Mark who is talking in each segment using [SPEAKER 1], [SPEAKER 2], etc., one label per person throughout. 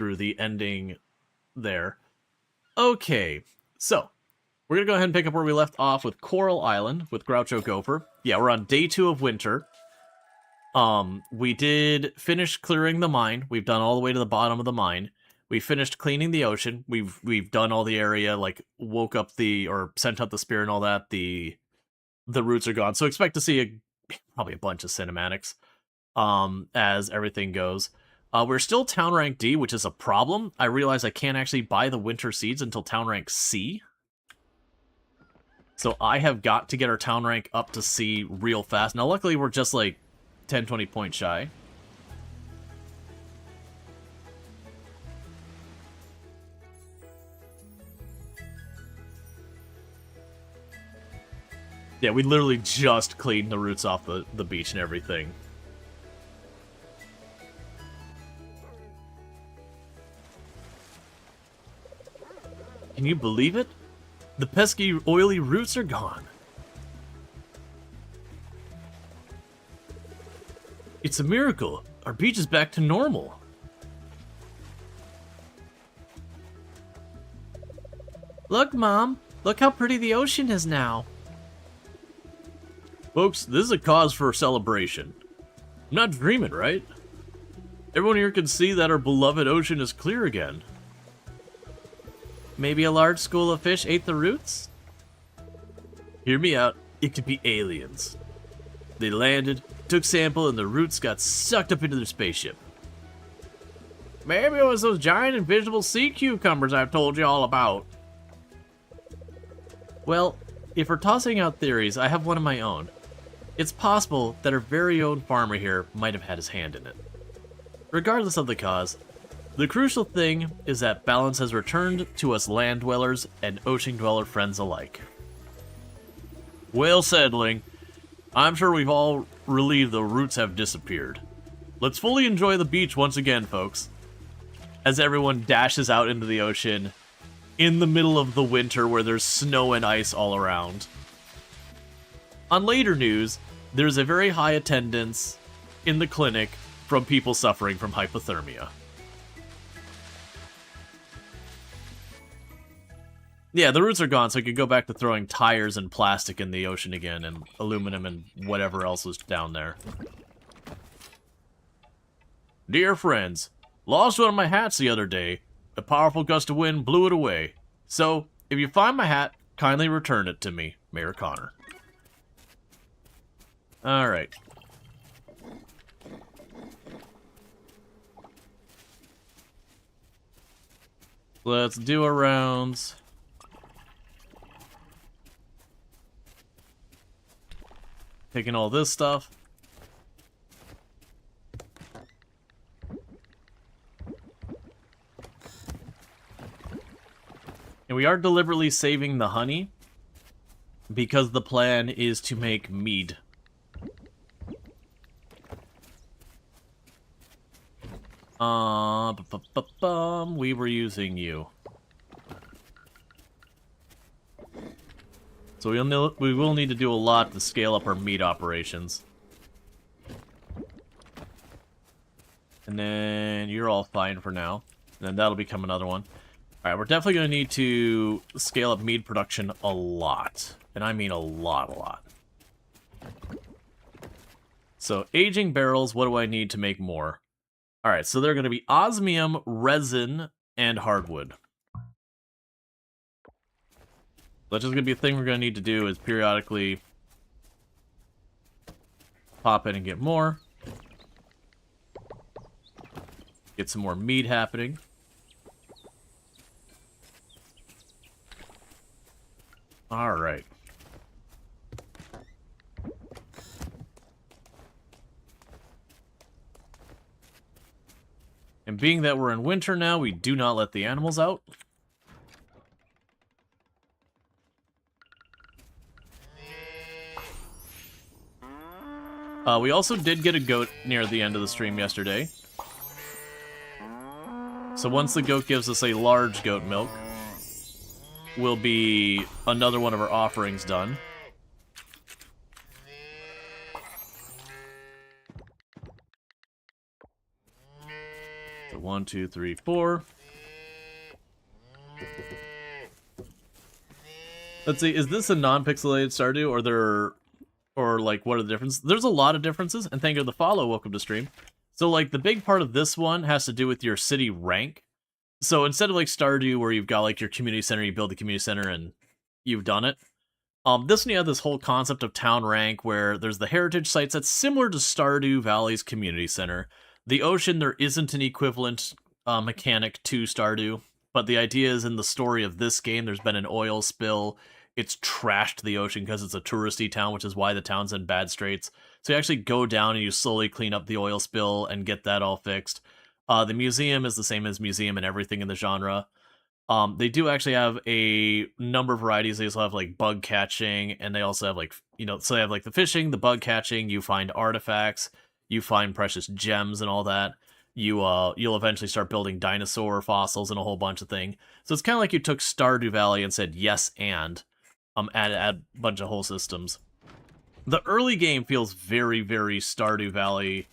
[SPEAKER 1] through the ending there. Okay, so we're going to go ahead and pick up where we left off with Coral Island with Groucho Gopher. Yeah, we're on day 2 of winter. We did finish clearing the mine. We've done all the way to the bottom of the mine. We finished cleaning the ocean. We've done all the area, like woke up or sent up the spear and all that. The roots are gone. So expect to see probably a bunch of cinematics as everything goes. We're still town rank D, which is a problem. I realize I can't actually buy the winter seeds until town rank C. So I have got to get our town rank up to C real fast. Now, luckily, we're just like 10, 20 points shy. Yeah, we literally just cleaned the roots off the beach and everything. Can you believe it? The pesky, oily roots are gone. It's a miracle. Our beach is back to normal. Look, Mom. Look how pretty the ocean is now. Folks, this is a cause for celebration. I'm not dreaming, right? Everyone here can see that our beloved ocean is clear again. Maybe a large school of fish ate the roots? Hear me out. It could be aliens. They landed, took sample, and the roots got sucked up into their spaceship. Maybe it was those giant invisible sea cucumbers I've told you all about. Well, if we're tossing out theories, I have one of my own. It's possible that our very own farmer here might have had his hand in it. Regardless of the cause, the crucial thing is that balance has returned to us land dwellers and ocean dweller friends alike. Well said, Ling. I'm sure we've all relieved the roots have disappeared. Let's fully enjoy the beach once again, folks. As everyone dashes out into the ocean in the middle of the winter where there's snow and ice all around. On later news, there's a very high attendance in the clinic from people suffering from hypothermia. Yeah, the roots are gone, so I could go back to throwing tires and plastic in the ocean again, and aluminum and whatever else was down there. Dear friends, lost one of my hats the other day. A powerful gust of wind blew it away. So, if you find my hat, kindly return it to me, Mayor Connor. Alright. Let's do our rounds. Taking all this stuff. And we are deliberately saving the honey because the plan is to make mead. We were using you. So we will need to do a lot to scale up our meat operations. And then you're all fine for now. And then that'll become another one. Alright, we're definitely going to need to scale up mead production a lot. And I mean a lot. So, aging barrels, what do I need to make more? Alright, so they're going to be osmium, resin, and hardwood. That's just going to be a thing we're going to need to do is periodically pop in and get more. Get some more meat happening. Alright. And being that we're in winter now, we do not let the animals out. We also did get a goat near the end of the stream yesterday. So once the goat gives us a large goat milk, will be another one of our offerings done. So 1, 2, 3, 4. Let's see, is this a non-pixelated Stardew, or like, what are the differences? There's a lot of differences, and thank you for the follow, welcome to stream. So, like, the big part of this one has to do with your city rank. So, instead of, like, Stardew, where you've got, like, your community center, you build the community center, and you've done it. This one, you have this whole concept of town rank, where there's the heritage sites that's similar to Stardew Valley's community center. The ocean, there isn't an equivalent mechanic to Stardew, but the idea is in the story of this game, there's been an oil spill. It's trashed the ocean because it's a touristy town, which is why the town's in bad straits. So you actually go down and you slowly clean up the oil spill and get that all fixed. The museum is the same as museum and everything in the genre. They do actually have a number of varieties. They also have like bug catching, and they also have like, so they have like the fishing, the bug catching, you find artifacts, you find precious gems and all that. You'll eventually start building dinosaur fossils and a whole bunch of things. So it's kind of like you took Stardew Valley and said yes and add a bunch of whole systems. The early game feels very, very Stardew Valley,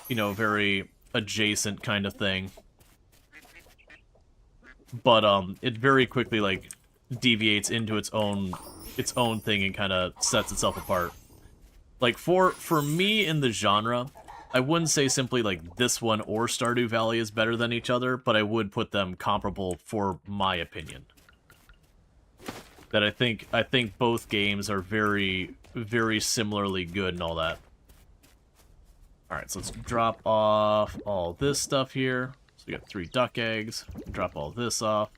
[SPEAKER 1] very adjacent kind of thing. But it very quickly like deviates into its own thing and kind of sets itself apart. Like for me in the genre, I wouldn't say simply like this one or Stardew Valley is better than each other, but I would put them comparable for my opinion. That I think both games are very, very similarly good and all that. Alright, so let's drop off all this stuff here. So we got 3 duck eggs. Drop all this off.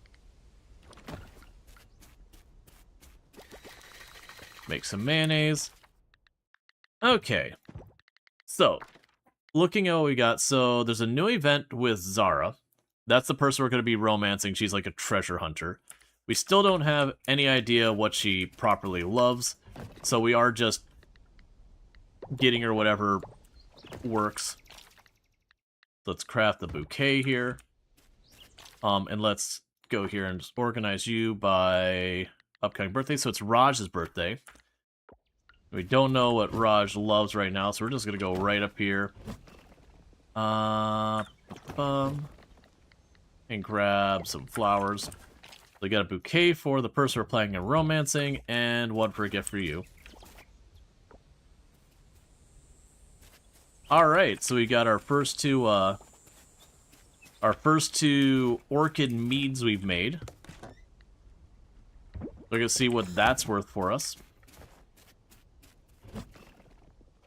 [SPEAKER 1] Make some mayonnaise. Okay. So, looking at what we got. So, there's a new event with Zara. That's the person we're going to be romancing. She's like a treasure hunter. We still don't have any idea what she properly loves. So, we are just getting her whatever works. Let's craft the bouquet here. And let's go here and just organize you by upcoming birthday. So it's Raj's birthday. We don't know what Raj loves right now, so we're just going to go right up here. And grab some flowers. We got a bouquet for the person we're planning on romancing, and one for a gift for you. Alright, so we got our first two orchid meads we've made. We're gonna see what that's worth for us.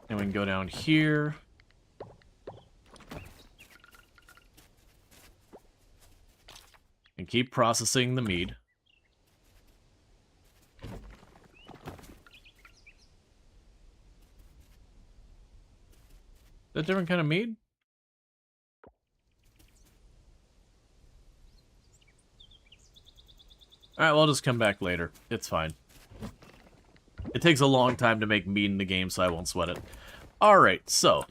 [SPEAKER 1] And we can go down here. And keep processing the mead. Is that a different kind of mead? Alright, well, I'll just come back later. It's fine. It takes a long time to make mead in the game, so I won't sweat it. Alright, so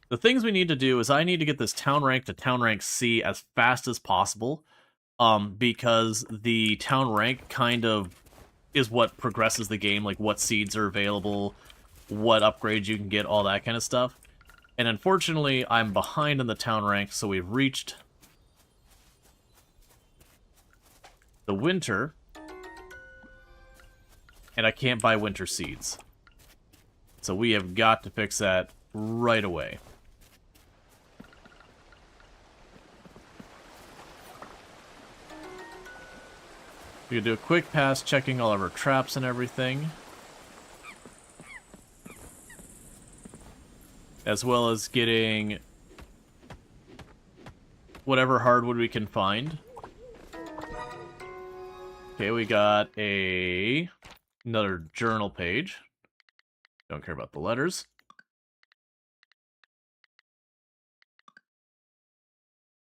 [SPEAKER 1] the things we need to do is I need to get this town rank to town rank C as fast as possible, because the town rank kind of is what progresses the game, like what seeds are available, what upgrades you can get, all that kind of stuff. And unfortunately, I'm behind in the town rank, so we've reached the winter, and I can't buy winter seeds. So we have got to fix that right away. We could do a quick pass checking all of our traps and everything. As well as getting whatever hardwood we can find. Okay, we got another journal page. Don't care about the letters.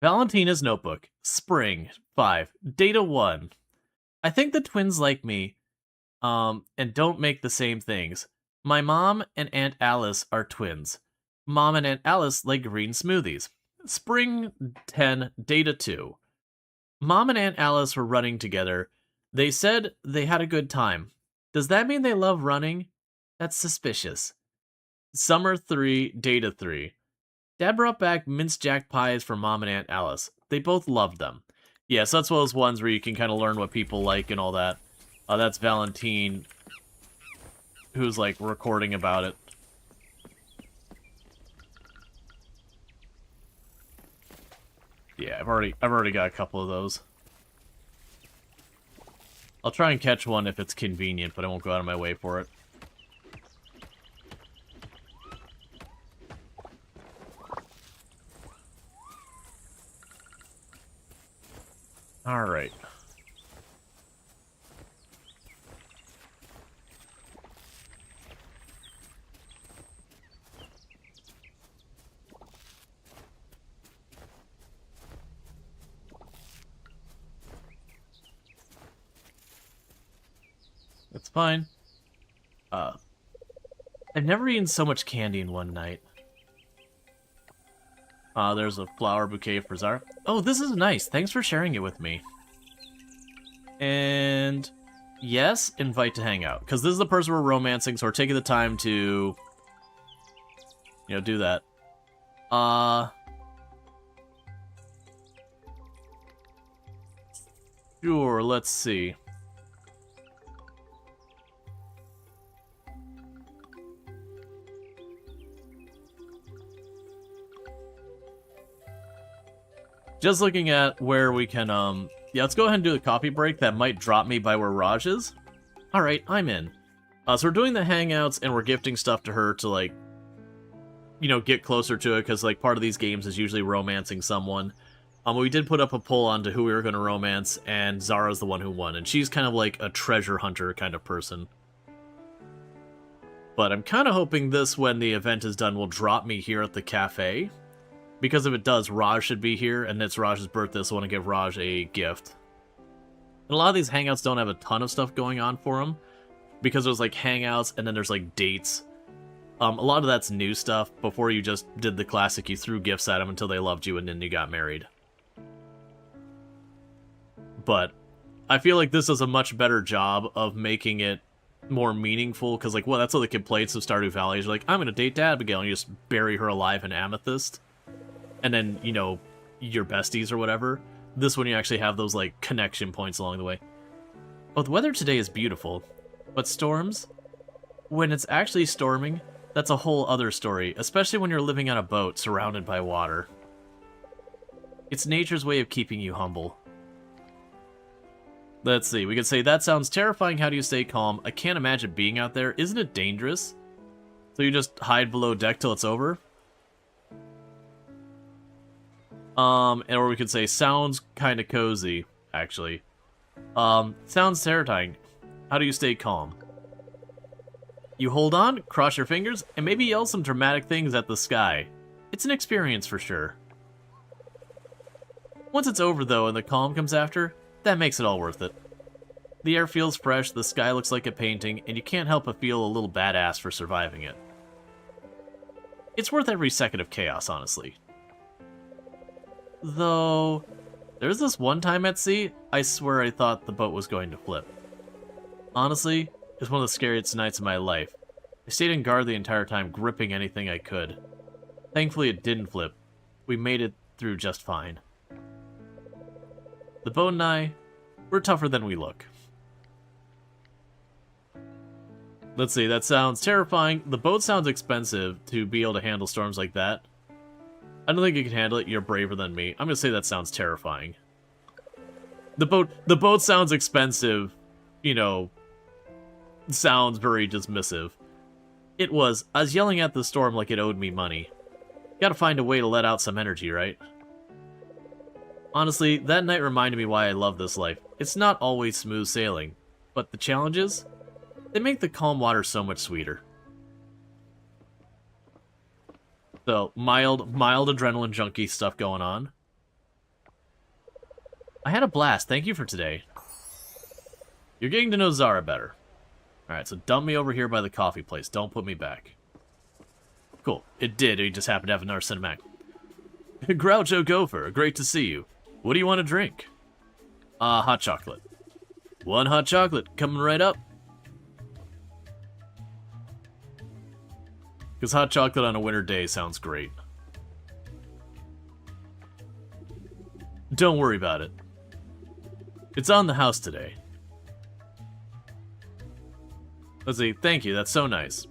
[SPEAKER 1] Valentina's notebook. Spring 5. Data 1. I think the twins like me, and don't make the same things. My mom and Aunt Alice are twins. Mom and Aunt Alice like green smoothies. Spring 10. Data 2. Mom and Aunt Alice were running together. They said they had a good time. Does that mean they love running? That's suspicious. Summer 3, Data 3. Dad brought back minced jack pies for Mom and Aunt Alice. They both loved them. Yeah, so that's one of those ones where you can kind of learn what people like and all that. That's Valentine, who's, like, recording about it. Yeah, I've already got a couple of those. I'll try and catch one if it's convenient, but I won't go out of my way for it. Alright. It's fine. I've never eaten so much candy in one night. There's a flower bouquet for Zara. Oh, this is nice. Thanks for sharing it with me. And yes, invite to hang out. Because this is the person we're romancing, so we're taking the time to, you know, do that. Sure, let's see. Just looking at where we can, yeah, let's go ahead and do the coffee break. That might drop me by where Raj is. Alright, I'm in. So we're doing the hangouts, and we're gifting stuff to her to, like, you know, get closer to it, because, like, part of these games is usually romancing someone. We did put up a poll onto who we were going to romance, and Zara's the one who won, and she's kind of like a treasure hunter kind of person. But I'm kind of hoping this, when the event is done, will drop me here at the cafe. Because if it does, Raj should be here, and it's Raj's birthday, so I want to give Raj a gift. And a lot of these hangouts don't have a ton of stuff going on for them, because there's, like, hangouts, and then there's, like, dates. A lot of that's new stuff. Before you just did the classic, you threw gifts at them until they loved you, and then you got married. But I feel like this does a much better job of making it more meaningful, because, like, well, that's all the complaints of Stardew Valley is, like, I'm gonna date Abigail, and you just bury her alive in Amethyst. And then, you know, your besties or whatever. This one you actually have those, like, connection points along the way. Oh, the weather today is beautiful. But storms? When it's actually storming, that's a whole other story. Especially when you're living on a boat surrounded by water. It's nature's way of keeping you humble. Let's see, we could say, that sounds terrifying, how do you stay calm? I can't imagine being out there. Isn't it dangerous? So you just hide below deck till it's over? Or we could say, sounds kind of cozy, actually. Sounds terrifying. How do you stay calm? You hold on, cross your fingers, and maybe yell some dramatic things at the sky. It's an experience for sure. Once it's over, though, and the calm comes after, that makes it all worth it. The air feels fresh, the sky looks like a painting, and you can't help but feel a little badass for surviving it. It's worth every second of chaos, honestly. Though, there's this one time at sea, I swear I thought the boat was going to flip. Honestly, it was one of the scariest nights of my life. I stayed in guard the entire time, gripping anything I could. Thankfully it didn't flip. We made it through just fine. The boat and I, we're tougher than we look. Let's see, that sounds terrifying. The boat sounds expensive to be able to handle storms like that. I don't think you can handle it. You're braver than me. I'm gonna say that sounds terrifying. The boat sounds expensive, you know, sounds very dismissive. It was. I was yelling at the storm like it owed me money. Gotta find a way to let out some energy, right? Honestly, that night reminded me why I love this life. It's not always smooth sailing, but the challenges, they make the calm water so much sweeter. So, mild adrenaline junkie stuff going on. I had a blast. Thank you for today. You're getting to know Zara better. Alright, so dump me over here by the coffee place. Don't put me back. Cool. It did. It just happened to have another cinematic. Groucho Gopher, great to see you. What do you want to drink? Hot chocolate. One hot chocolate, coming right up. Because hot chocolate on a winter day sounds great. Don't worry about it. It's on the house today. Let's see, thank you, that's so nice.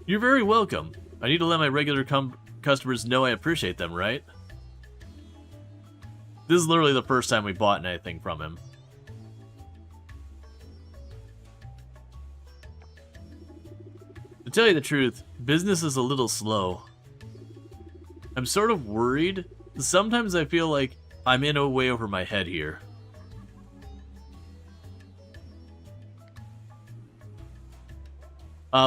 [SPEAKER 1] You're very welcome. I need to let my regular customers know I appreciate them, right? This is literally the first time we bought anything from him. To tell you the truth, business is a little slow. I'm sort of worried. Sometimes I feel like I'm in a way over my head here.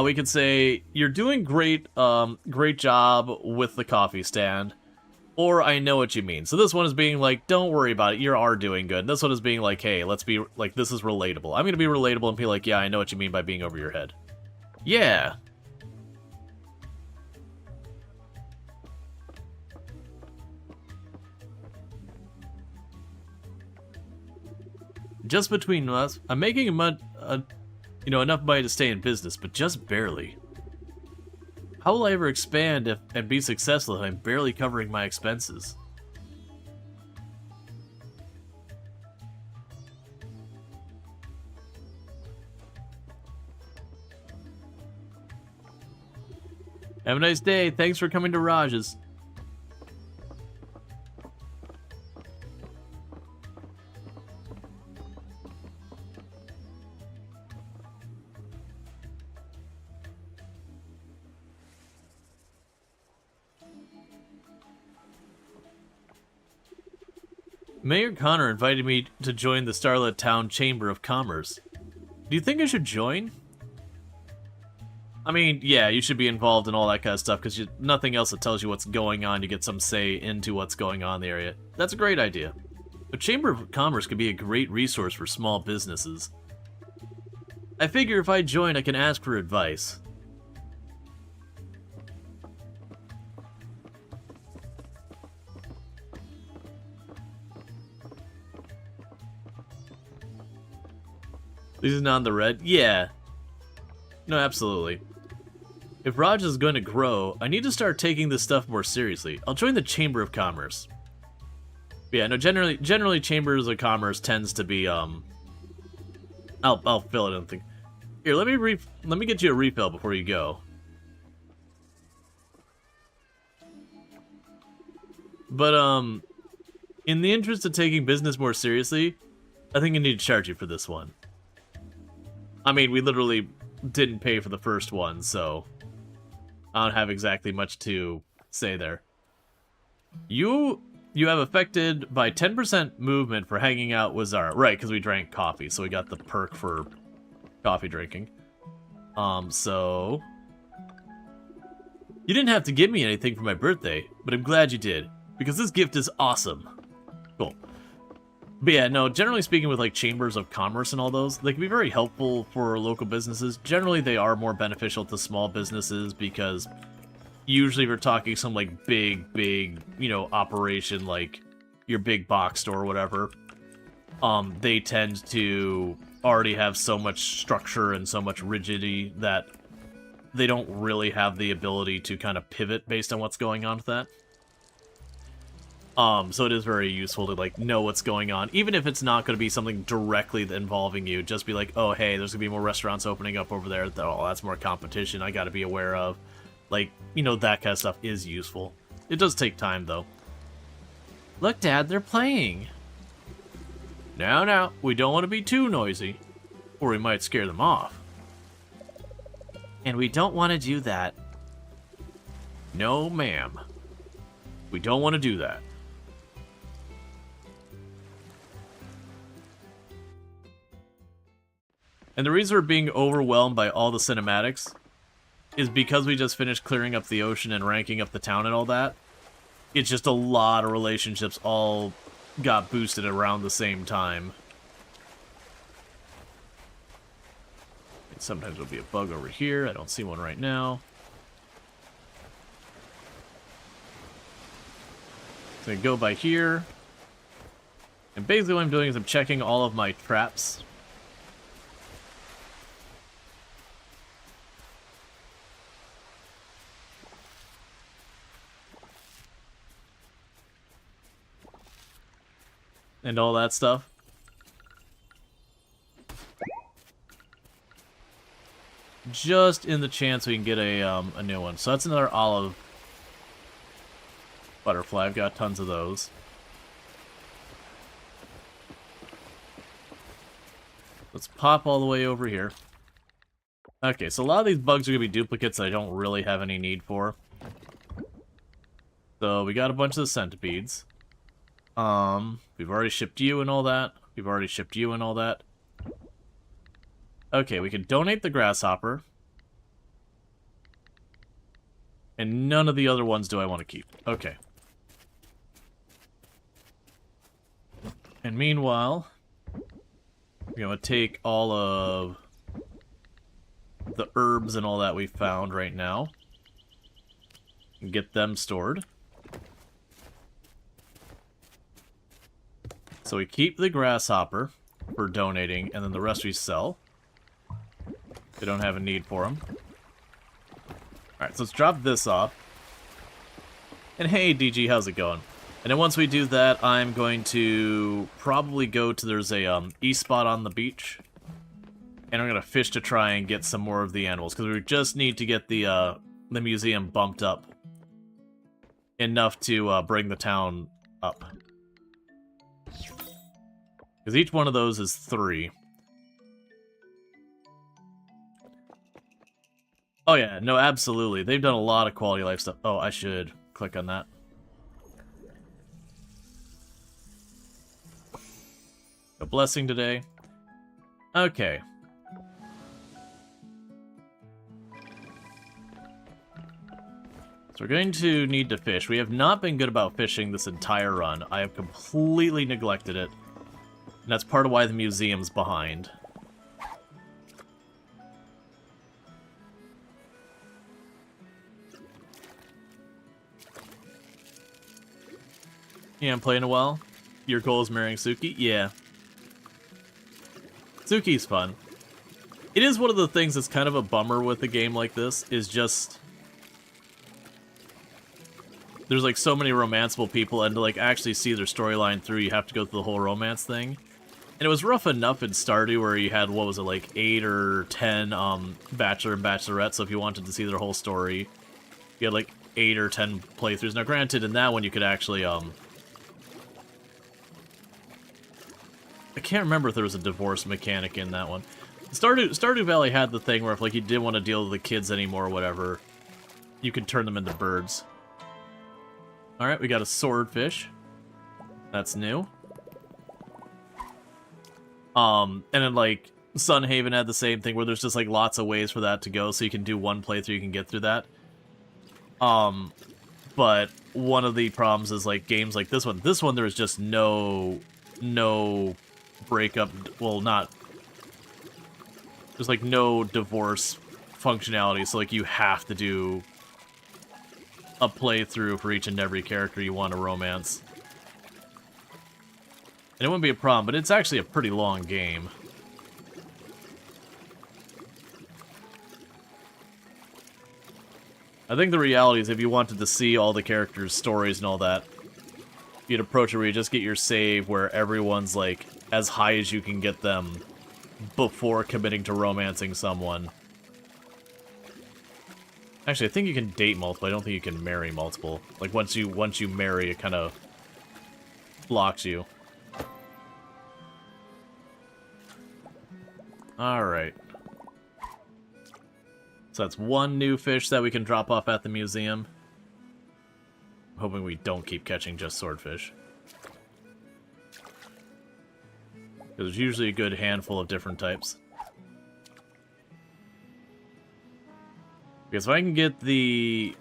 [SPEAKER 1] We could say, you're doing great, great job with the coffee stand. Or, I know what you mean. So this one is being like, don't worry about it, you are doing good. And this one is being like, hey, let's be, like, this is relatable. I'm gonna be relatable and be like, yeah, I know what you mean by being over your head. Yeah. Just between us, I'm making enough money to stay in business, but just barely. How will I ever expand and be successful if I'm barely covering my expenses? Have a nice day. Thanks for coming to Raj's. Mayor Connor invited me to join the Starlit Town Chamber of Commerce. Do you think I should join? I mean, yeah, you should be involved in all that kind of stuff, because nothing else that tells you what's going on, you get some say into what's going on in the area. That's a great idea. The Chamber of Commerce could be a great resource for small businesses. I figure if I join, I can ask for advice. This is not in the red? Yeah. No, absolutely. If Raj is going to grow, I need to start taking this stuff more seriously. I'll join the Chamber of Commerce. But yeah, no, generally Chambers of Commerce tends to be, I'll fill it in. Here, let me get you a refill before you go. But, in the interest of taking business more seriously, I think I need to charge you for this one. I mean, we literally didn't pay for the first one, so I don't have exactly much to say there. You have affected by 10% movement for hanging out with Zara. Right, because we drank coffee, so we got the perk for coffee drinking. So you didn't have to give me anything for my birthday, but I'm glad you did, because this gift is awesome. Cool. But yeah, no, generally speaking with like chambers of commerce and all those, they can be very helpful for local businesses. Generally, they are more beneficial to small businesses because usually if you're talking some like big, operation like your big box store or whatever, they tend to already have so much structure and so much rigidity that they don't really have the ability to kind of pivot based on what's going on with that. So it is very useful to, like, know what's going on. Even if it's not going to be something directly involving you, just be like, oh, hey, there's going to be more restaurants opening up over there. Oh, that's more competition I got to be aware of. Like, that kind of stuff is useful. It does take time, though. Look, Dad, they're playing. Now, we don't want to be too noisy, or we might scare them off. And we don't want to do that. No, ma'am. We don't want to do that. And the reason we're being overwhelmed by all the cinematics is because we just finished clearing up the ocean and ranking up the town and all that. It's just a lot of relationships all got boosted around the same time. And sometimes there'll be a bug over here. I don't see one right now. So I go by here. And basically what I'm doing is I'm checking all of my traps. and all that stuff. Just in the chance we can get a new one. So that's another olive butterfly. I've got tons of those. Let's pop all the way over here. Okay, so a lot of these bugs are going to be duplicates that I don't really have any need for. So we got a bunch of the centipedes. We've already shipped you and all that. We've already shipped you and all that. Okay, we can donate the grasshopper. And none of the other ones do I want to keep. Okay. And meanwhile, we're going to take all of the herbs and all that we found right now and get them stored. So we keep the grasshopper for donating, and then the rest we sell. We don't have a need for them. Alright, so let's drop this off. And hey, DG, how's it going? And then once we do that, I'm going to probably go to, there's a east spot on the beach. And I'm going to fish to try and get some more of the animals, because we just need to get the museum bumped up enough to bring the town up. Because each one of those is 3. Oh yeah, no, absolutely. They've done a lot of quality life stuff. Oh, I should click on that. A blessing today. Okay. So we're going to need to fish. We have not been good about fishing this entire run. I have completely neglected it. And that's part of why the museum's behind. Yeah, I'm playing a while. Your goal is marrying Suki? Yeah. Suki's fun. It is one of the things that's kind of a bummer with a game like this, is just... there's like so many romanceable people, and to like actually see their storyline through, you have to go through the whole romance thing. And it was rough enough in Stardew where you had, what was it, like 8 or 10 Bachelor and Bachelorette, so if you wanted to see their whole story, you had like 8 or 10 playthroughs. Now granted, in that one you could actually, I can't remember if there was a divorce mechanic in that one. Stardew Valley had the thing where if like you didn't want to deal with the kids anymore or whatever, you could turn them into birds. Alright, we got a swordfish. That's new. And then, like, Sunhaven had the same thing, where there's just, like, lots of ways for that to go, so you can do one playthrough, you can get through that. But one of the problems is, like, games like this one, there is just no breakup, well, not, there's, like, no divorce functionality, so, like, you have to do a playthrough for each and every character you want to romance. And it wouldn't be a problem, but it's actually a pretty long game. I think the reality is if you wanted to see all the characters' stories and all that, you'd approach it where you just get your save where everyone's, like, as high as you can get them before committing to romancing someone. Actually, I think you can date multiple. I don't think you can marry multiple. Like, once you marry, it kind of blocks you. Alright. So that's one new fish that we can drop off at the museum. I'm hoping we don't keep catching just swordfish. There's usually a good handful of different types. Because if I can get the...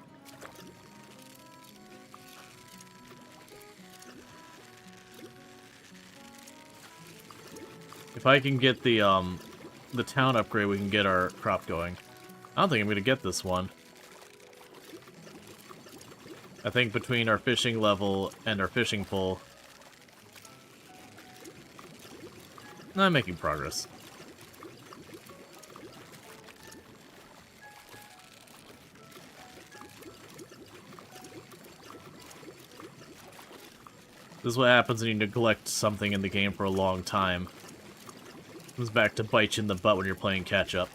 [SPEAKER 1] if I can get the town upgrade, we can get our crop going. I don't think I'm going to get this one. I think between our fishing level and our fishing pole, I'm making progress. This is what happens when you neglect something in the game for a long time. It comes back to bite you in the butt when you're playing catch-up.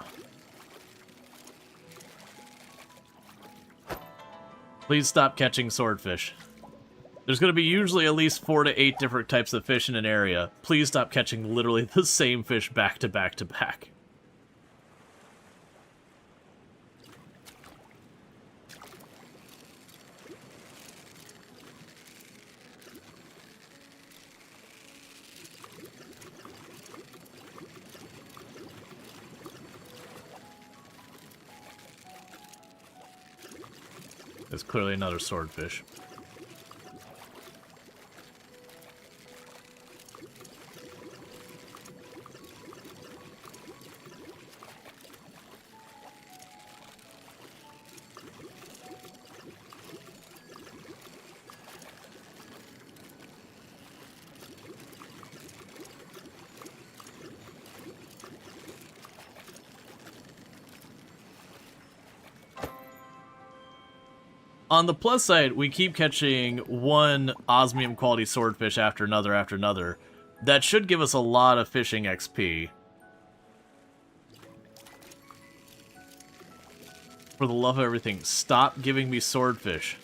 [SPEAKER 1] Please stop catching swordfish. There's going to be usually at least 4 to 8 different types of fish in an area. Please stop catching literally the same fish back to back to back. There's clearly another swordfish. On the plus side, we keep catching one osmium quality swordfish after another. That should give us a lot of fishing XP. For the love of everything, stop giving me swordfish.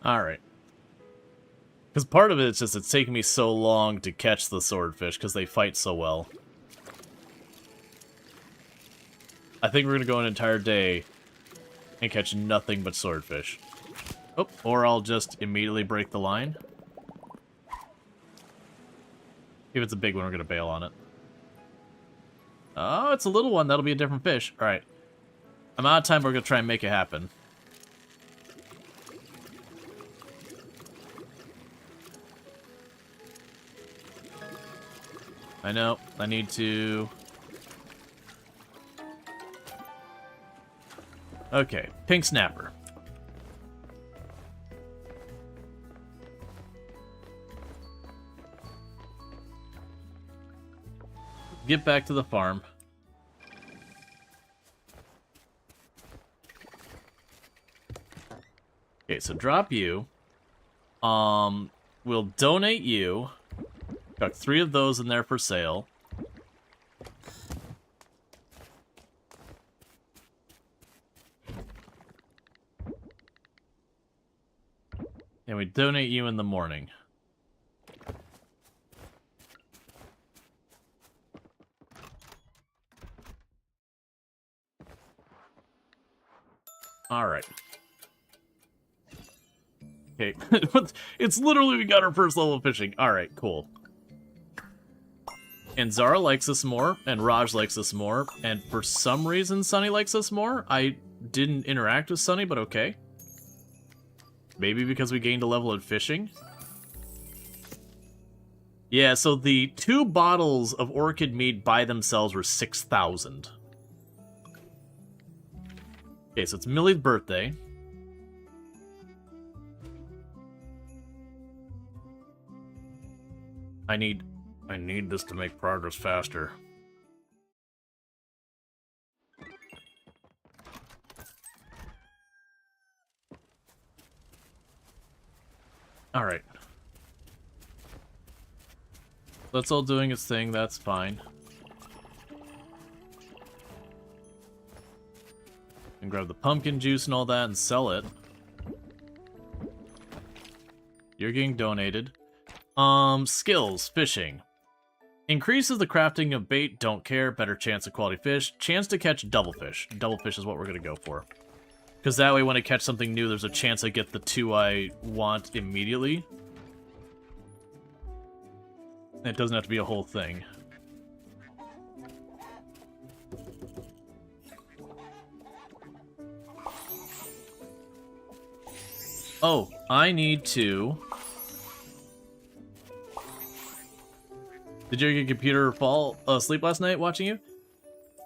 [SPEAKER 1] Alright. Because part of it is just it's taking me so long to catch the swordfish because they fight so well. I think we're going to go an entire day and catch nothing but swordfish. Oh, or I'll just immediately break the line. If it's a big one, we're going to bail on it. Oh, it's a little one. That'll be a different fish. Alright. I'm out of time. We're going to try and make it happen. I know. I need to... Okay. Pink snapper. Get back to the farm. Okay, so drop you. We'll donate you. Got 3 of those in there for sale. And we donate you in the morning. Alright. Okay. It's literally we got our first level of fishing. Alright, cool. And Zara likes us more, and Raj likes us more, and for some reason Sunny likes us more. I didn't interact with Sunny, but okay. Maybe because we gained a level in fishing? Yeah, so the 2 bottles of Orchid meat by themselves were 6,000. Okay, so it's Millie's birthday. I need this to make progress faster. Alright. That's all doing its thing, that's fine. And grab the pumpkin juice and all that and sell it. You're getting donated. Skills, fishing. Increases the crafting of bait, don't care, better chance of quality fish. Chance to catch devilfish. Devilfish is what we're gonna go for. Because that way when I catch something new, there's a chance I get the 2 I want immediately. It doesn't have to be a whole thing. Oh, I need to... Did your computer fall asleep last night watching you?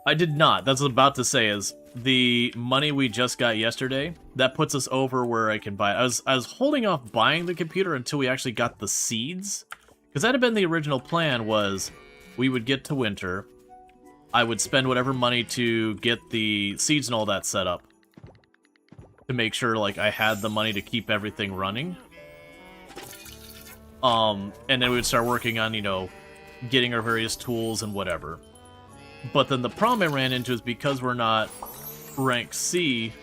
[SPEAKER 1] I did not. That's what I was about to say is the money we just got yesterday, that puts us over where I can buy. I was holding off buying the computer until we actually got the seeds. Because that had been the original plan was we would get to winter. I would spend whatever money to get the seeds and all that set up. To make sure like I had the money to keep everything running. And then we would start working on, you know, getting our various tools and whatever. But then the problem I ran into is because we're not rank C,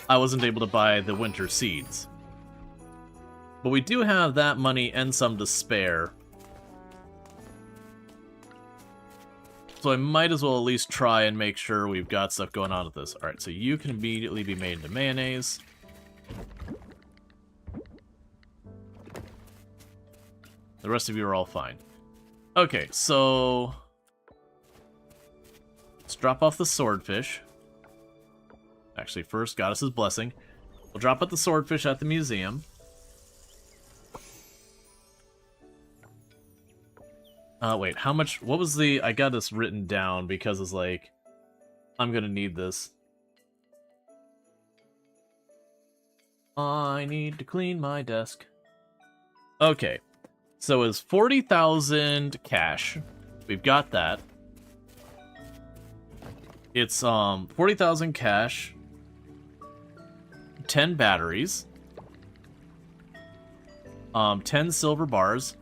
[SPEAKER 1] I wasn't able to buy the winter seeds. But we do have that money and some to spare. So I might as well at least try and make sure we've got stuff going on with this. Alright, so you can immediately be made into mayonnaise. The rest of you are all fine. Okay, so... let's drop off the swordfish. Actually, first, Goddess's Blessing. We'll drop out the swordfish at the museum. Wait, how much... what was the... I got this written down because it's like... I'm gonna need this. I need to clean my desk. Okay. So it's 40,000 cash. We've got that. It's 40,000 cash, 10 batteries, 10 silver bars.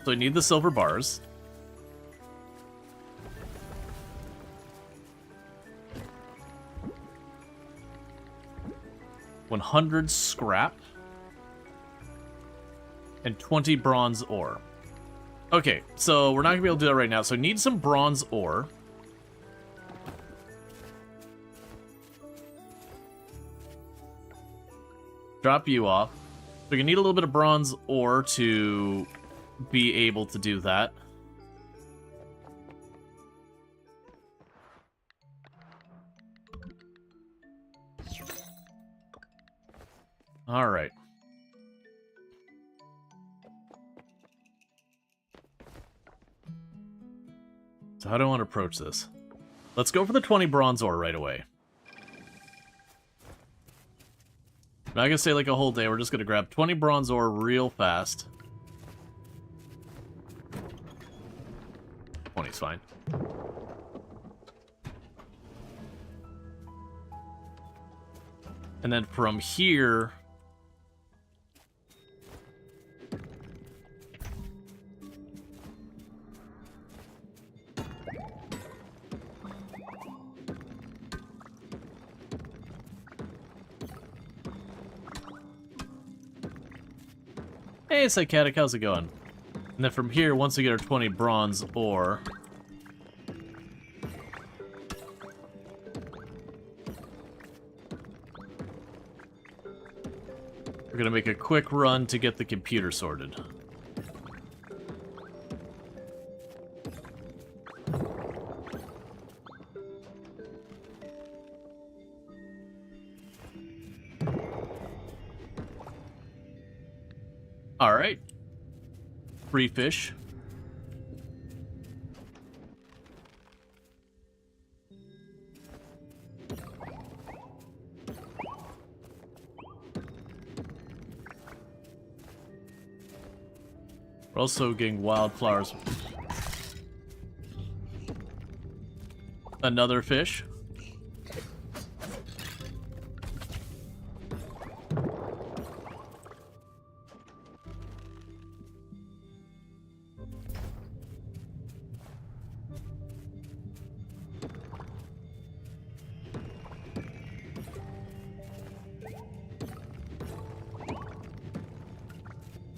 [SPEAKER 1] So I need the silver bars. $100 scrap. And 20 bronze ore. Okay, so we're not gonna be able to do that right now, so I need some bronze ore. Drop you off. We're gonna need a little bit of bronze ore to be able to do that. Alright. So how do I want to approach this? Let's go for the 20 bronze ore right away. I'm not gonna stay like a whole day, we're just gonna grab 20 bronze ore real fast. 20's fine. And then from here... hey, Psychotic, how's it going? And then from here, once we get our 20 bronze ore... we're gonna make a quick run to get the computer sorted. Alright. Free fish. We're also getting wildflowers. Another fish.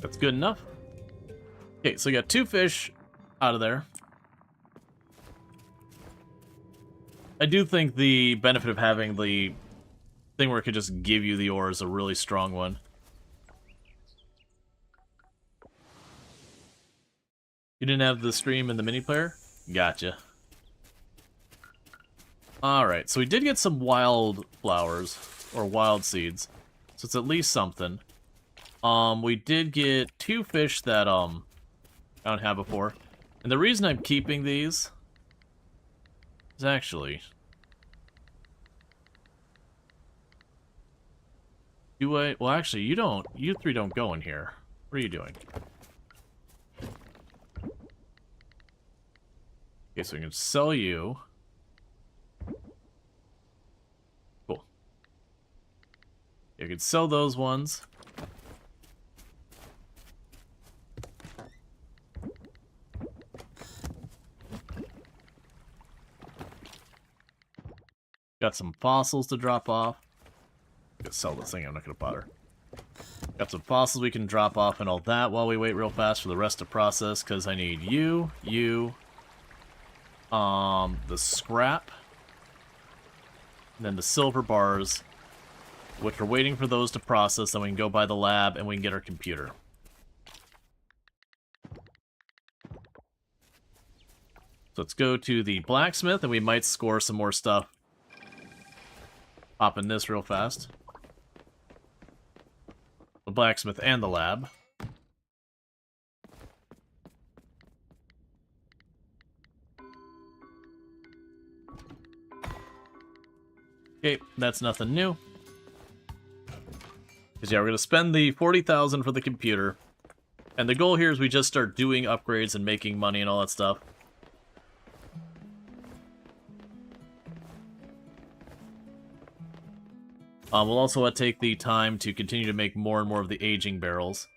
[SPEAKER 1] That's good enough. Okay, so we got 2 fish out of there. I do think the benefit of having the thing where it could just give you the ore is a really strong one. You didn't have the stream in the mini player? Gotcha. Alright, so we did get some wild flowers, or wild seeds. So it's at least something. We did get 2 fish that, I don't have before. And the reason I'm keeping these is actually... Do I... Well, actually, you 3 don't go in here. What are you doing? Okay, so we can sell you. Cool. You can sell those ones. Got some fossils to drop off. I'm gonna sell this thing, I'm not gonna bother. Got some fossils we can drop off and all that while we wait real fast for the rest to process, because I need you, the scrap, and then the silver bars, which we're waiting for those to process, then we can go by the lab and we can get our computer. So let's go to the blacksmith and we might score some more stuff. Hop in this real fast. The blacksmith and the lab. Okay, that's nothing new. Because yeah, we're going to spend the 40,000 for the computer. And the goal here is we just start doing upgrades and making money and all that stuff. We'll also take the time to continue to make more and more of the aging barrels.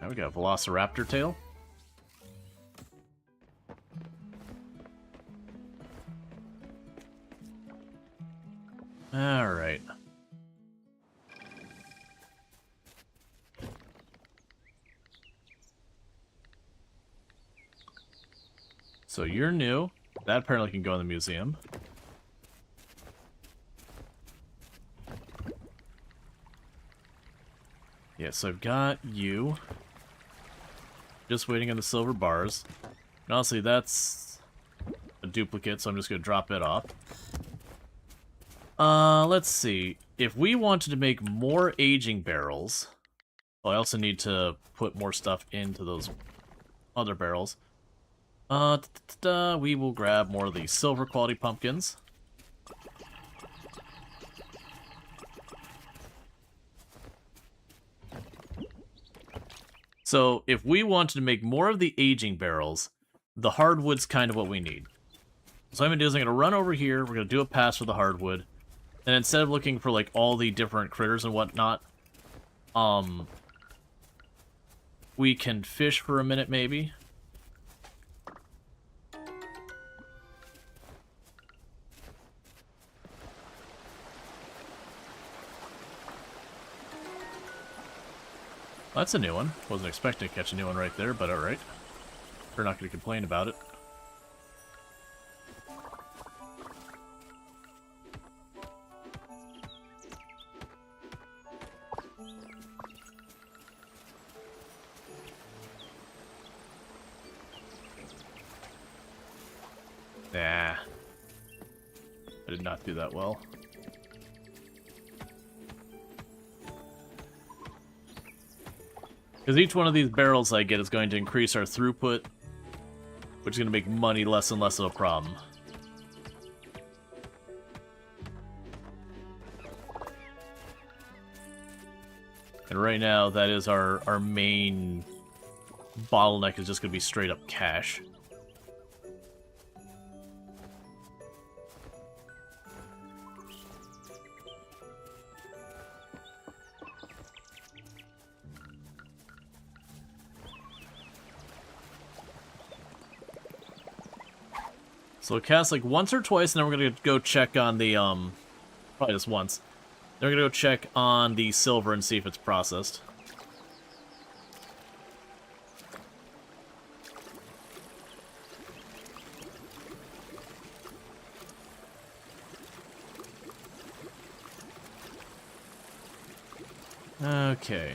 [SPEAKER 1] Now we got a Velociraptor tail. Alright. So you're new. That apparently can go in the museum. Yeah, so I've got you. Just waiting on the silver bars. And honestly, that's a duplicate, so I'm just going to drop it off. Let's see. If we wanted to make more aging barrels... Well, I also need to put more stuff into those other barrels. We will grab more of the silver quality pumpkins. So, if we wanted to make more of the aging barrels, the hardwood's kind of what we need. So what I'm going to do is I'm going to run over here, we're going to do a pass for the hardwood, and instead of looking for, like, all the different critters and whatnot, we can fish for a minute, maybe. That's a new one. Wasn't expecting to catch a new one right there, but alright. We're not going to complain about it. Nah. I did not do that well. Because each one of these barrels I get is going to increase our throughput, which is going to make money less and less of a problem. And right now, that is our main bottleneck, is just going to be straight up cash. So it casts like once or twice, and then we're gonna go check on the, probably just once. Then we're gonna go check on the silver and see if it's processed. Okay.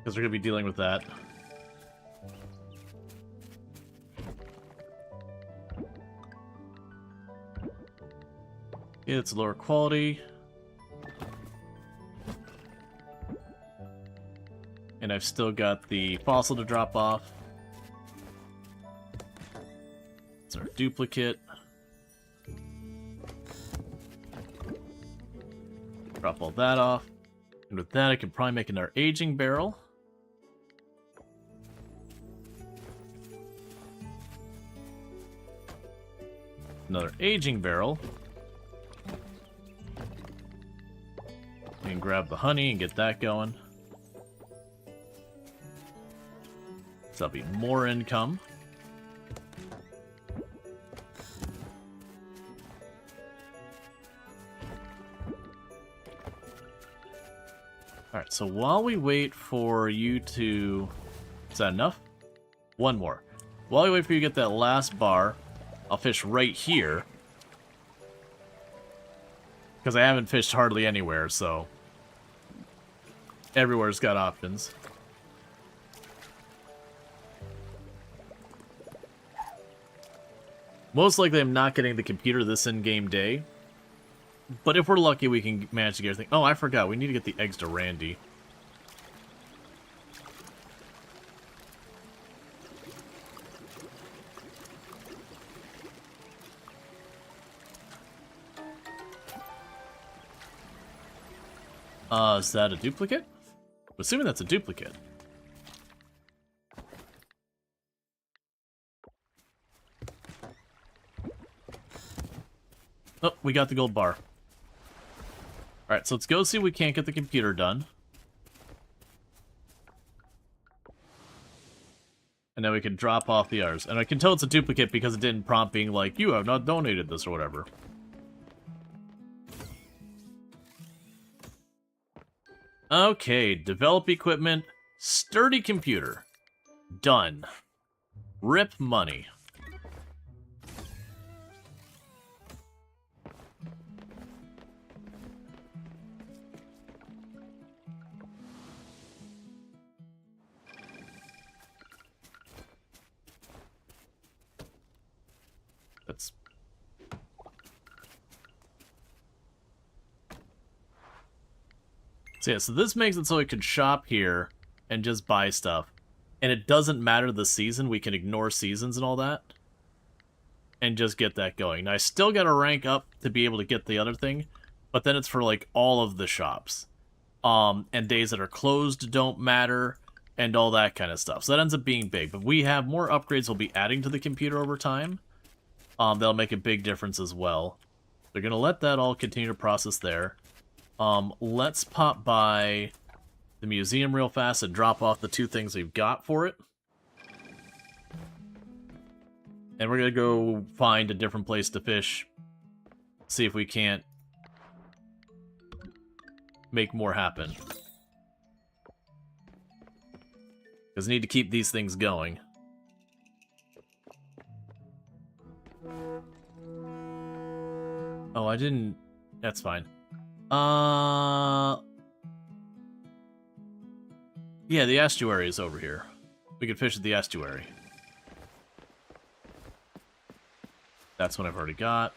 [SPEAKER 1] Because we're going to be dealing with that. Yeah, it's lower quality. And I've still got the fossil to drop off. It's our duplicate. Drop all that off. And with that, I can probably make another aging barrel. Another aging barrel. And grab the honey and get that going. So that'll be more income. Alright, so while we wait for you to... Is that enough? One more. While we wait for you to get that last bar, I'll fish right here. Because I haven't fished hardly anywhere, so... Everywhere's got options. Most likely I'm not getting the computer this in-game day. But if we're lucky, we can manage to get everything. Oh, I forgot. We need to get the eggs to Randy. Is that a duplicate? I'm assuming that's a duplicate. Oh, we got the gold bar. Alright, so let's go see if we can't get the computer done. And then we can drop off the others. And I can tell it's a duplicate because it didn't prompt being like, you have not donated this or whatever. Okay, develop equipment, sturdy computer. Done. Rip money. That's... So yeah, so this makes it so we can shop here and just buy stuff. And it doesn't matter the season, we can ignore seasons and all that. And just get that going. Now I still gotta rank up to be able to get the other thing, but then it's for like all of the shops. And days that are closed don't matter, and all that kind of stuff. So that ends up being big. But we have more upgrades we'll be adding to the computer over time. That'll make a big difference as well. They're gonna let that all continue to process there. Let's pop by the museum real fast and drop off the two things we've got for it. And we're gonna go find a different place to fish. See if we can't make more happen. Because we need to keep these things going. Oh, I didn't... That's fine. Yeah, the estuary is over here. We can fish at the estuary. That's what I've already got.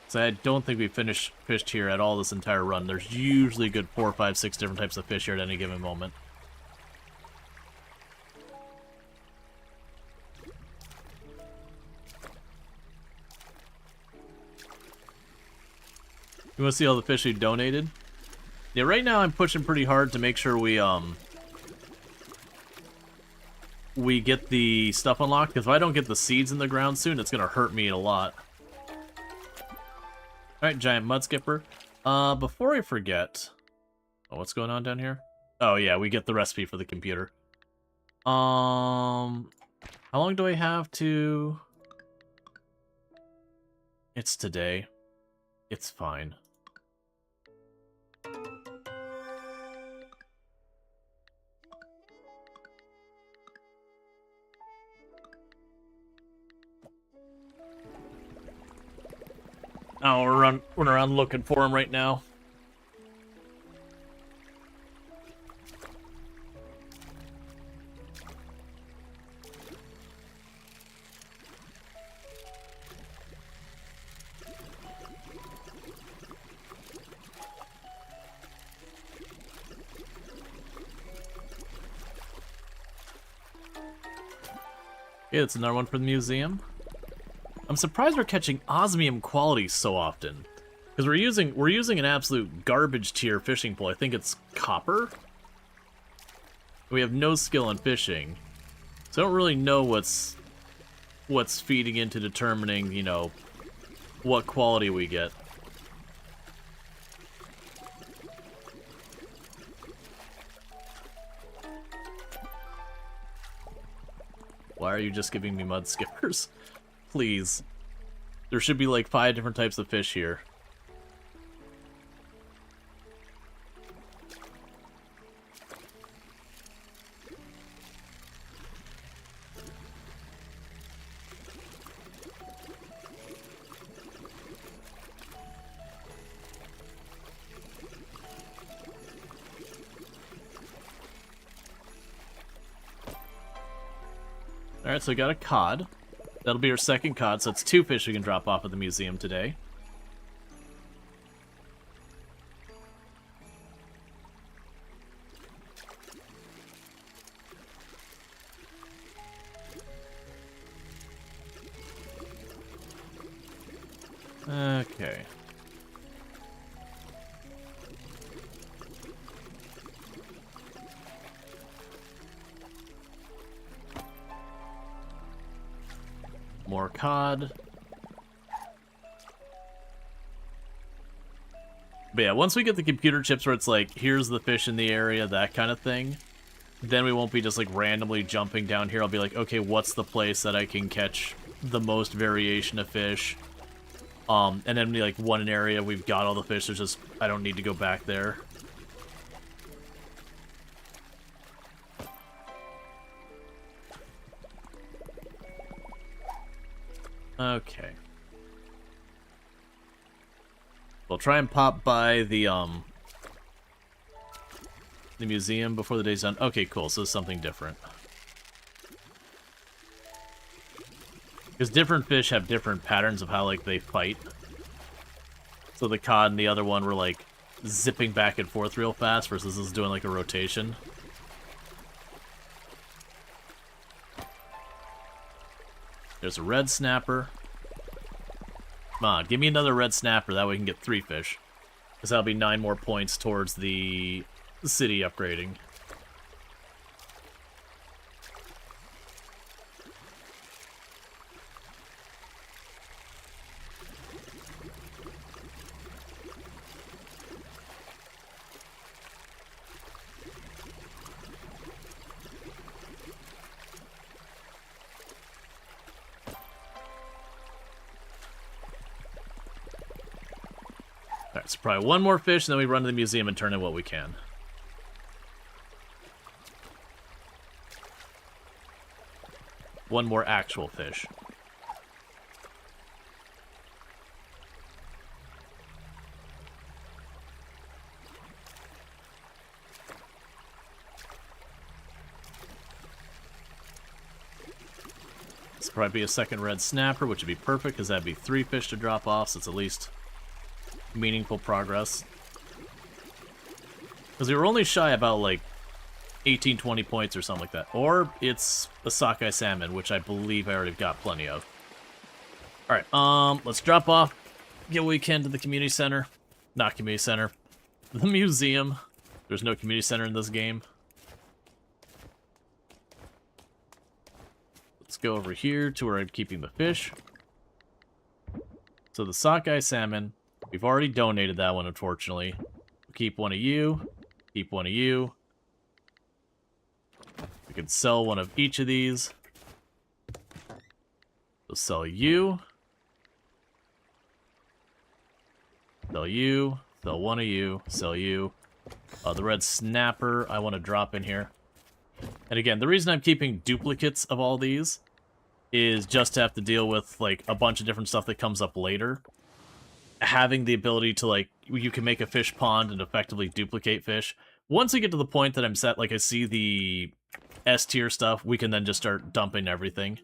[SPEAKER 1] So I don't think we fished here at all this entire run. There's usually a good 4, 5, 6 different types of fish here at any given moment. You want to see all the fish we donated? Yeah, right now I'm pushing pretty hard to make sure we get the stuff unlocked, because if I don't get the seeds in the ground soon, it's going to hurt me a lot. Alright, giant mud skipper. Before I forget... Oh, what's going on down here? Oh, yeah, we get the recipe for the computer. How long do I have to... It's today. It's fine. Oh, we're running around looking for him right now. Okay, that's another one for the museum. I'm surprised we're catching osmium quality so often. Because we're using an absolute garbage tier fishing pole. I think it's copper. We have no skill in fishing. So I don't really know what's feeding into determining, you know, what quality we get. Why are you just giving me mud skippers? Please. There should be like 5 different types of fish here. Alright, so we got a cod. That'll be our second cod, so it's 2 fish we can drop off at the museum today. Okay. More cod. But yeah, once we get the computer chips where it's like, here's the fish in the area, that kind of thing, then we won't be just like randomly jumping down here. I'll be like, okay, what's the place that I can catch the most variation of fish? And then we like one area, we've got all the fish, there's just, I don't need to go back there. Okay. We'll try and pop by the museum before the day's done. Okay, cool, so it's something different. Because different fish have different patterns of how, like, they fight. So the cod and the other one were, like, zipping back and forth real fast versus this is doing, like, a rotation. There's a red snapper. Come on, give me another red snapper, that way we can get 3 fish. Because that'll be 9 more points towards the city upgrading. Alright, so probably 1 more fish, and then we run to the museum and turn in what we can. One more actual fish. This will probably be a second red snapper, which would be perfect, because that'd be 3 fish to drop off, so it's at least meaningful progress. Because we were only shy about, like, 18, 20 points or something like that. Or it's a sockeye salmon, which I believe I already got plenty of. Alright, let's drop off, get what we can to the community center. Not community center. The museum. There's no community center in this game. Let's go over here to where I'm keeping the fish. So the sockeye salmon, we've already donated that one, unfortunately. Keep one of you. Keep one of you. We can sell one of each of these. So sell you. Sell you. Sell one of you. Sell you. The red snapper I want to drop in here. And again, the reason I'm keeping duplicates of all these is just to have to deal with, like, a bunch of different stuff that comes up later. Having the ability to, like, you can make a fish pond and effectively duplicate fish. Once I get to the point that I'm set, like, I see the S tier stuff, we can then just start dumping everything.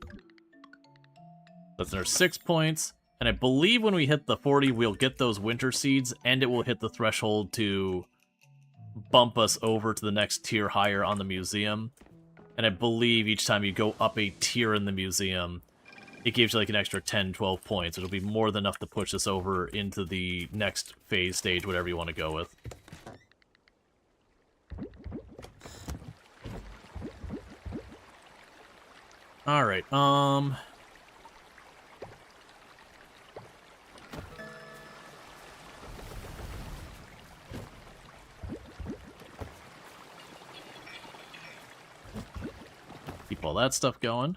[SPEAKER 1] That's our 6 points. And I believe when we hit the 40, we'll get those winter seeds, and it will hit the threshold to bump us over to the next tier higher on the museum. And I believe each time you go up a tier in the museum, it gives you like an extra 10, 12 points. It'll be more than enough to push us over into the next phase stage, whatever you want to go with. Alright, keep all that stuff going.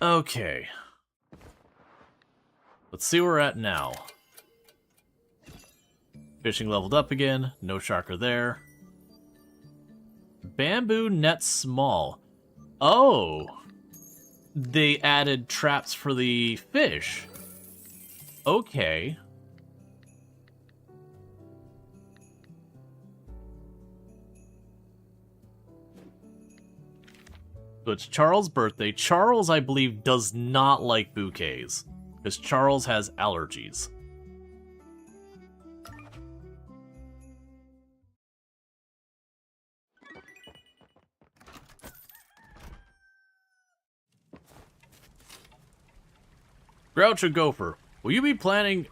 [SPEAKER 1] Okay. Let's see where we're at now. Fishing leveled up again. No sharker there. Bamboo net small. Oh! They added traps for the fish. Okay. So it's Charles' birthday. Charles, I believe, does not like bouquets, because Charles has allergies. Groucho Gopher, will you be planting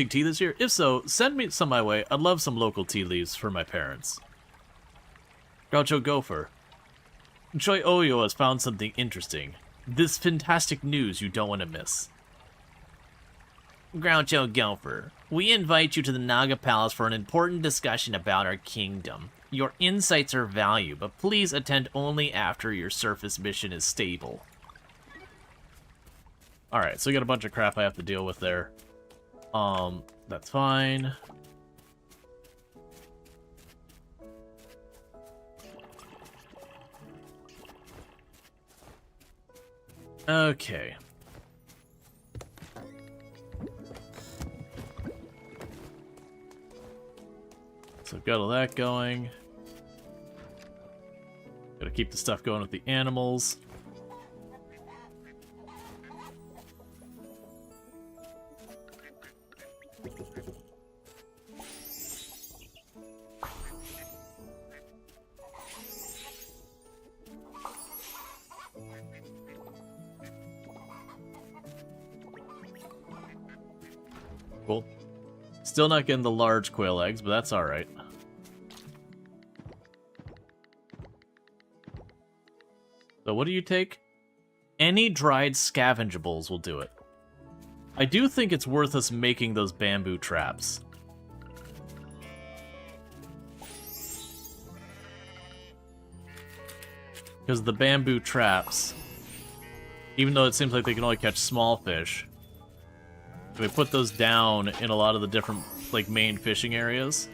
[SPEAKER 1] tea this year? If so, send me some my way. I'd love some local tea leaves for my parents. Groucho Gopher, Choi Oyo has found something interesting. This fantastic news you don't want to miss. Groucho Gopher, we invite you to the Naga Palace for an important discussion about our kingdom. Your insights are valued, but please attend only after your surface mission is stable. Alright, so we got a bunch of crap I have to deal with there. That's fine. Okay. So I've got all that going. Gotta keep the stuff going with the animals. Cool. Still not getting the large quail eggs, but that's alright. So what do you take? Any dried scavengeables will do it. I do think it's worth us making those bamboo traps. Because the bamboo traps, even though it seems like they can only catch small fish, if we put those down in a lot of the different, like, main fishing areas,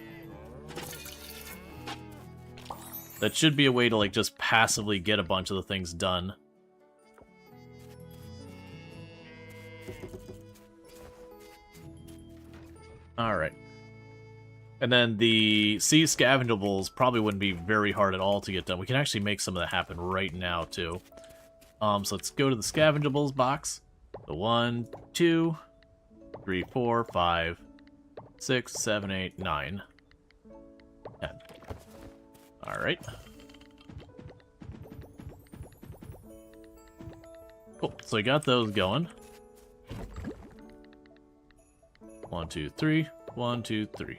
[SPEAKER 1] that should be a way to, like, just passively get a bunch of the things done. Alright. And then the sea scavengeables probably wouldn't be very hard at all to get done. We can actually make some of that happen right now, too. So let's go to the scavengeables box. The 1, 2... 3, 4, 5, 6, 7, 8, 9, 10. Alright. Cool. So I got those going. 1, 2, 3. 1, 2, 3.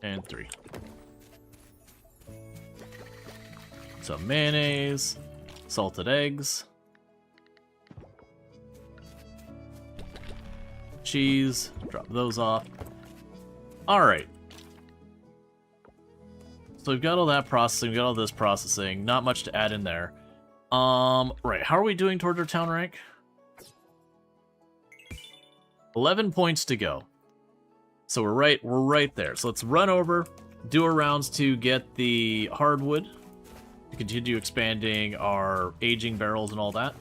[SPEAKER 1] And 3. Some mayonnaise. Salted eggs. Cheese, drop those off. Alright. So we've got all that processing, we've got all this processing, not much to add in there. Right, how are we doing toward our town rank? 11 points to go. So we're right there. So let's run over, do our rounds to get the hardwood, to continue expanding our aging barrels and all that.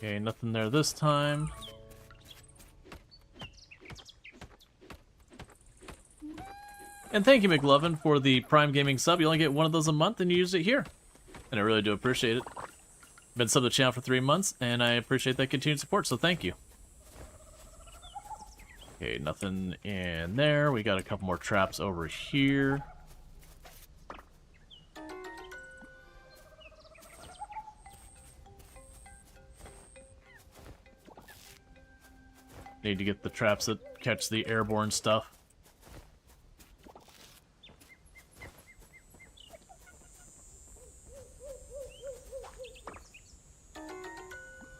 [SPEAKER 1] Okay, nothing there this time. And thank you, McLovin, for the Prime Gaming sub. You only get one of those a month, and you use it here. And I really do appreciate it. Been subbed to the channel for 3 months, and I appreciate that continued support, so thank you. Okay, nothing in there. We got a couple more traps over here. Need to get the traps that catch the airborne stuff.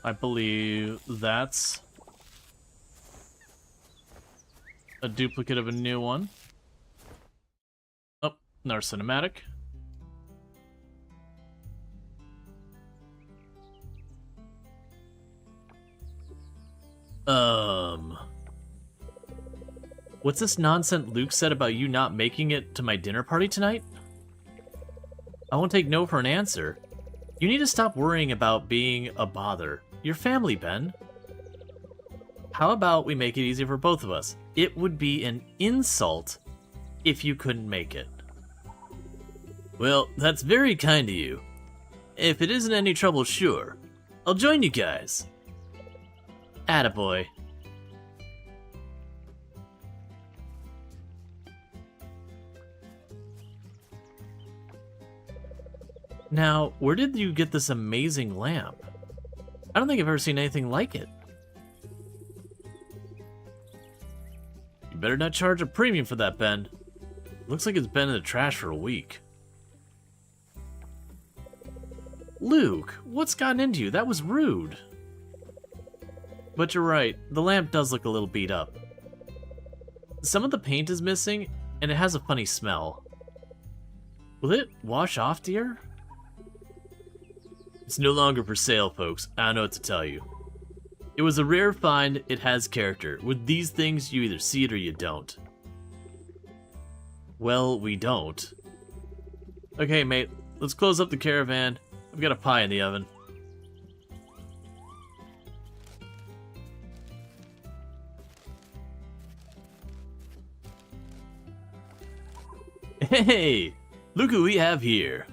[SPEAKER 1] I believe that's a duplicate of a new one. Oh, another cinematic. What's this nonsense Luke said about you not making it to my dinner party tonight? I won't take no for an answer. You need to stop worrying about being a bother. You're family, Ben. How about we make it easy for both of us? It would be an insult if you couldn't make it. Well, that's very kind of you. If it isn't any trouble, sure. I'll join you guys. Attaboy. Now, where did you get this amazing lamp? I don't think I've ever seen anything like it. You better not charge a premium for that, Ben. Looks like it's been in the trash for a week. Luke, what's gotten into you? That was rude. But you're right, the lamp does look a little beat up. Some of the paint is missing, and it has a funny smell. Will it wash off, dear? It's no longer for sale, folks. I don't know what to tell you. It was a rare find. It has character. With these things, you either see it or you don't. Well, we don't. Okay, mate. Let's close up the caravan. I've got a pie in the oven. Hey! Look who we have here.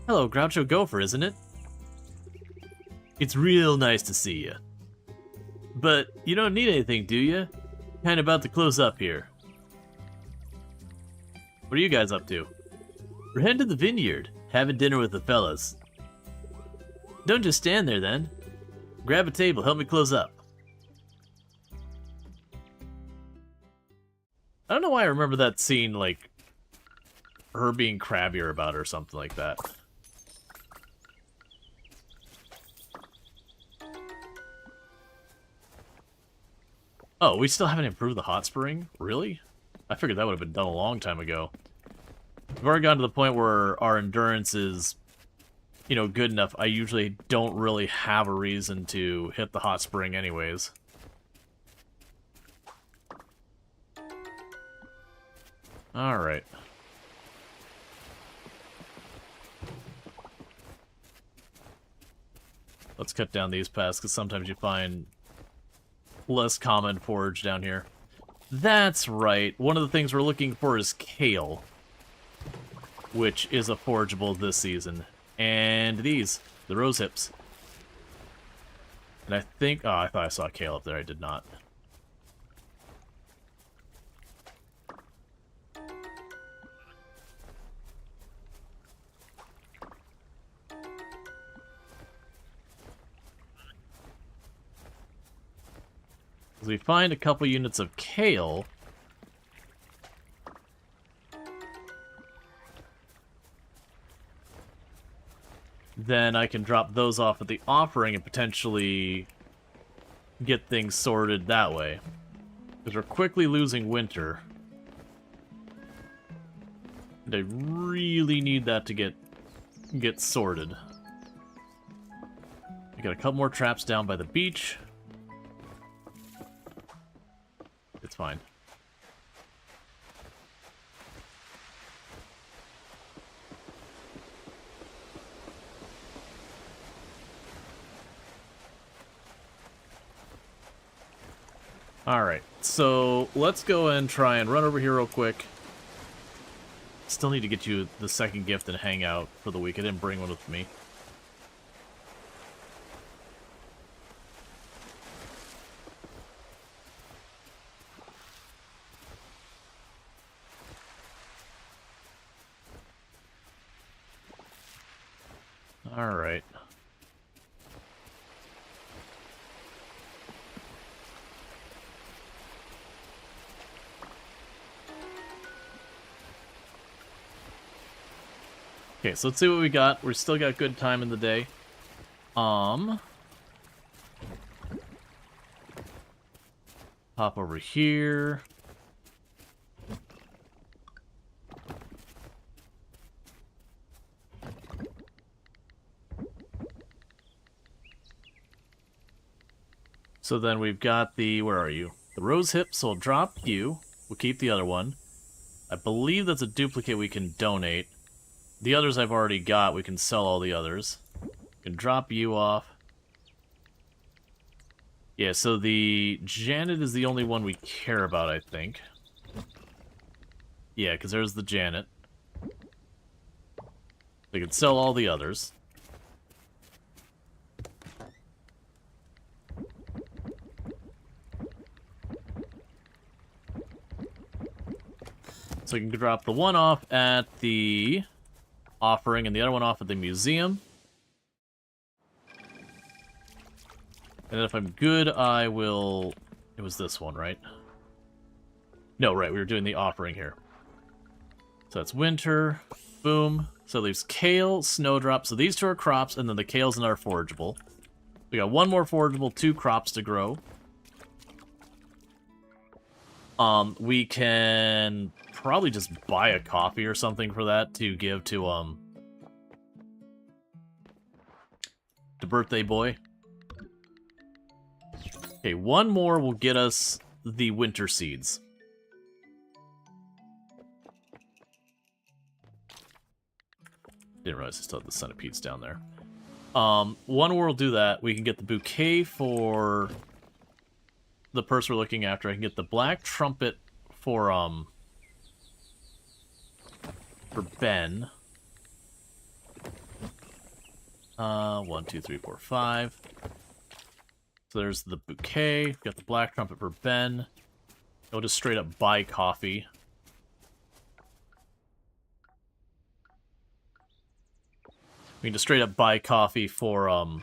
[SPEAKER 1] Hello, Groucho Gopher, isn't it? It's real nice to see you. But you don't need anything, do you? Kinda about to close up here. What are you guys up to? We're heading to the vineyard, having dinner with the fellas. Don't just stand there then. Grab a table, help me close up. I don't know why I remember that scene, like, her being crabbier about it or something like that. Oh, we still haven't improved the hot spring? Really? I figured that would have been done a long time ago. We've already gotten to the point where our endurance is, you know, good enough. I usually don't really have a reason to hit the hot spring anyways. Alright. Let's cut down these paths, because sometimes you find less common forage down here. That's right. One of the things we're looking for is kale, which is a forageable this season. And these, the rose hips. And I think... oh, I thought I saw kale up there. I did not. As we find a couple units of kale, then I can drop those off at the offering and potentially get things sorted that way. Because we're quickly losing winter. And I really need that to get sorted. We got a couple more traps down by the beach. It's fine. Alright, so let's go and try and run over here real quick. Still need to get you the second gift and hang out for the week. I didn't bring one with me. Alright. Okay, so let's see what we got. We're still got good time in the day. Hop over here. So then we've got the, where are you? The rose hip, so we'll drop you. We'll keep the other one. I believe that's a duplicate we can donate. The others I've already got, we can sell all the others. We can drop you off. Yeah, so the Janet is the only one we care about, I think. Yeah, because there's the Janet. We can sell all the others. So you can drop the one off at the offering and the other one off at the museum. And then if I'm good, I will... It was this one, right? No, right, we were doing the offering here. So that's winter. Boom. So it leaves kale, snowdrop. So these two are crops, and then the kale's another forageable. We got one more forageable, 2 crops to grow. We can probably just buy a coffee or something for that to give to birthday boy. Okay, one more will get us the winter seeds. Didn't realize I still had the centipedes down there. One more will do that. We can get the bouquet for the person we're looking after. I can get the black trumpet for Ben. 1, 2, 3, 4, 5. So there's the bouquet. Got the black trumpet for Ben. I'll just straight up buy coffee. We can just straight up buy coffee for, I'm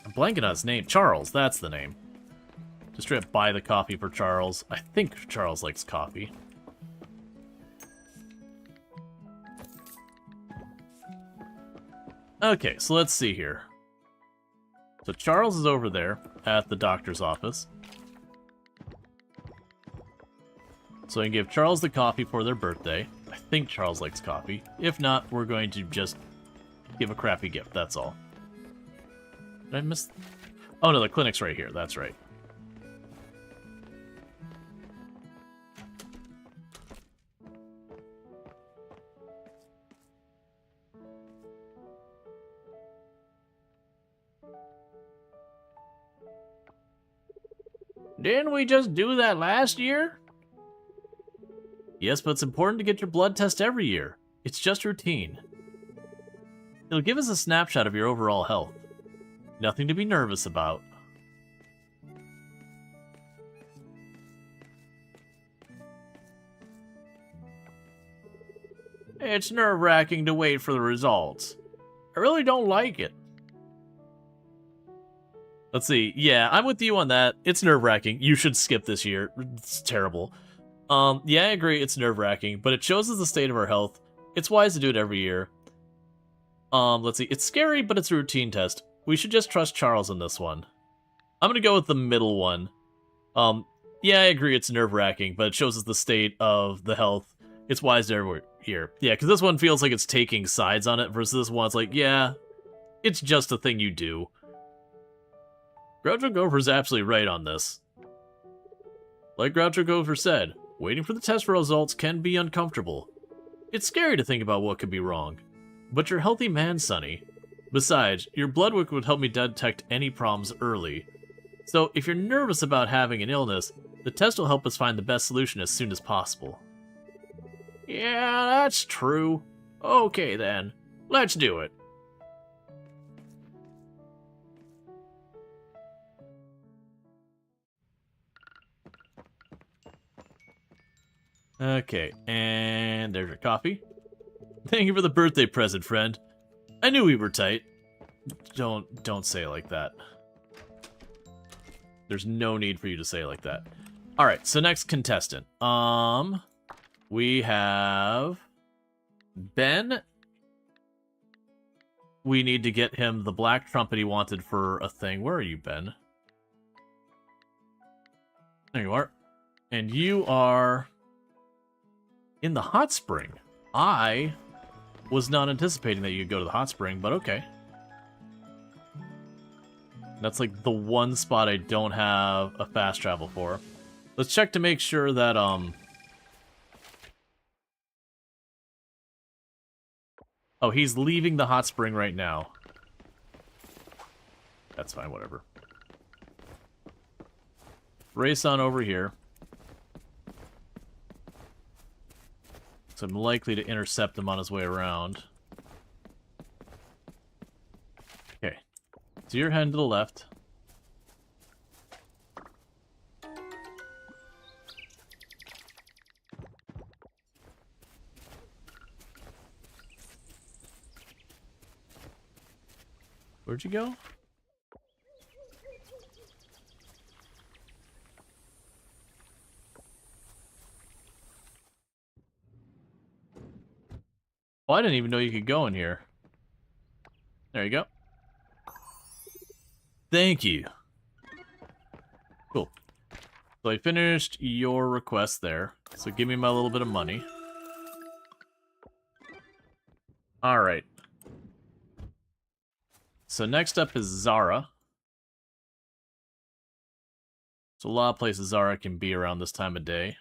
[SPEAKER 1] blanking on his name. Charles, that's the name. Just straight up buy the coffee for Charles. I think Charles likes coffee. Okay, so let's see here. So Charles is over there at the doctor's office. So I can give Charles the coffee for their birthday. I think Charles likes coffee. If not, we're going to just give a crappy gift, that's all. Did I miss... Oh no, the clinic's right here, that's right. Didn't we just do that last year? Yes, but it's important to get your blood test every year. It's just routine. It'll give us a snapshot of your overall health. Nothing to be nervous about. It's nerve-wracking to wait for the results. I really don't like it. Let's see. Yeah, I'm with you on that. It's nerve-wracking. You should skip this year. It's terrible. Yeah, I agree. It's nerve-wracking, but it shows us the state of our health. It's wise to do it every year. Let's see. It's scary, but it's a routine test. We should just trust Charles on this one. I'm gonna go with the middle one. Yeah, I agree. It's nerve-wracking, but it shows us the state of the health. It's wise to every year. Yeah, because this one feels like it's taking sides on it, versus this one, it's like, yeah, it's just a thing you do. Groucho Gopher's absolutely right on this. Like Groucho Gopher said, waiting for the test results can be uncomfortable. It's scary to think about what could be wrong. But you're a healthy man, Sonny. Besides, your blood work would help me detect any problems early. So if you're nervous about having an illness, The test will help us find the best solution as soon as possible. Yeah, that's true. Okay then, let's do it. Okay, and there's your coffee. Thank you for the birthday present, friend. I knew we were tight. Don't say it like that. There's no need for you to say it like that. Alright, so next contestant. We have Ben. We need to get him the black trumpet he wanted for a thing. Where are you, Ben? There you are. And you are in the hot spring. I was not anticipating that you'd go to the hot spring, but okay. That's like the one spot I don't have a fast travel for. Let's check to make sure that, oh, he's leaving the hot spring right now. That's fine, whatever. Race on over here. So I'm likely to intercept him on his way around. Okay. So you're heading to the left. Where'd you go? Oh, I didn't even know you could go in here. There you go. Thank you. Cool. So I finished your request there. So give me my little bit of money. Alright. So next up is Zara. There's a lot of places Zara can be around this time of day.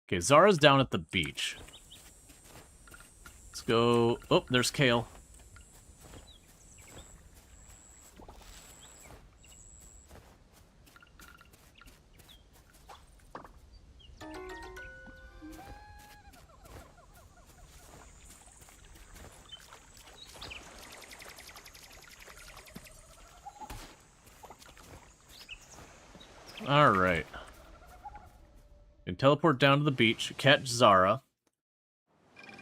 [SPEAKER 1] Okay, Zara's down at the beach. Let's go... Oh, there's Kale. Alright. You can teleport down to the beach, catch Zara.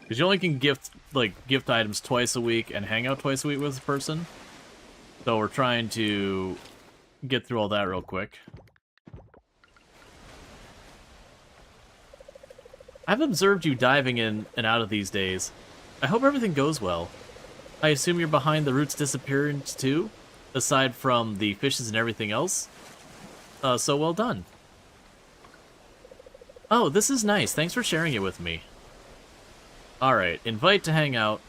[SPEAKER 1] Because you only can gift items twice a week and hang out twice a week with a person. So we're trying to get through all that real quick. I've observed you diving in and out of these days. I hope everything goes well. I assume you're behind the root's disappearance too? Aside from the fishes and everything else? So well done. Oh, this is nice. Thanks for sharing it with me. Alright, invite to hang out.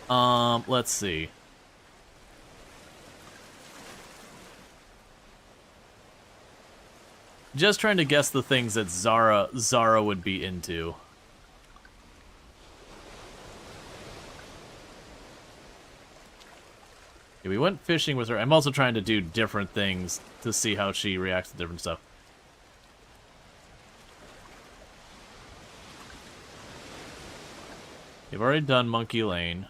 [SPEAKER 1] Let's see. Just trying to guess the things that Zara would be into. Okay, we went fishing with her. I'm also trying to do different things to see how she reacts to different stuff. You've already done Monkey Lane.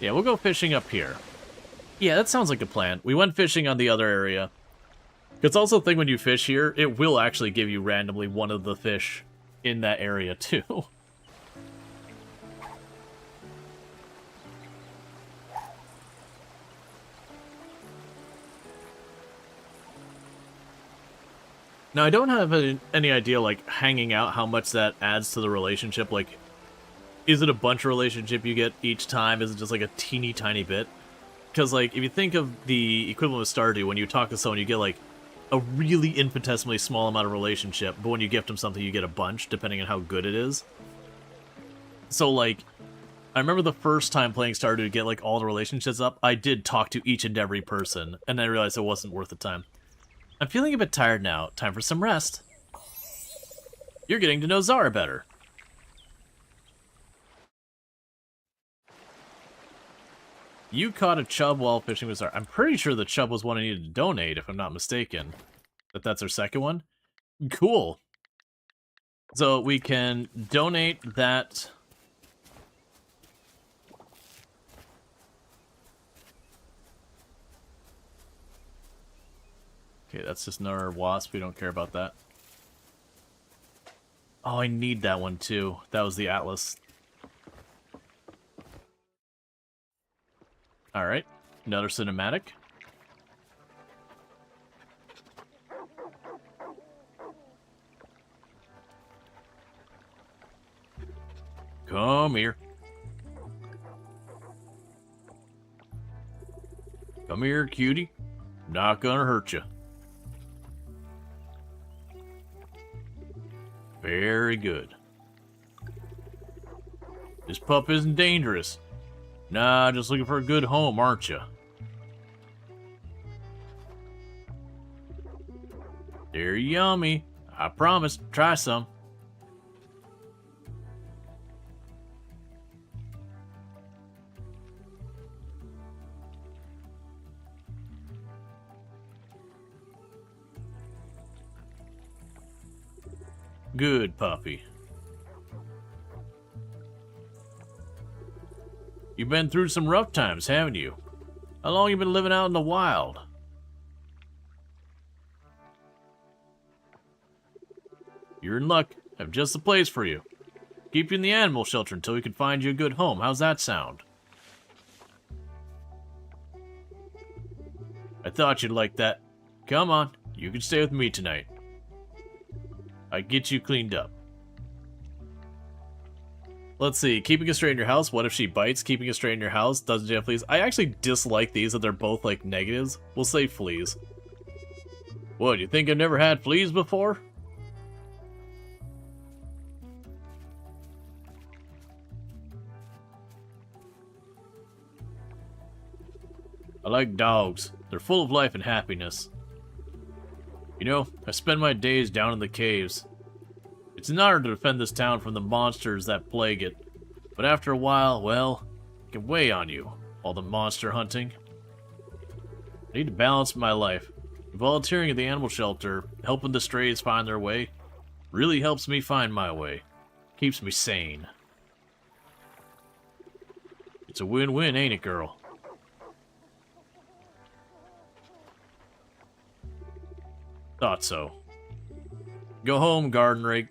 [SPEAKER 1] Yeah, we'll go fishing up here. Yeah, that sounds like a plan. We went fishing on the other area. It's also a thing when you fish here, it will actually give you randomly one of the fish in that area too. Now, I don't have any idea, like, hanging out, how much that adds to the relationship. Like, is it a bunch of relationship you get each time? Is it just, like, a teeny tiny bit? Because, like, if you think of the equivalent of Stardew, when you talk to someone, you get, like, a really infinitesimally small amount of relationship, but when you gift them something, you get a bunch, depending on how good it is. So, like, I remember the first time playing Stardew to get, like, all the relationships up, I did talk to each and every person, and then I realized it wasn't worth the time. I'm feeling a bit tired now. Time for some rest. You're getting to know Zara better. You caught a chub while fishing with Storge. I'm pretty sure the chub was one I needed to donate, if I'm not mistaken. That's our second one? Cool. So we can donate that. Okay, that's just another wasp. We don't care about that. Oh, I need that one too. That was the Atlas. Alright, another cinematic. Come here. Come here, cutie. Not gonna hurt you. Very good. This pup isn't dangerous. Nah, just looking for a good home, aren't you? They're yummy. I promise. Try some. Good puppy. You've been through some rough times, haven't you? How long you been living out in the wild? You're in luck. I have just the place for you. Keep you in the animal shelter until we can find you a good home. How's that sound? I thought you'd like that. Come on, you can stay with me tonight. I get you cleaned up. Let's see, keeping a stray in your house. What if she bites? Keeping a stray in your house. Doesn't you have fleas? I actually dislike these, that they're both like negatives. We'll say fleas. What, you think I've never had fleas before? I like dogs. They're full of life and happiness. You know, I spend my days down in the caves. It's an honor to defend this town from the monsters that plague it. But after a while, well, it can weigh on you, all the monster hunting. I need to balance my life. Volunteering at the animal shelter, helping the strays find their way, really helps me find my way. Keeps me sane. It's a win-win, ain't it, girl? Thought so. Go home, garden rake.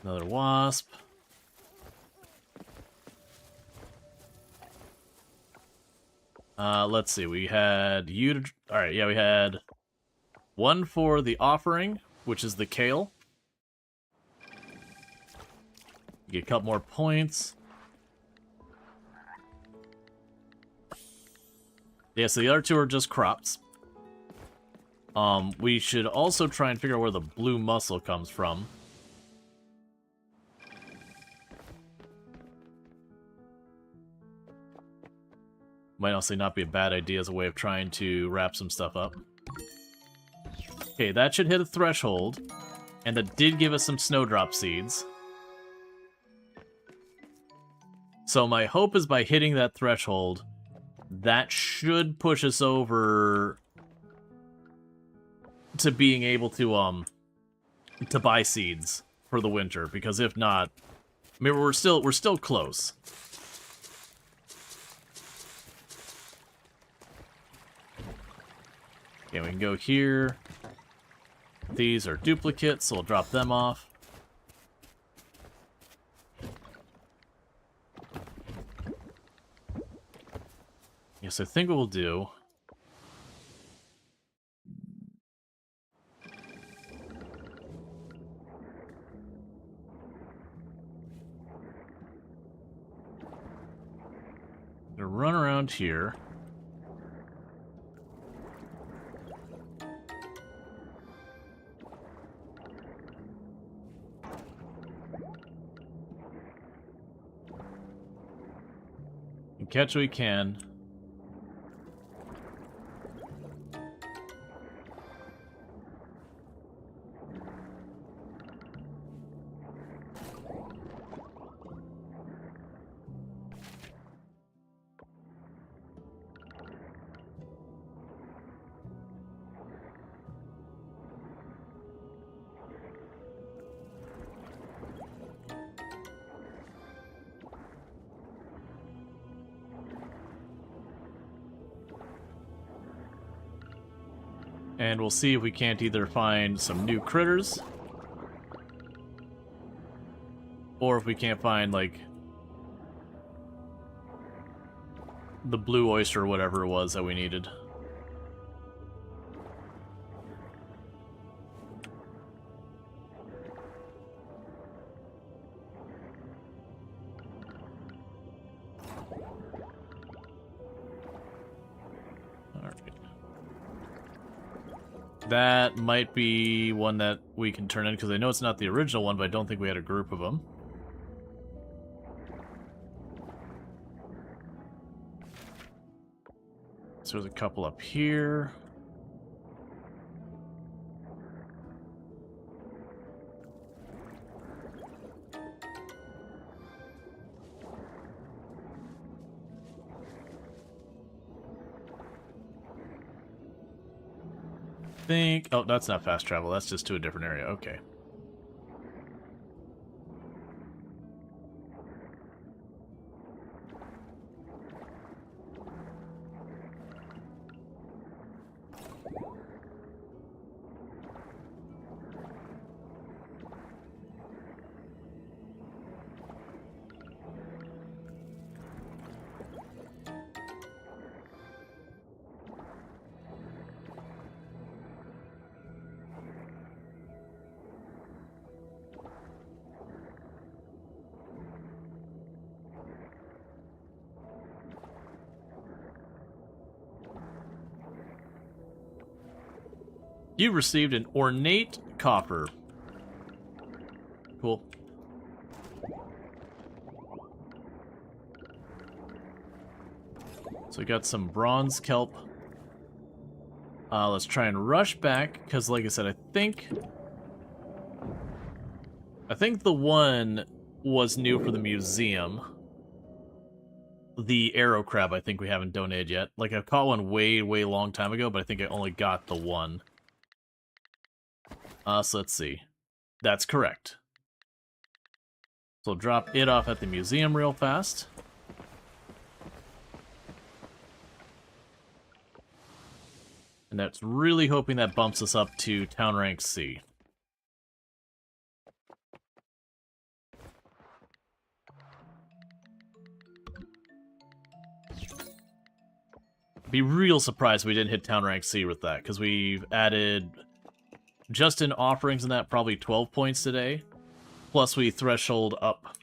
[SPEAKER 1] Another wasp. Let's see. We had you to... Alright, yeah, we had one for the offering, which is the kale. Get a couple more points. Yeah, so the other two are just crops. We should also try and figure out where the blue mussel comes from. Might also not be a bad idea as a way of trying to wrap some stuff up. Okay, that should hit a threshold. And that did give us some snowdrop seeds. So my hope is by hitting that threshold, that should push us over to being able to buy seeds for the winter. Because if not, I mean, we're still close. Okay, we can go here. These are duplicates, so we'll drop them off. Yes, I think what we'll do... I'm gonna run around here. And catch what we can. And we'll see if we can't either find some new critters, or if we can't find, like, the blue oyster or whatever it was that we needed. That might be one that we can turn in, because I know it's not the original one, but I don't think we had a group of them. So there's a couple up here. Oh, that's not fast travel. That's just to a different area. Okay. You received an ornate coffer. Cool. So we got some bronze kelp. Let's try and rush back, because like I said, I think the one was new for the museum. The arrow crab, I think we haven't donated yet. Like, I caught one way long time ago, but I think I only got the one. So let's see. That's correct. So we'll drop it off at the museum real fast. And that's really hoping that bumps us up to town rank C. Be real surprised if we didn't hit town rank C with that, because we've added, just in offerings and that, probably 12 points today. Plus we threshold up.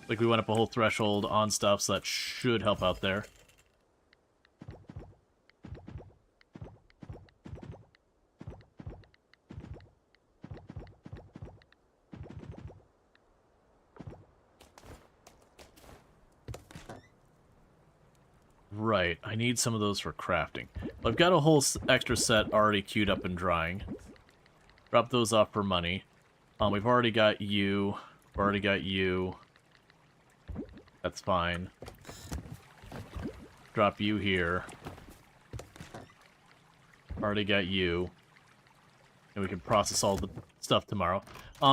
[SPEAKER 1] Like, we went up a whole threshold on stuff, so that should help out there. Right, I need some of those for crafting. I've got a whole extra set already queued up and drying. Drop those off for money. We've already got you. We've already got you. That's fine. Drop you here. Already got you. And we can process all the stuff tomorrow.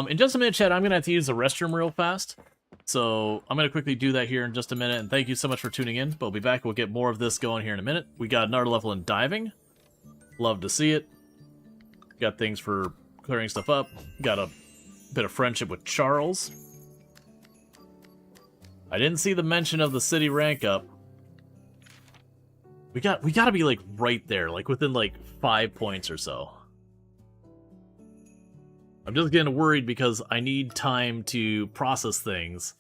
[SPEAKER 1] In just a minute, Chad, I'm going to have to use the restroom real fast. So I'm going to quickly do that here in just a minute, and thank you so much for tuning in. But we'll be back. We'll get more of this going here in a minute. We got another level in diving. Love to see it. Got things for clearing stuff up. Got a bit of friendship with Charles. I didn't see the mention of the city rank up. We got to be like right there, like within like 5 points or so. I'm just getting worried because I need time to process things,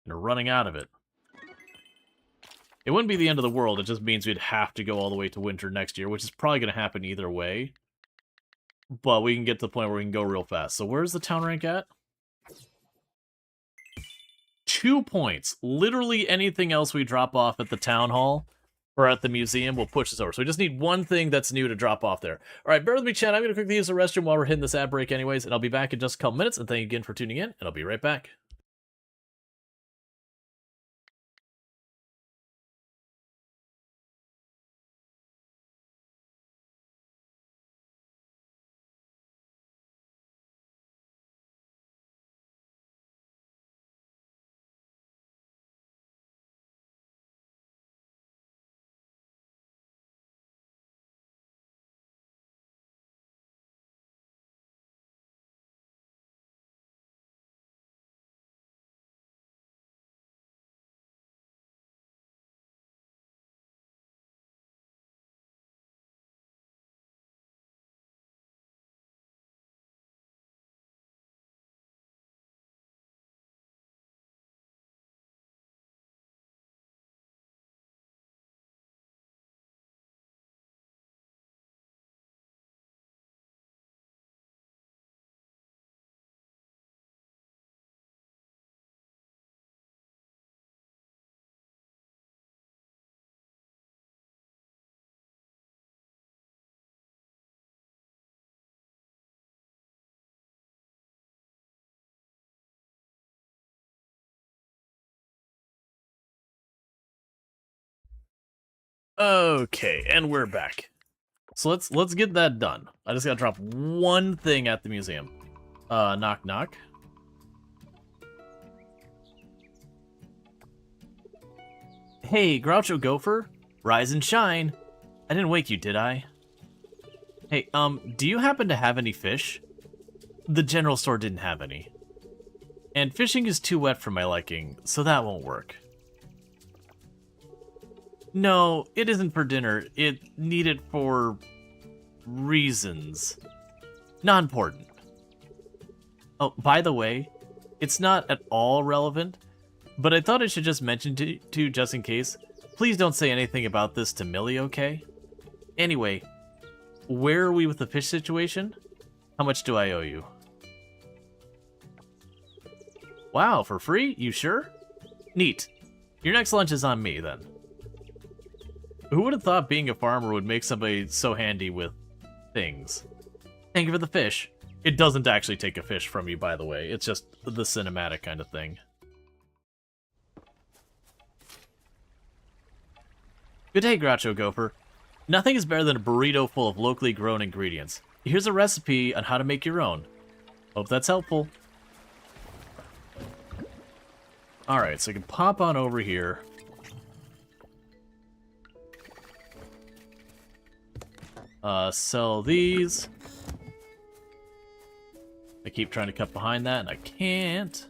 [SPEAKER 1] and we're running out of it. It wouldn't be the end of the world, it just means we'd have to go all the way to winter next year, which is probably going to happen either way. But we can get to the point where we can go real fast. So where's the town rank at? 2 points. Literally anything else we drop off at the town hall or at the museum will push us over. So we just need one thing that's new to drop off there. All right, bear with me, Chad. I'm going to quickly use the restroom while we're hitting this ad break anyways, and I'll be back in just a couple minutes. And thank you again for tuning in, and I'll be right back. Okay, and we're back. So let's get that done. I just gotta drop one thing at the museum. Knock knock. Hey, Groucho Gopher, rise and shine. I didn't wake you, did I? Hey, do you happen to have any fish? The general store didn't have any. And fishing is too wet for my liking, so that won't work. No, it isn't for dinner. It needed for reasons. Not important. Oh, by the way, it's not at all relevant, but I thought I should just mention to you just in case. Please don't say anything about this to Millie, okay? Anyway, where are we with the fish situation? How much do I owe you? Wow, for free? You sure? Neat. Your next lunch is on me, then. Who would have thought being a farmer would make somebody so handy with things? Thank you for the fish. It doesn't actually take a fish from you, by the way. It's just the cinematic kind of thing. Good day, Groucho Gopher. Nothing is better than a burrito full of locally grown ingredients. Here's a recipe on how to make your own. Hope that's helpful. Alright, so I can pop on over here. Sell these. I keep trying to cut behind that, and I can't.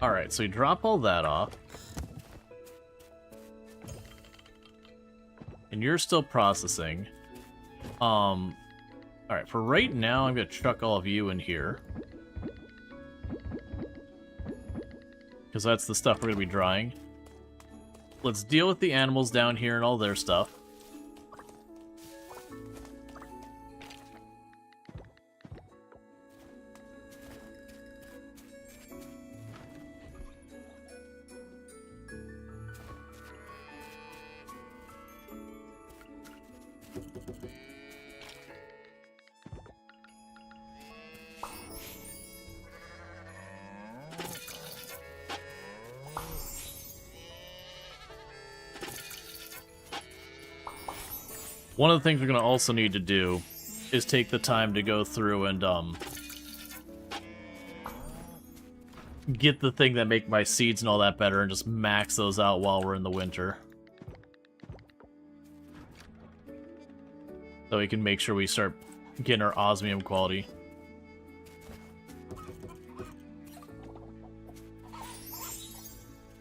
[SPEAKER 1] Alright, so you drop all that off. And you're still processing. Alright, for right now, I'm gonna chuck all of you in here. Because that's the stuff we're gonna be drying. Let's deal with the animals down here and all their stuff. One of the things we're going to also need to do is take the time to go through and get the thing that make my seeds and all that better and just max those out while we're in the winter. So we can make sure we start getting our osmium quality.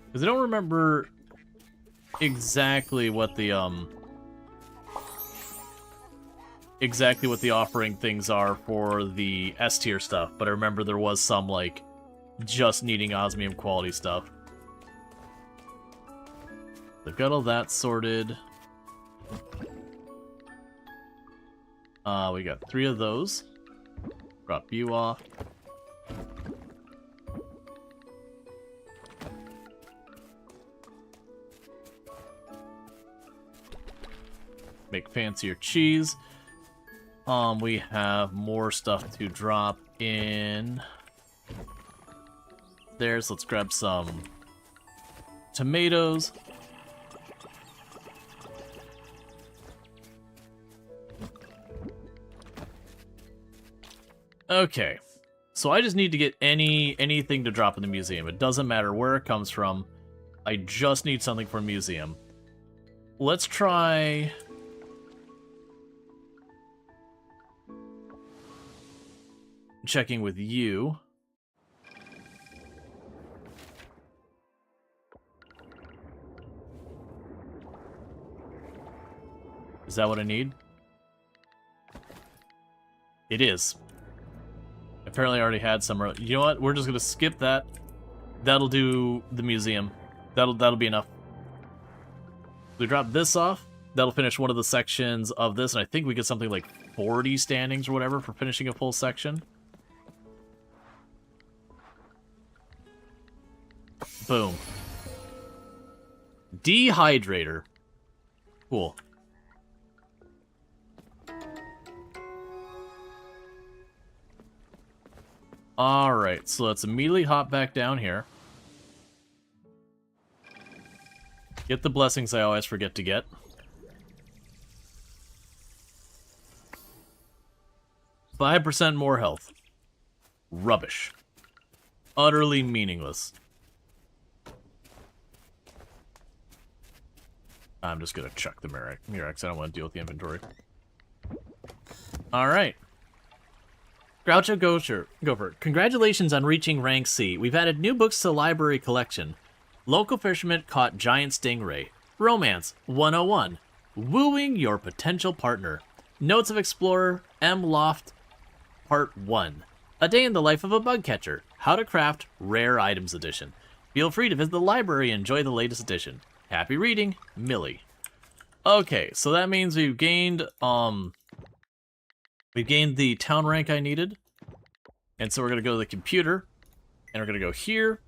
[SPEAKER 1] Because I don't remember exactly what the offering things are for the S tier stuff, but I remember there was some, like, just needing osmium quality stuff. They've got all that sorted. We got 3 of those. Drop you off. Make fancier cheese. We have more stuff to drop in there, so let's grab some tomatoes. Okay, so I just need to get anything to drop in the museum. It doesn't matter where it comes from. I just need something for a museum. Let's try... checking with you. Is that what I need? It is. Apparently I already had some. You know what? We're just gonna skip that. That'll do the museum. That'll be enough. We drop this off. That'll finish one of the sections of this, and I think we get something like 40 standings or whatever for finishing a full section. Boom. Dehydrator. Cool. Alright, so let's immediately hop back down here. Get the blessings I always forget to get. %5 more health. Rubbish. Utterly meaningless. I'm just gonna chuck the Murex. I don't want to deal with the inventory. Alright. Groucho Gopher, congratulations on reaching rank C. We've added new books to the library collection. Local fisherman caught giant stingray. Romance 101. Wooing your potential partner. Notes of Explorer M. Loft Part 1. A day in the life of a bug catcher. How to craft Rare Items Edition. Feel free to visit the library and enjoy the latest edition. Happy reading, Millie. Okay, so that means we've gained the town rank I needed. And so we're gonna go to the computer, and we're gonna go here.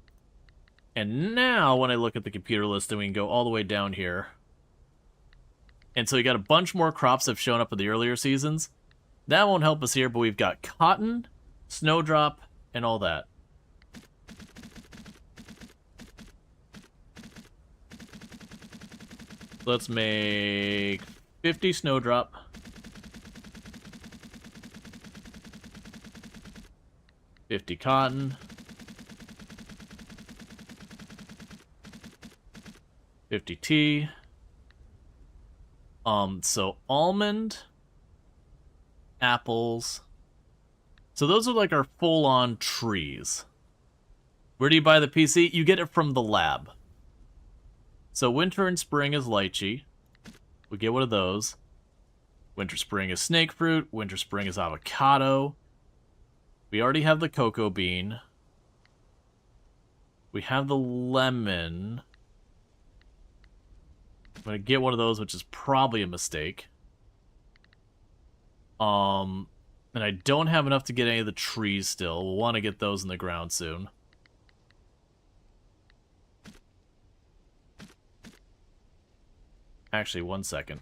[SPEAKER 1] And now when I look at the computer list, then we can go all the way down here. And so we got a bunch more crops that have shown up in the earlier seasons. That won't help us here, but we've got cotton, snowdrop, and all that. Let's make 50 snowdrop. 50 cotton. 50 tea. So almond, apples. So those are like our full-on trees. Where do you buy the PC? You get it from the lab. So winter and spring is lychee. We get one of those. Winter spring is snake fruit. Winter spring is avocado. We already have the cocoa bean. We have the lemon. I'm gonna get one of those, which is probably a mistake. And I don't have enough to get any of the trees still. We'll want to get those in the ground soon. Actually, 1 second.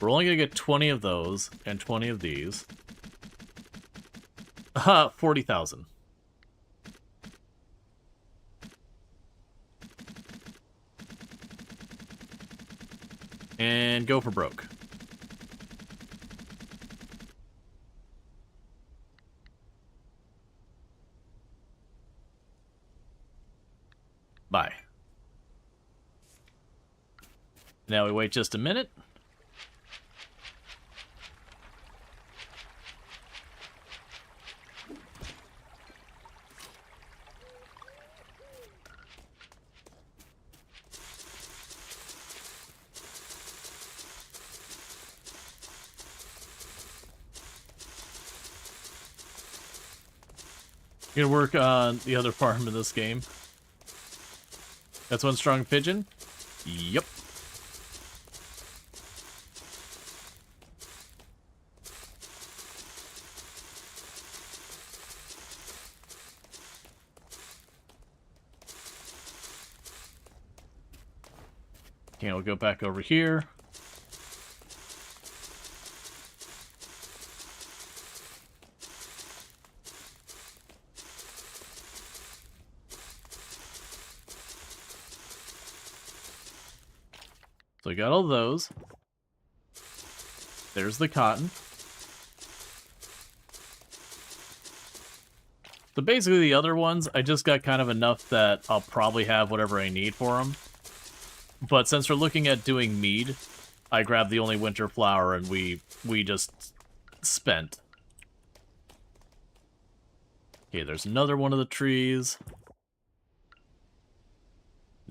[SPEAKER 1] We're only gonna get 20 of those and 20 of these. 40,000. And go for broke. Bye. Now we wait just a minute. You're gonna work on the other farm in this game. That's one strong pigeon? Yep. Okay, we'll go back over here. So I got all those. There's the cotton. So basically the other ones, I just got kind of enough that I'll probably have whatever I need for them. But since we're looking at doing mead, I grabbed the only winter flower and we just spent. Okay, there's another one of the trees.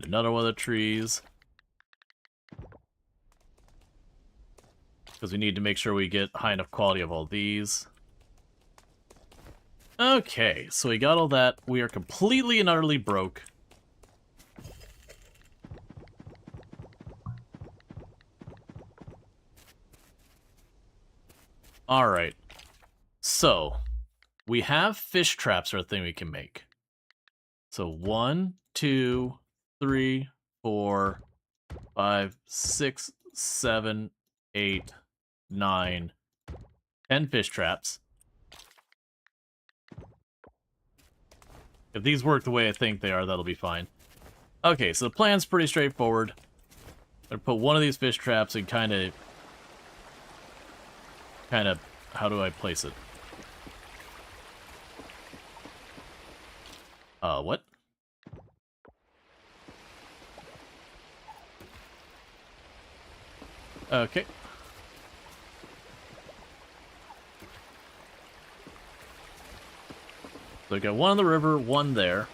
[SPEAKER 1] Another one of the trees. Because we need to make sure we get high enough quality of all these. Okay, so we got all that. We are completely and utterly broke. Alright. So, We have fish traps are a thing we can make. So 1, 2, 3, 4, 5, 6, 7, 8, 9, 10 fish traps. If these work the way I think they are, that'll be fine. Okay, so the plan's pretty straightforward. I'm gonna put one of these fish traps and kind of, how do I place it? What? Okay. So I got one on the river, one there.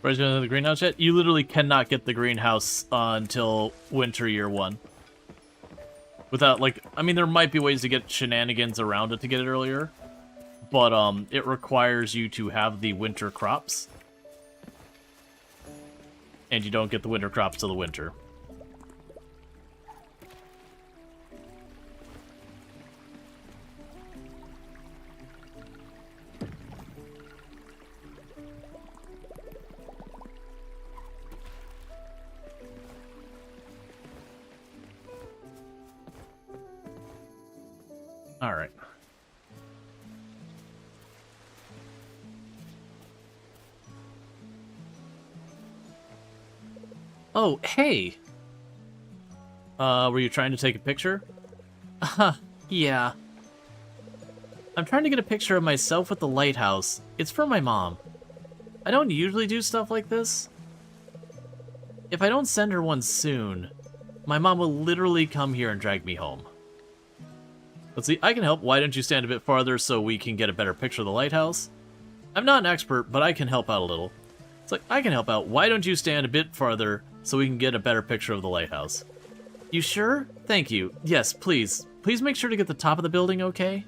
[SPEAKER 1] Where's the greenhouse yet? You literally cannot get the greenhouse until winter year 1. Without, like, I mean, there might be ways to get shenanigans around it to get it earlier, but it requires you to have the winter crops, and you don't get the winter crops till the winter. All right. Oh, hey! Were you trying to take a picture? Yeah. I'm trying to get a picture of myself with the lighthouse. It's for my mom. I don't usually do stuff like this. If I don't send her one soon, my mom will literally come here and drag me home. Let's see, I can help. Why don't you stand a bit farther so we can get a better picture of the lighthouse? I'm not an expert, but I can help out a little. It's like, I can help out. Why don't you stand a bit farther so we can get a better picture of the lighthouse? You sure? Thank you. Yes, please. Please make sure to get the top of the building okay?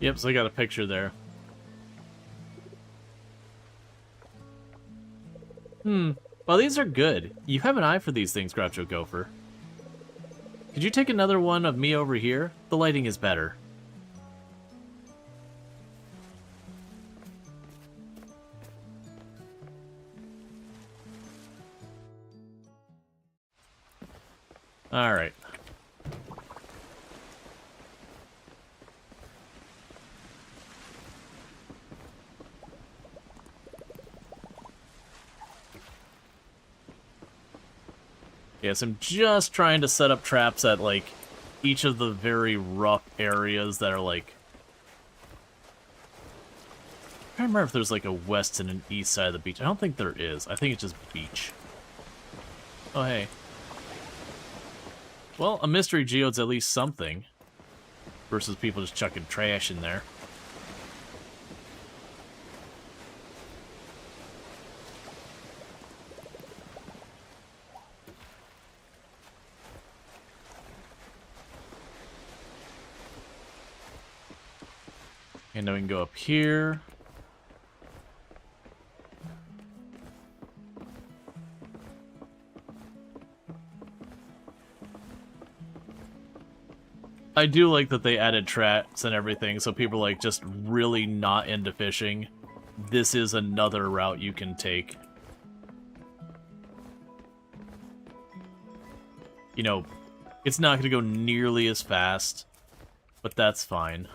[SPEAKER 1] Yep, so I got a picture there. Well, these are good. You have an eye for these things, Groucho Gopher. Could you take another one of me over here? The lighting is better. Alright. Yes, I'm just trying to set up traps at, like, each of the very rough areas that are, like... I can't remember if there's, like, a west and an east side of the beach. I don't think there is. I think it's just beach. Oh, hey. Well, a mystery geode's at least something. Versus people just chucking trash in there. And then we can go up here. I do like that they added traps and everything, so people like just really not into fishing. This is another route you can take. You know, it's not going to go nearly as fast, but that's fine.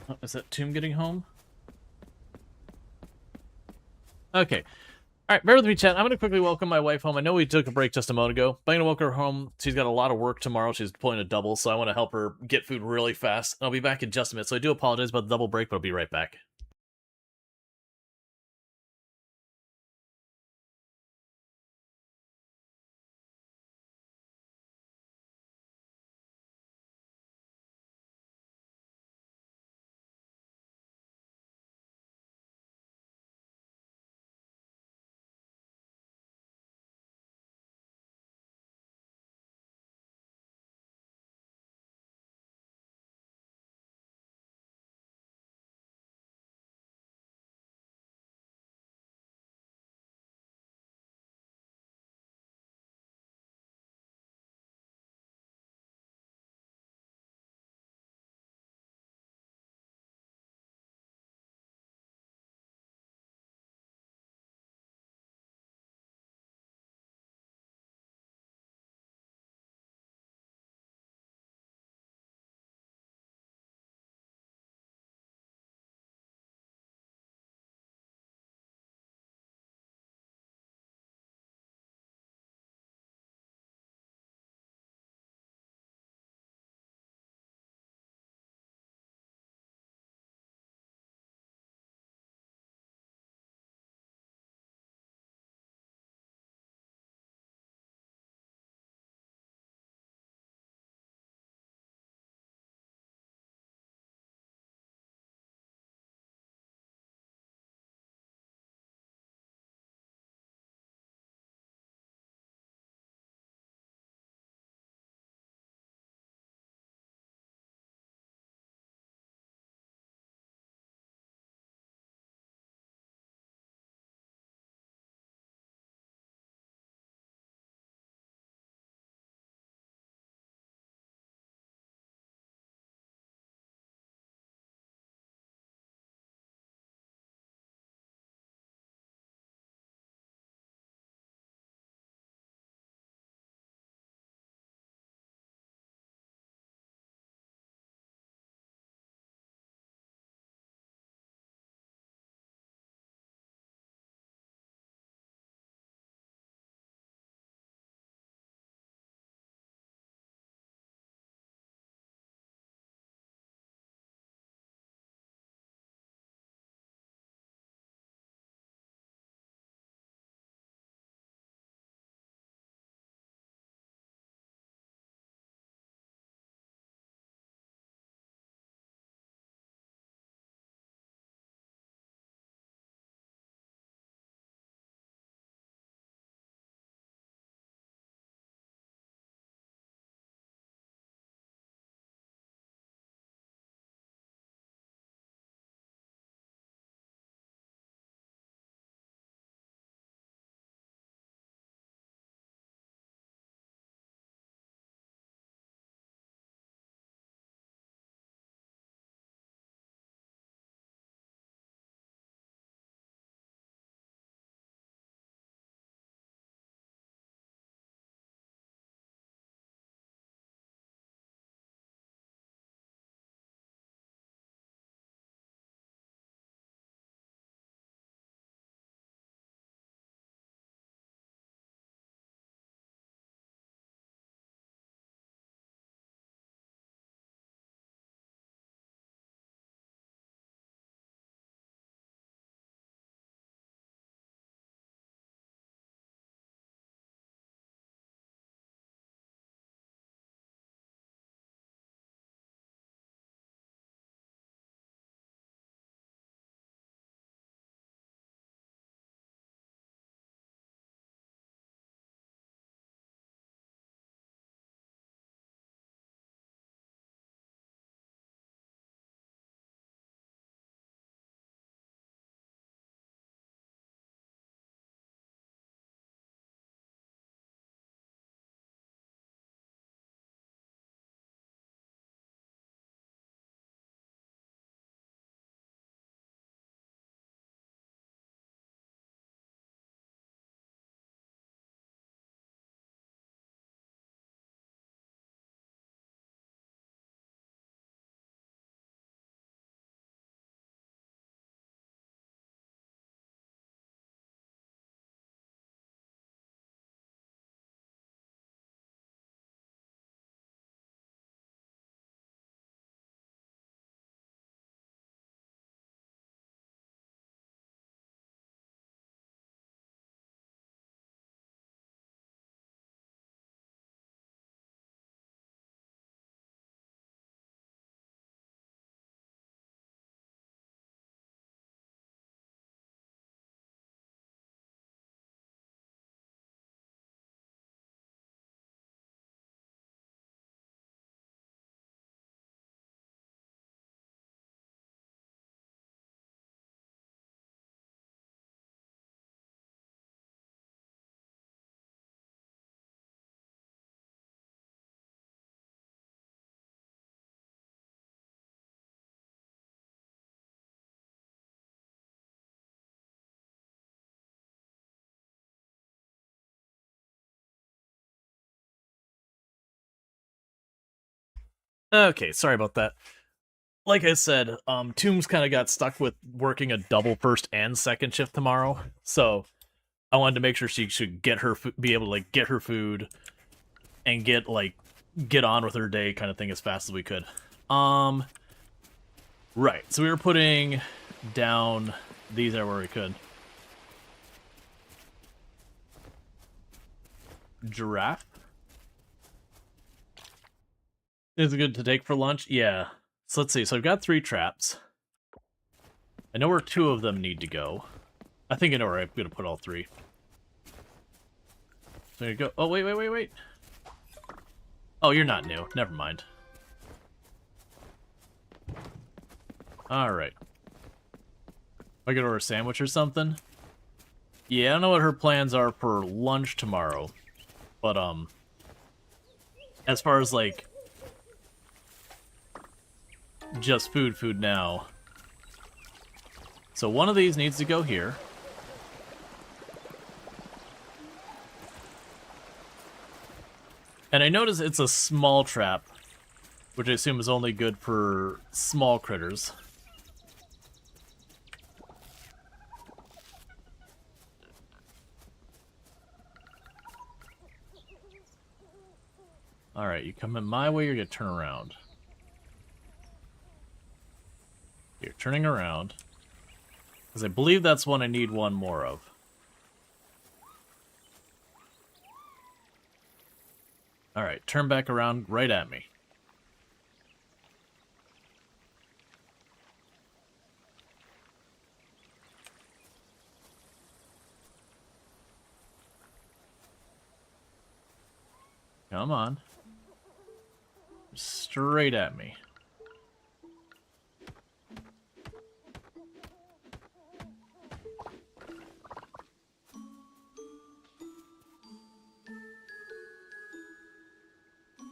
[SPEAKER 1] Oh, is that Tomb getting home? Okay. Alright, bear with me, chat. I'm gonna quickly welcome my wife home. I know we took a break just a moment ago, but I'm gonna welcome her home. She's got a lot of work tomorrow. She's pulling a double, so I want to help her get food really fast. I'll be back in just a minute, so I do apologize about the double break, but I'll be right back. Okay, sorry about that. Like I said, Tombs kind of got stuck with working a double first and second shift tomorrow, so I wanted to make sure she should get her be able to like get her food and get on with her day kind of thing as fast as we could. Right. So we were putting down these everywhere we could. Giraffe. Is it good to take for lunch? Yeah. So let's see. So I've got 3 traps. I know where 2 of them need to go. I think I know where I'm going to put all 3. There you go. Oh, wait. Oh, you're not new. Never mind. Alright. I could order a sandwich or something? Yeah, I don't know what her plans are for lunch tomorrow. But, as far as, like, just food now. So one of these needs to go here. And I notice it's a small trap, which I assume is only good for small critters. Alright, you come in my way, you're gonna turn around. You're turning around. Because I believe that's one I need one more of. Alright, turn back around right at me. Come on. Straight at me.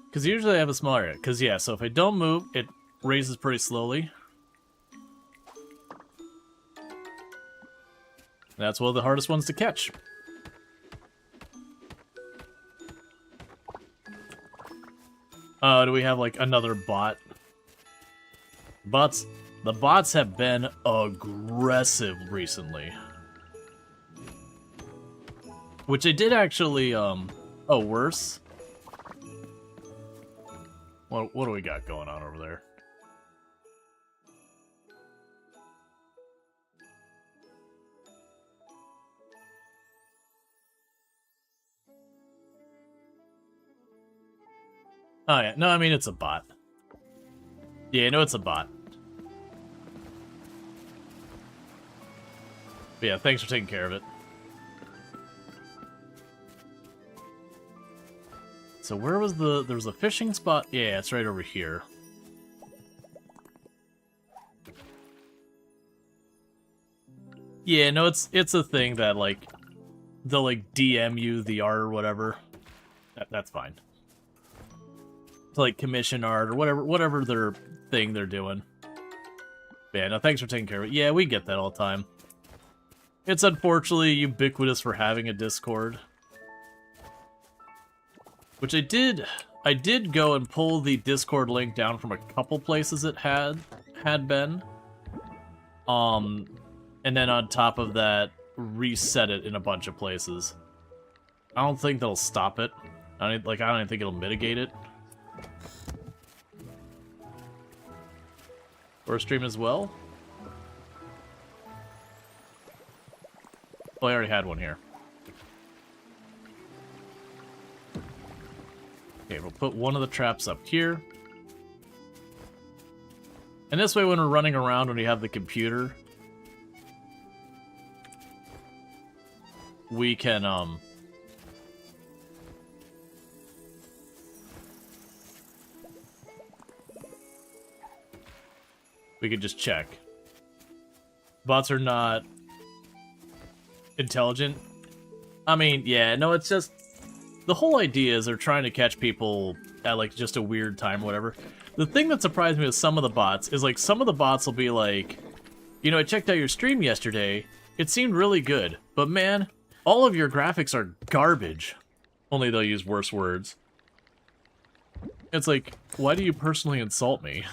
[SPEAKER 1] Because usually I have a small area. Because, yeah, so if I don't move, it raises pretty slowly. That's one of the hardest ones to catch. Do we have, like, another bot? The bots have been aggressive recently. Which I did actually, oh, worse? What do we got going on over there? Oh, yeah. No, I mean, it's a bot. Yeah, I know it's a bot. But yeah, thanks for taking care of it. So where was there was a fishing spot? Yeah, it's right over here. Yeah, no, it's a thing that, like, they'll, like, DM you the art or whatever. That's fine. To, like, commission art or whatever their thing they're doing. Yeah, no, thanks for taking care of it. Yeah, we get that all the time. It's unfortunately ubiquitous for having a Discord. Which I did go and pull the Discord link down from a couple places it had been. And then on top of that, reset it in a bunch of places. I don't think that'll stop it. I don't even think it'll mitigate it. Or stream as well? Oh, I already had one here. Okay, we'll put one of the traps up here. And this way, when we're running around, when we have the computer, we can, we could just check. Bots are not intelligent. I mean, yeah, no, it's just... The whole idea is they're trying to catch people at, like, just a weird time or whatever. The thing that surprised me with some of the bots is, like, some of the bots will be like, you know, I checked out your stream yesterday. It seemed really good. But, man, all of your graphics are garbage. Only they'll use worse words. It's like, why do you personally insult me?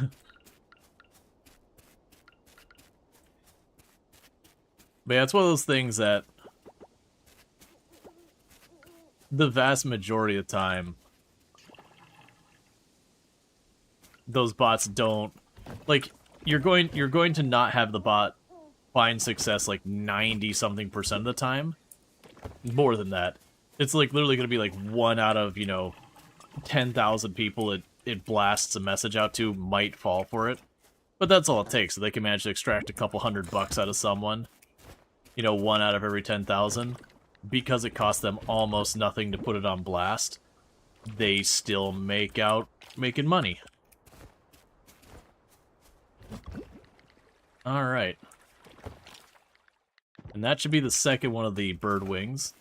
[SPEAKER 1] But yeah, it's one of those things that the vast majority of the time, those bots don't, like, you're going to not have the bot find success like 90-something% of the time. More than that. It's like literally going to be like 1 out of, 10,000 people it blasts a message out to might fall for it. But that's all it takes, so they can manage to extract a couple $100 out of someone. 1 out of every 10,000. Because it costs them almost nothing to put it on blast, they still making money. Alright. And that should be the second one of the bird wings.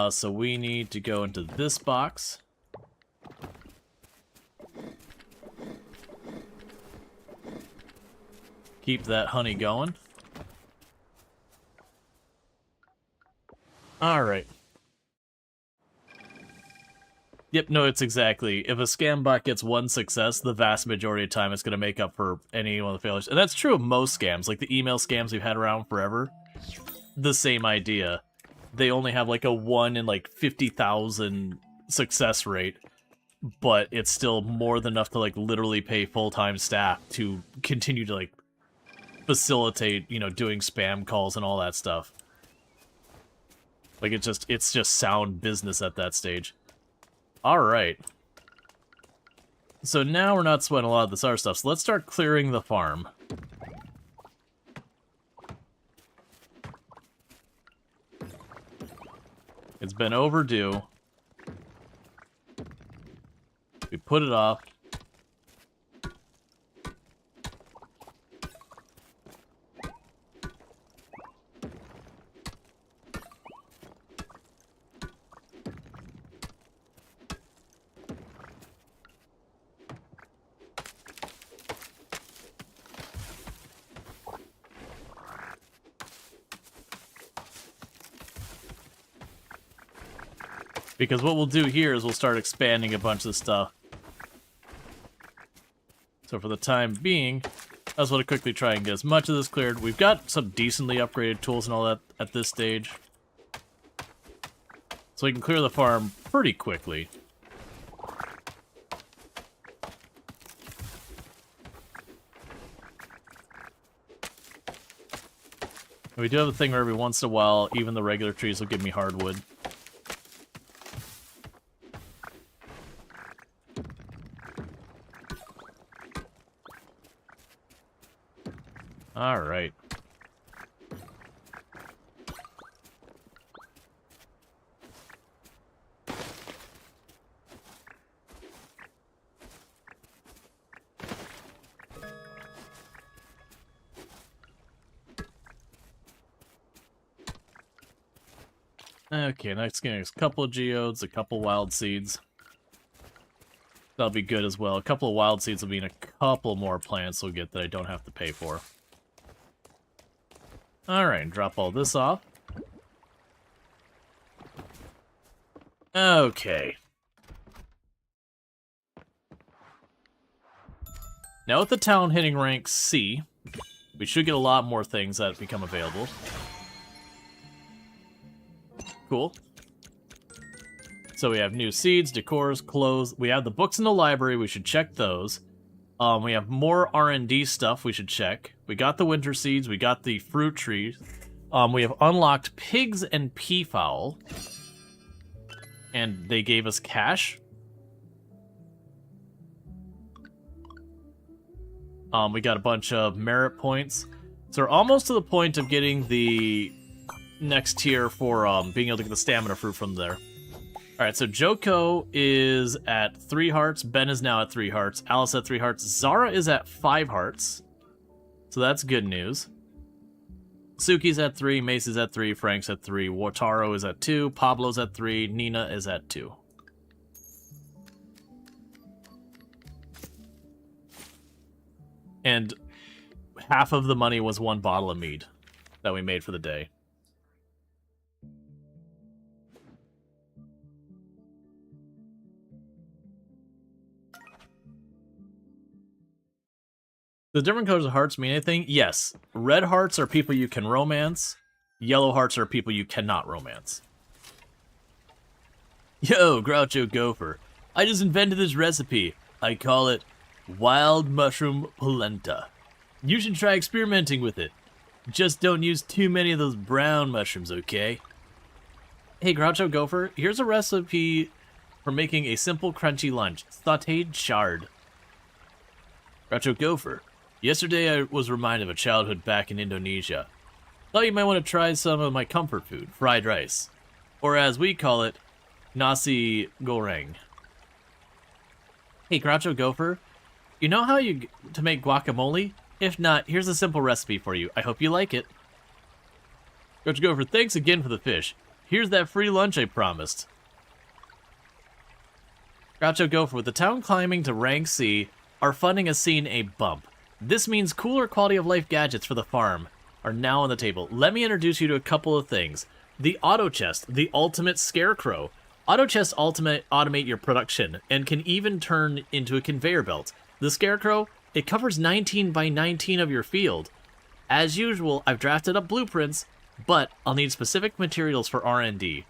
[SPEAKER 1] So we need to go into this box. Keep that honey going. Alright. Yep, no, it's exactly. If a scam bot gets 1 success, the vast majority of time it's going to make up for any one of the failures. And that's true of most scams, like the email scams we've had around forever. The same idea. They only have like a 1 in like 50,000 success rate, but it's still more than enough to like literally pay full-time staff to continue to like facilitate, doing spam calls and all that stuff. Like it's just sound business at that stage. Alright. So now we're not sweating a lot of this other stuff, so let's start clearing the farm. It's been overdue. We put it off. Because what we'll do here is we'll start expanding a bunch of stuff. So for the time being, I just want to quickly try and get as much of this cleared. We've got some decently upgraded tools and all that at this stage. So we can clear the farm pretty quickly. We do have a thing where every once in a while, even the regular trees will give me hardwood. Alright. Okay, next getting a couple of geodes, a couple wild seeds. That'll be good as well. A couple of wild seeds will be in a couple more plants we'll get that I don't have to pay for. Alright, drop all this off. Okay. Now with the town hitting rank C, we should get a lot more things that become available. Cool. So we have new seeds, decors, clothes. We have the books in the library. We should check those. We have more R&D stuff we should check. We got the winter seeds. We got the fruit trees. We have unlocked pigs and peafowl. And they gave us cash. We got a bunch of merit points. So we're almost to the point of getting the next tier for being able to get the stamina fruit from there. Alright, so Joko is at 3 hearts, Ben is now at 3 hearts, Alice at 3 hearts, Zara is at 5 hearts. So that's good news. Suki's at 3, Mace's at 3, Frank's at 3, Wataru is at 2, Pablo's at 3, Nina is at 2. And half of the money was 1 bottle of mead that we made for the day. The different colors of hearts mean anything? Yes. Red hearts are people you can romance. Yellow hearts are people you cannot romance. Yo, Groucho Gopher. I just invented this recipe. I call it wild mushroom polenta. You should try experimenting with it. Just don't use too many of those brown mushrooms, okay? Hey, Groucho Gopher, here's a recipe for making a simple crunchy lunch. Sautéed chard. Groucho Gopher. Yesterday I was reminded of a childhood back in Indonesia. Thought you might want to try some of my comfort food, fried rice. Or as we call it, nasi goreng. Hey, Groucho Gopher, you know how to make guacamole? If not, here's a simple recipe for you. I hope you like it. Groucho Gopher, thanks again for the fish. Here's that free lunch I promised. Groucho Gopher, with the town climbing to rank C, our funding has seen a bump. This means cooler quality of life gadgets for the farm are now on the table. Let me introduce you to a couple of things. The auto chest, the ultimate scarecrow. Auto chests automate your production and can even turn into a conveyor belt. The scarecrow, it covers 19 by 19 of your field. As usual, I've drafted up blueprints, but I'll need specific materials for R&D.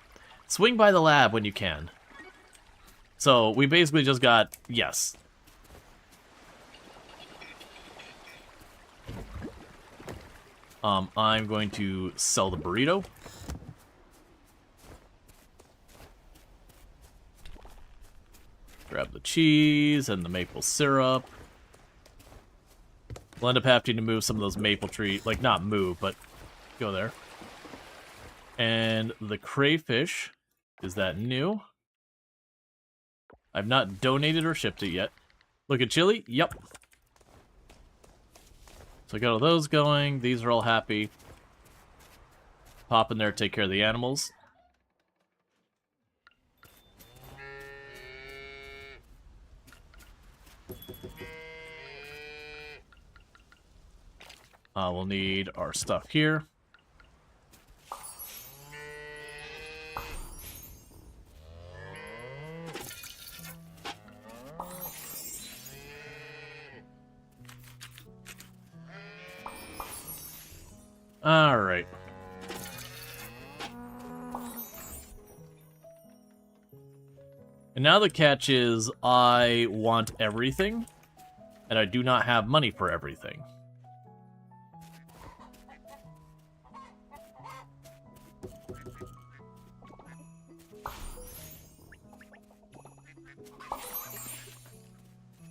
[SPEAKER 1] Swing by the lab when you can. So we basically just got, yes. I'm going to sell the burrito. Grab the cheese and the maple syrup. We'll end up having to move some of those maple trees, like not move, but go there. And the crayfish, is that new? I've not donated or shipped it yet. Look at chili, yep. So I got all those going. These are all happy. Pop in there, take care of the animals. We'll need our stuff here. All right. And now the catch is I want everything, and I do not have money for everything.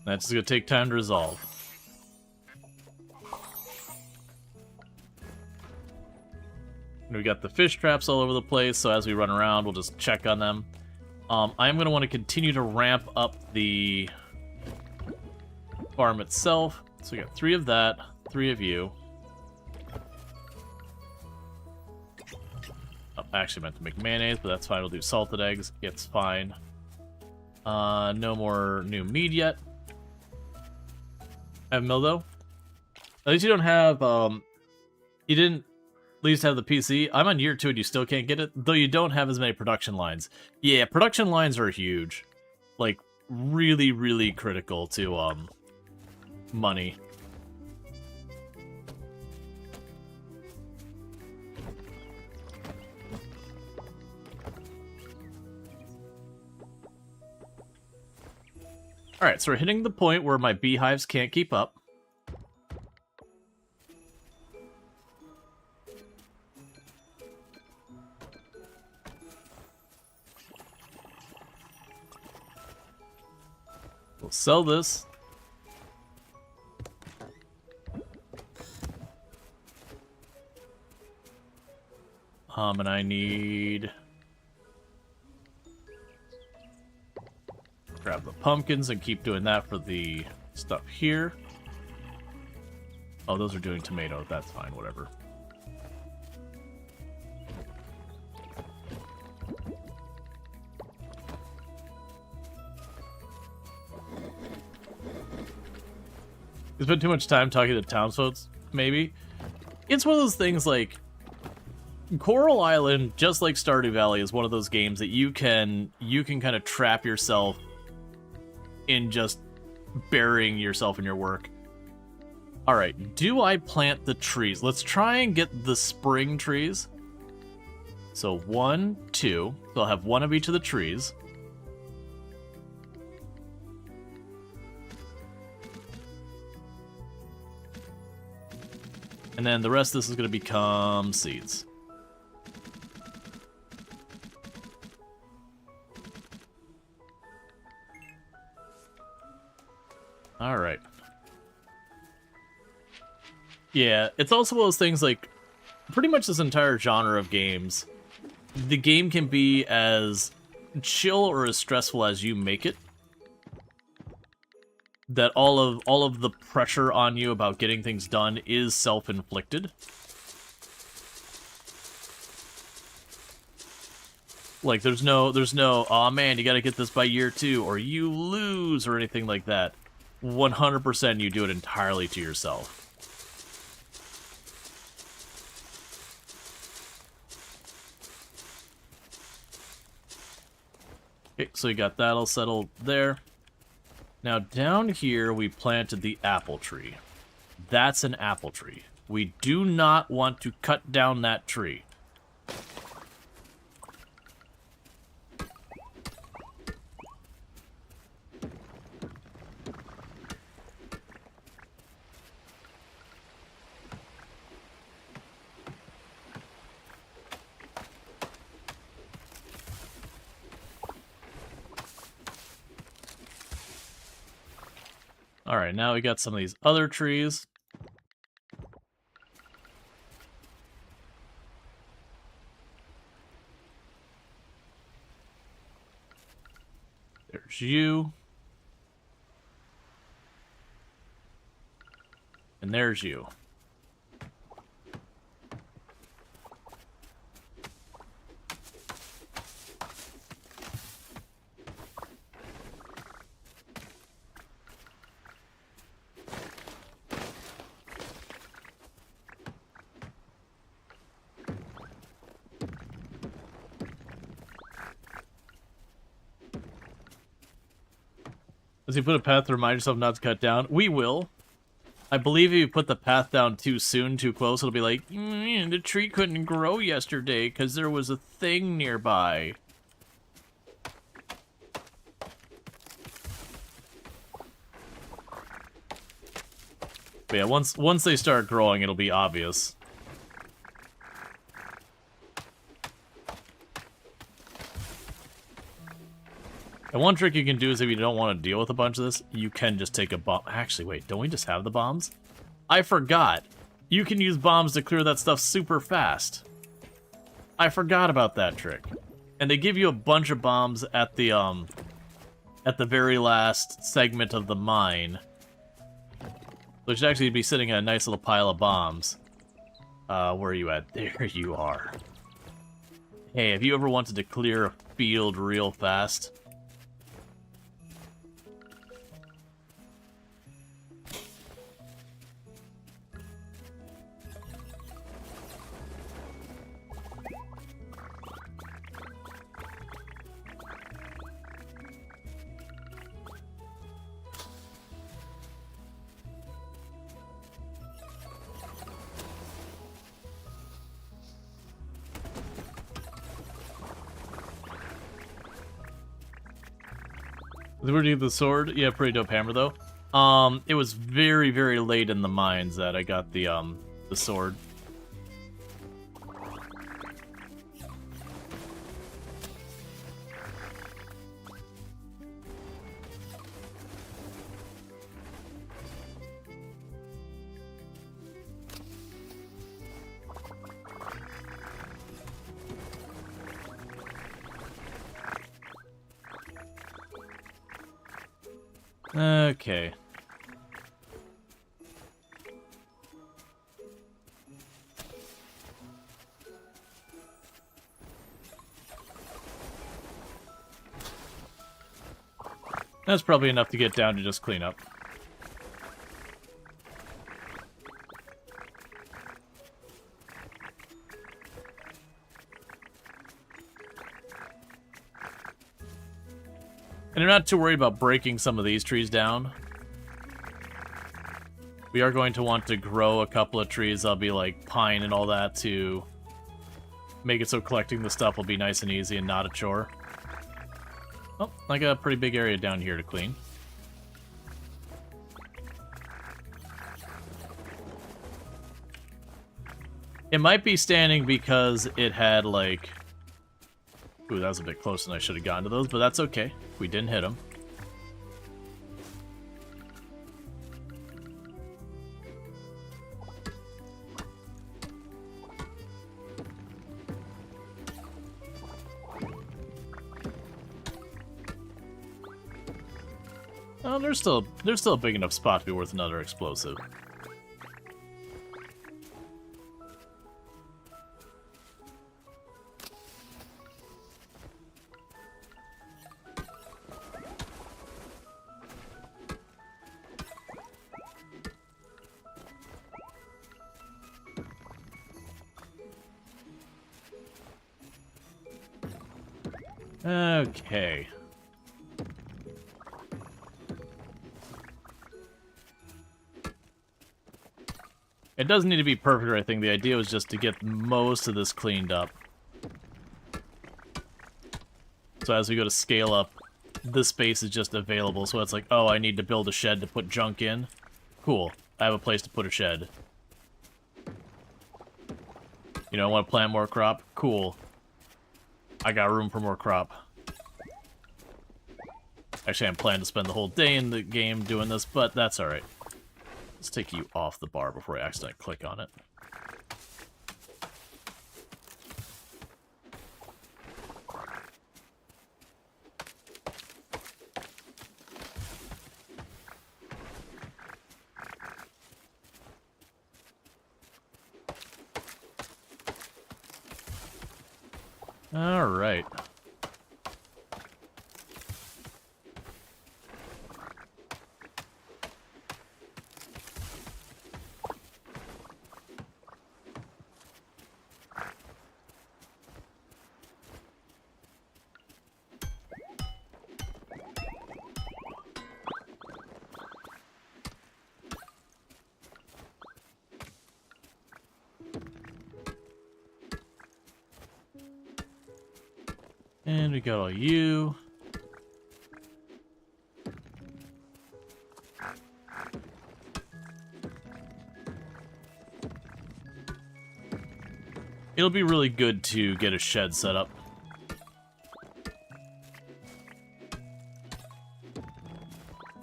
[SPEAKER 1] That's going to take time to resolve. And we got the fish traps all over the place, so as we run around, we'll just check on them. I am going to want to continue to ramp up the farm itself. So we got 3 of that, 3 of you. Oh, I actually meant to make mayonnaise, but that's fine. We'll do salted eggs. It's fine. No more new meat yet. I have Mildo. At least you don't have, you didn't at least have the PC. I'm on year 2 and you still can't get it, though you don't have as many production lines. Yeah, production lines are huge. Like, really, really critical to, money. Alright, so we're hitting the point where my beehives can't keep up. We'll sell this. And I need... grab the pumpkins and keep doing that for the stuff here. Oh, those are doing tomatoes. That's fine, whatever. You spent too much time talking to townsfolk, maybe? It's one of those things like... Coral Island, just like Stardew Valley, is one of those games that you can kind of trap yourself in just burying yourself in your work. Alright, do I plant the trees? Let's try and get the spring trees. So 1, 2. So I'll have one of each of the trees. And then the rest of this is going to become seeds. Alright. Yeah, it's also one of those things like, pretty much this entire genre of games, the game can be as chill or as stressful as you make it. That all of the pressure on you about getting things done is self-inflicted. Like there's no, aw man, you gotta get this by year 2 or you lose or anything like that. 100% you do it entirely to yourself. Okay, so you got that all settled there. Now down here we planted the apple tree. That's an apple tree. We do not want to cut down that tree. Alright, now we got some of these other trees. There's you. And there's you. Does he put a path to remind yourself not to cut down? We will. I believe if you put the path down too soon, too close, it'll be like, the tree couldn't grow yesterday because there was a thing nearby. But yeah, once they start growing, it'll be obvious. And one trick you can do is if you don't want to deal with a bunch of this, you can just take a bomb. Actually, wait, don't we just have the bombs? I forgot. You can use bombs to clear that stuff super fast. I forgot about that trick. And they give you a bunch of bombs at the very last segment of the mine. So you should actually be sitting in a nice little pile of bombs. Where are you at? There you are. Hey, have you ever wanted to clear a field real fast? Where do you get the sword? Yeah, pretty dope hammer though. It was very, very late in the mines that I got the sword. Okay. That's probably enough to get down to just clean up. And I'm not too worried about breaking some of these trees down. We are going to want to grow a couple of trees. That'll be like pine and all that to make it so collecting the stuff will be nice and easy and not a chore. Oh, I got a pretty big area down here to clean. It might be standing because it had, like... Ooh, that was a bit closer than I should have gotten to those, but that's okay. We didn't hit them. Oh, there's still a big enough spot to be worth another explosive. Okay. It doesn't need to be perfect or anything. The idea was just to get most of this cleaned up. So as we go to scale up, this space is just available. So it's like, oh, I need to build a shed to put junk in. Cool. I have a place to put a shed. You know, I want to plant more crop? Cool. I got room for more crop. Actually, I'm planning to spend the whole day in the game doing this, but that's alright. Let's take you off the bar before I accidentally click on it. Alright. And we got all you. It'll be really good to get a shed set up.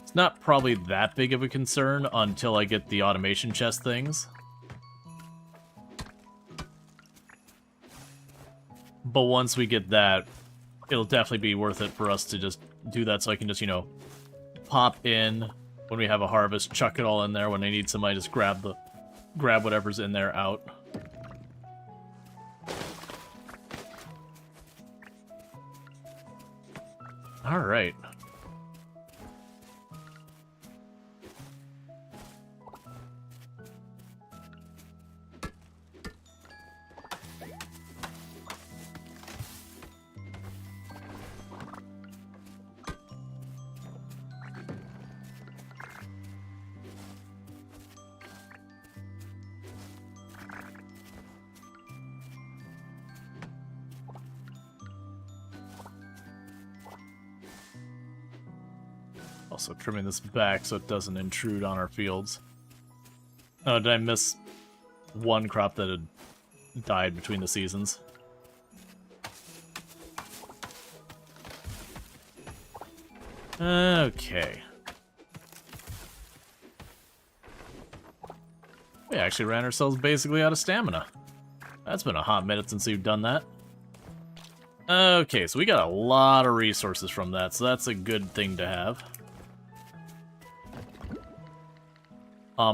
[SPEAKER 1] It's not probably that big of a concern until I get the automation chest things. But once we get that, it'll definitely be worth it for us to just do that so I can just, you know, pop in when we have a harvest, chuck it all in there. When I need somebody, just grab whatever's in there out. Alright. Also trimming this back so it doesn't intrude on our fields. Oh, did I miss one crop that had died between the seasons? Okay. We actually ran ourselves basically out of stamina. That's been a hot minute since we've done that. Okay, so we got a lot of resources from that, so that's a good thing to have.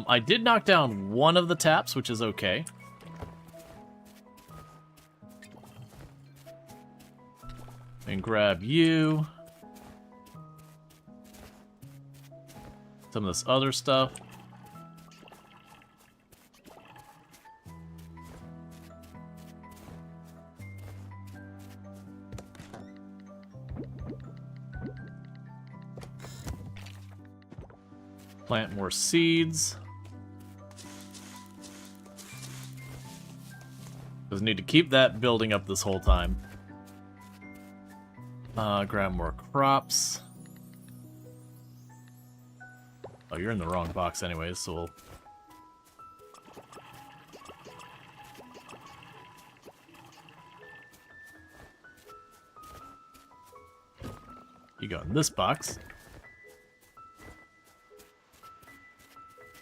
[SPEAKER 1] I did knock down one of the taps, which is okay. And grab you. Some of this other stuff. Plant more seeds. Just need to keep that building up this whole time. Grab more crops. Oh, you're in the wrong box anyways, so we'll... You go in this box.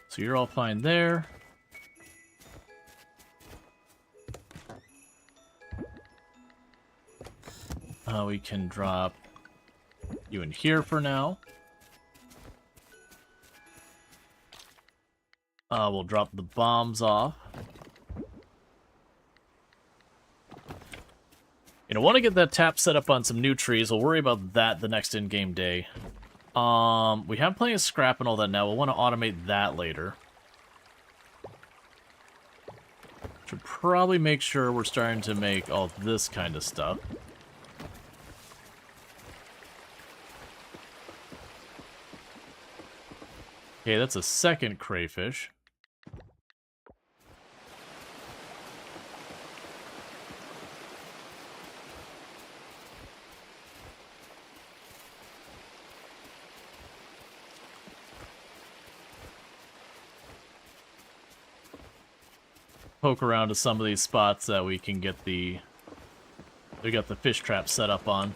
[SPEAKER 1] So you're all fine there. We can drop you in here for now. We'll drop the bombs off. You know, want to get that tap set up on some new trees. We'll worry about that the next in-game day. We have plenty of scrap and all that now. We'll want to automate that later. Should probably make sure we're starting to make all this kind of stuff. Okay, that's a second crayfish. Poke around to some of these spots that we can get we got the fish trap set up on.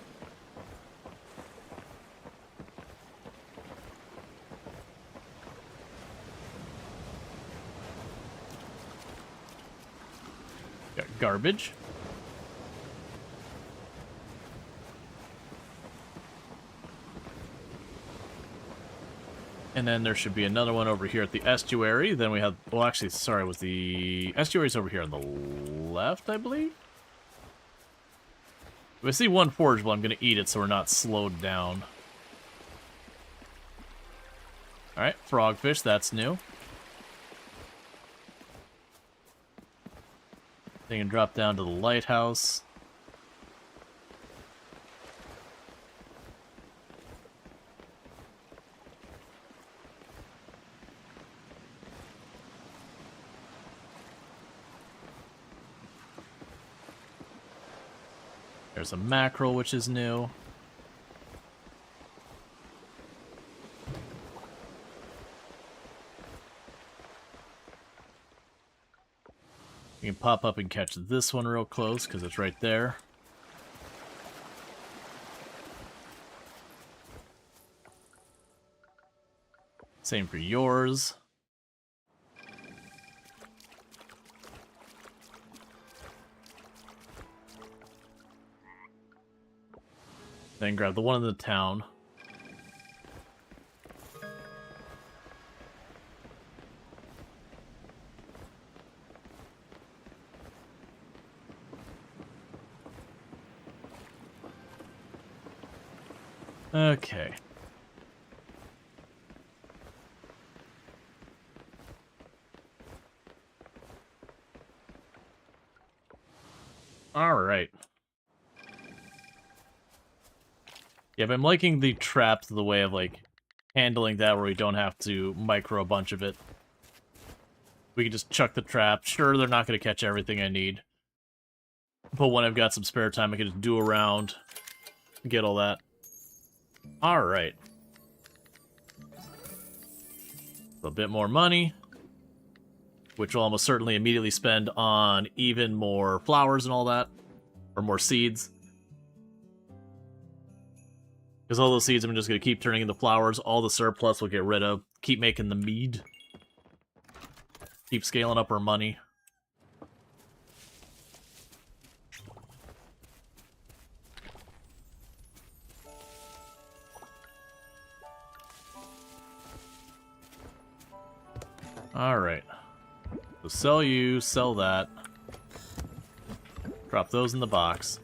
[SPEAKER 1] Got garbage. And then there should be another one over here at the estuary. Then we have... Well, actually, sorry, was the... Estuary's over here on the left, I believe? If I see one forageable, I'm going to eat it so we're not slowed down. Alright, frogfish, that's new. They can drop down to the lighthouse. There's a mackerel, which is new. You can pop up and catch this one real close, because it's right there. Same for yours. Then grab the one in the town. Okay. All right. Yeah, but I'm liking the traps, the way of, like, handling that where we don't have to micro a bunch of it. We can just chuck the trap. Sure, they're not going to catch everything I need. But when I've got some spare time, I can just do around, get all that. Alright. A bit more money, which will almost certainly immediately spend on even more flowers and all that. Or more seeds. Because all those seeds I'm just going to keep turning into flowers. All the surplus we'll get rid of. Keep making the mead. Keep scaling up our money. Alright. So sell you, sell that. Drop those in the box.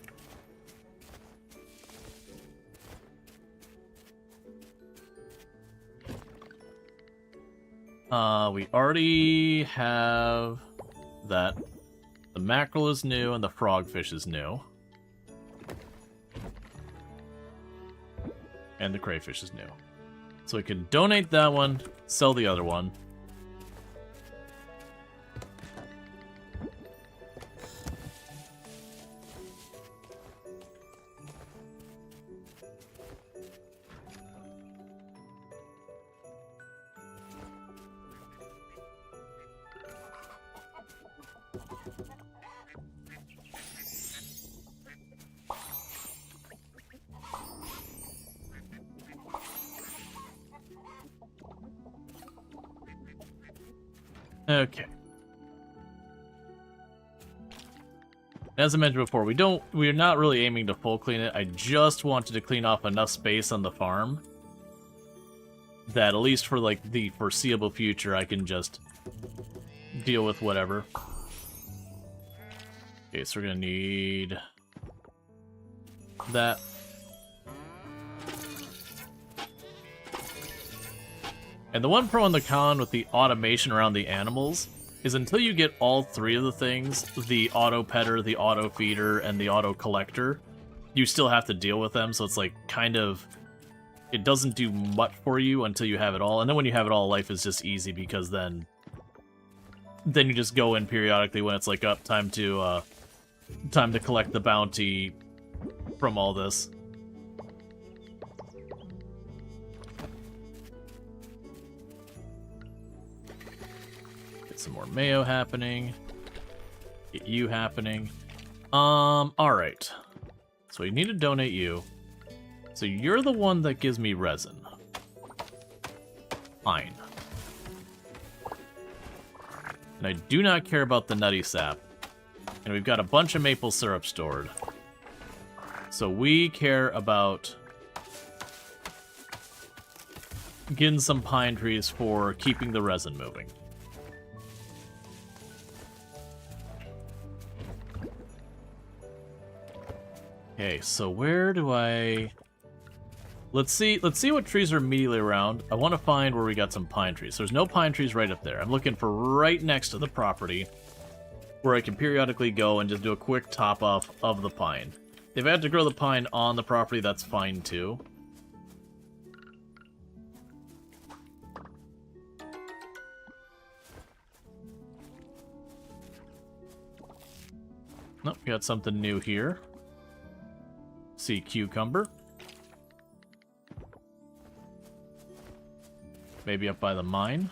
[SPEAKER 1] We already have that. The mackerel is new and the frogfish is new. And the crayfish is new. So we can donate that one, sell the other one. Okay. As I mentioned before, we're not really aiming to full clean it. I just wanted to clean off enough space on the farm that at least for like the foreseeable future I can just deal with whatever. Okay, so we're gonna need that. And the one pro and the con with the automation around the animals is until you get all three of the things, the auto petter, the auto feeder, and the auto collector, you still have to deal with them, so it's like kind of, it doesn't do much for you until you have it all, and then when you have it all, life is just easy because then you just go in periodically when it's like up, time to collect the bounty from all this. Some more mayo happening. Get you happening. Alright. So we need to donate you. So you're the one that gives me resin. Fine. And I do not care about the nutty sap. And we've got a bunch of maple syrup stored. So we care about getting some pine trees for keeping the resin moving. Okay, so where do I... Let's see what trees are immediately around. I want to find where we got some pine trees. There's no pine trees right up there. I'm looking for right next to the property where I can periodically go and just do a quick top-off of the pine. If I had to grow the pine on the property, that's fine too. Nope, we got something new here. See cucumber. Maybe up by the mine.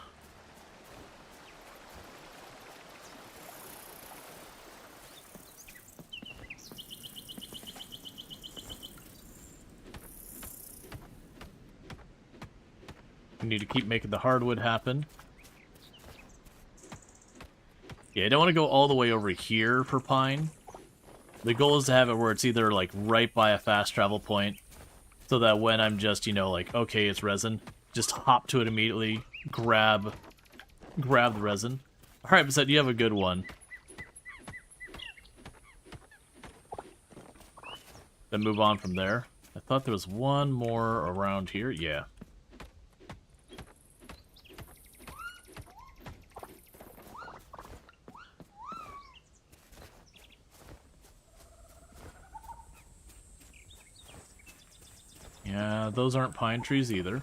[SPEAKER 1] We need to keep making the hardwood happen. Yeah, I don't want to go all the way over here for pine. The goal is to have it where it's either, like, right by a fast travel point, so that when I'm just, you know, like, okay, it's resin, just hop to it immediately, grab the resin. Alright, Bissette, you have a good one. Then move on from there. I thought there was one more around here. Yeah. Yeah, those aren't pine trees either.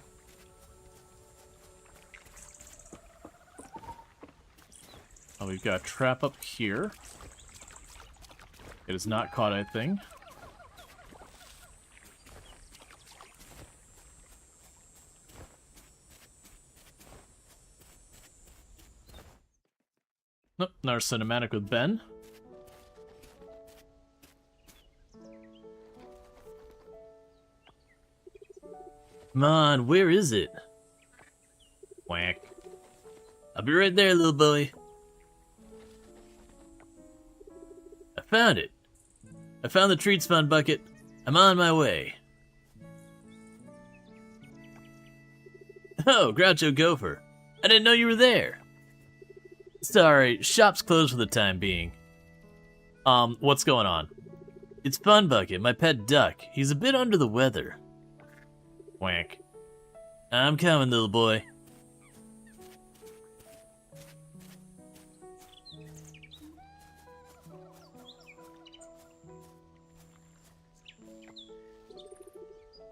[SPEAKER 1] Oh, we've got a trap up here. It is not caught anything. Nope, another cinematic with Ben. Come on, where is it? Whack. I'll be right there, little boy. I found it. I found the treat spawn bucket. I'm on my way. Oh, Groucho Gopher. I didn't know you were there. Sorry, shop's closed for the time being. What's going on? It's Fun Bucket, my pet duck. He's a bit under the weather. Whack. I'm coming, little boy.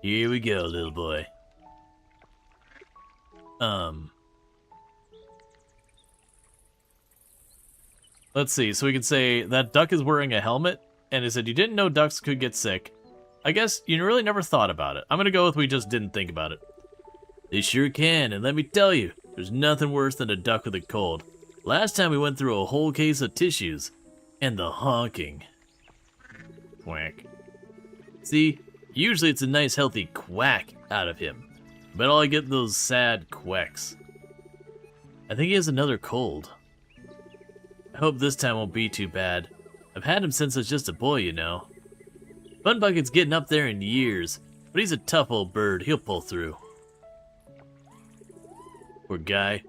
[SPEAKER 1] Here we go, little boy. Let's see, so we can say that duck is wearing a helmet, and it said you didn't know ducks could get sick. I guess you really never thought about it. I'm gonna go with we just didn't think about it. They sure can, and let me tell you, there's nothing worse than a duck with a cold. Last time we went through a whole case of tissues. And the honking. Quack. See, usually it's a nice healthy quack out of him, but all I get those sad quacks. I think he has another cold. I hope this time won't be too bad. I've had him since I was just a boy, you know. Funbucket's getting up there in years, but he's a tough old bird. He'll pull through. Poor guy.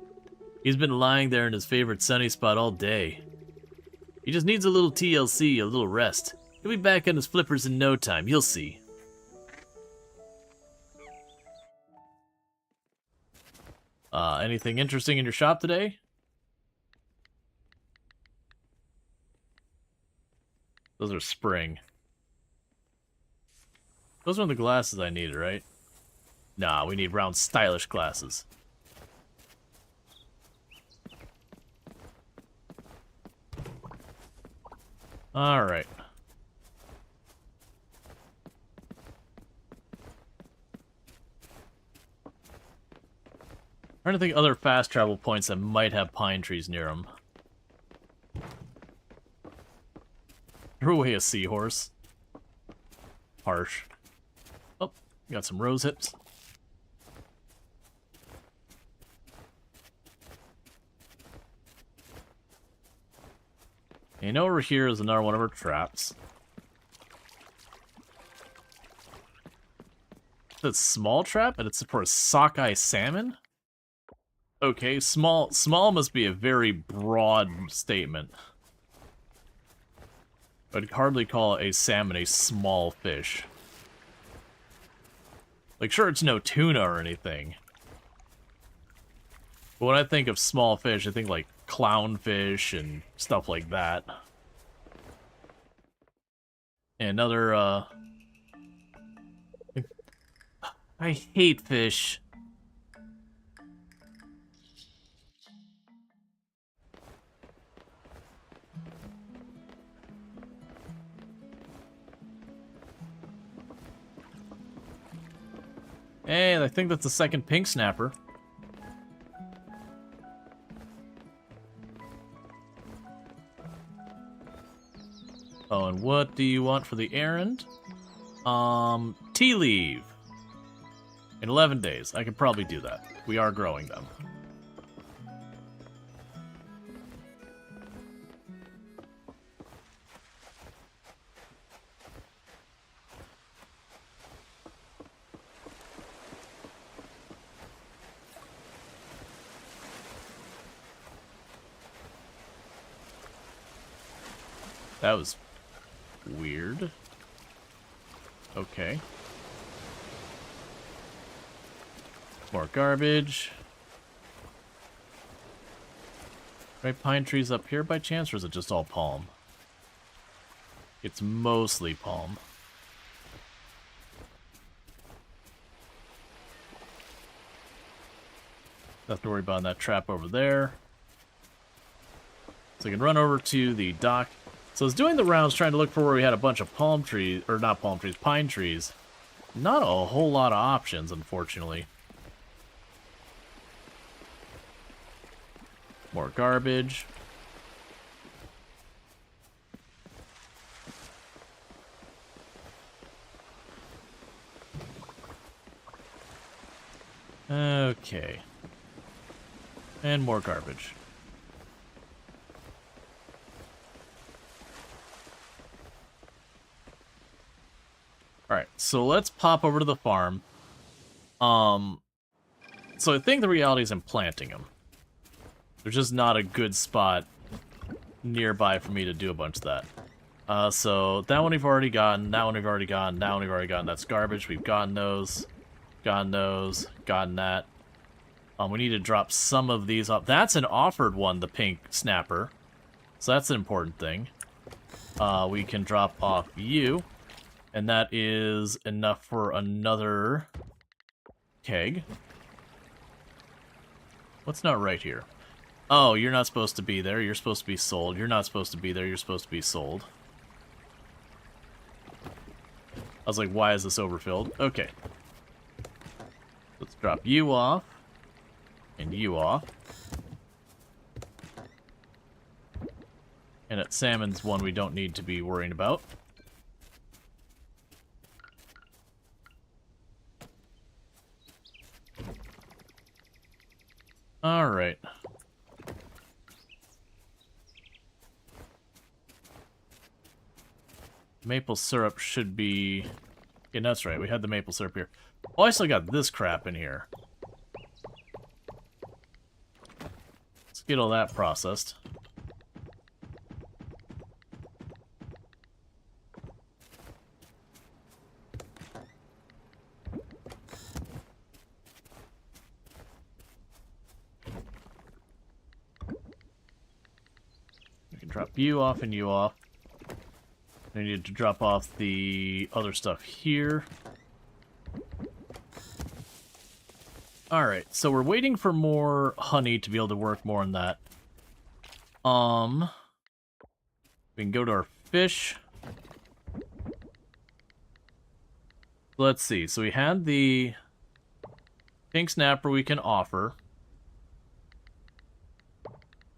[SPEAKER 1] He's been lying there in his favorite sunny spot all day. He just needs a little TLC, a little rest. He'll be back on his flippers in no time, you'll see. Anything interesting in your shop today? Those are spring. Those are the glasses I needed, right? Nah, we need round, stylish glasses. Alright. Trying to think other fast travel points that might have pine trees near them. Threw away a seahorse. Harsh. Oh, got some rose hips. And over here is another one of our traps. It's a small trap, and it's for a sockeye salmon? Okay, small must be a very broad statement. I'd hardly call a salmon a small fish. Like, sure, it's no tuna or anything. But when I think of small fish, I think like clownfish and stuff like that. And another, I hate fish. Hey, I think that's the second pink snapper. Oh, and what do you want for the errand? Tea leaf. In 11 days. I could probably do that. We are growing them. That was weird. Okay. More garbage. Right, pine trees up here by chance, or is it just all palm? It's mostly palm. Don't have to worry about that trap over there. So I can run over to the dock. So I was doing the rounds trying to look for where we had a bunch of palm trees, or not palm trees, pine trees. Not a whole lot of options, unfortunately. More garbage. Okay. And more garbage. Alright, so let's pop over to the farm. So I think the reality is I'm planting them. There's just not a good spot nearby for me to do a bunch of that. So that one we've already gotten, that one we've already gotten, that one we've already gotten. That's garbage. We've gotten those, gotten that. We need to drop some of these off. That's an offered one, the pink snapper. So that's an important thing. We can drop off you. And that is enough for another keg. What's not right here? Oh, you're not supposed to be there. You're supposed to be sold. You're not supposed to be there. You're supposed to be sold. I was like, why is this overfilled? Okay. Let's drop you off. And you off. And at salmon's one we don't need to be worrying about. Alright. Maple syrup should be... Yeah, that's right. We had the maple syrup here. Oh, I still got this crap in here. Let's get all that processed. We can drop you off and you off. I need to drop off the other stuff here. Alright, so we're waiting for more honey to be able to work more on that. We can go to our fish. Let's see, so we had the pink snapper we can offer.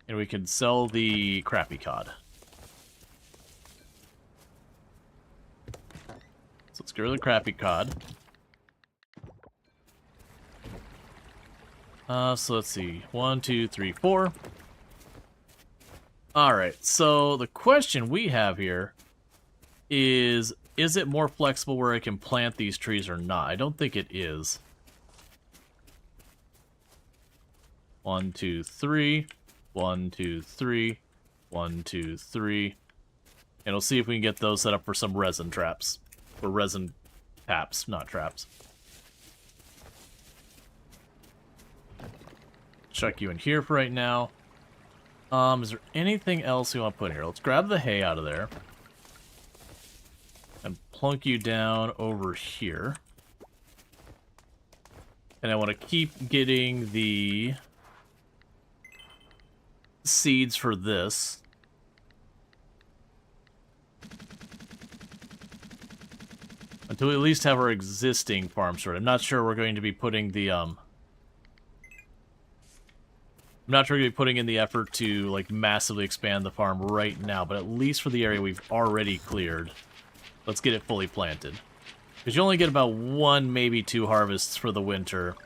[SPEAKER 1] And we can sell the crappy cod. So let's get rid of the crappy cod. So let's see. 1, 2, 3, 4. Alright, so the question we have here is it more flexible where I can plant these trees or not? I don't think it is. 1, 2, 3. 1, 2, 3. 1, 2, 3. And we'll see if we can get those set up for some resin traps. Or resin taps, not traps. Chuck you in here for right now. Is there anything else you want to put in here? Let's grab the hay out of there. And plunk you down over here. And I want to keep getting the seeds for this. Until we at least have our existing farm sorted. I'm not sure we're going to be putting the, I'm not sure we're going to be putting in the effort to, like, massively expand the farm right now, but at least for the area we've already cleared, let's get it fully planted. Because you only get about 1, maybe 2 harvests for the winter.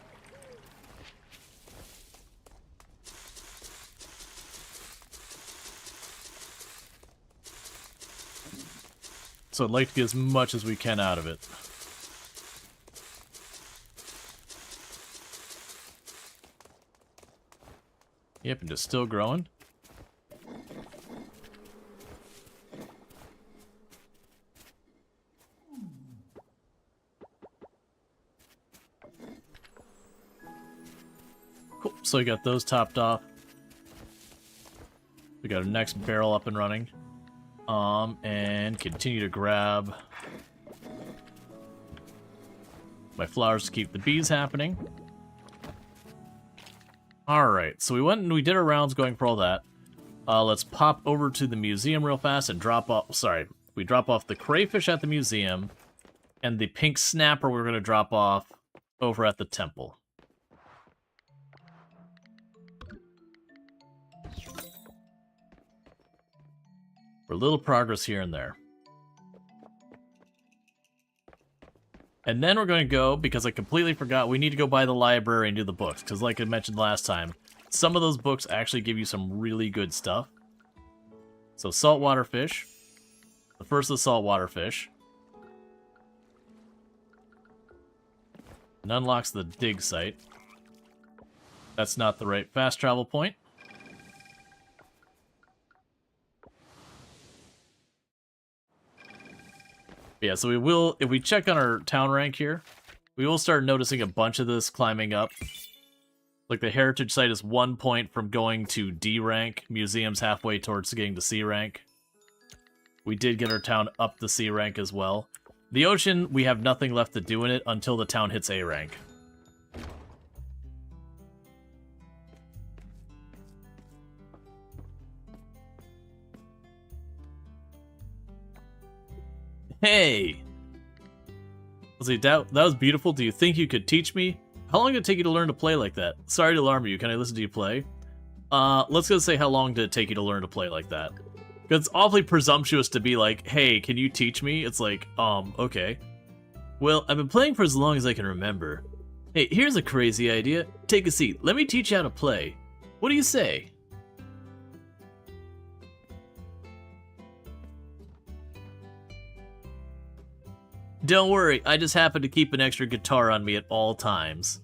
[SPEAKER 1] So I'd like to get as much as we can out of it. Yep, and just still growing. Cool, so we got those topped off. We got our next barrel up and running. And continue to grab my flowers to keep the bees happening. Alright, so we went and we did our rounds going for all that. Let's pop over to the museum real fast and drop off, we drop off the crayfish at the museum, and the pink snapper we're going to drop off over at the temple. For a little progress here and there. And then we're going to go, because I completely forgot, we need to go by the library and do the books. Because like I mentioned last time, some of those books actually give you some really good stuff. So saltwater fish. The first of the saltwater fish. And unlocks the dig site. That's not the right fast travel point. Yeah, so we will, if we check on our town rank here, we will start noticing a bunch of this climbing up. Like the heritage site is 1 point from going to D rank, museum's halfway towards getting to C rank. We did get our town up the C rank as well. The ocean, we have nothing left to do in it until the town hits A rank. Hey! Let's see, that was beautiful. Do you think you could teach me? How long did it take you to learn to play like that? Sorry to alarm you. Can I listen to you play? Let's go say how long did it take you to learn to play like that? It's awfully presumptuous to be like, hey, can you teach me? It's like, okay. Well, I've been playing for as long as I can remember. Hey, here's a crazy idea. Take a seat. Let me teach you how to play. What do you say? Don't worry, I just happen to keep an extra guitar on me at all times.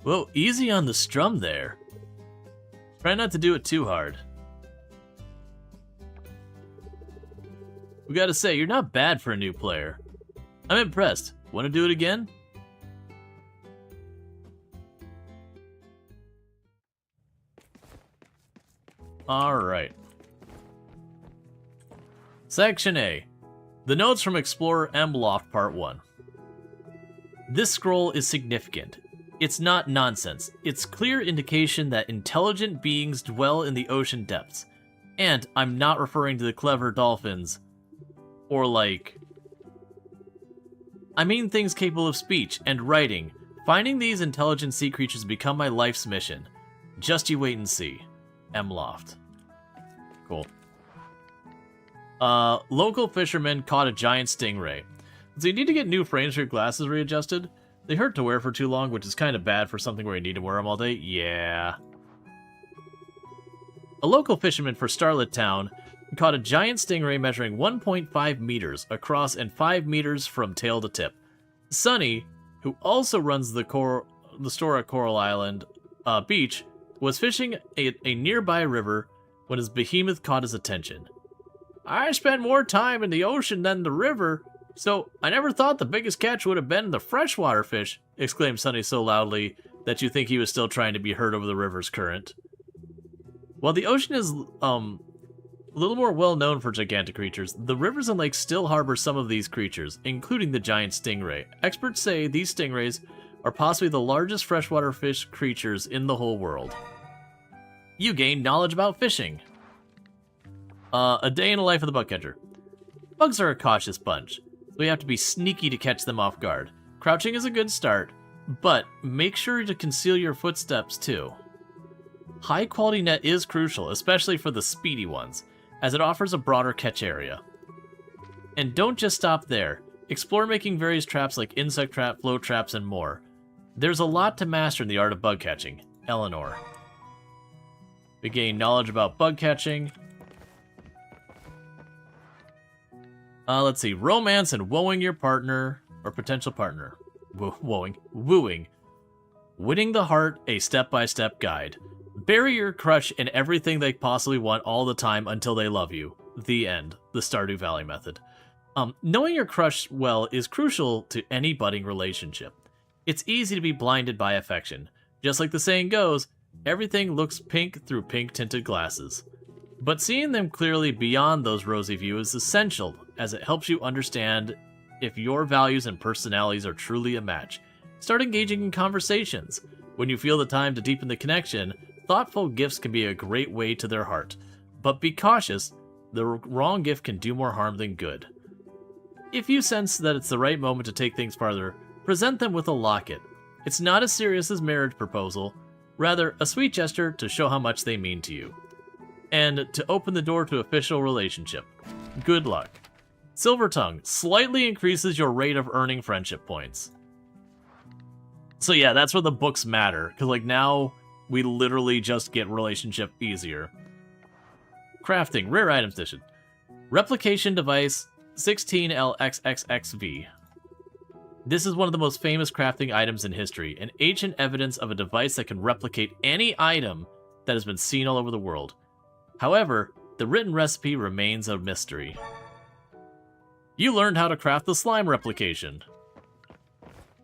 [SPEAKER 1] Whoa, easy on the strum there. Try not to do it too hard. We gotta say, you're not bad for a new player. I'm impressed. Want to do it again? Alright. Section A. The Notes from Explorer M. Loft Part 1. This scroll is significant. It's not nonsense. It's clear indication that intelligent beings dwell in the ocean depths. And I'm not referring to the clever dolphins. Or like... I mean things capable of speech and writing. Finding these intelligent sea creatures become my life's mission. Just you wait and see. M. Loft. Cool. Local fishermen caught a giant stingray. So you need to get new frames for your glasses readjusted. They hurt to wear for too long, which is kind of bad for something where you need to wear them all day. Yeah. A local fisherman for Starlit Town caught a giant stingray measuring 1.5 meters across and 5 meters from tail to tip. Sonny, who also runs the store at Coral Island Beach, was fishing a nearby river when his behemoth caught his attention. I spent more time in the ocean than the river, so I never thought the biggest catch would have been the freshwater fish, exclaimed Sonny so loudly that you think he was still trying to be heard over the river's current. While the ocean is a little more well known for gigantic creatures, the rivers and lakes still harbor some of these creatures, including the giant stingray. Experts say these stingrays are possibly the largest freshwater fish creatures in the whole world. You gain knowledge about fishing. A day in the life of the bug catcher. Bugs are a cautious bunch, so we have to be sneaky to catch them off guard. Crouching is a good start, but make sure to conceal your footsteps too. High quality net is crucial, especially for the speedy ones, as it offers a broader catch area. And don't just stop there. Explore making various traps like insect trap, float traps, and more. There's a lot to master in the art of bug catching. Eleanor. We gain knowledge about bug catching. Let's see. Romance and wooing your partner, or potential partner. Wooing. Winning the heart, a step-by-step guide. Bury your crush in everything they possibly want all the time until they love you. The end. The Stardew Valley method. Knowing your crush well is crucial to any budding relationship. It's easy to be blinded by affection. Just like the saying goes, everything looks pink through pink-tinted glasses. But seeing them clearly beyond those rosy views is essential, as it helps you understand if your values and personalities are truly a match. Start engaging in conversations. When you feel the time to deepen the connection, thoughtful gifts can be a great way to their heart. But be cautious, the wrong gift can do more harm than good. If you sense that it's the right moment to take things farther, present them with a locket. It's not as serious as marriage proposal, rather a sweet gesture to show how much they mean to you. And to open the door to official relationship. Good luck. Silver Tongue slightly increases your rate of earning friendship points. So yeah, that's where the books matter, because like now we literally just get relationship easier. Crafting, rare items edition. Replication device 16LXXXV. This is one of the most famous crafting items in history, an ancient evidence of a device that can replicate any item that has been seen all over the world. However, the written recipe remains a mystery. You learned how to craft the slime replication.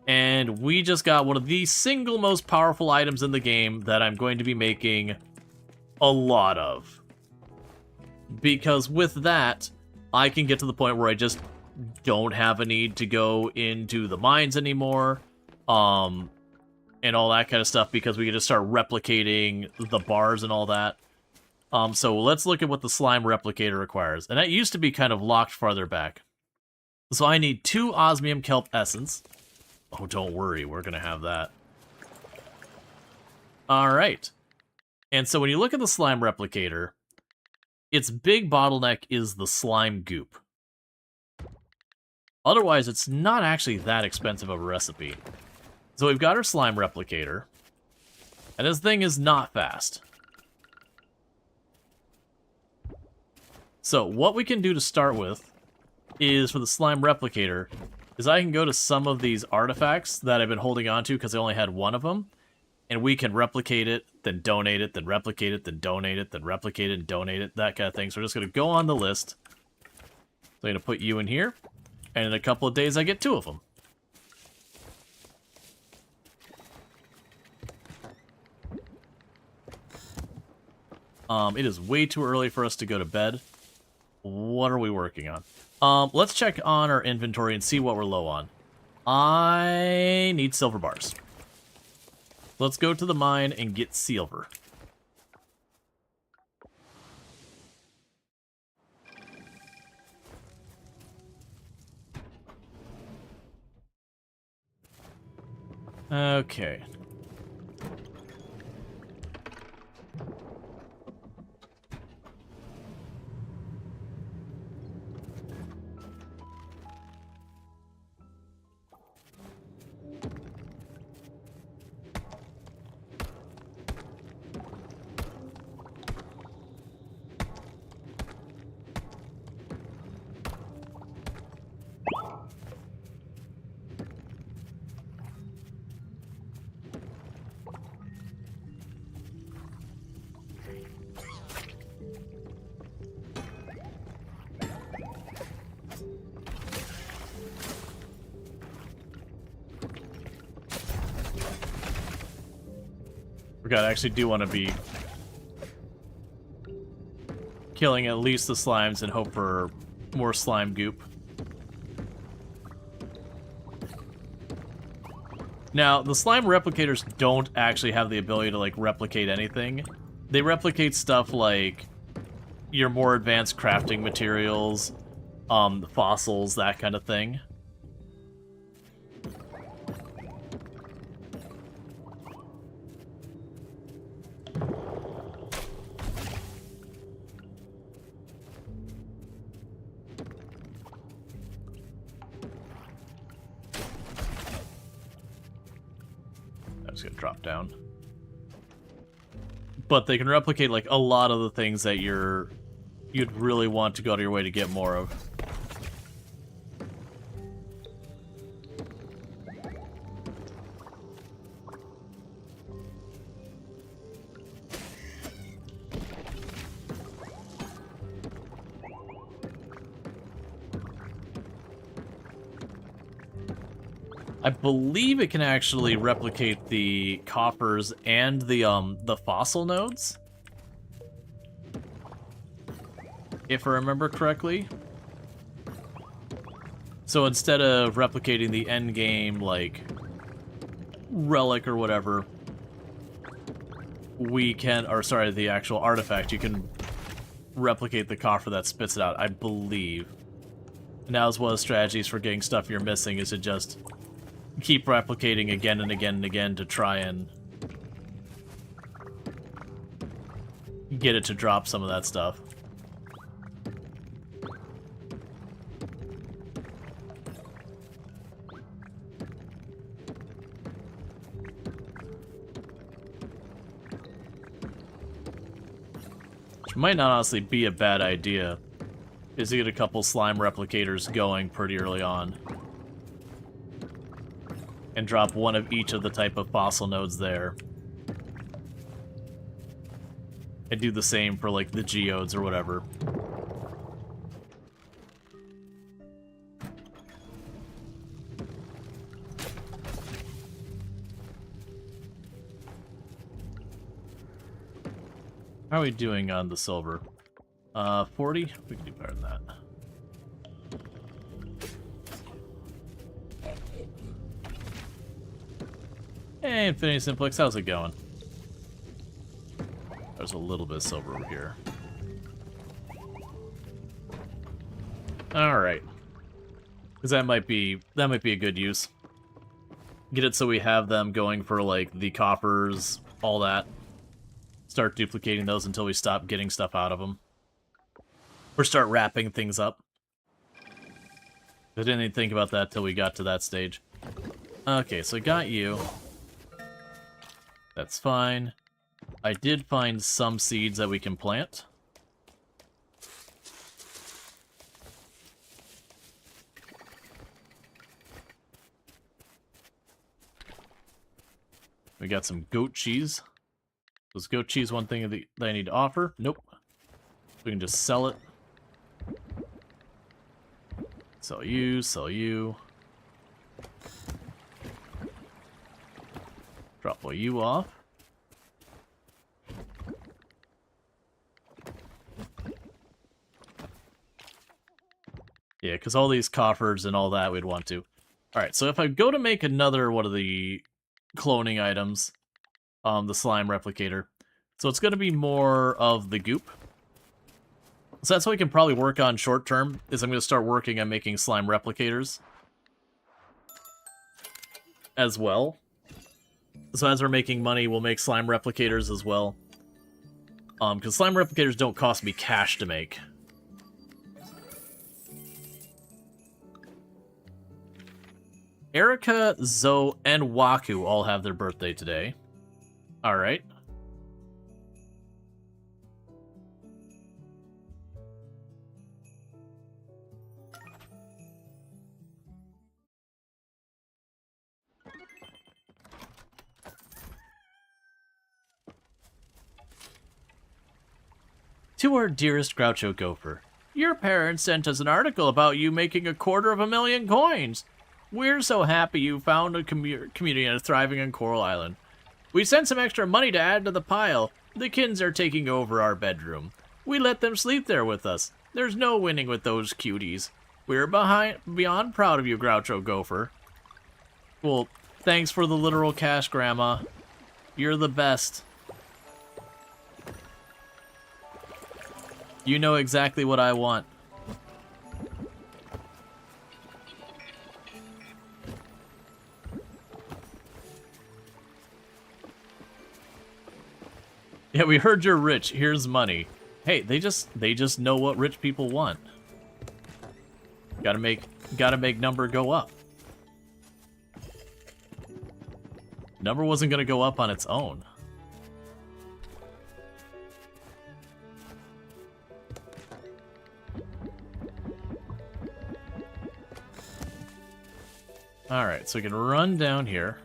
[SPEAKER 1] And we just got one of the single most powerful items in the game that I'm going to be making a lot of. Because with that, I can get to the point where I just don't have a need to go into the mines anymore. And all that kind of stuff, because we can just start replicating the bars and all that. So let's look at what the slime replicator requires. And that used to be kind of locked farther back. So I need 2 osmium kelp essence. Oh, don't worry, we're going to have that. Alright. And so when you look at the slime replicator, its big bottleneck is the slime goop. Otherwise, it's not actually that expensive of a recipe. So we've got our slime replicator, and this thing is not fast. So what we can do to start with is, for the slime replicator, is I can go to some of these artifacts that I've been holding on to because I only had one of them, and we can replicate it, then donate it, then replicate it, then donate it, then replicate it, and donate it, that kind of thing. So we're just going to go on the list. So I'm going to put you in here, and in a couple of days I get 2 of them. It is way too early for us to go to bed. What are we working on? Let's check on our inventory and see what we're low on. I need silver bars. Let's go to the mine and get silver. Okay. God, I actually do want to be killing at least the slimes and hope for more slime goop. Now, the slime replicators don't actually have the ability to, like, replicate anything. They replicate stuff like your more advanced crafting materials, fossils, that kind of thing. Gonna drop down, but they can replicate like a lot of the things that you'd really want to go to your way to get more of. I believe it can actually replicate the coppers and the fossil nodes, if I remember correctly. So instead of replicating the end game like relic or whatever, we can, or sorry, the actual artifact, you can replicate the coffer that spits it out, I believe. Now, as well as strategies for getting stuff you're missing is to just keep replicating again and again and again to try and get it to drop some of that stuff. Which might not honestly be a bad idea, is to get a couple slime replicators going pretty early on. And drop one of each of the type of fossil nodes there. And do the same for, like, the geodes or whatever. How are we doing on the silver? 40? We can do better than that. Hey, Infinity Simplex, how's it going? There's a little bit of silver over here. Alright. Because that might be a good use. Get it so we have them going for, like, the coppers all that. Start duplicating those until we stop getting stuff out of them. Or start wrapping things up. I didn't even think about that till we got to that stage. Okay, so I got you. That's fine. I did find some seeds that we can plant. We got some goat cheese. Was goat cheese one thing that I need to offer? Nope. We can just sell it. Sell you, sell you. Drop all you off. Yeah, because all these coffers and all that we'd want to. Alright, so if I go to make another one of the cloning items, the slime replicator, so it's going to be more of the goop. So that's what we can probably work on short term, is I'm going to start working on making slime replicators as well. So as we're making money, we'll make slime replicators as well. Because slime replicators don't cost me cash to make. Erica, Zoe, and Waku all have their birthday today. Alright. To our dearest Groucho Gopher, your parents sent us an article about you making 250,000 coins. We're so happy you found a community and are thriving on Coral Island. We sent some extra money to add to the pile. The kids are taking over our bedroom. We let them sleep there with us. There's no winning with those cuties. We're beyond proud of you, Groucho Gopher. Well, thanks for the literal cash, Grandma. You're the best. You know exactly what I want. Yeah, we heard you're rich. Here's money. Hey, they just know what rich people want. Gotta make number go up. Number wasn't gonna go up on its own. Alright, so we can run down here.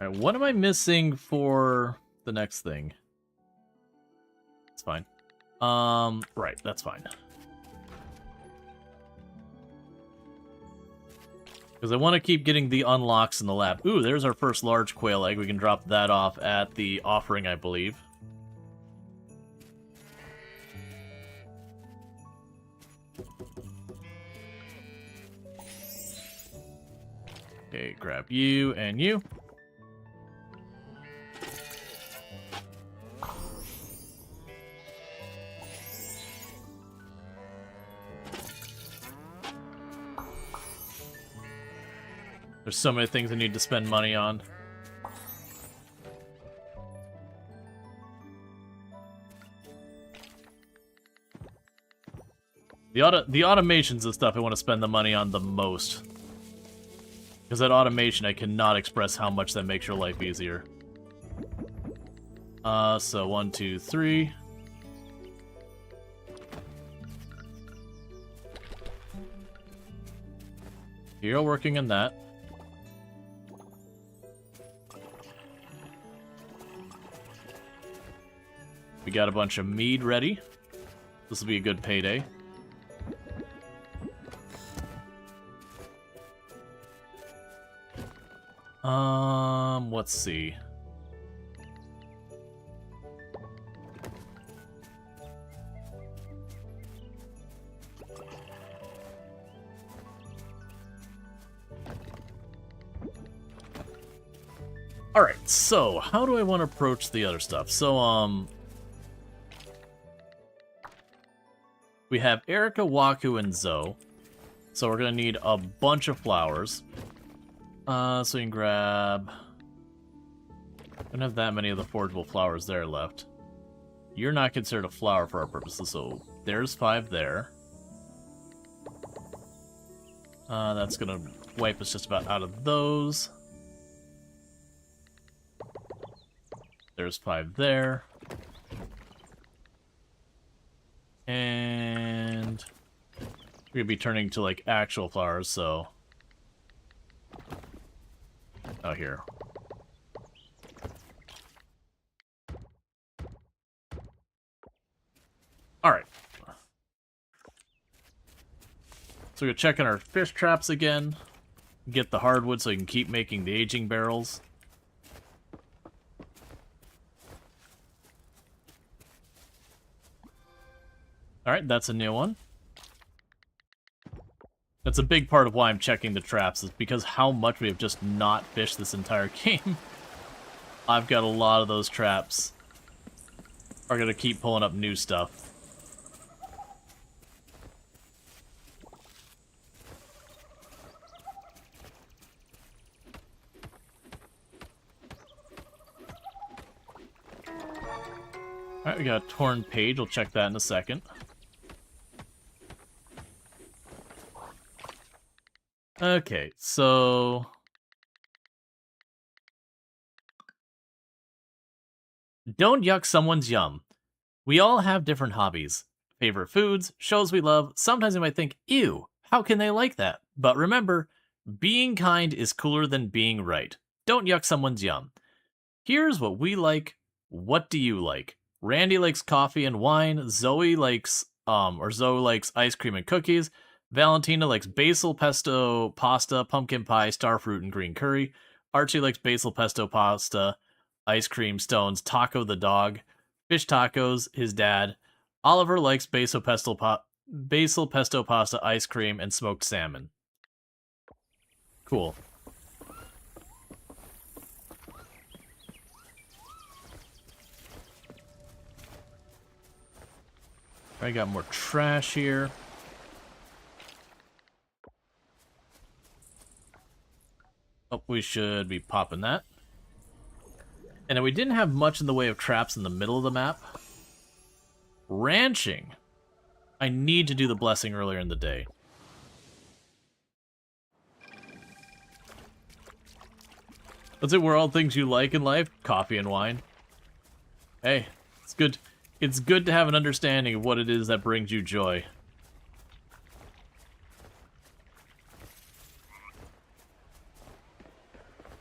[SPEAKER 1] Alright, what am I missing for the next thing? It's fine. Right, that's fine. Because I want to keep getting the unlocks in the lab. Ooh, there's our first large quail egg. We can drop that off at the offering, I believe. Okay, grab you and you. There's so many things I need to spend money on. The automations and stuff I want to spend the money on the most. Because that automation, I cannot express how much that makes your life easier. So 1, 2, 3. You're working on that. We got a bunch of mead ready. This will be a good payday. Let's see. Alright, so how do I want to approach the other stuff? So, we have Erica, Waku, and Zoe. So we're going to need a bunch of flowers. So we can grab... I don't have that many of the forgeable flowers there left. You're not considered a flower for our purposes, so there's 5 there. That's going to wipe us just about out of those. There's 5 there. And we're going to be turning to, like, actual flowers, so... Oh, here. Alright. So we're checking our fish traps again. Get the hardwood so we can keep making the aging barrels. Alright, that's a new one. That's a big part of why I'm checking the traps, is because how much we have just not fished this entire game. I've got a lot of those traps. Are gonna keep pulling up new stuff. Alright, we got a torn page. We'll check that in a second. Okay, so... Don't yuck someone's yum. We all have different hobbies. Favorite foods, shows we love. Sometimes we might think, ew, how can they like that? But remember, being kind is cooler than being right. Don't yuck someone's yum. Here's what we like. What do you like? Randy likes coffee and wine. Zoe likes ice cream and cookies. Valentina likes basil pesto pasta, pumpkin pie, starfruit, and green curry. Archie likes basil pesto pasta, ice cream, stones, Taco the dog, fish tacos, his dad. Oliver likes basil pesto pasta, ice cream, and smoked salmon. Cool. I got more trash here. Oh, we should be popping that. And then we didn't have much in the way of traps in the middle of the map. Ranching. I need to do the blessing earlier in the day. That's it, we're all things you like in life. Coffee and wine. Hey, it's good. It's good to have an understanding of what it is that brings you joy.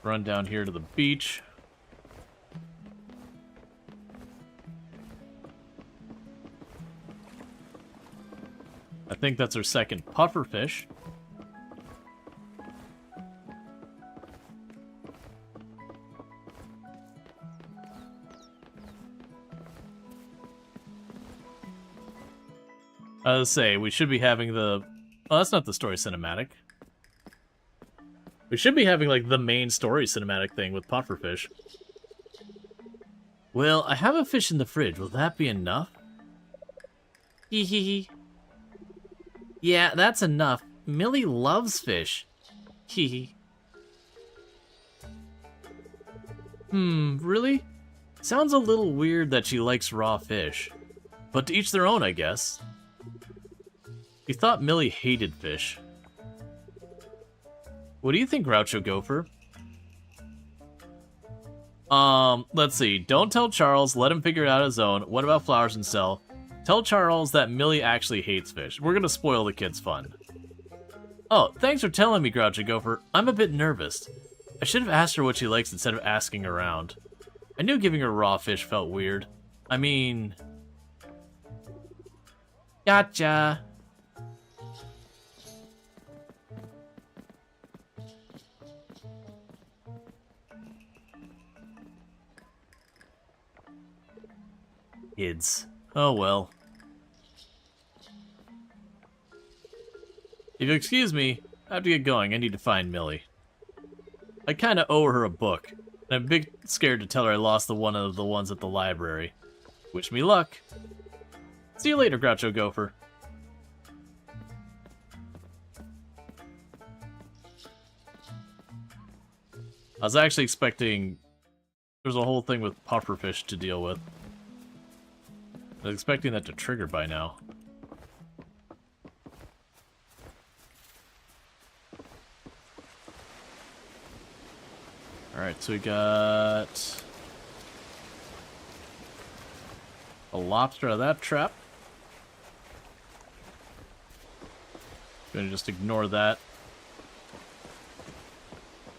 [SPEAKER 1] Run down here to the beach. I think that's our second pufferfish. We should be having the... Oh, that's not the story cinematic. We should be having, like, the main story cinematic thing with pufferfish. Well, I have a fish in the fridge. Will that be enough? Hee hee hee. Yeah, that's enough. Millie loves fish. Hee hee. Really? Sounds a little weird that she likes raw fish. But to each their own, I guess. You thought Millie hated fish. What do you think, Groucho Gopher? Let's see. Don't tell Charles. Let him figure it out his own. What about flowers and sell? Tell Charles that Millie actually hates fish. We're gonna spoil the kid's fun. Oh, thanks for telling me, Groucho Gopher. I'm a bit nervous. I should have asked her what she likes instead of asking around. I knew giving her raw fish felt weird. I mean... Gotcha. Kids. Oh well. If you excuse me, I have to get going. I need to find Millie. I kinda owe her a book. I'm a bit scared to tell her I lost one of the ones at the library. Wish me luck. See you later, Groucho Gopher. I was actually expecting... There's a whole thing with pufferfish to deal with. I was expecting that to trigger by now. Alright, so we got... a lobster out of that trap. Gonna just ignore that.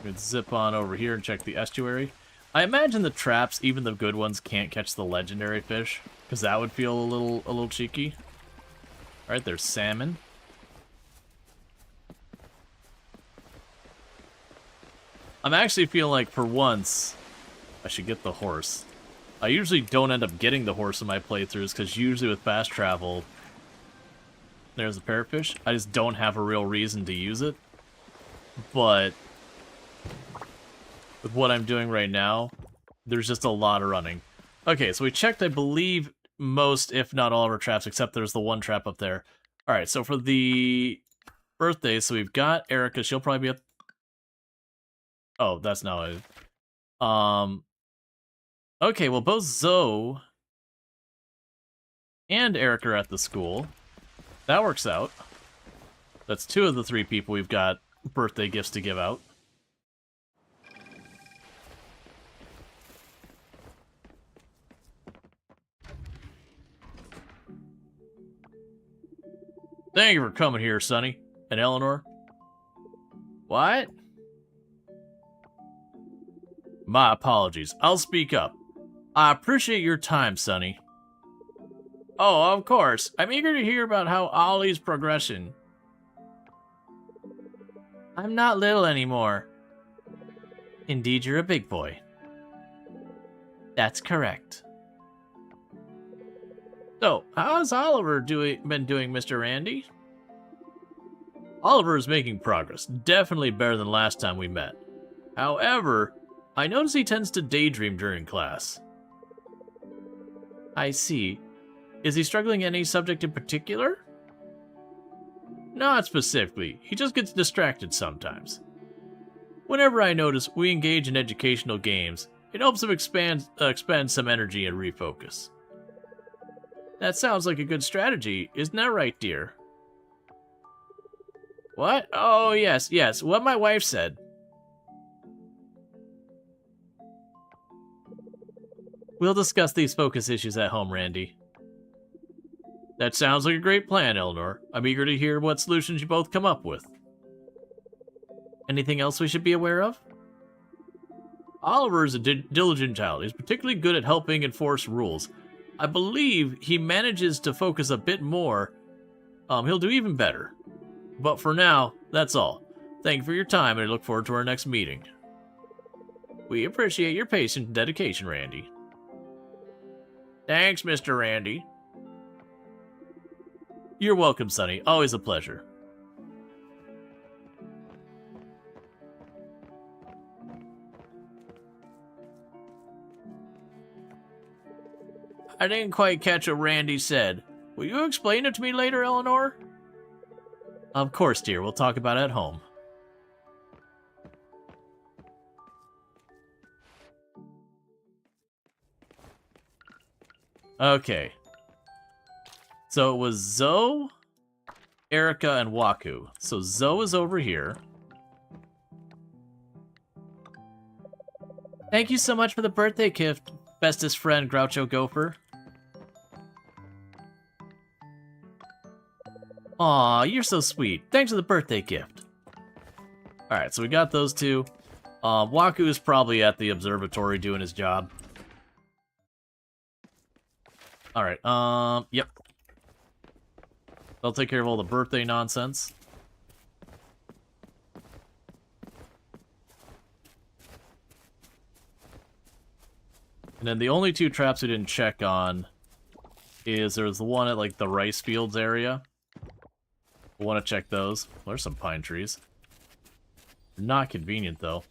[SPEAKER 1] Gonna zip on over here and check the estuary. I imagine the traps, even the good ones, can't catch the legendary fish, because that would feel a little cheeky. Alright, there's salmon. I'm actually feeling like, for once, I should get the horse. I usually don't end up getting the horse in my playthroughs, because usually with fast travel, there's a parrotfish. I just don't have a real reason to use it. But with what I'm doing right now, there's just a lot of running. Okay, so we checked, I believe, most, if not all of our traps, except there's the one trap up there. Alright, so for the birthday, so we've got Erica. She'll probably be up... Oh, that's not it. Okay, well, both Zoe and Erica are at the school. That works out. That's 2 of the 3 people we've got birthday gifts to give out. Thank you for coming here, Sonny. And Eleanor? What? My apologies. I'll speak up. I appreciate your time, Sonny. Oh, of course. I'm eager to hear about how Ollie's progression. I'm not little anymore. Indeed, you're a big boy. That's correct. So, how's Oliver been doing, Mr. Randy? Oliver is making progress. Definitely better than last time we met. However, I notice he tends to daydream during class. I see. Is he struggling in any subject in particular? Not specifically. He just gets distracted sometimes. Whenever I notice we engage in educational games, it helps him expend some energy and refocus. That sounds like a good strategy, isn't that right, dear? What? Oh, yes, what my wife said. We'll discuss these focus issues at home, Randy. That sounds like a great plan, Eleanor. I'm eager to hear what solutions you both come up with. Anything else we should be aware of? Oliver is a diligent child. He's particularly good at helping enforce rules. I believe he manages to focus a bit more. He'll do even better. But for now, that's all. Thank you for your time, and I look forward to our next meeting. We appreciate your patience and dedication, Randy. Thanks, Mr. Randy. You're welcome, Sonny. Always a pleasure. I didn't quite catch what Randy said. Will you explain it to me later, Eleanor? Of course, dear. We'll talk about it at home. Okay. So it was Zoe, Erica, and Waku. So Zoe is over here. Thank you so much for the birthday gift, bestest friend Groucho Gopher. Aw, you're so sweet. Thanks for the birthday gift. Alright, so we got those 2. Waku is probably at the observatory doing his job. Alright, yep. They'll take care of all the birthday nonsense. And then the only 2 traps we didn't check on is there's the one at, like, the rice fields area. We'll want to check those. There's some pine trees. Not convenient, though.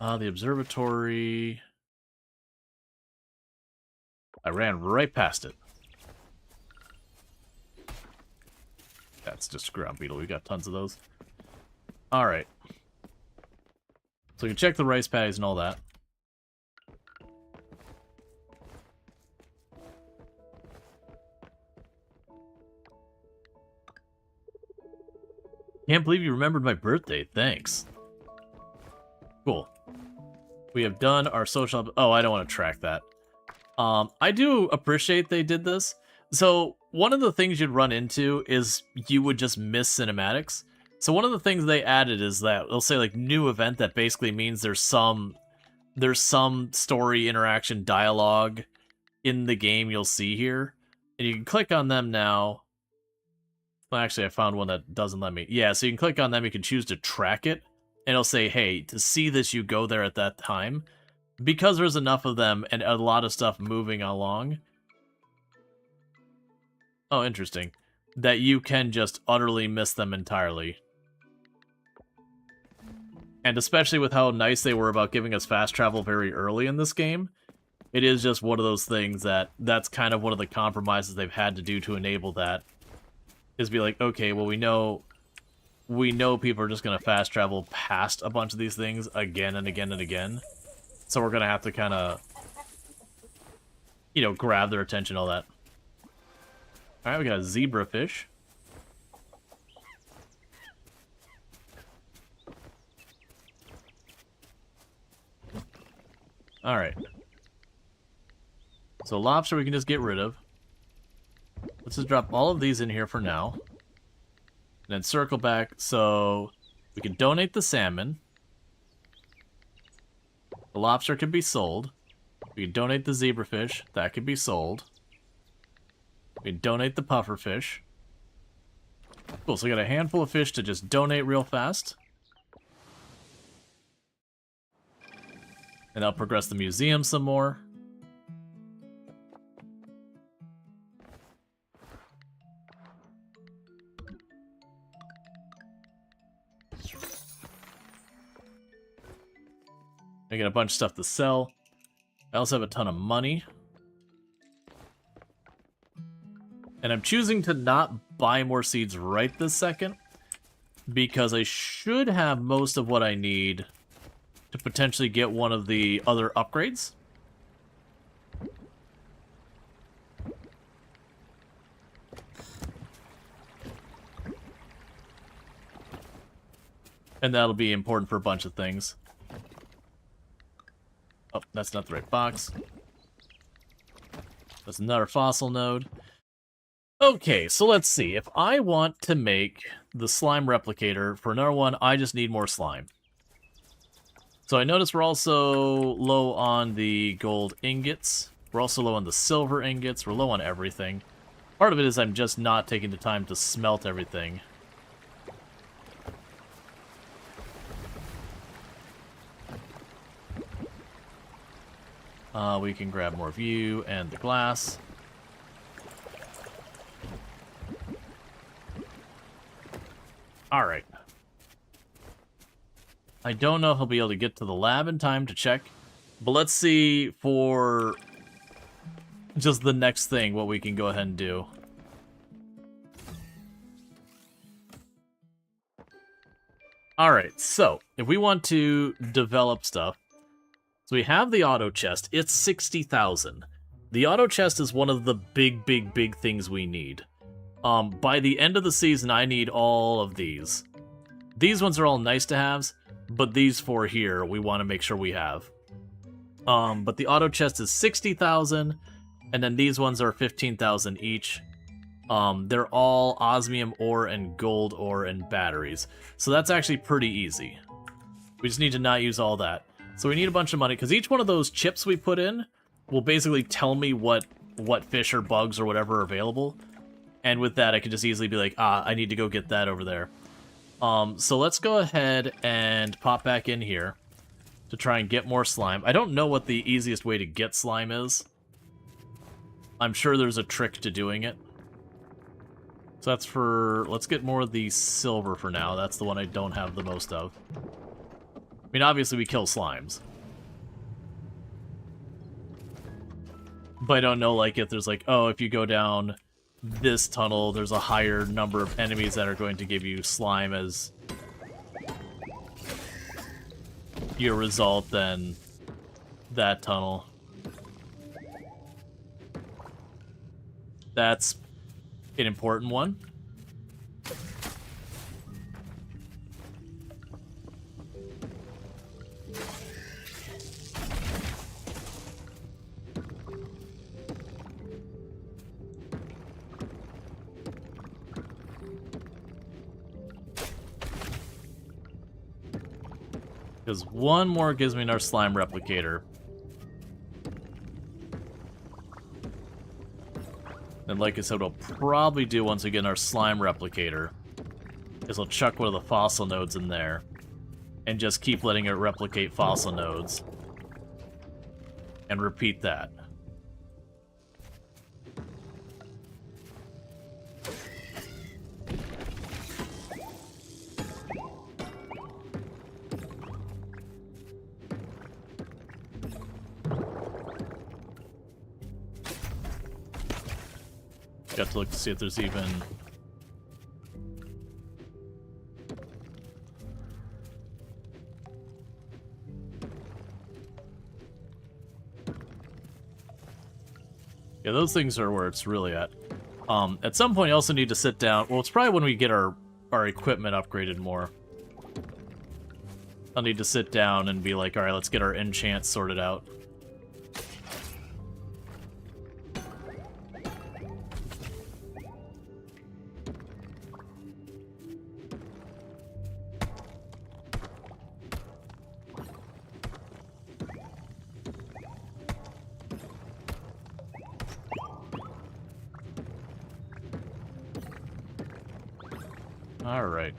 [SPEAKER 1] The observatory... I ran right past it. That's just a ground beetle. We got tons of those. Alright. So you can check the rice paddies and all that. Can't believe you remembered my birthday. Thanks. Cool. We have done our social... Oh, I don't want to track that. I do appreciate they did this. So, one of the things you'd run into is you would just miss cinematics. So one of the things they added is that they'll say like new event that basically means there's some story interaction dialogue in the game you'll see here. And you can click on them now. Well, actually, I found one that doesn't let me. Yeah, so you can click on them, you can choose to track it. And it'll say, hey, to see this, you go there at that time. Because there's enough of them and a lot of stuff moving along. Oh, interesting. That you can just utterly miss them entirely. And especially with how nice they were about giving us fast travel very early in this game, it is just one of those things that's kind of one of the compromises they've had to do to enable that. Is be like, okay, well we know people are just going to fast travel past a bunch of these things again and again and again. So we're going to have to kind of, you know, grab their attention, all that. Alright, we got a zebrafish. Alright. So lobster we can just get rid of. Let's just drop all of these in here for now. And then circle back, so we can donate the salmon. The lobster can be sold. We can donate the zebrafish. That can be sold. We can donate the pufferfish. Cool, so we got a handful of fish to just donate real fast. And that'll progress the museum some more. I got a bunch of stuff to sell. I also have a ton of money. And I'm choosing to not buy more seeds right this second, because I should have most of what I need to potentially get one of the other upgrades. And that'll be important for a bunch of things. Oh, that's not the right box. That's another fossil node. Okay, so let's see. If I want to make the slime replicator for another one, I just need more slime. So I notice we're also low on the gold ingots. We're also low on the silver ingots. We're low on everything. Part of it is I'm just not taking the time to smelt everything. We can grab more of you and the glass. Alright. I don't know if he'll be able to get to the lab in time to check, but let's see for just the next thing what we can go ahead and do. Alright, so if we want to develop stuff, so we have the auto chest. It's 60,000. The auto chest is one of the big things we need. By the end of the season, I need all of these. These ones are all nice to haves, but these four here, we want to make sure we have. But the auto chest is 60,000, and then these ones are 15,000 each. They're all osmium ore and gold ore and batteries. So that's actually pretty easy. We just need to not use all that. So we need a bunch of money, because each one of those chips we put in will basically tell me what fish or bugs or whatever are available. And with that, I could just easily be like, I need to go get that over there. So let's go ahead and pop back in here to try and get more slime. I don't know what the easiest way to get slime is. I'm sure there's a trick to doing it. So that's for... Let's get more of the silver for now. That's the one I don't have the most of. mean, obviously we kill slimes. But I don't know, like, if there's like, oh, if you go down this tunnel, there's a higher number of enemies that are going to give you slime as your result than that tunnel. That's an important one. Because one more gives me another slime replicator. And like I said, we'll probably do once we get our slime replicator is we'll chuck one of the fossil nodes in there and just keep letting it replicate fossil nodes and repeat that. Got to look to see if there's even... Yeah, those things are where it's really at. At some point, you also need to sit down... Well, it's probably when we get our equipment upgraded more. I'll need to sit down and be like, alright, let's get our enchants sorted out. Alright.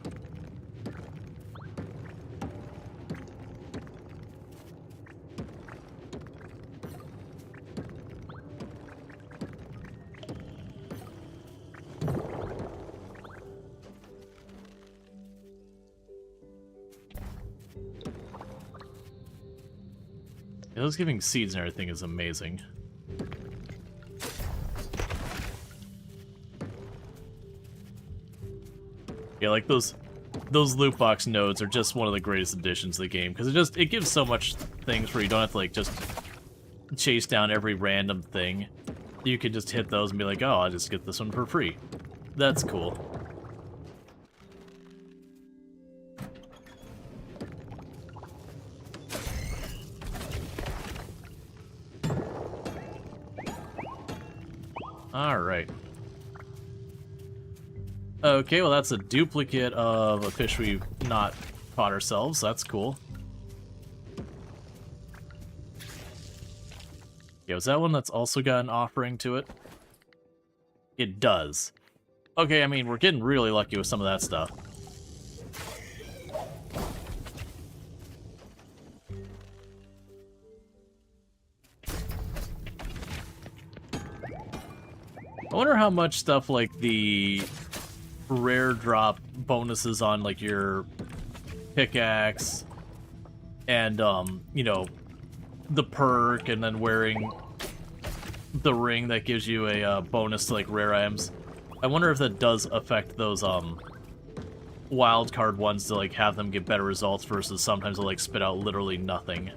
[SPEAKER 1] Yeah, those giving seeds and everything is amazing. Yeah, like those loot box nodes are just one of the greatest additions to the game, because it gives so much things where you don't have to like just chase down every random thing. You can just hit those and be like, oh, I'll just get this one for free. That's cool. Alright. Okay, well that's a duplicate of a fish we've not caught ourselves, so that's cool. Yeah, was that one that's also got an offering to it? It does. Okay, I mean, we're getting really lucky with some of that stuff. I wonder how much stuff like the rare drop bonuses on like your pickaxe and you know, the perk, and then wearing the ring that gives you a bonus to like rare items. I wonder if that does affect those wild card ones to like have them get better results versus sometimes they'll like spit out literally nothing.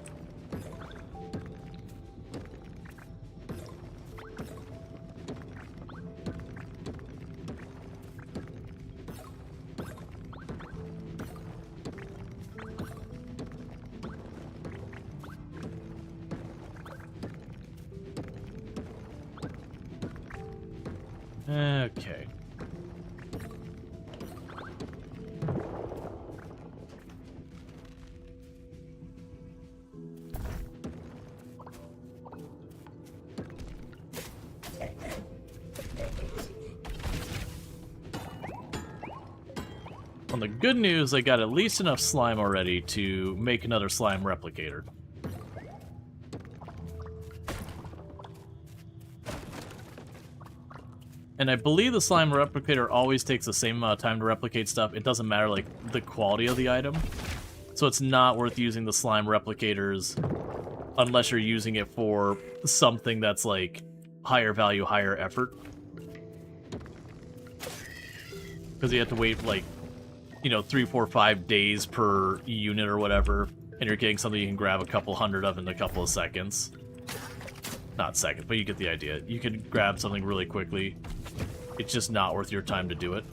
[SPEAKER 1] Okay. Well, the good news, I got at least enough slime already to make another slime replicator. And I believe the slime replicator always takes the same amount of time to replicate stuff. It doesn't matter, like, the quality of the item. So it's not worth using the slime replicators unless you're using it for something that's like higher value, higher effort. Because you have to wait like, you know, 3, 4, 5 days per unit or whatever, and you're getting something you can grab a couple hundred of in a couple of seconds. Not seconds, but you get the idea. You can grab something really quickly. It's just not worth your time to do it.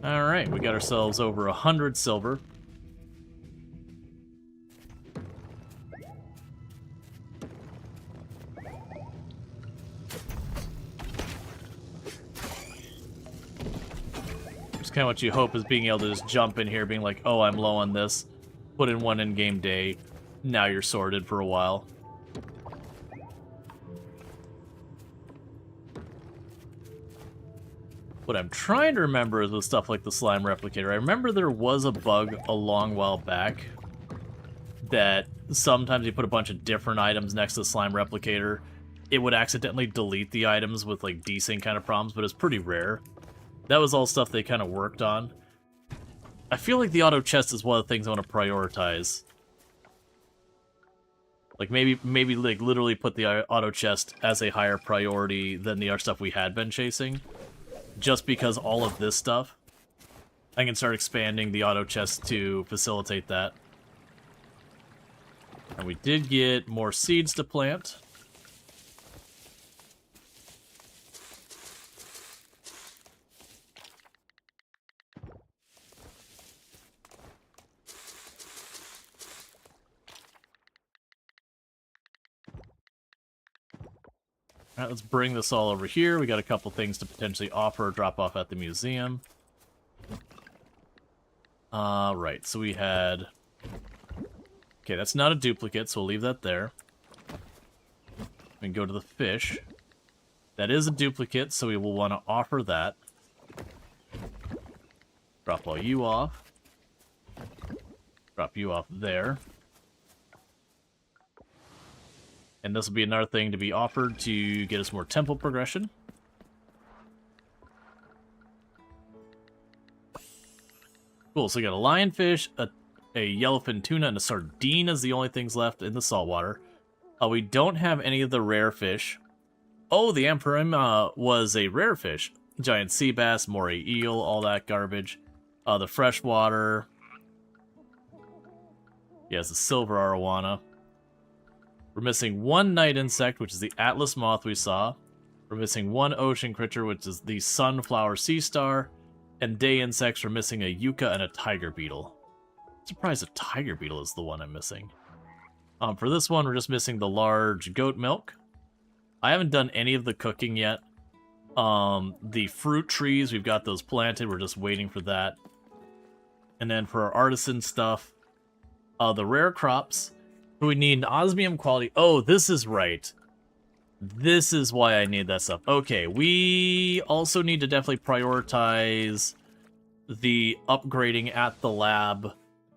[SPEAKER 1] Alright, we got ourselves over 100 silver. Just kind of what you hope is being able to just jump in here, being like, oh, I'm low on this. Put in one in-game day. Now you're sorted for a while. What I'm trying to remember is with stuff like the slime replicator. I remember there was a bug a long while back that sometimes you put a bunch of different items next to the slime replicator. It would accidentally delete the items with like desync kind of problems, but it's pretty rare. That was all stuff they kind of worked on. I feel like the auto chest is one of the things I want to prioritize. Like maybe like literally put the auto chest as a higher priority than the other stuff we had been chasing. Just because all of this stuff, I can start expanding the auto chest to facilitate that. And we did get more seeds to plant. Alright, let's bring this all over here. We got a couple things to potentially offer or drop off at the museum. Right, so we had... Okay, that's not a duplicate, so we'll leave that there. We can go to the fish. That is a duplicate, so we will want to offer that. Drop all you off. Drop you off there. And this will be another thing to be offered to get us more temple progression. Cool, so we got a lionfish, a yellowfin tuna, and a sardine is the only things left in the saltwater. We don't have any of the rare fish. Oh, the Amphorim was a rare fish. Giant sea bass, moray eel, all that garbage. The freshwater. Yes, the silver arowana. We're missing one night insect, which is the Atlas moth we saw. We're missing one ocean creature, which is the sunflower sea star. And day insects, we're missing a yucca and a tiger beetle. I'm surprised a tiger beetle is the one I'm missing. For this one, we're just missing the large goat milk. I haven't done any of the cooking yet. The fruit trees, we've got those planted. We're just waiting for that. And then for our artisan stuff, the rare crops... We need an osmium quality. Oh, this is right. This is why I need that stuff. Okay, we also need to definitely prioritize the upgrading at the lab,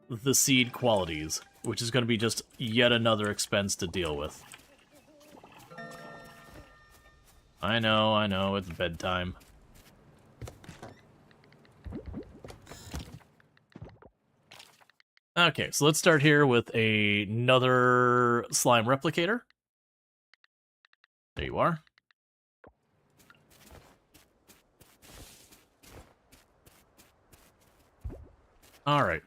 [SPEAKER 1] the seed qualities, which is going to be just yet another expense to deal with. I know, it's bedtime. Okay, so let's start here with another slime replicator. There you are. Alright.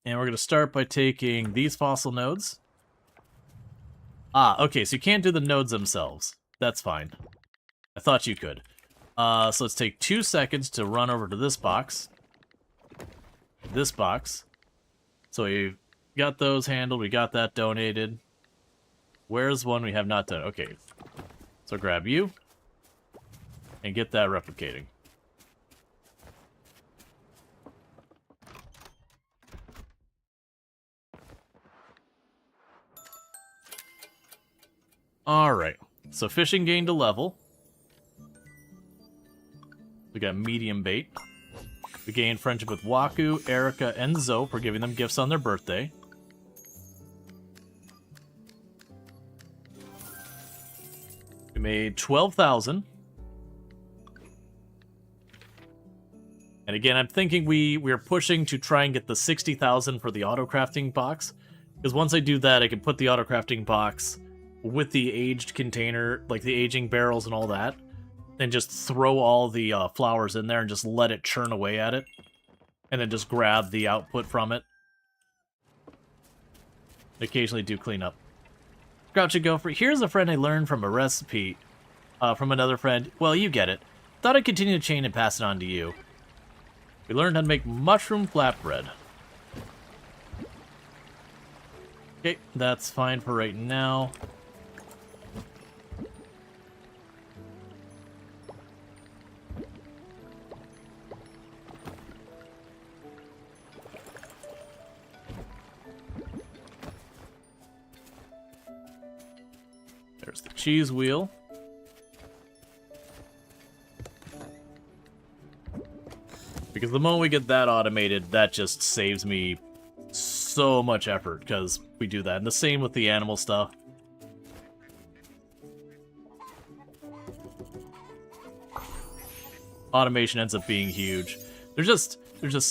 [SPEAKER 1] And we're going to start by taking these fossil nodes. Ah, okay, so you can't do the nodes themselves. That's fine. I thought you could. So let's take 2 seconds to run over to this box. This box. So we've got those handled, we got that donated. Where's one we have not done? Okay, so grab you, and get that replicating. Alright, so fishing gained a level. We got medium bait. We gained friendship with Waku, Erica, and Zoe for giving them gifts on their birthday. We made 12,000. And again, I'm thinking we're pushing to try and get the 60,000 for the auto-crafting box. Because once I do that, I can put the auto-crafting box with the aged container, like the aging barrels and all that, and just throw all the flowers in there and just let it churn away at it. And then just grab the output from it. Occasionally do clean up. Grouchy Gopher, here's a friend I learned from a recipe from another friend. Well, you get it. Thought I'd continue the chain and pass it on to you. We learned how to make mushroom flatbread. Okay, that's fine for right now. There's the cheese wheel. Because the moment we get that automated, that just saves me so much effort, because we do that. And the same with the animal stuff. Automation ends up being huge. There's just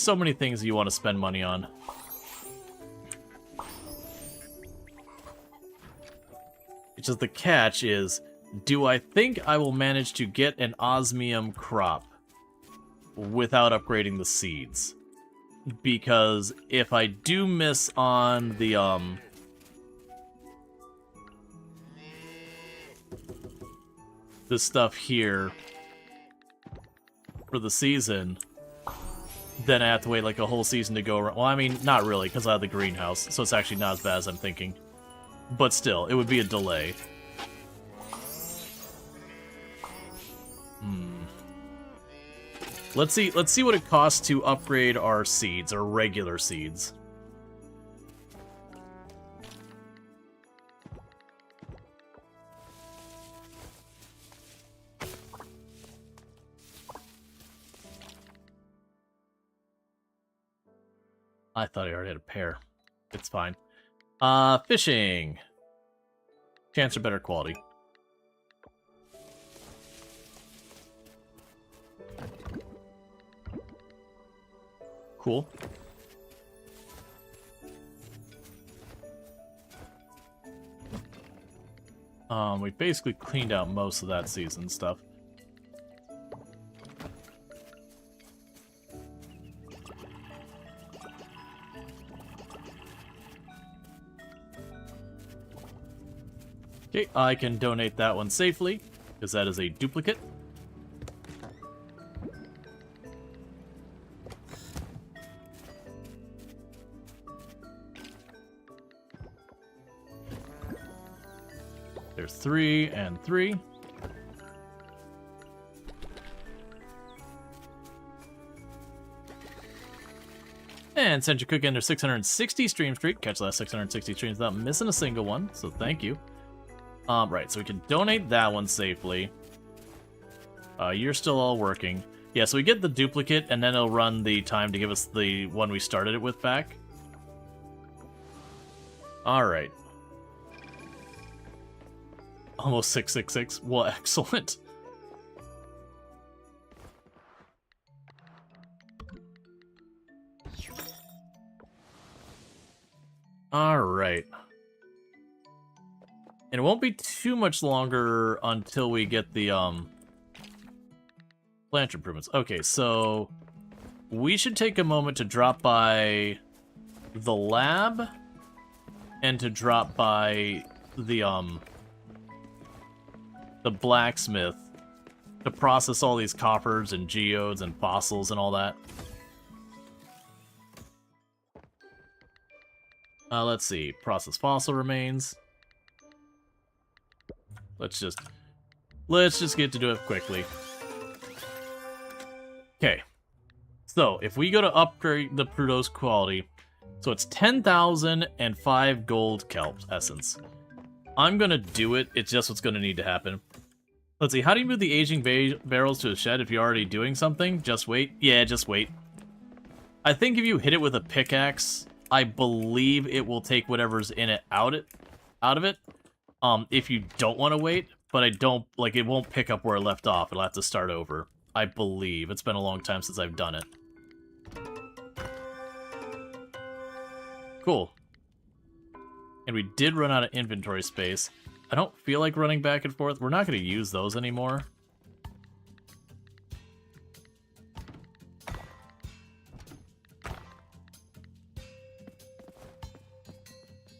[SPEAKER 1] so many things you want to spend money on. It's just the catch is, do I think I will manage to get an osmium crop without upgrading the seeds? Because if I do miss on the this stuff here for the season, then I have to wait like a whole season to go around. Well, I mean, not really, because I have the greenhouse, so it's actually not as bad as I'm thinking. But still, it would be a delay. Let's see what it costs to upgrade our seeds, our regular seeds. I thought I already had a pair. It's fine. Fishing. Chance for better quality. Cool. We basically cleaned out most of that season stuff. Okay, I can donate that one safely, because that is a duplicate. There's 3 and 3. And send your cook under 660 stream streak. Catch the last 660 streams without missing a single one, so thank you. Right, so we can donate that one safely. You're still all working. Yeah, so we get the duplicate, and then it'll run the time to give us the one we started it with back. Alright. Almost 666. Well, excellent. Alright. And it won't be too much longer until we get the, plant improvements. Okay, so we should take a moment to drop by the lab and to drop by the blacksmith to process all these coppers and geodes and fossils and all that. Let's see. Process fossil remains. Let's just get to do it quickly. Okay. So, if we go to upgrade the Prudo's quality, so it's 10,000 and 5 gold kelp essence. I'm gonna do it. It's just what's gonna need to happen. Let's see. How do you move the aging barrels to a shed if you're already doing something? Just wait. Yeah, just wait. I think if you hit it with a pickaxe, I believe it will take whatever's in it out of it. If you don't want to wait, but I don't like it won't pick up where it left off. It'll have to start over. I believe. It's been a long time since I've done it. Cool. And we did run out of inventory space. I don't feel like running back and forth. We're not going to use those anymore.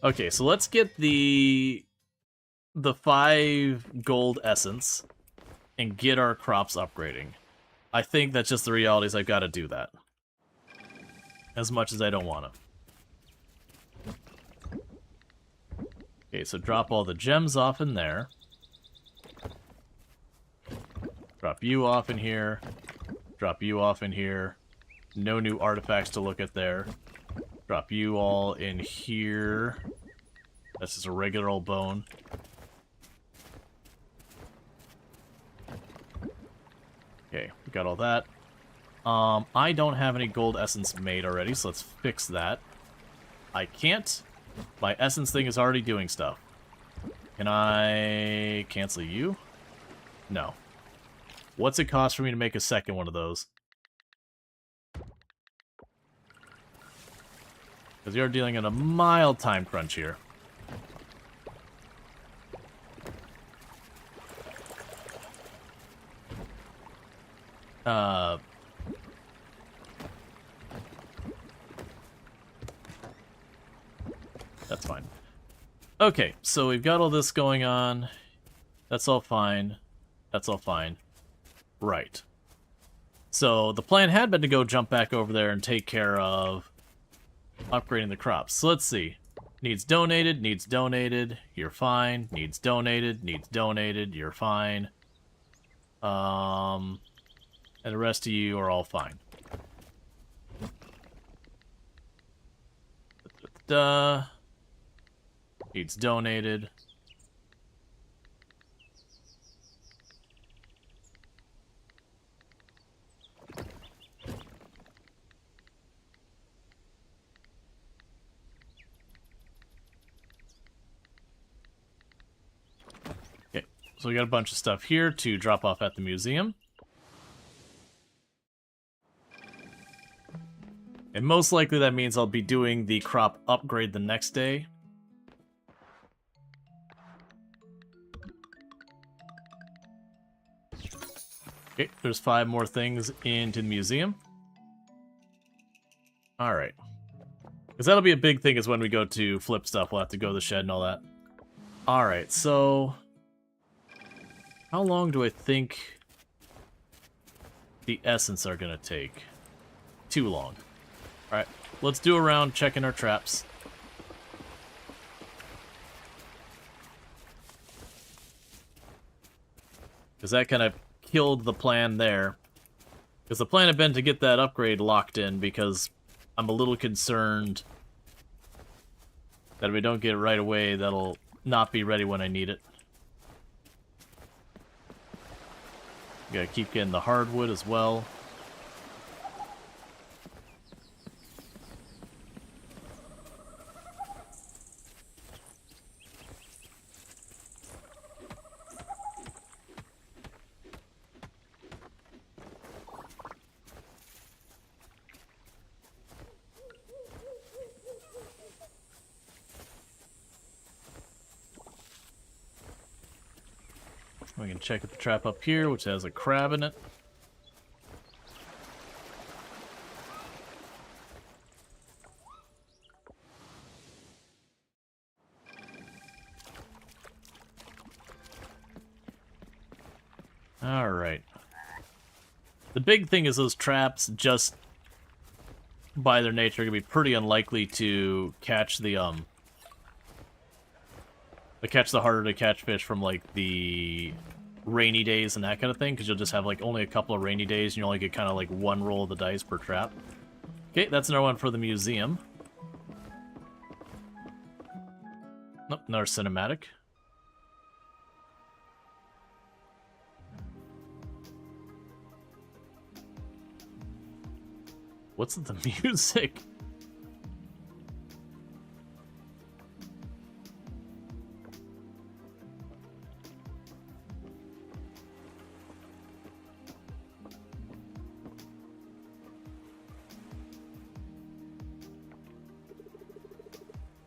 [SPEAKER 1] Okay, so let's get the 5 gold essence and get our crops upgrading. I think that's just the reality is I've got to do that. As much as I don't want to. Okay, so drop all the gems off in there. Drop you off in here. Drop you off in here. No new artifacts to look at there. Drop you all in here. That's just a regular old bone. Okay, we got all that. I don't have any gold essence made already, so let's fix that. I can't. My essence thing is already doing stuff. Can I cancel you? No. What's it cost for me to make a second one of those? Because you're dealing in a mild time crunch here. That's fine. Okay, so we've got all this going on. That's all fine. That's all fine. Right. So the plan had been to go jump back over there and take care of upgrading the crops. So let's see. Needs donated, you're fine. Needs donated, you're fine. And the rest of you are all fine. Needs donated. Okay, so we got a bunch of stuff here to drop off at the museum. And most likely that means I'll be doing the crop upgrade the next day. Okay, there's 5 more things into the museum. Alright. Because that'll be a big thing is when we go to flip stuff, we'll have to go to the shed and all that. Alright, so... how long do I think the essence are going to take? Too long. Alright, let's do a round checking our traps. Because that kind of killed the plan there. Because the plan had been to get that upgrade locked in, because I'm a little concerned that if we don't get it right away, that'll not be ready when I need it. Gotta keep getting the hardwood as well. We can check the trap up here, which has a crab in it. Alright. The big thing is those traps, just by their nature, are going to be pretty unlikely to catch the harder to catch fish from, like, the rainy days and that kind of thing, because you'll just have, like, only a couple of rainy days, and you only get kind of, like, 1 roll of the dice per trap. Okay, that's another one for the museum. Nope, another cinematic. What's the music?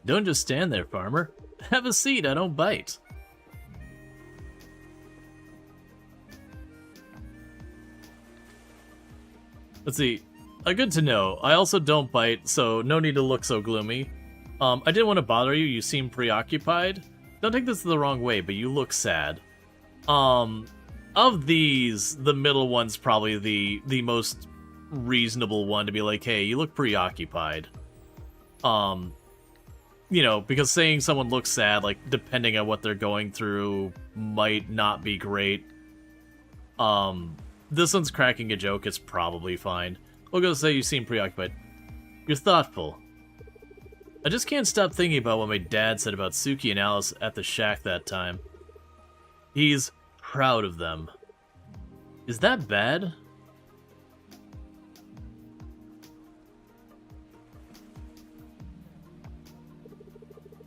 [SPEAKER 1] Don't just stand there, farmer. Have a seat, I don't bite. Let's see. Good to know. I also don't bite, so no need to look so gloomy. I didn't want to bother you, you seem preoccupied. Don't take this the wrong way, but you look sad. Of these, the middle one's probably the most reasonable one to be like, hey, you look preoccupied. You know, because saying someone looks sad, like, depending on what they're going through, might not be great. This one's cracking a joke, it's probably fine. We'll go say you seem preoccupied. You're thoughtful. I just can't stop thinking about what my dad said about Suki and Alice at the shack that time. He's proud of them. Is that bad?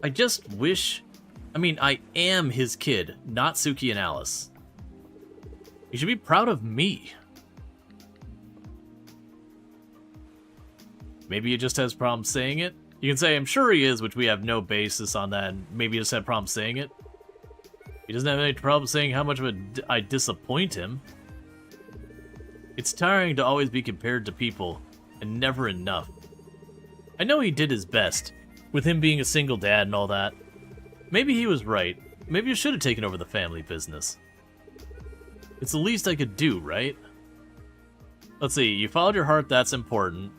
[SPEAKER 1] I just wish... I mean, I am his kid, not Suki and Alice. He should be proud of me. Maybe he just has problems saying it? You can say, I'm sure he is, which we have no basis on that, and maybe he just had problems saying it. He doesn't have any problem saying how much of I disappoint him. It's tiring to always be compared to people, and never enough. I know he did his best, with him being a single dad and all that. Maybe he was right. Maybe I should have taken over the family business. It's the least I could do, right? Let's see, you followed your heart, that's important.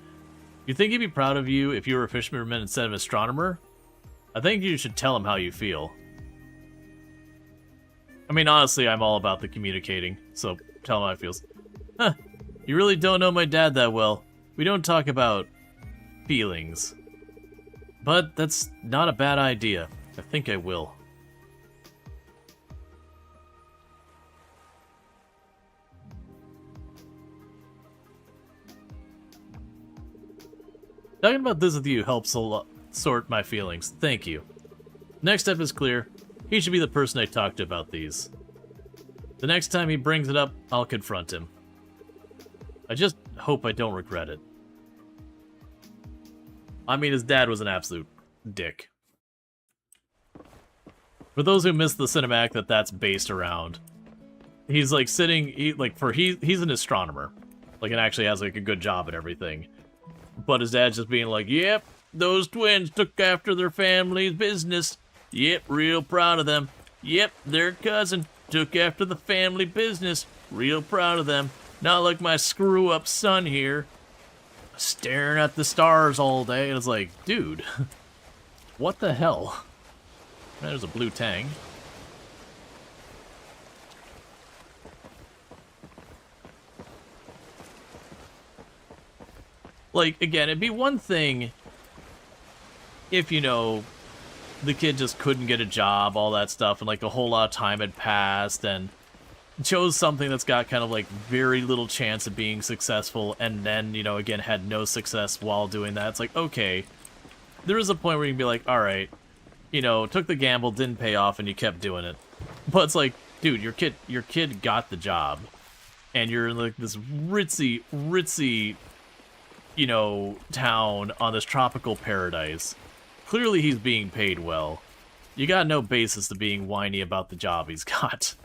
[SPEAKER 1] You think he'd be proud of you if you were a fisherman instead of an astronomer? I think you should tell him how you feel. I mean, honestly, I'm all about the communicating, so tell him how it feels. Huh, you really don't know my dad that well. We don't talk about feelings. But that's not a bad idea. I think I will. Talking about this with you helps a lot sort my feelings. Thank you. Next step is clear. He should be the person I talk to about these. The next time he brings it up, I'll confront him. I just hope I don't regret it. I mean, his dad was an absolute dick. For those who missed the cinematic that's based around, he's like sitting, he's an astronomer. Like, and actually has like a good job and everything. But his dad's just being like, yep, those twins took after their family's business. Yep, real proud of them. Yep, their cousin took after the family business. Real proud of them. Not like my screw-up son here. Staring at the stars all day. And it's like, dude, what the hell? There's a blue tang. Like, again, it'd be one thing if, you know, the kid just couldn't get a job, all that stuff, and, like, a whole lot of time had passed, and chose something that's got kind of, like, very little chance of being successful, and then, you know, again, had no success while doing that. It's like, okay, there is a point where you can be like, alright, you know, took the gamble, didn't pay off, and you kept doing it. But it's like, dude, your kid got the job, and you're in, like, this ritzy, you know, town on this tropical paradise. Clearly he's being paid well. You got no basis to being whiny about the job he's got.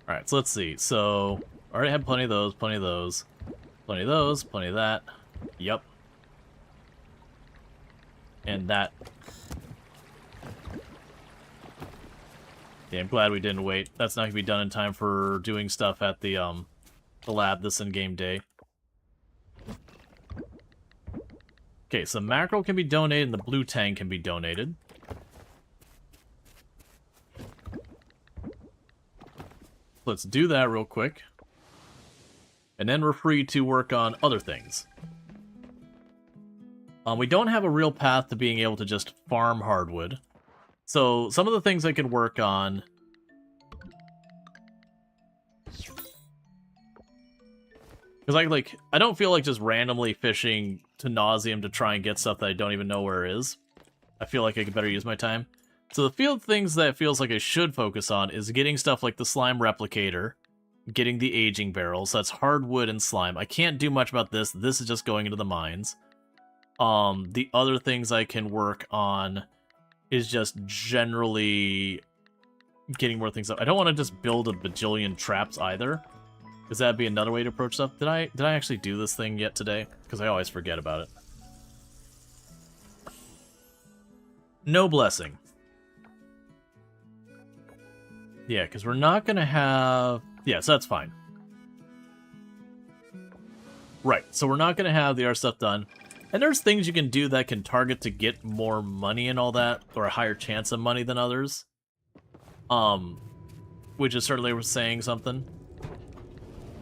[SPEAKER 1] Alright, so let's see. So, already had plenty of those, plenty of those. Plenty of those, plenty of that. Yep. And that. Yeah, I'm glad we didn't wait. That's not going to be done in time for doing stuff at the lab this in-game day. Okay, so mackerel can be donated and the blue tang can be donated. Let's do that real quick. And then we're free to work on other things. We don't have a real path to being able to just farm hardwood. So, some of the things I can work on Because I don't feel like just randomly fishing to nauseam to try and get stuff that I don't even know where it is. I feel like I could better use my time. So the field things that it feels like I should focus on is getting stuff like the slime replicator, getting the aging barrels. So that's hardwood and slime. I can't do much about this. This is just going into the mines. The other things I can work on is just generally getting more things up. I don't want to just build a bajillion traps either, because that'd be another way to approach stuff. Did I actually do this thing yet today? Because I always forget about it. No blessing. Yeah, because we're not going to have... Yeah, so that's fine. Right, so we're not going to have the art stuff done. And there's things you can do that can target to get more money and all that, or a higher chance of money than others. Which is certainly saying something.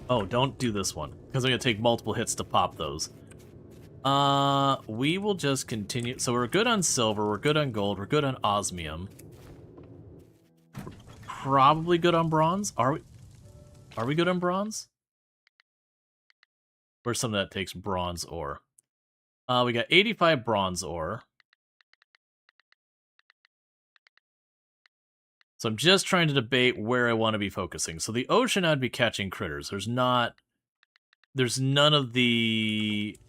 [SPEAKER 1] Oh, don't do this one, because I'm going to take multiple hits to pop those. We will just continue. So we're good on silver, we're good on gold, we're good on osmium. We're probably good on bronze. Are we good on bronze? Where's some that takes bronze ore? We got 85 bronze ore. So I'm just trying to debate where I want to be focusing. So the ocean, I'd be catching critters. There's none of the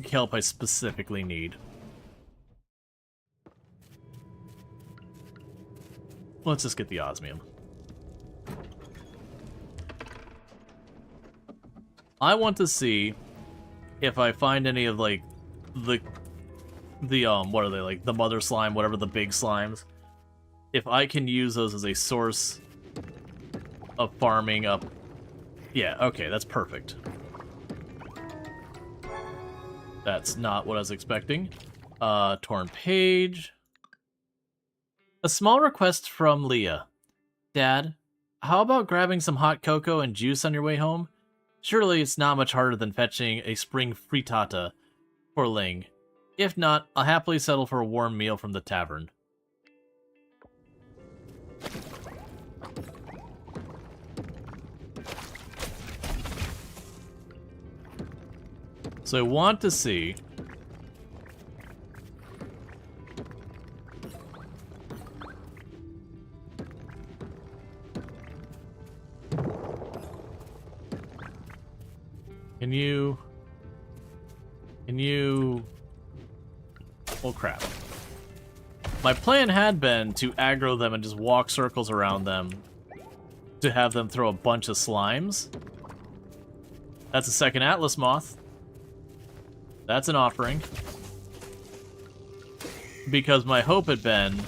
[SPEAKER 1] kelp I specifically need. Let's just get the osmium. I want to see if I find any of, like, the what are they, like, the mother slime, whatever, the big slimes. If I can use those as a source of farming up... Yeah, okay, that's perfect. That's not what I was expecting. Torn page. A small request from Leah. Dad, how about grabbing some hot cocoa and juice on your way home? Surely it's not much harder than fetching a spring frittata for Ling. If not, I'll happily settle for a warm meal from the tavern. So I want to see... Can you... Oh, crap. My plan had been to aggro them and just walk circles around them to have them throw a bunch of slimes. That's a second Atlas Moth. That's an offering. Because my hope had been,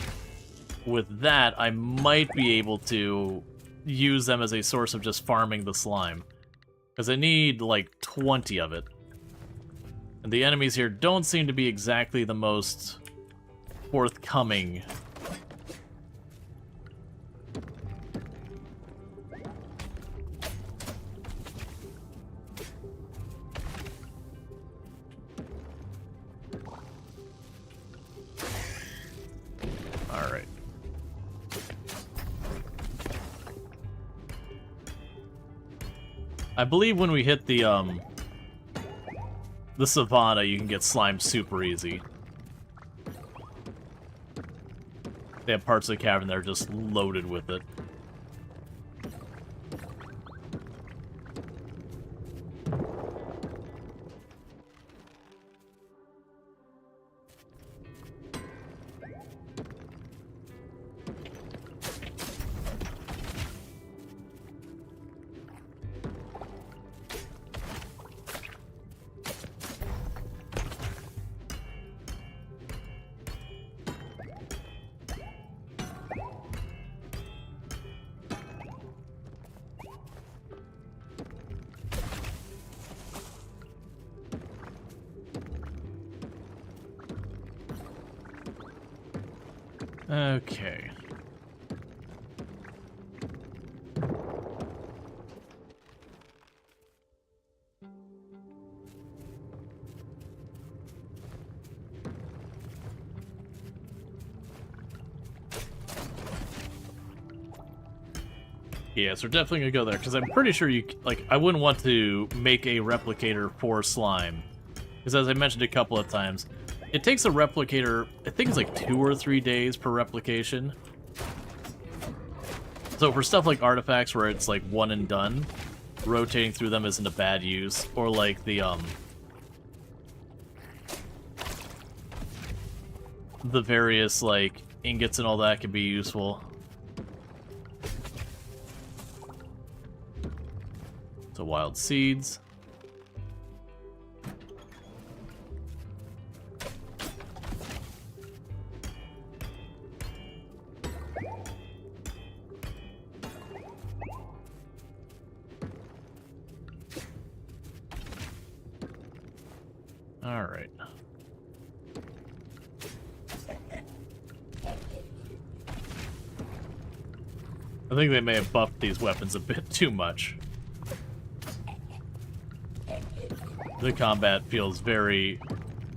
[SPEAKER 1] with that, I might be able to use them as a source of just farming the slime. Because I need, like, 20 of it. And the enemies here don't seem to be exactly the most forthcoming. Alright. I believe when we hit the savanna, you can get slime super easy. They have parts of the cavern that are just loaded with it. Okay. Yeah, so we're definitely gonna go there, because I'm pretty sure you, like, I wouldn't want to make a replicator for slime. Because as I mentioned a couple of times, it takes a replicator, I think it's like 2 or 3 days per replication. So for stuff like artifacts where it's like one and done, rotating through them isn't a bad use. Or like the various like ingots and all that can be useful. So wild seeds. All right. I think they may have buffed these weapons a bit too much. The combat feels very,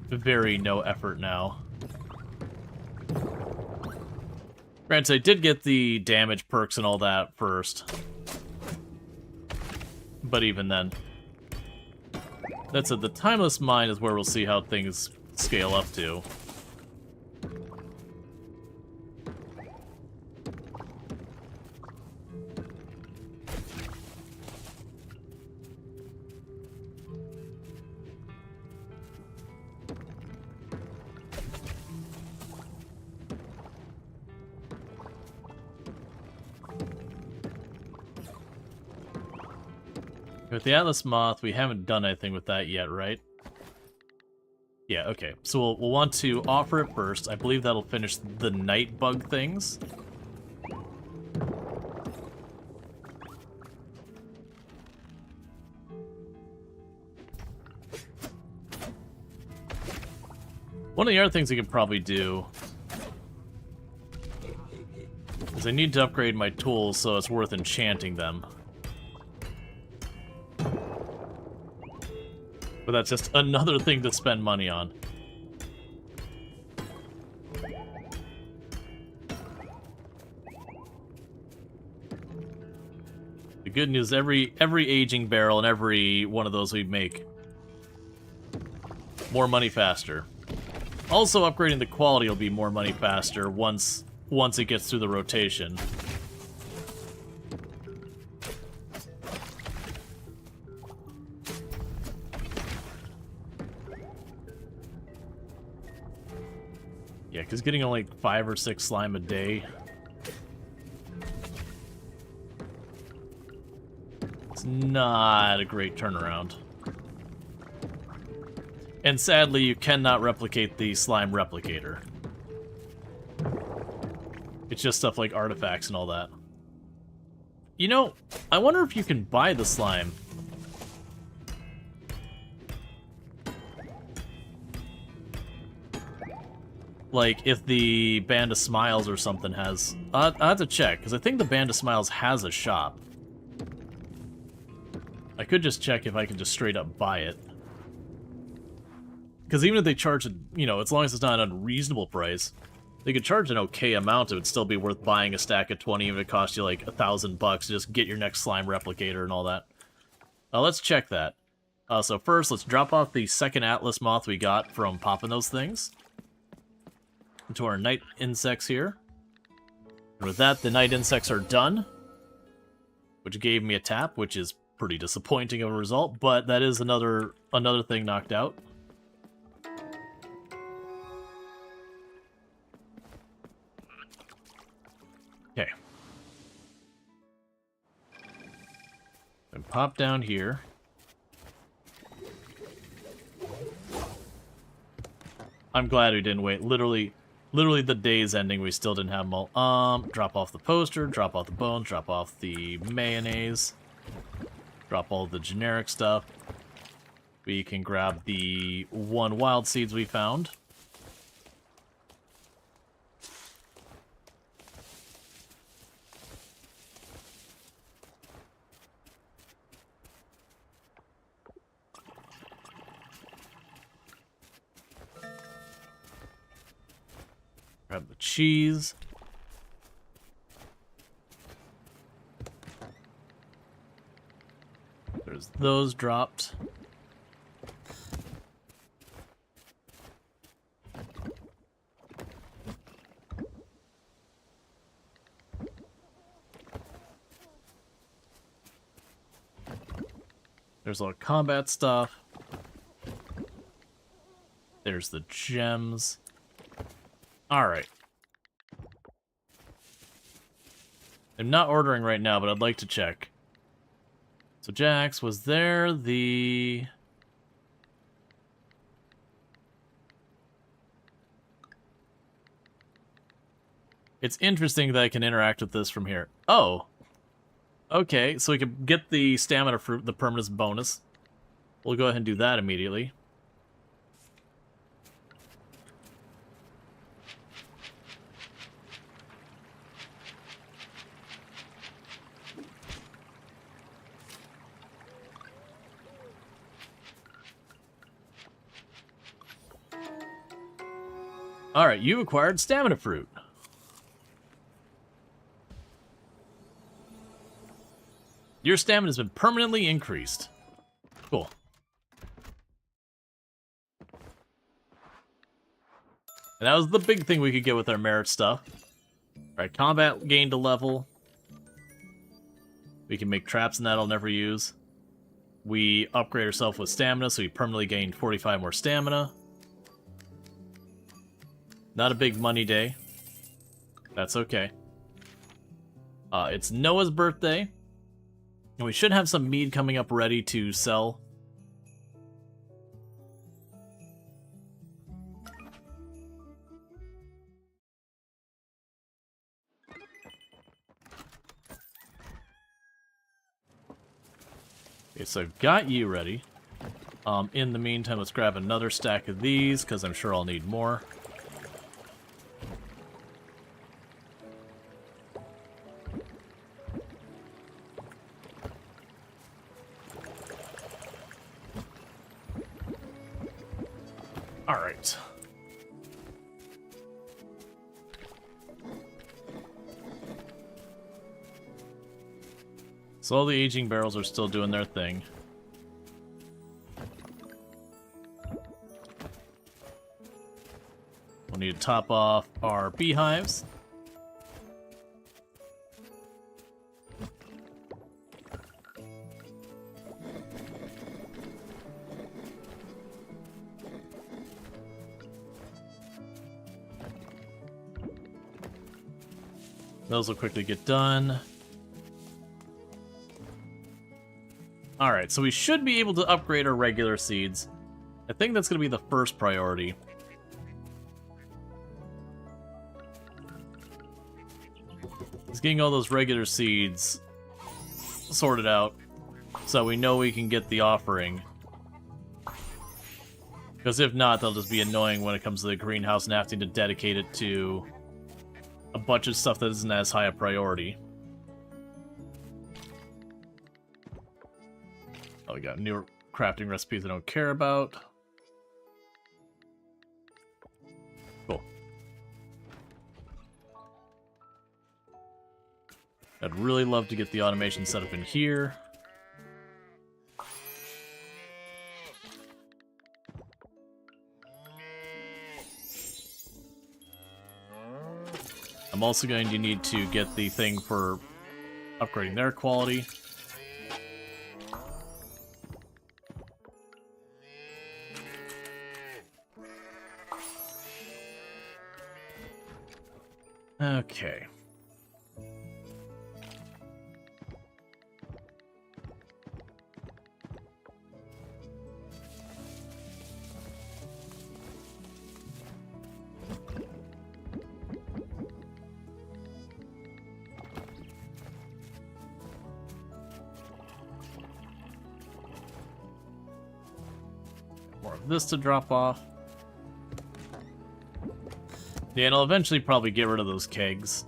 [SPEAKER 1] very no effort now. Granted, I did get the damage perks and all that first. But even then. That's it. The Timeless Mine is where we'll see how things scale up to. With the Atlas Moth, we haven't done anything with that yet, right? Yeah, okay. So we'll want to offer it first. I believe that'll finish the night bug things. One of the other things we could probably do is I need to upgrade my tools so it's worth enchanting them. But that's just another thing to spend money on. The good news, every aging barrel and every one of those we make, more money faster. Also, upgrading the quality will be more money faster once it gets through the rotation. Yeah, because getting only 5 or 6 slime a day, it's not a great turnaround. And sadly, you cannot replicate the slime replicator. It's just stuff like artifacts and all that. You know, I wonder if you can buy the slime. Like, if the Band of Smiles or something has... I'll have to check, because I think the Band of Smiles has a shop. I could just check if I can just straight up buy it. Because even if they charge, you know, as long as it's not an unreasonable price, they could charge an okay amount, it would still be worth buying a stack of 20, even if it cost you like $1,000 to just get your next slime replicator and all that. Let's check that. So first, let's drop off the second Atlas Moth we got from popping those things into our night insects here. And with that, the night insects are done, which gave me a tap, which is pretty disappointing of a result, but that is another thing knocked out. Okay. And pop down here. I'm glad we didn't wait. Literally the day's ending, we still didn't have them all. Drop off the poster, drop off the bones, drop off the mayonnaise, drop all the generic stuff. We can grab the 1 wild seeds we found. Grab the cheese. those dropped. There's a lot of combat stuff. There's the gems. Alright. I'm not ordering right now, but I'd like to check. So Jax was there, It's interesting that I can interact with this from here. Oh! Okay, so we can get the stamina fruit, the permanence bonus. We'll go ahead and do that immediately. Alright, you acquired stamina fruit. Your stamina has been permanently increased. Cool. And that was the big thing we could get with our merit stuff. Alright, combat gained a level. We can make traps in that I'll never use. We upgrade ourselves with stamina, so we permanently gained 45 more stamina. Not a big money day. That's okay. It's Noah's birthday. And we should have some mead coming up ready to sell. Okay, so I've got you ready. In the meantime, let's grab another stack of these, because I'm sure I'll need more. Alright. So all the aging barrels are still doing their thing. We'll need to top off our beehives. Those will quickly get done. Alright, so we should be able to upgrade our regular seeds. I think that's going to be the first priority. Is getting all those regular seeds sorted out so we know we can get the offering. Because if not, they'll just be annoying when it comes to the greenhouse and having to dedicate it to a bunch of stuff that isn't as high a priority. Oh, we got new crafting recipes I don't care about. Cool. I'd really love to get the automation set up in here. I'm also going to need to get the thing for upgrading their quality. Okay. More of this to drop off. Yeah, and I'll eventually probably get rid of those kegs.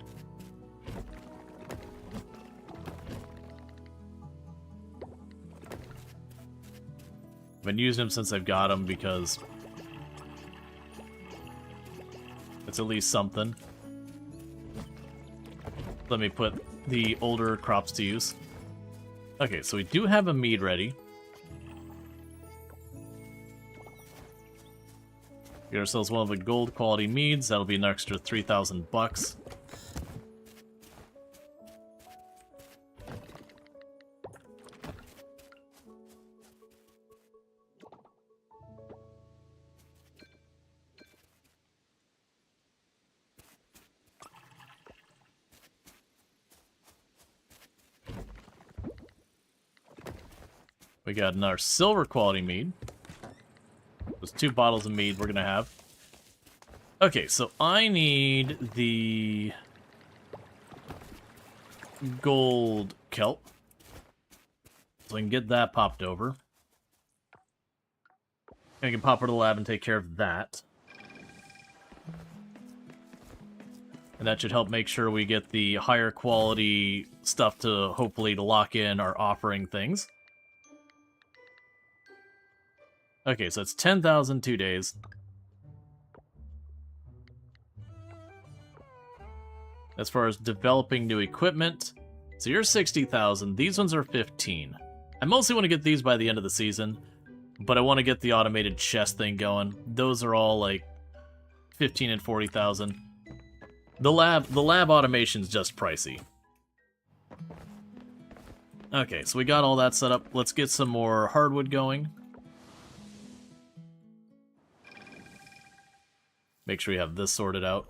[SPEAKER 1] I've been using them since I've got them because it's at least something. Let me put the older crops to use. Okay, so we do have a mead ready. Get ourselves one of the gold quality meads. That'll be an extra 3,000 bucks. We got another silver quality mead. There's 2 bottles of mead we're gonna have. Okay, so I need the gold kelp. So I can get that popped over. I can pop her to the lab and take care of that. And that should help make sure we get the higher quality stuff to hopefully to lock in our offering things. Okay, so it's 10,000 2 days. As far as developing new equipment, so you're 60,000. These ones are 15. I mostly want to get these by the end of the season, but I want to get the automated chest thing going. Those are all like 15 and 40,000. The lab automation's just pricey. Okay, so we got all that set up. Let's get some more hardwood going. Make sure we have this sorted out.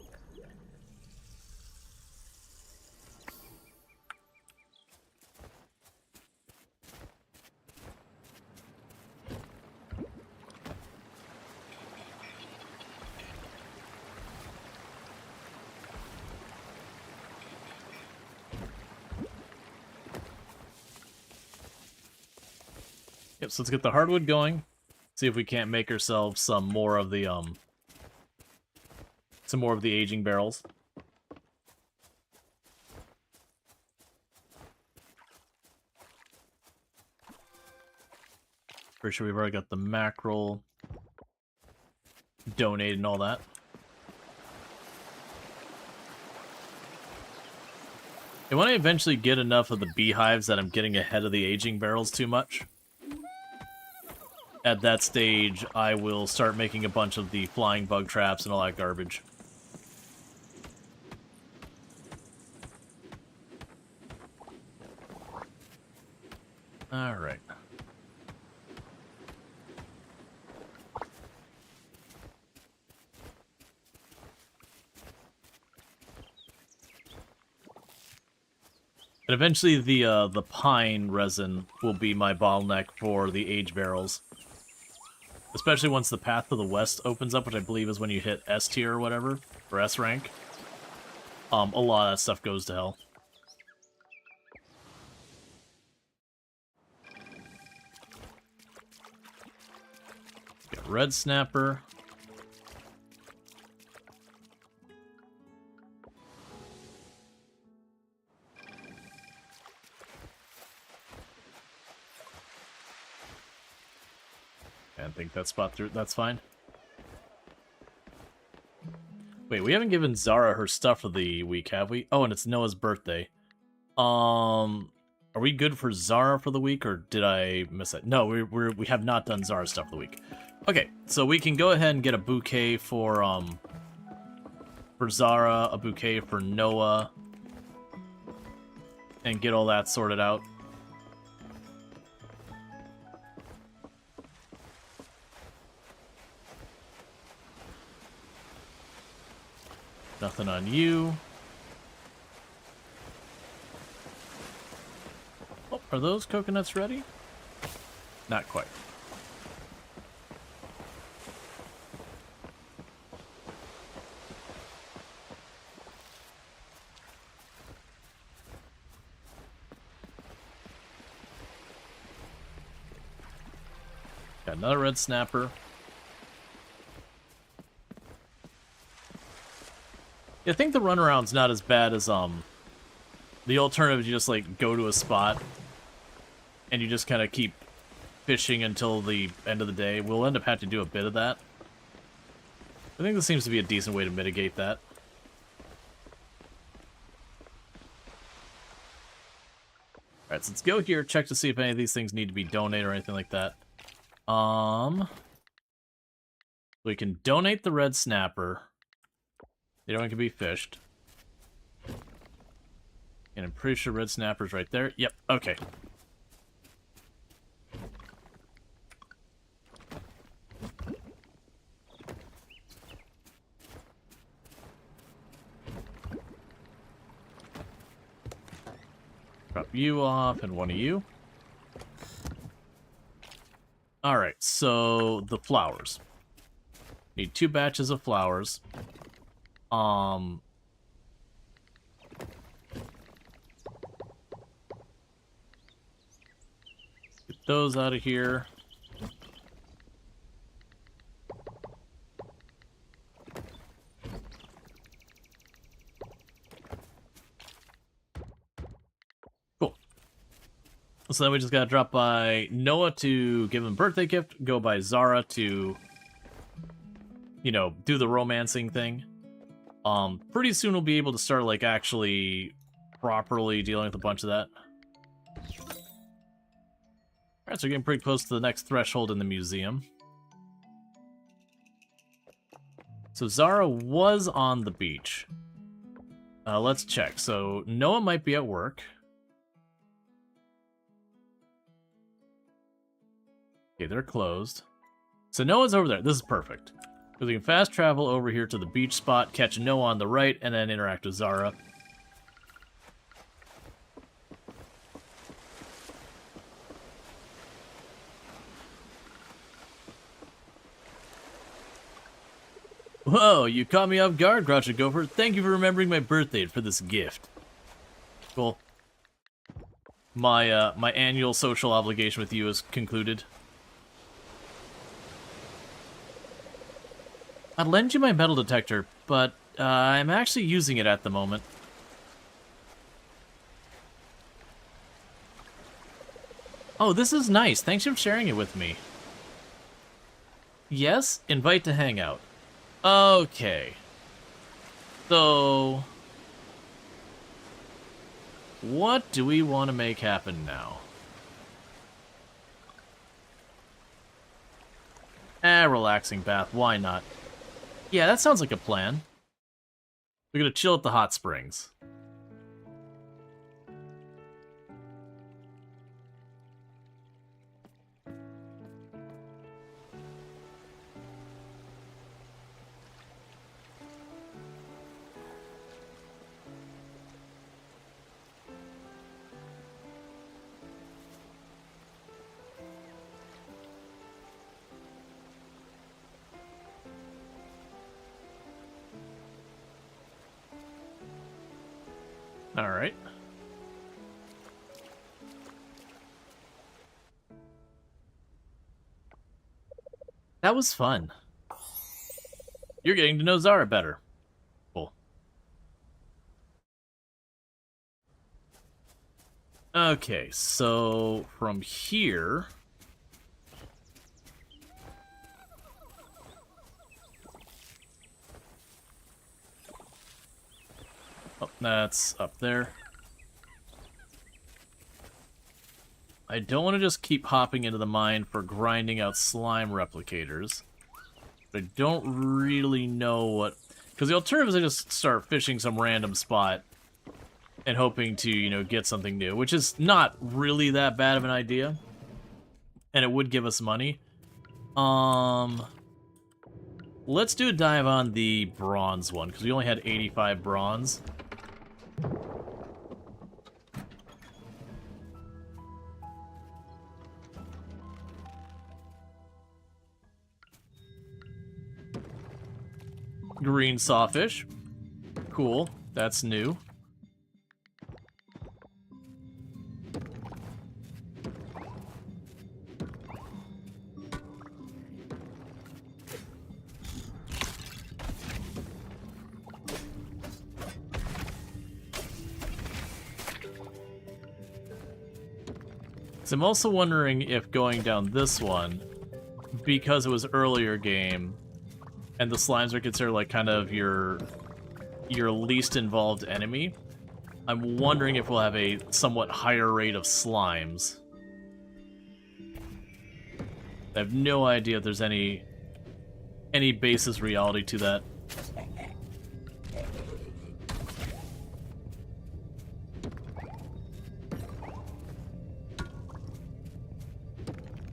[SPEAKER 1] Yep, so let's get the hardwood going. See if we can't make ourselves some more of the aging barrels. Pretty sure we've already got the mackerel donated and all that. I want to eventually get enough of the beehives that I'm getting ahead of the aging barrels too much. At that stage, I will start making a bunch of the flying bug traps and all that garbage. Alright. And eventually the pine resin will be my bottleneck for the age barrels. Especially once the path to the west opens up, which I believe is when you hit S tier or whatever, or S rank. A lot of that stuff goes to hell. Got red snapper. I think that spot through. That's fine. Wait, we haven't given Zara her stuff for the week, have we? Oh, and it's Noah's birthday. Are we good for Zara for the week, or did I miss it? No, we have not done Zara stuff for the week. Okay, so we can go ahead and get a bouquet for Zara, a bouquet for Noah, and get all that sorted out. Nothing on you. Oh, are those coconuts ready? Not quite. Got another red snapper. I think the runaround's not as bad as, the alternative is you just, like, go to a spot, and you just kind of keep fishing until the end of the day. We'll end up having to do a bit of that. I think this seems to be a decent way to mitigate that. Alright, so let's go here, check to see if any of these things need to be donated or anything like that. We can donate the red snapper. The other one can be fished. And I'm pretty sure red snapper's right there. Yep, okay. Drop you off and one of you. Alright, so the flowers. Need 2 batches of flowers. Get those out of here. Cool. So then we just gotta drop by Noah to give him a birthday gift, go by Zara to, you know, do the romancing thing. Pretty soon we'll be able to start, like, actually properly dealing with a bunch of that. Alright, so we're getting pretty close to the next threshold in the museum. So Zara was on the beach. Let's check. So Noah might be at work. Okay, they're closed. So Noah's over there. This is perfect. Because we can fast travel over here to the beach spot, catch Noah on the right, and then interact with Zara. Whoa, you caught me off guard, Groucho Gopher. Thank you for remembering my birthday for this gift. Cool. My my annual social obligation with you is concluded. I'd lend you my metal detector, but I'm actually using it at the moment. Oh, this is nice. Thanks for sharing it with me. Yes, invite to hang out. Okay. So, what do we want to make happen now? Relaxing bath. Why not? Yeah, that sounds like a plan. We're gonna chill at the hot springs. All right. That was fun. You're getting to know Zara better. Cool. Okay, so from here... Oh, that's up there. I don't want to just keep hopping into the mine for grinding out slime replicators. But I don't really know what... Because the alternative is I just start fishing some random spot and hoping to, you know, get something new, which is not really that bad of an idea. And it would give us money. Let's do a dive on the bronze one, because we only had 85 bronze. Green sawfish. Cool. That's new. So I'm also wondering if going down this one, because it was earlier game, and the slimes are considered like kind of your least involved enemy, I'm wondering if we'll have a somewhat higher rate of slimes. I have no idea if there's any any basis reality to that.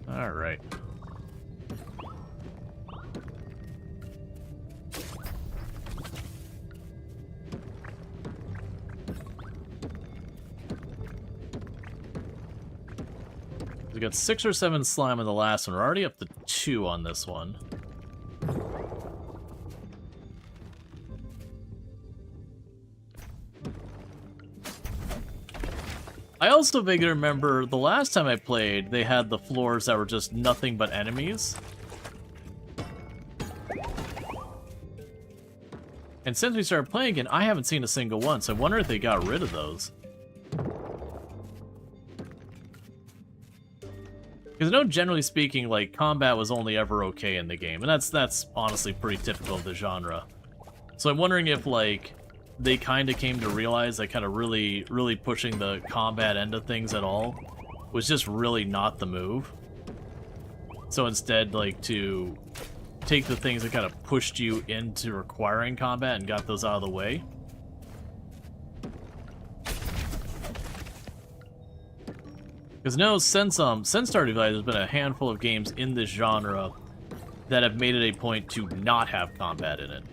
[SPEAKER 1] All right. We got 6 or 7 slime in the last one. We're already up to 2 on this one. I also vaguely remember the last time I played, they had the floors that were just nothing but enemies. And since we started playing again, I haven't seen a single one, so I wonder if they got rid of those. Because I know, generally speaking, like, combat was only ever okay in the game, and that's honestly pretty typical of the genre. So I'm wondering if, like, they kind of came to realize that kind of really pushing the combat end of things at all was just really not the move. So instead, like, to take the things that kind of pushed you into requiring combat and got those out of the way. Because no, since Stardew Valley, there's been a handful of games in this genre that have made it a point to not have combat in it.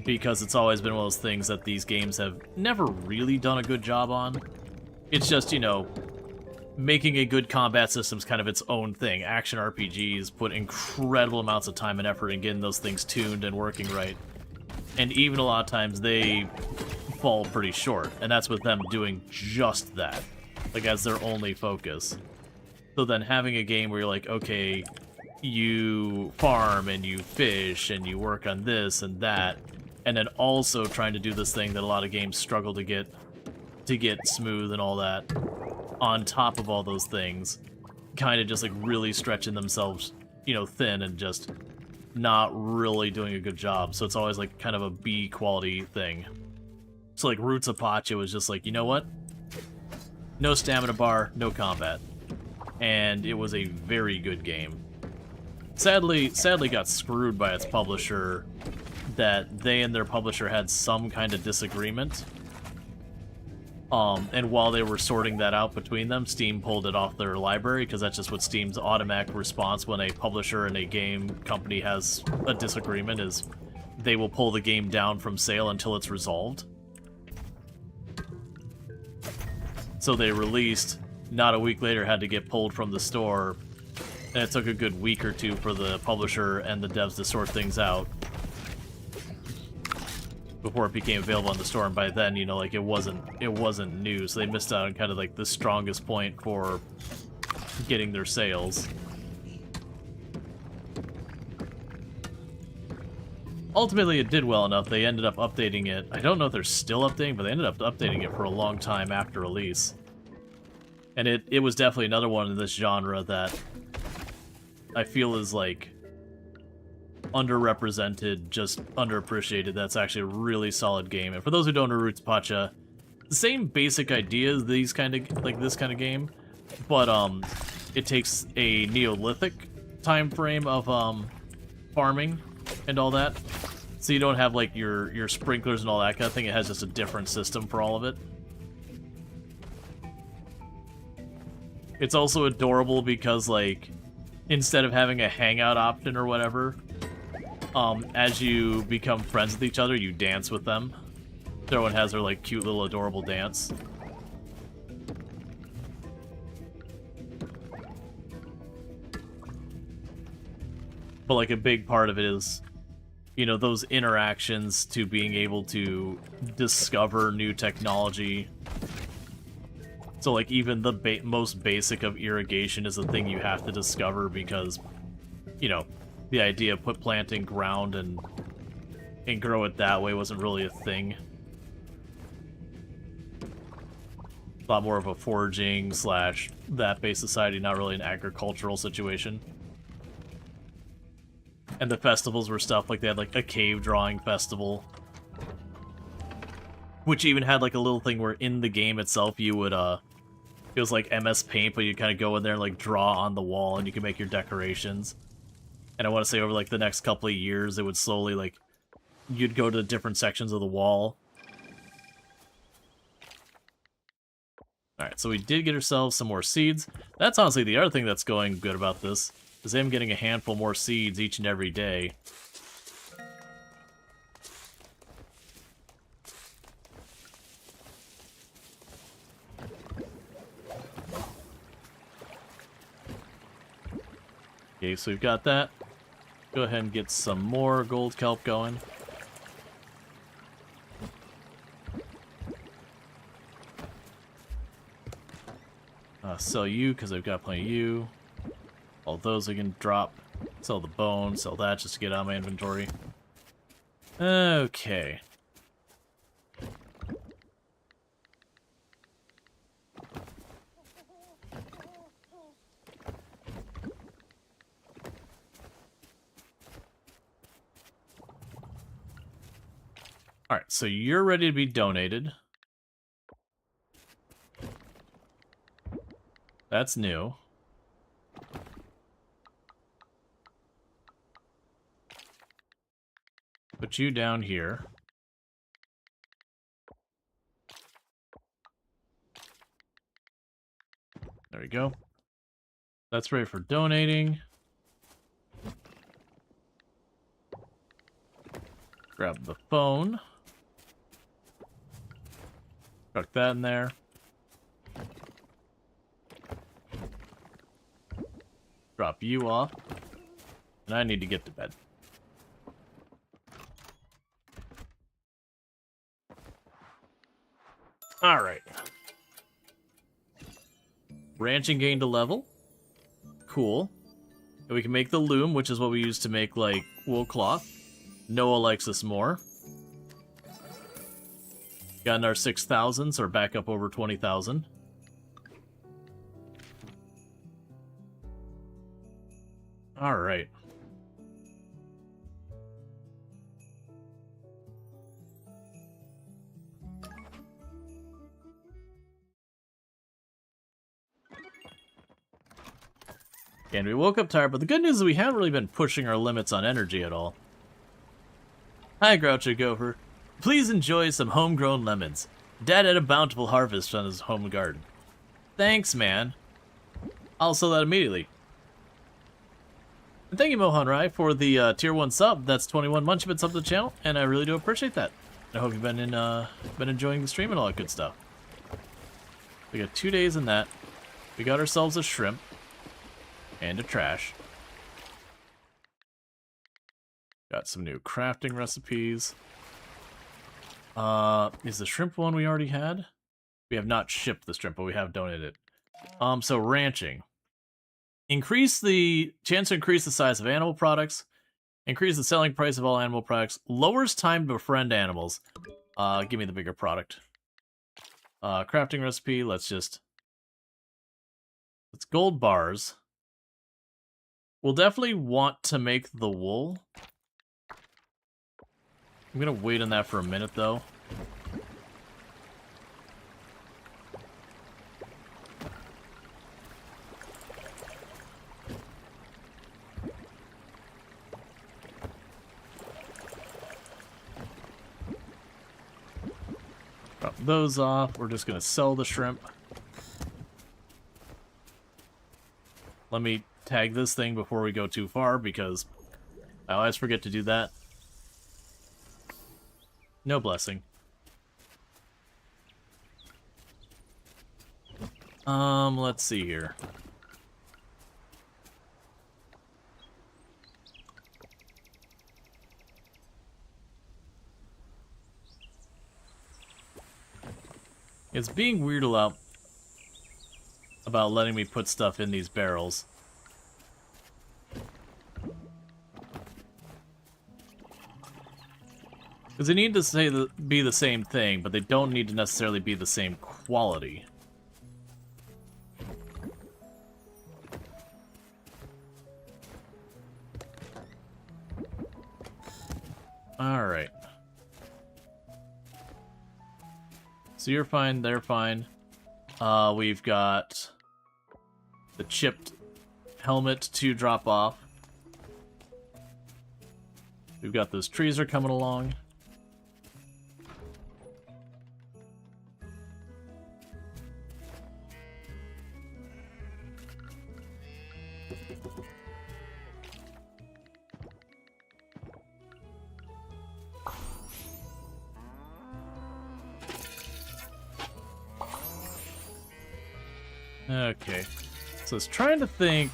[SPEAKER 1] Because it's always been one of those things that these games have never really done a good job on. It's just, you know, making a good combat system is kind of its own thing. Action RPGs put incredible amounts of time and effort in getting those things tuned and working right. And even a lot of times they fall pretty short. And that's with them doing just that, like, as their only focus. So then having a game where you're like, okay, you farm and you fish and you work on this and that, and then also trying to do this thing that a lot of games struggle to get smooth and all that, on top of all those things, kind of just like really stretching themselves, you know, thin and just not really doing a good job. So it's always like kind of a B quality thing. So like Roots of Pacha was just like, you know what? No stamina bar, no combat. And it was a very good game. Sadly got screwed by its publisher, that they and their publisher had some kind of disagreement. And while they were sorting that out between them, Steam pulled it off their library, because that's just what Steam's automatic response when a publisher and a game company has a disagreement is they will pull the game down from sale until it's resolved. So they released, not a week later had to get pulled from the store, and it took a good week or two for the publisher and the devs to sort things out before it became available on the store. And by then, you know, like, it wasn't new, so they missed out on kind of like the strongest point for getting their sales. Ultimately, it did well enough. They ended up updating it. I don't know if they're still updating, but they ended up updating it for a long time after release. And it was definitely another one in this genre that I feel is, like, underrepresented, just underappreciated. That's actually a really solid game. And for those who don't know Roots Pacha, the same basic idea as this kind of game, but it takes a Neolithic time frame of farming and all that. So you don't have like your sprinklers and all that kind of thing. It has just a different system for all of it. It's also adorable because, like, instead of having a hangout option or whatever, as you become friends with each other, you dance with them. Everyone has their, like, cute little adorable dance. But, like, a big part of it is, you know, those interactions to being able to discover new technology. So, like, even the most basic of irrigation is a thing you have to discover because, you know, the idea of planting ground and grow it that way wasn't really a thing. A lot more of a foraging / that based society, not really an agricultural situation. And the festivals were stuff like they had like a cave drawing festival, which even had like a little thing where in the game itself you would it was like MS Paint, but you kind of go in there and like draw on the wall and you can make your decorations. And I want to say over like the next couple of years, it would slowly like you'd go to different sections of the wall. All right, so we did get ourselves some more seeds. That's honestly the other thing that's going good about this, is I'm getting a handful more seeds each and every day. Okay, so we've got that. Go ahead and get some more gold kelp going. Sell you, because I've got plenty of you. All those I can drop. Sell the bone, sell that just to get out of my inventory. Okay. Alright, so you're ready to be donated. That's new. Put you down here. There we go. That's ready for donating. Grab the phone. Tuck that in there. Drop you off. And I need to get to bed. Alright. Ranching gained a level. Cool. And we can make the loom, which is what we use to make, like, wool cloth. Noah likes this more. Got our 6,000, so we're back up over 20,000. Alright. And we woke up tired, but the good news is we haven't really been pushing our limits on energy at all. Hi, Groucho Gopher. Please enjoy some homegrown lemons. Dad had a bountiful harvest on his home garden. Thanks, man. I'll sell that immediately. And thank you, Mohan Rai, for the tier 1 sub. That's 21 Munchbits sub to the channel, and I really do appreciate that. I hope you've been enjoying the stream and all that good stuff. We got 2 days in that. We got ourselves a shrimp. And a trash. Got some new crafting recipes. Is the shrimp one we already had? We have not shipped the shrimp, but we have donated it. So ranching. Increase the chance to increase the size of animal products. Increase the selling price of all animal products. Lowers time to befriend animals. Give me the bigger product. Crafting recipe, let's gold bars. We'll definitely want to make the wool. I'm gonna wait on that for a minute, though. Drop those off. We're just gonna sell the shrimp. Let me tag this thing before we go too far, because I always forget to do that. No blessing. Let's see here. It's being weird about letting me put stuff in these barrels. Because they need to be the same thing, but they don't need to necessarily be the same quality. Alright. So you're fine, they're fine. We've got the chipped helmet to drop off. We've got those trees are coming along. Okay, so it's trying to think.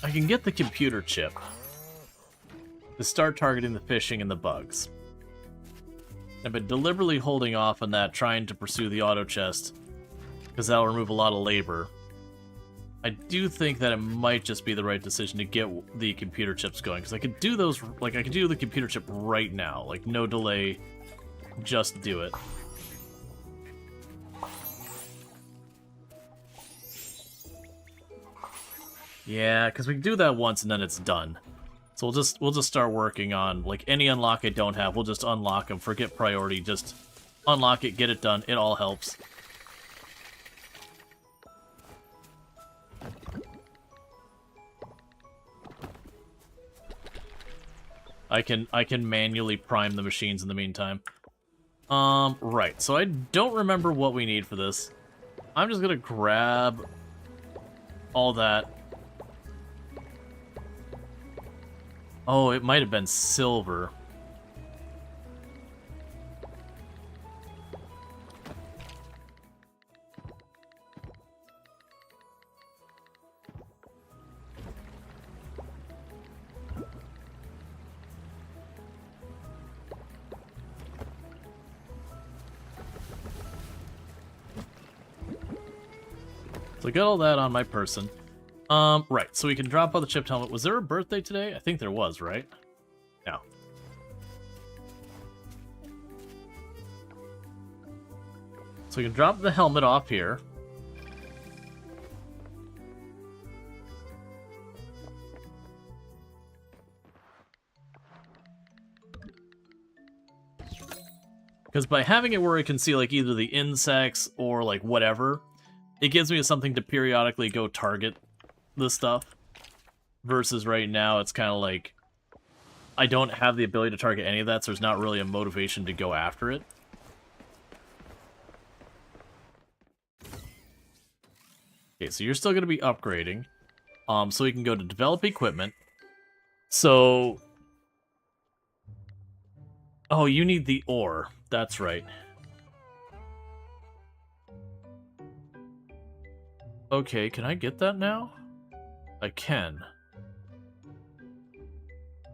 [SPEAKER 1] I can get the computer chip to start targeting the fishing and the bugs. I've been deliberately holding off on that, trying to pursue the auto chest, because that'll remove a lot of labor. I do think that it might just be the right decision to get the computer chips going, because I could do those, like, I could do the computer chip right now, like, no delay. Just do it. Yeah, because we can do that once and then it's done. So we'll just start working on, like, any unlock I don't have, we'll just unlock them, forget priority, just unlock it, get it done, it all helps. I can manually prime the machines in the meantime. Right, so I don't remember what we need for this. I'm just gonna grab all that. Oh, it might have been silver. So I got all that on my person. Right, so we can drop out the chipped helmet. Was there a birthday today? I think there was, right? No. So we can drop the helmet off here. Because by having it where it can see, like, either the insects or, like, whatever, it gives me something to periodically go target the stuff. Versus right now, it's kind of like, I don't have the ability to target any of that, so there's not really a motivation to go after it. Okay, so you're still going to be upgrading. So we can go to develop equipment. So... Oh, you need the ore. That's right. Okay, can I get that now? I can.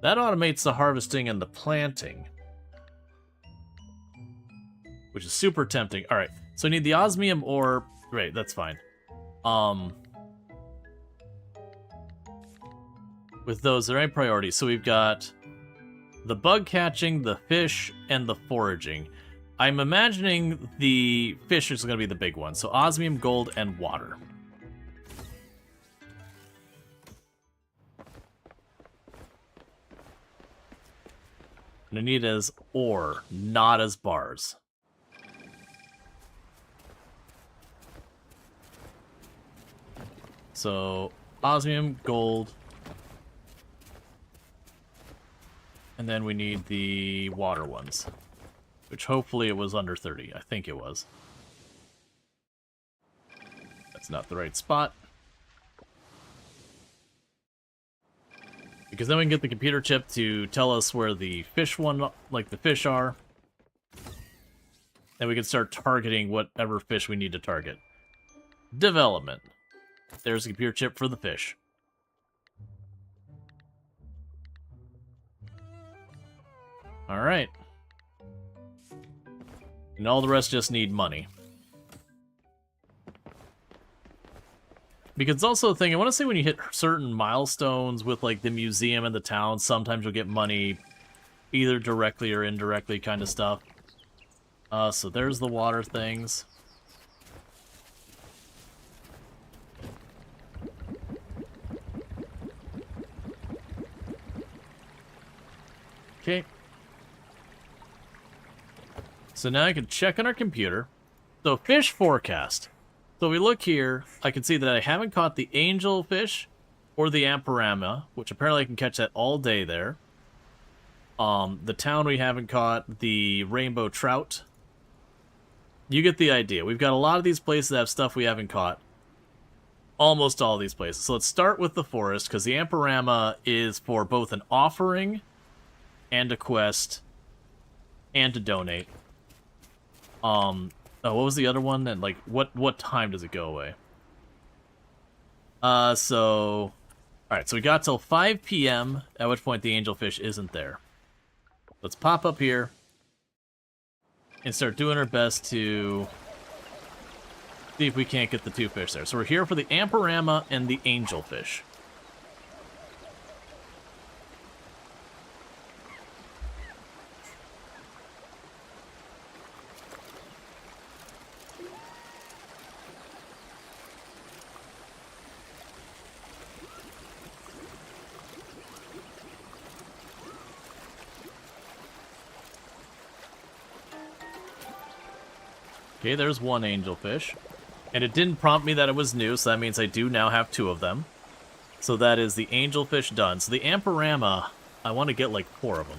[SPEAKER 1] That automates the harvesting and the planting. Which is super tempting. Alright, so I need the osmium ore. Right, that's fine. With those, there ain't priorities. So we've got the bug catching, the fish, and the foraging. I'm imagining the fish is going to be the big one. So osmium, gold, and water. And I need it as ore, not as bars. So, osmium, gold. And then we need the water ones. Which hopefully it was under 30. I think it was. That's not the right spot. Because then we can get the computer chip to tell us where the fish one, like the fish are. Then we can start targeting whatever fish we need to target. Development. There's a computer chip for the fish. Alright. And all the rest just need money. Because it's also a thing, I want to say when you hit certain milestones with, like, the museum and the town, sometimes you'll get money either directly or indirectly kind of stuff. So there's the water things. Okay. So now I can check on our computer. So fish forecast. So we look here, I can see that I haven't caught the angelfish or the amparama, which apparently I can catch that all day there. The town we haven't caught, the rainbow trout. You get the idea. We've got a lot of these places that have stuff we haven't caught. Almost all these places. So let's start with the forest, because the amparama is for both an offering and a quest and to donate. Oh, what was the other one? And like, what time does it go away? So, all right. So we got till 5 p.m. At which point the angelfish isn't there. Let's pop up here and start doing our best to see if we can't get the two fish there. So we're here for the amparama and the angelfish. Okay, there's one angelfish. And it didn't prompt me that it was new, so that means I do now have 2 of them. So that is the angelfish done. So the amparama, I want to get like 4 of them.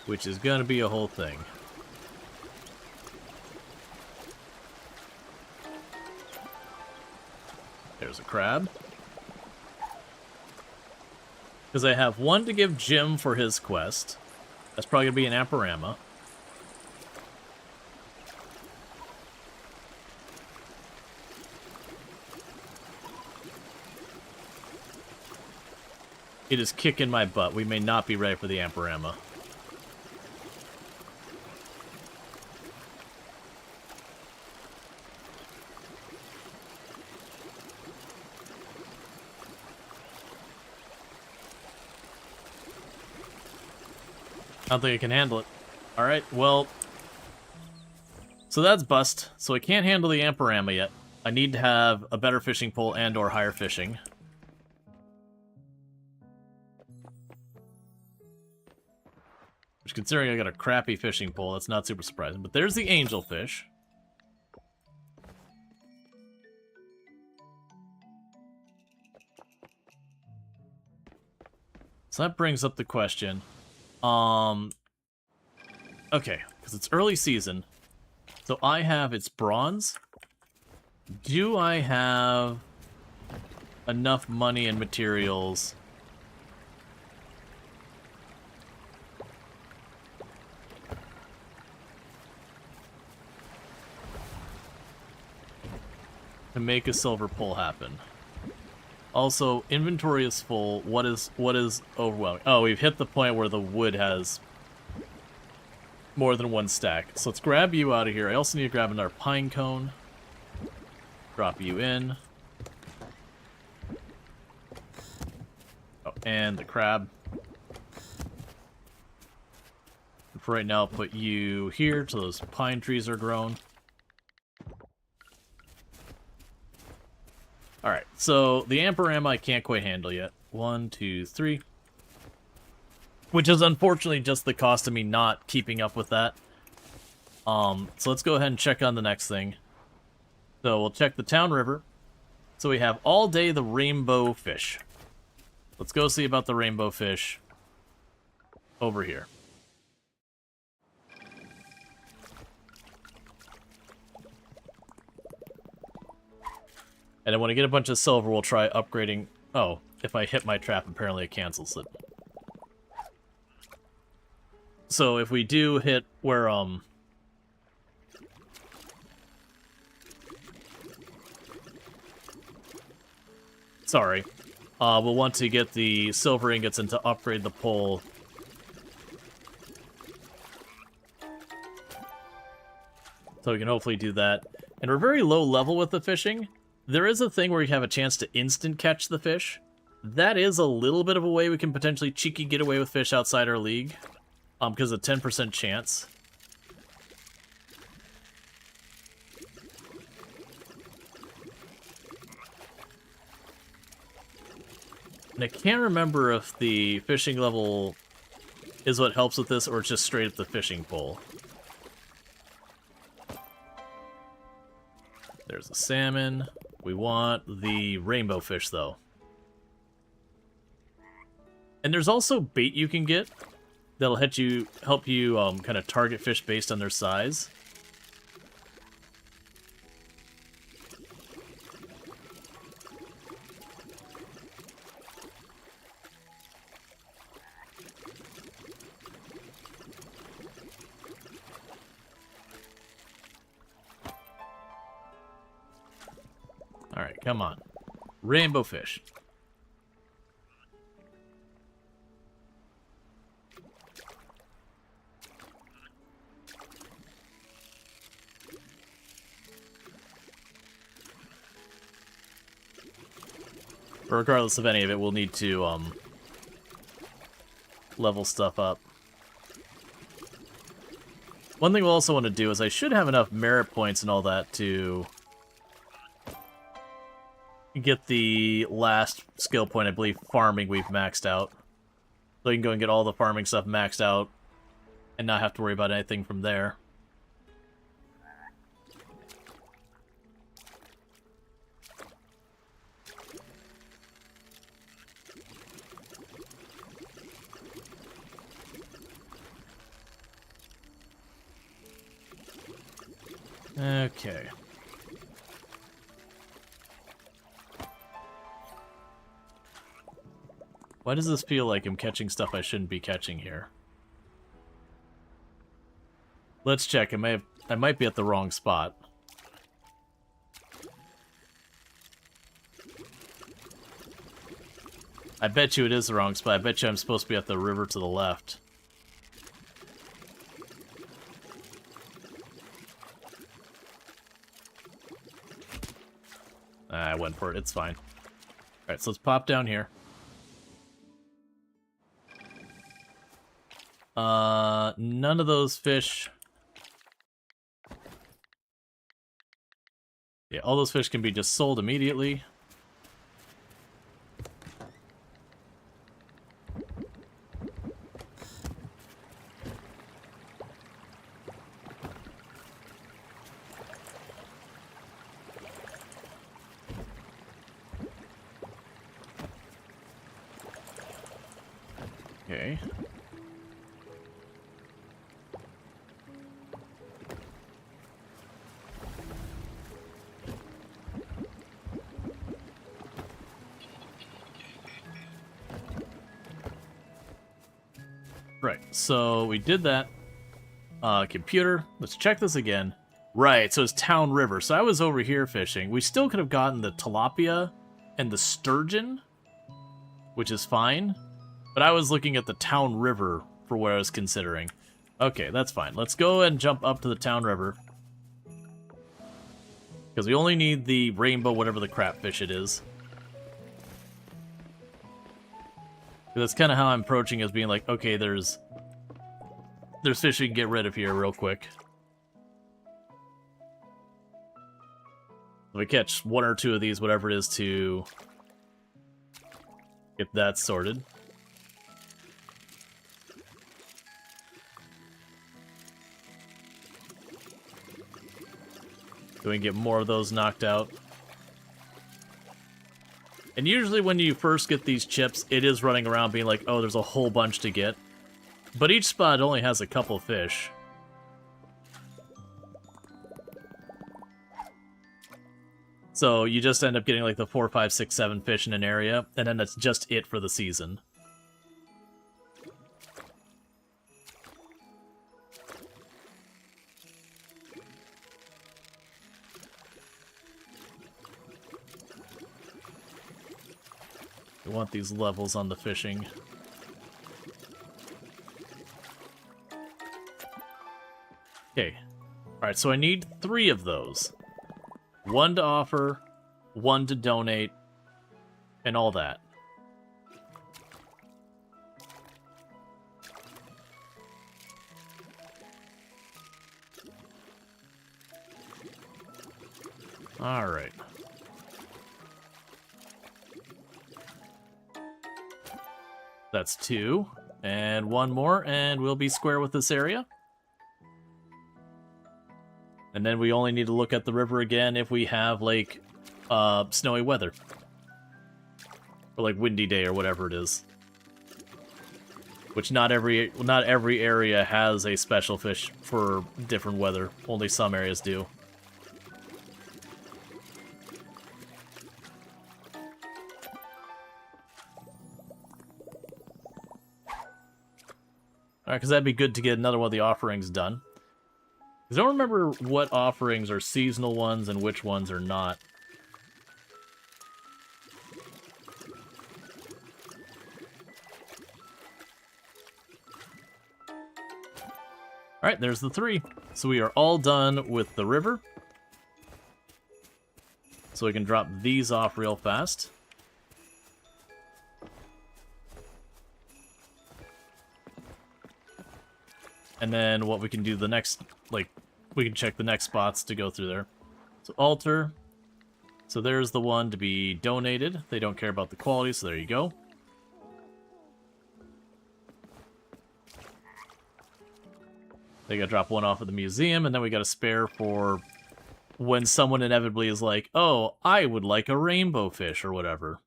[SPEAKER 1] Which is going to be a whole thing. There's a crab. Because I have 1 to give Jim for his quest. That's probably going to be an amparama. It is kicking my butt. We may not be ready for the amparama. I don't think I can handle it. Alright, well... So that's bust. So I can't handle the amparama yet. I need to have a better fishing pole and or higher fishing. Which, considering I got a crappy fishing pole, that's not super surprising. But there's the angelfish. So that brings up the question... Okay, because it's early season. So I have its bronze. Do I have enough money and materials to make a silver pull happen? Also, inventory is full. What is overwhelming? Oh, we've hit the point where the wood has more than 1 stack. So let's grab you out of here. I also need to grab another pine cone. Drop you in. Oh, and the crab. For right now, I'll put you here till those pine trees are grown. Alright, so the amparama I can't quite handle yet. 1, 2, 3. Which is unfortunately just the cost of me not keeping up with that. So let's go ahead and check on the next thing. So we'll check the town river. So we have all day the rainbow fish. Let's go see about the rainbow fish over here. And then when I get a bunch of silver, we'll try upgrading... Oh, if I hit my trap, apparently it cancels it. So if we do hit where, Sorry. We'll want to get the silver ingots and to upgrade the pole. So we can hopefully do that. And we're very low level with the fishing. There is a thing where you have a chance to instant catch the fish. That is a little bit of a way we can potentially cheeky get away with fish outside our league. Because of 10% chance. And I can't remember if the fishing level is what helps with this, or it's just straight up the fishing pole. There's the salmon. We want the rainbow fish, though. And there's also bait you can get that'll help you kind of target fish based on their size. Alright, come on. Rainbow fish. But regardless of any of it, we'll need to level stuff up. One thing we'll also want to do is I should have enough merit points and all that to get the last skill point, I believe, farming we've maxed out. So you can go and get all the farming stuff maxed out and not have to worry about anything from there. Okay. Why does this feel like I'm catching stuff I shouldn't be catching here? Let's check. I might be at the wrong spot. I bet you it is the wrong spot. I bet you I'm supposed to be at the river to the left. I went for it. It's fine. Alright, so let's pop down here. None of those fish... Yeah, all those fish can be just sold immediately. Okay. Right, so we did that. Computer, let's check this again. Right, so it's Town River. So I was over here fishing. We still could have gotten the tilapia and the sturgeon, which is fine. But I was looking at the Town River for what I was considering. Okay, that's fine. Let's go and jump up to the Town River. Because we only need the rainbow, whatever the crap fish it is. That's kind of how I'm approaching, as being like, okay, there's fish we can get rid of here real quick. If we catch one or two of these, whatever it is, to get that sorted. So we can get more of those knocked out. And usually when you first get these chips, it is running around being like, oh, there's a whole bunch to get. But each spot only has a couple fish. So you just end up getting like the 4, 5, 6, 7 fish in an area, and then that's just it for the season. We want these levels on the fishing. Okay. Alright, so I need 3 of those. 1 to offer, 1 to donate, and all that. Alright. That's 2. And one more, and we'll be square with this area. And then we only need to look at the river again if we have, like, snowy weather. Or, like, windy day or whatever it is. Which not every area has a special fish for different weather. Only some areas do. Alright, because that'd be good to get another one of the offerings done. I don't remember what offerings are seasonal ones and which ones are not. Alright, there's the 3. So we are all done with the river. So we can drop these off real fast. And then what we can do the next, like, we can check the next spots to go through there. So altar. So there's the one to be donated. They don't care about the quality, so there you go. They gotta drop one off at the museum, and then we got a spare for when someone inevitably is like, oh, I would like a rainbow fish, or whatever.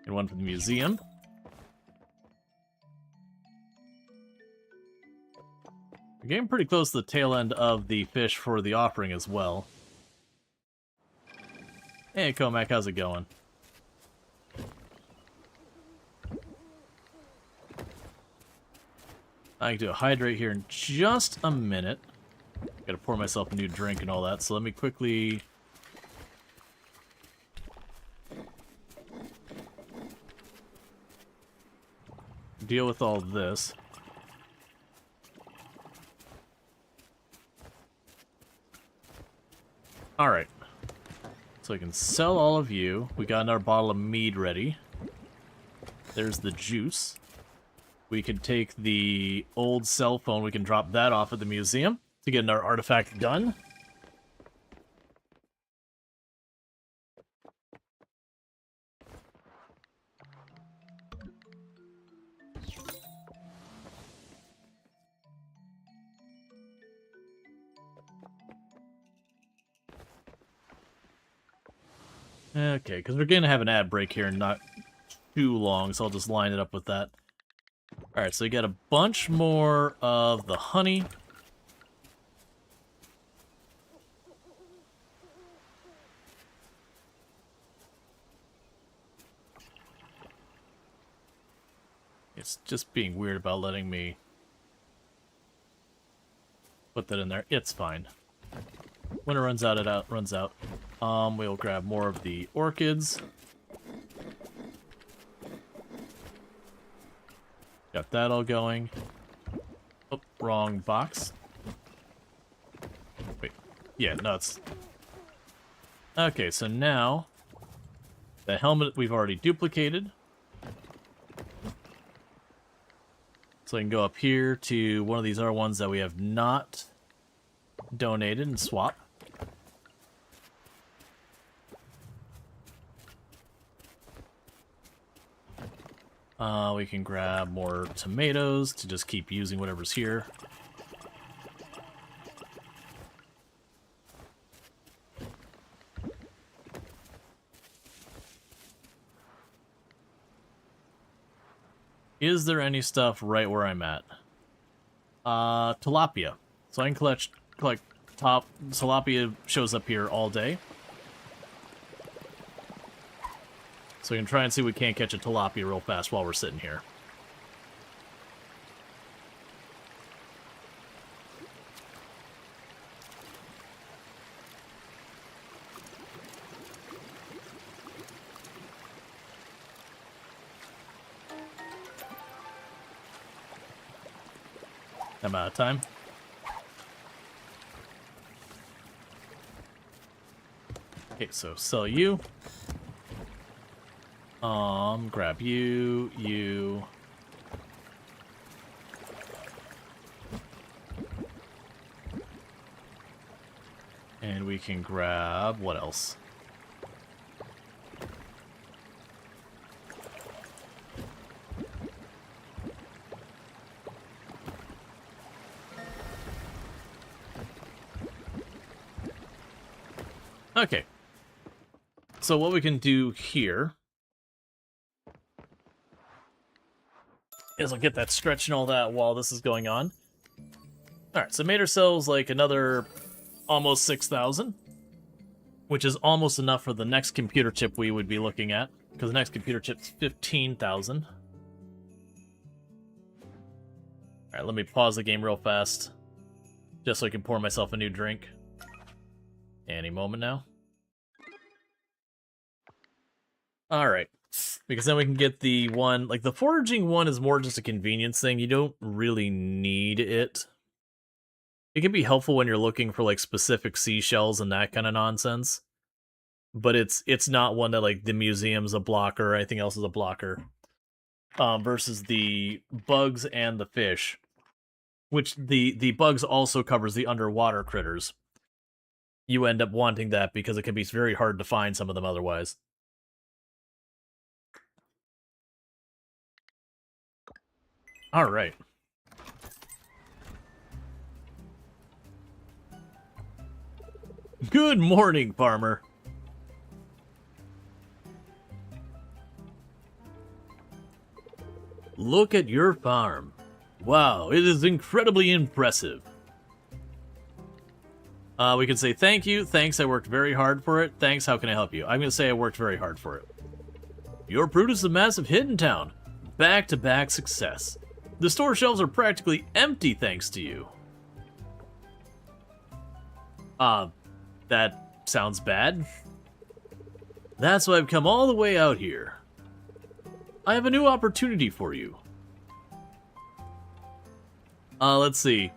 [SPEAKER 1] And one for the museum. We're getting pretty close to the tail end of the fish for the offering as well. Hey, Comac, how's it going? I can do a hydrate here in just a minute. Gotta pour myself a new drink and all that, so let me quickly... deal with all this. Alright. So I can sell all of you. We got another bottle of mead ready. There's the juice. We can take the old cell phone, we can drop that off at the museum to get another artifact done. Okay, because we're going to have an ad break here and not too long, so I'll just line it up with that. Alright, so we got a bunch more of the honey. It's just being weird about letting me put that in there. It's fine. When it runs out, it runs out. We'll grab more of the orchids. Got that all going. Oh, wrong box. Wait. Yeah, no, it's... Okay, so now... the helmet we've already duplicated. So I can go up here to one of these other ones that we have not donated and swap. We can grab more tomatoes to just keep using whatever's here. Is there any stuff right where I'm at? Tilapia. So I can collect top tilapia shows up here all day. So we can try and see if we can't catch a tilapia real fast while we're sitting here. I'm out of time. Okay, so sell you. Grab you, you. And we can grab, what else? Okay. So what we can do here is I'll get that stretch and all that while this is going on. Alright, so made ourselves like another almost 6,000, which is almost enough for the next computer chip we would be looking at, because the next computer chip's 15,000. Alright, let me pause the game real fast, just so I can pour myself a new drink. Any moment now. Alright, because then we can get the one, like the foraging one is more just a convenience thing, you don't really need it. It can be helpful when you're looking for like specific seashells and that kind of nonsense. But it's not one that like the museum's a blocker or anything else is a blocker. Versus the bugs and the fish. Which the bugs also covers the underwater critters. You end up wanting that because it can be very hard to find some of them otherwise. Alright. Good morning, farmer. Look at your farm. Wow, it is incredibly impressive. We can say thank you, thanks, I worked very hard for it, thanks, how can I help you? I'm going to say I worked very hard for it. Your produce is a massive hit in town. Back-to-back success. The store shelves are practically empty thanks to you. That sounds bad. That's why I've come all the way out here. I have a new opportunity for you. Let's see.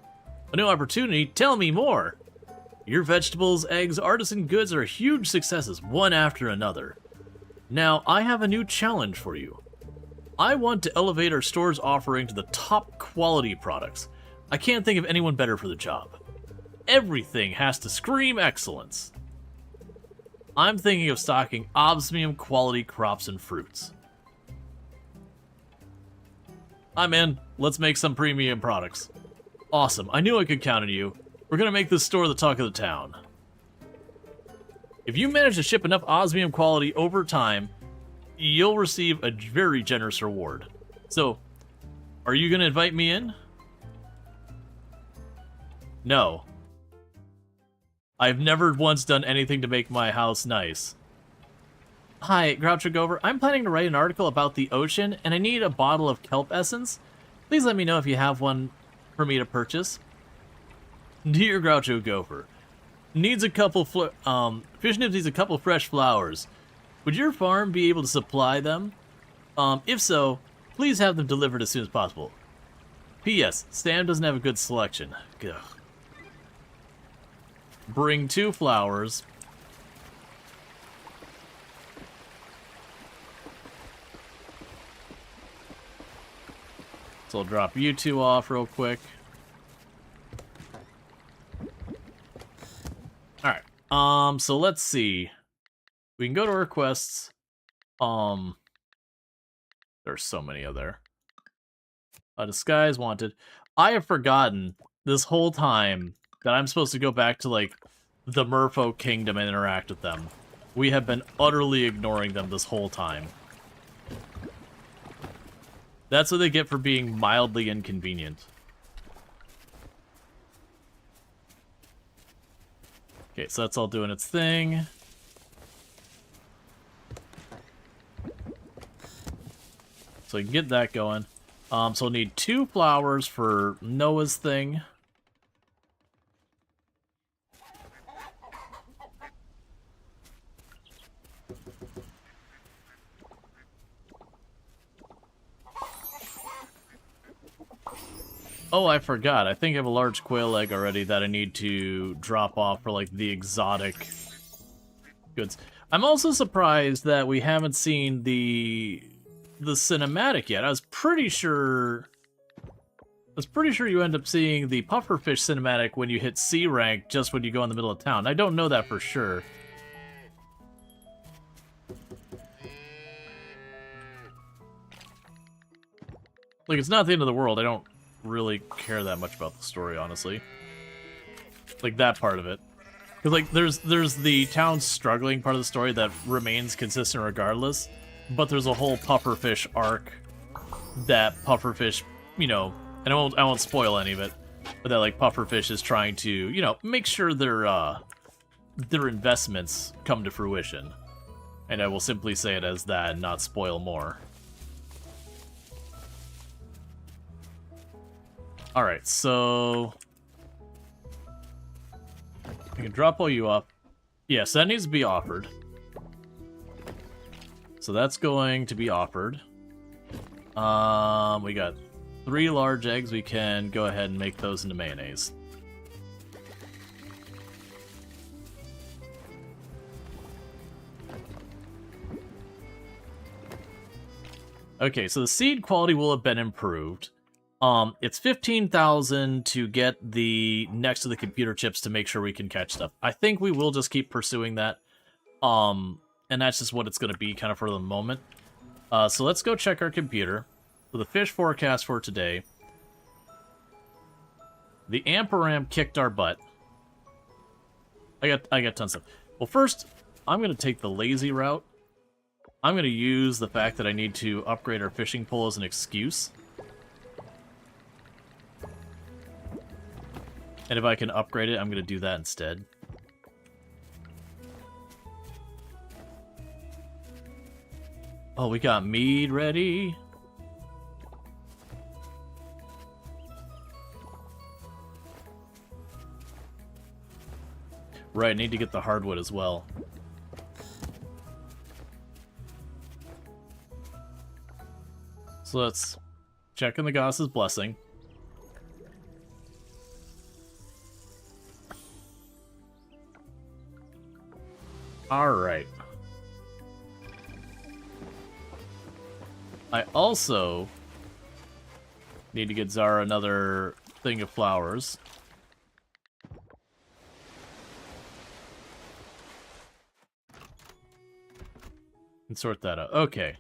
[SPEAKER 1] A new opportunity? Tell me more. Your vegetables, eggs, artisan goods are huge successes, one after another. Now, I have a new challenge for you. I want to elevate our store's offering to the top quality products. I can't think of anyone better for the job. Everything has to scream excellence. I'm thinking of stocking osmium quality crops and fruits. I'm in. Let's make some premium products. Awesome. I knew I could count on you. We're gonna make this store the talk of the town. If you manage to ship enough osmium quality over time, you'll receive a very generous reward. So, are you gonna invite me in? No. I've never once done anything to make my house nice. Hi, Groucho Gover. I'm planning to write an article about the ocean, and I need a bottle of kelp essence. Please let me know if you have one for me to purchase. Dear Groucho Gopher, needs a couple Fish Nibs needs a couple fresh flowers. Would your farm be able to supply them? If so, please have them delivered as soon as possible. P.S. Stan doesn't have a good selection. Ugh. Bring 2 flowers. So I'll drop you 2 off real quick. Alright. So let's see. We can go to requests. There's so many of there. Disguise wanted. I have forgotten this whole time that I'm supposed to go back to, like, the Merfolk Kingdom and interact with them. We have been utterly ignoring them this whole time. That's what they get for being mildly inconvenient. Okay, so that's all doing its thing. So we can get that going. So we'll need 2 flowers for Noah's thing. Oh, I forgot. I think I have a large quail egg already that I need to drop off for, like, the exotic goods. I'm also surprised that we haven't seen the cinematic yet. I was pretty sure you end up seeing the pufferfish cinematic when you hit C rank just when you go in the middle of town. I don't know that for sure. Like, it's not the end of the world. I don't really care that much about the story, honestly. Like, that part of it. Because, like, there's the town struggling part of the story that remains consistent regardless, but there's a whole pufferfish arc that pufferfish, you know, and I won't spoil any of it, but that, like, pufferfish is trying to, you know, make sure their investments come to fruition. And I will simply say it as that and not spoil more. Alright, so I can drop all you up. Yes, that needs to be offered. So that's going to be offered. We got 3 large eggs. We can go ahead and make those into mayonnaise. Okay, so the seed quality will have been improved. It's 15,000 to get the next to the computer chips to make sure we can catch stuff. I think we will just keep pursuing that. And that's just what it's going to be kind of for the moment. So let's go check our computer for the fish forecast for today. The Amperam kicked our butt. I got tons of stuff. Well, first, I'm going to take the lazy route. I'm going to use the fact that I need to upgrade our fishing pole as an excuse. And if I can upgrade it, I'm going to do that instead. Oh, we got mead ready. Right, I need to get the hardwood as well. So let's check in the goddess's blessing. Alright. I also need to get Zara another thing of flowers. And sort that out. Okay.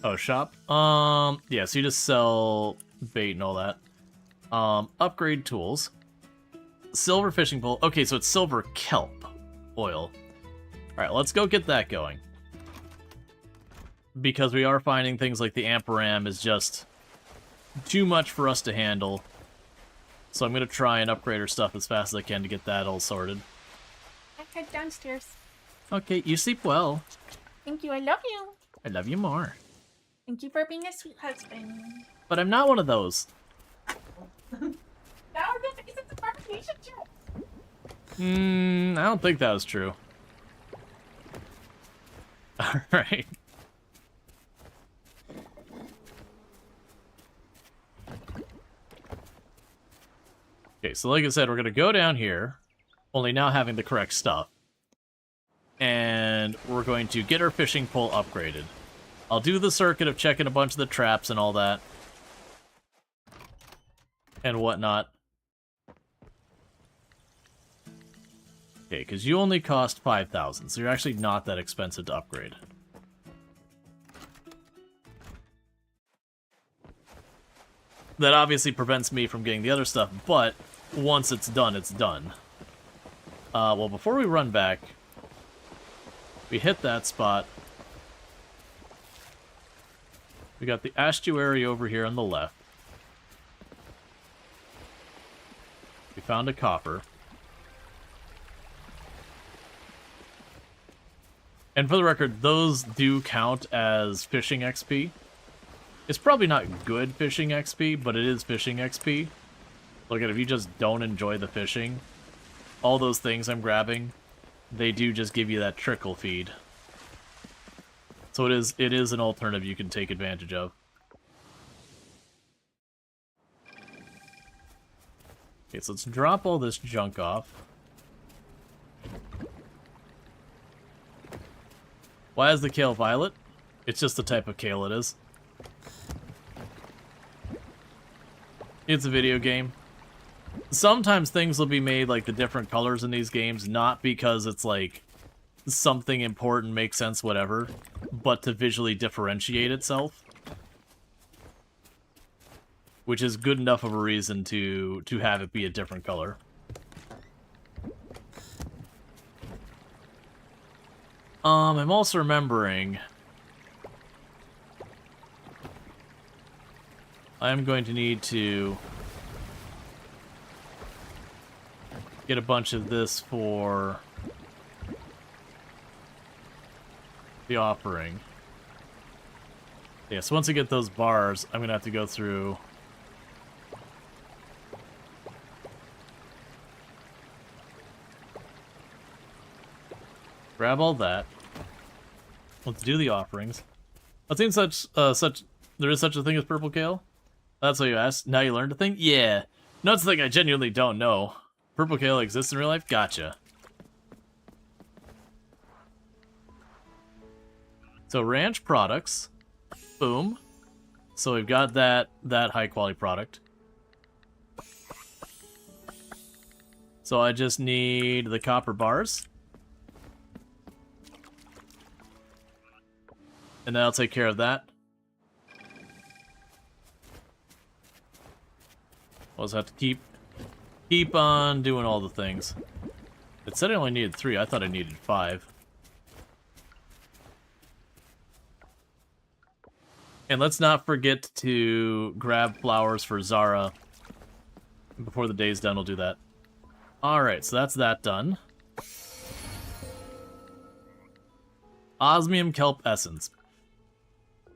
[SPEAKER 1] Oh, shop? Yeah, so you just sell bait and all that. Upgrade tools. Silver fishing pole. Okay, so it's silver kelp oil. Alright, let's go get that going. Because we are finding things like the Amperam is just too much for us to handle. So I'm going to try and upgrade our stuff as fast as I can to get that all sorted.
[SPEAKER 2] I head downstairs.
[SPEAKER 1] Okay, you sleep well.
[SPEAKER 2] Thank you, I love you.
[SPEAKER 1] I love you more.
[SPEAKER 2] Thank you for being a sweet husband.
[SPEAKER 1] But I'm not one of those.
[SPEAKER 2] That was it because it's a fabrication job.
[SPEAKER 1] I don't think that was true. Alright. Okay, so like I said, we're going to go down here, only now having the correct stuff. And we're going to get our fishing pole upgraded. I'll do the circuit of checking a bunch of the traps and all that. And whatnot. Okay, because you only cost 5,000, so you're actually not that expensive to upgrade. That obviously prevents me from getting the other stuff, but once it's done, it's done. Well, before we run back, we hit that spot. We got the estuary over here on the left. We found a copper. And for the record, those do count as fishing XP. It's probably not good fishing XP, but it is fishing XP. Look at if you just don't enjoy the fishing, all those things I'm grabbing, they do just give you that trickle feed. So it is an alternative you can take advantage of. Okay, so let's drop all this junk off. Why is the kale violet? It's just the type of kale it is. It's a video game. Sometimes things will be made like the different colors in these games, not because it's like something important, makes sense, whatever, but to visually differentiate itself. Which is good enough of a reason to have it be a different color. I'm also remembering I'm going to need to get a bunch of this for the offering. Yeah, so once I get those bars, I'm gonna have to go through. Grab all that. Let's do the offerings. I've seen there is such a thing as purple kale. That's what you asked. Now you learned a thing? Yeah. No, it's a thing I genuinely don't know. Purple kale exists in real life? Gotcha. So ranch products. Boom. So we've got that high quality product. So I just need the copper bars. And that'll take care of that. I'll just have to keep on doing all the things. It said I only needed 3. I thought I needed 5. And let's not forget to grab flowers for Zara. Before the day's done, we'll do that. Alright, so that's that done. Osmium kelp essence.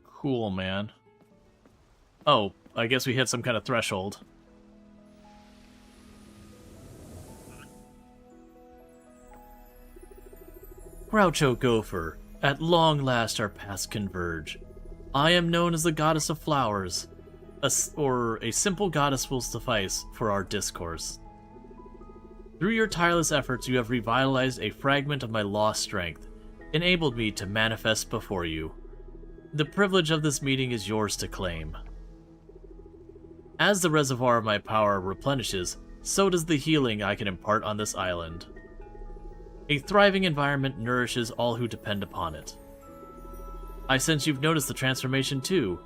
[SPEAKER 1] Cool, man. Oh, I guess we hit some kind of threshold. Groucho Gopher, at long last our paths converge. I am known as the goddess of flowers, or a simple goddess will suffice for our discourse. Through your tireless efforts, you have revitalized a fragment of my lost strength, enabled me to manifest before you. The privilege of this meeting is yours to claim. As the reservoir of my power replenishes, so does the healing I can impart on this island. A thriving environment nourishes all who depend upon it. I sense you've noticed the transformation too.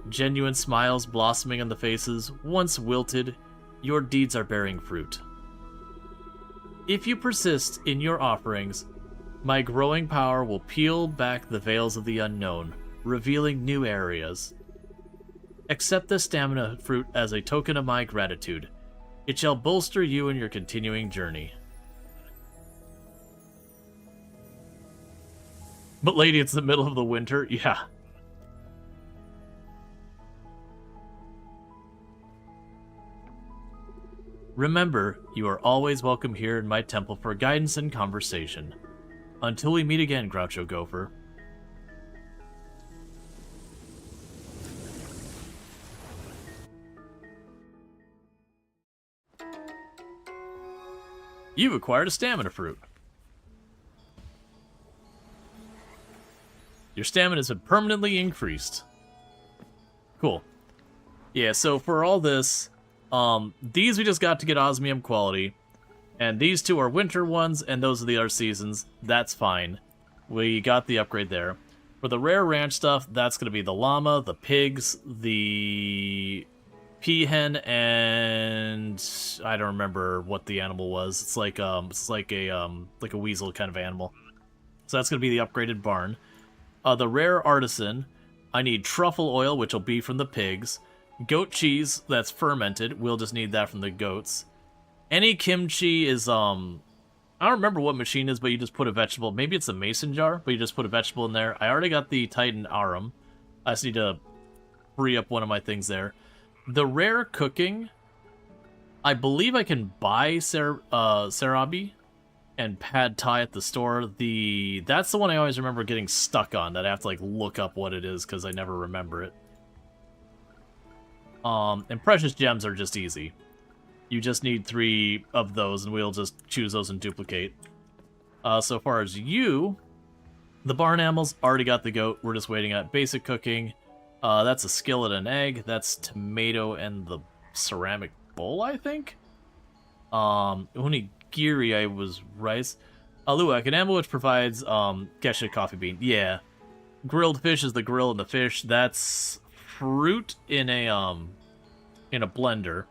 [SPEAKER 1] Genuine smiles blossoming on the faces, once wilted, your deeds are bearing fruit. If you persist in your offerings, my growing power will peel back the veils of the unknown, revealing new areas. Accept the stamina fruit as a token of my gratitude. It shall bolster you in your continuing journey. But lady, it's the middle of the winter? Yeah. Remember, you are always welcome here in my temple for guidance and conversation. Until we meet again, Groucho Gopher. You've acquired a stamina fruit. Your stamina has been permanently increased. Cool. Yeah, so for all this, these we just got to get osmium quality. And these two are winter ones, and those are the other seasons. That's fine. We got the upgrade there. For the rare ranch stuff, that's going to be the llama, the pigs, the peahen, and I don't remember what the animal was. It's like a weasel kind of animal. So that's going to be the upgraded barn. The rare artisan, I need truffle oil, which will be from the pigs. Goat cheese, that's fermented. We'll just need that from the goats. Any kimchi is, I don't remember what machine is, but you just put a vegetable. Maybe it's a mason jar, but you just put a vegetable in there. I already got the Titan Arum. I just need to free up one of my things there. The rare cooking, I believe I can buy serabi and pad thai at the store. That's the one I always remember getting stuck on, that I have to like look up what it is because I never remember it. And precious gems are just easy. You just need 3 of those, and we'll just choose those and duplicate. So far as you, the barn animals already got the goat. We're just waiting at basic cooking. That's a skillet and egg. That's tomato and the ceramic bowl, I think. Onigiri was rice. Aluak, an animal which provides gesha coffee bean. Yeah. Grilled fish is the grill and the fish. That's fruit in a blender.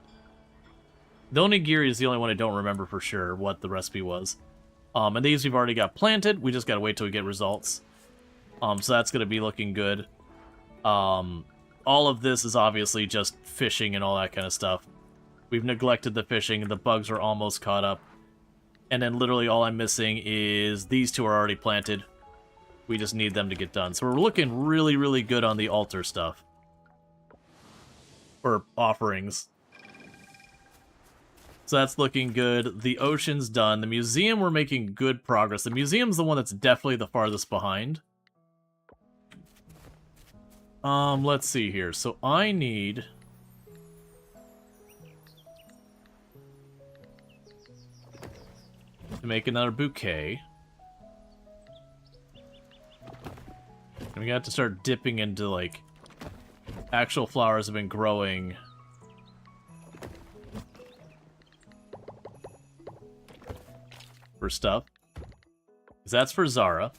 [SPEAKER 1] The onigiri is the only one I don't remember for sure what the recipe was. And these we've already got planted. We just gotta wait till we get results. So that's gonna be looking good. All of this is obviously just fishing and all that kind of stuff. We've neglected the fishing, and the bugs are almost caught up. And then literally all I'm missing is these two are already planted. We just need them to get done. So we're looking really, really good on the altar stuff. Or offerings. So that's looking good. The ocean's done. The museum, we're making good progress. The museum's the one that's definitely the farthest behind. Let's see here. So I need... to make another bouquet. And we got to start dipping into, like, actual flowers have been growing. For stuff. Because that's for Zara.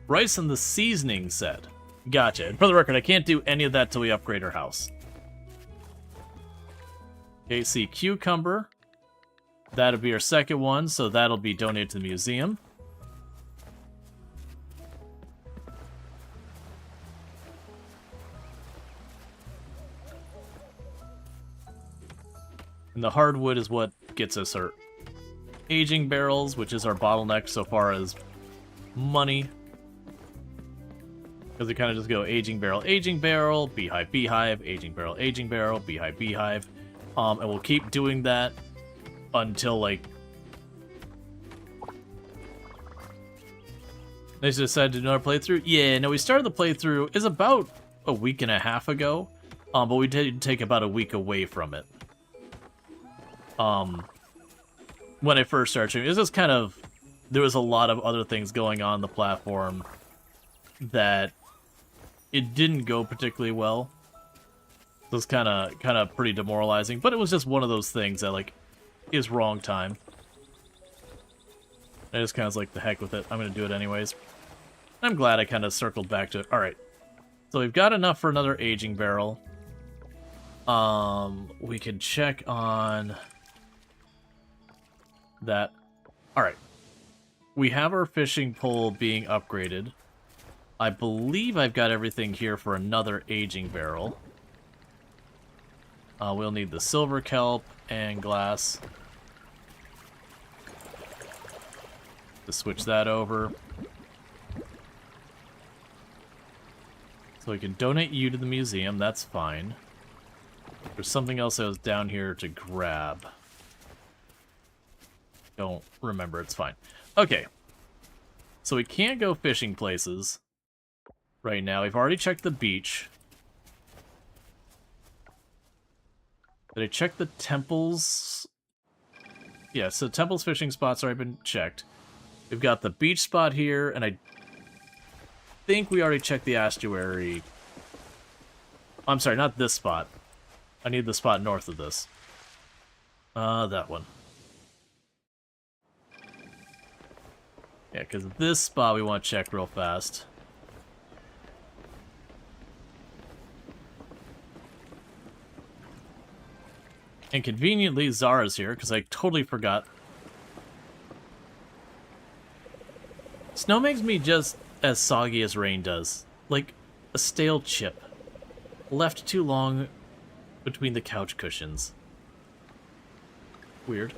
[SPEAKER 1] Rice and the seasoning set. Gotcha. And for the record, I can't do any of that till we upgrade our house. Okay, see, cucumber. That'll be our second one, so that'll be donated to the museum. And the hardwood is what gets us our aging barrels, which is our bottleneck so far as money. Because we kind of just go aging barrel, beehive, beehive, aging barrel, beehive, beehive. And we'll keep doing that until, like... They just decided to do another playthrough? Yeah, no, we started the playthrough is about a week and a half ago. But we did take about a week away from it. When I first started streaming, it was just kind of... There was a lot of other things going on the platform that it didn't go particularly well. It was kind of pretty demoralizing, but it was just one of those things that, like, is wrong time. I just kind of was like, the heck with it. I'm going to do it anyways. I'm glad I kind of circled back to it. Alright. So we've got enough for another aging barrel. We can check on that. Alright. We have our fishing pole being upgraded. I believe I've got everything here for another aging barrel. We'll need the silver kelp and glass. To switch that over. So we can donate you to the museum, that's fine. There's something else that was down here to grab. Don't remember, it's fine. Okay. So we can't go fishing places right now. We've already checked the beach. Did I check the temples? Yeah, so temples fishing spots already been checked. We've got the beach spot here, and I think we already checked the estuary. I'm sorry, not this spot. I need the spot north of this. That one. Yeah, because this spot we want to check real fast. And conveniently, Zara's here, because I totally forgot. Snow makes me just as soggy as rain does. Like a stale chip. Left too long between the couch cushions. Weird.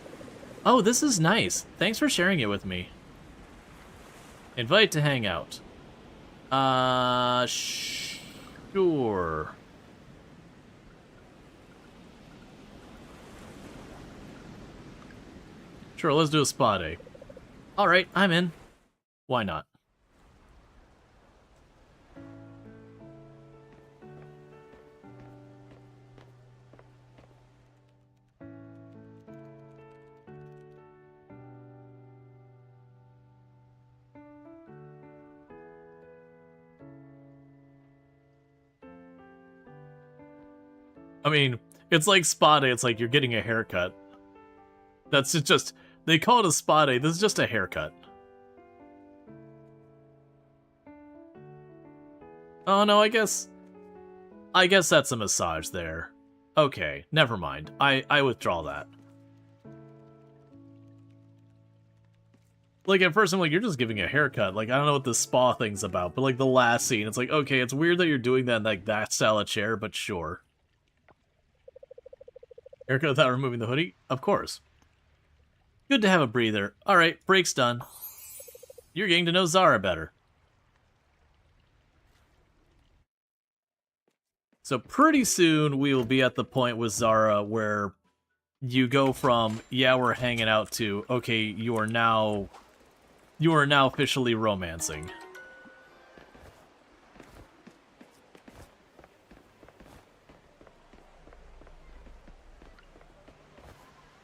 [SPEAKER 1] Oh, this is nice. Thanks for sharing it with me. Invite to hang out. Sure. Sure, let's do a spa day. Alright, I'm in. Why not? I mean, it's like spa day, it's like you're getting a haircut. That's just... They call it a spa day, this is just a haircut. Oh no, I guess... I guess that's a massage there. Okay, never mind. I withdraw that. Like, at first I'm like, you're just giving a haircut. Like, I don't know what this spa thing's about, but like the last scene, it's like, okay, it's weird that you're doing that in like that style of chair, but sure. Haircut without removing the hoodie? Of course. Good to have a breather. Alright, break's done. You're getting to know Zara better. So pretty soon we will be at the point with Zara where you go from, yeah, we're hanging out to, okay, you are now officially romancing.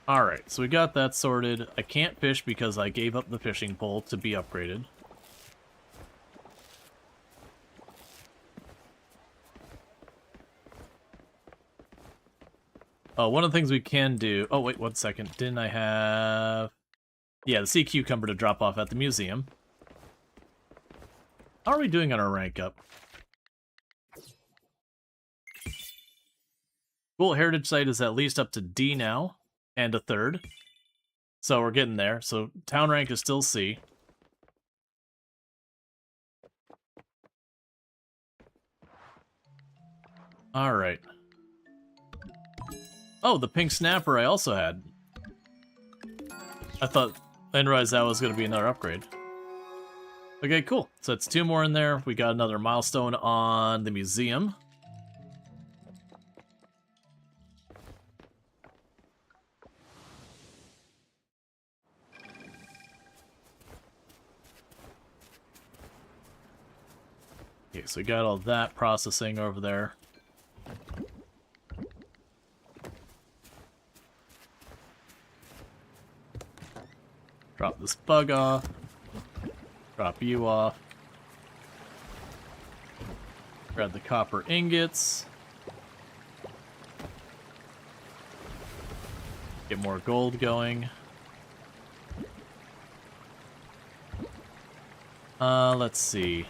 [SPEAKER 1] Alright, so we got that sorted. I can't fish because I gave up the fishing pole to be upgraded. Oh, one of the things we can do... Oh, wait, 1 second. Didn't I have... Yeah, the sea cucumber to drop off at the museum. How are we doing on our rank up? Cool, Heritage Site is at least up to D now. And a third. So we're getting there. So town rank is still C. Alright. Oh, the pink snapper I also had. I didn't realize that was going to be another upgrade. Okay, cool. So it's 2 more in there. We got another milestone on the museum. Okay, so we got all that processing over there. Drop this bug off. Drop you off. Grab the copper ingots. Get more gold going. Let's see.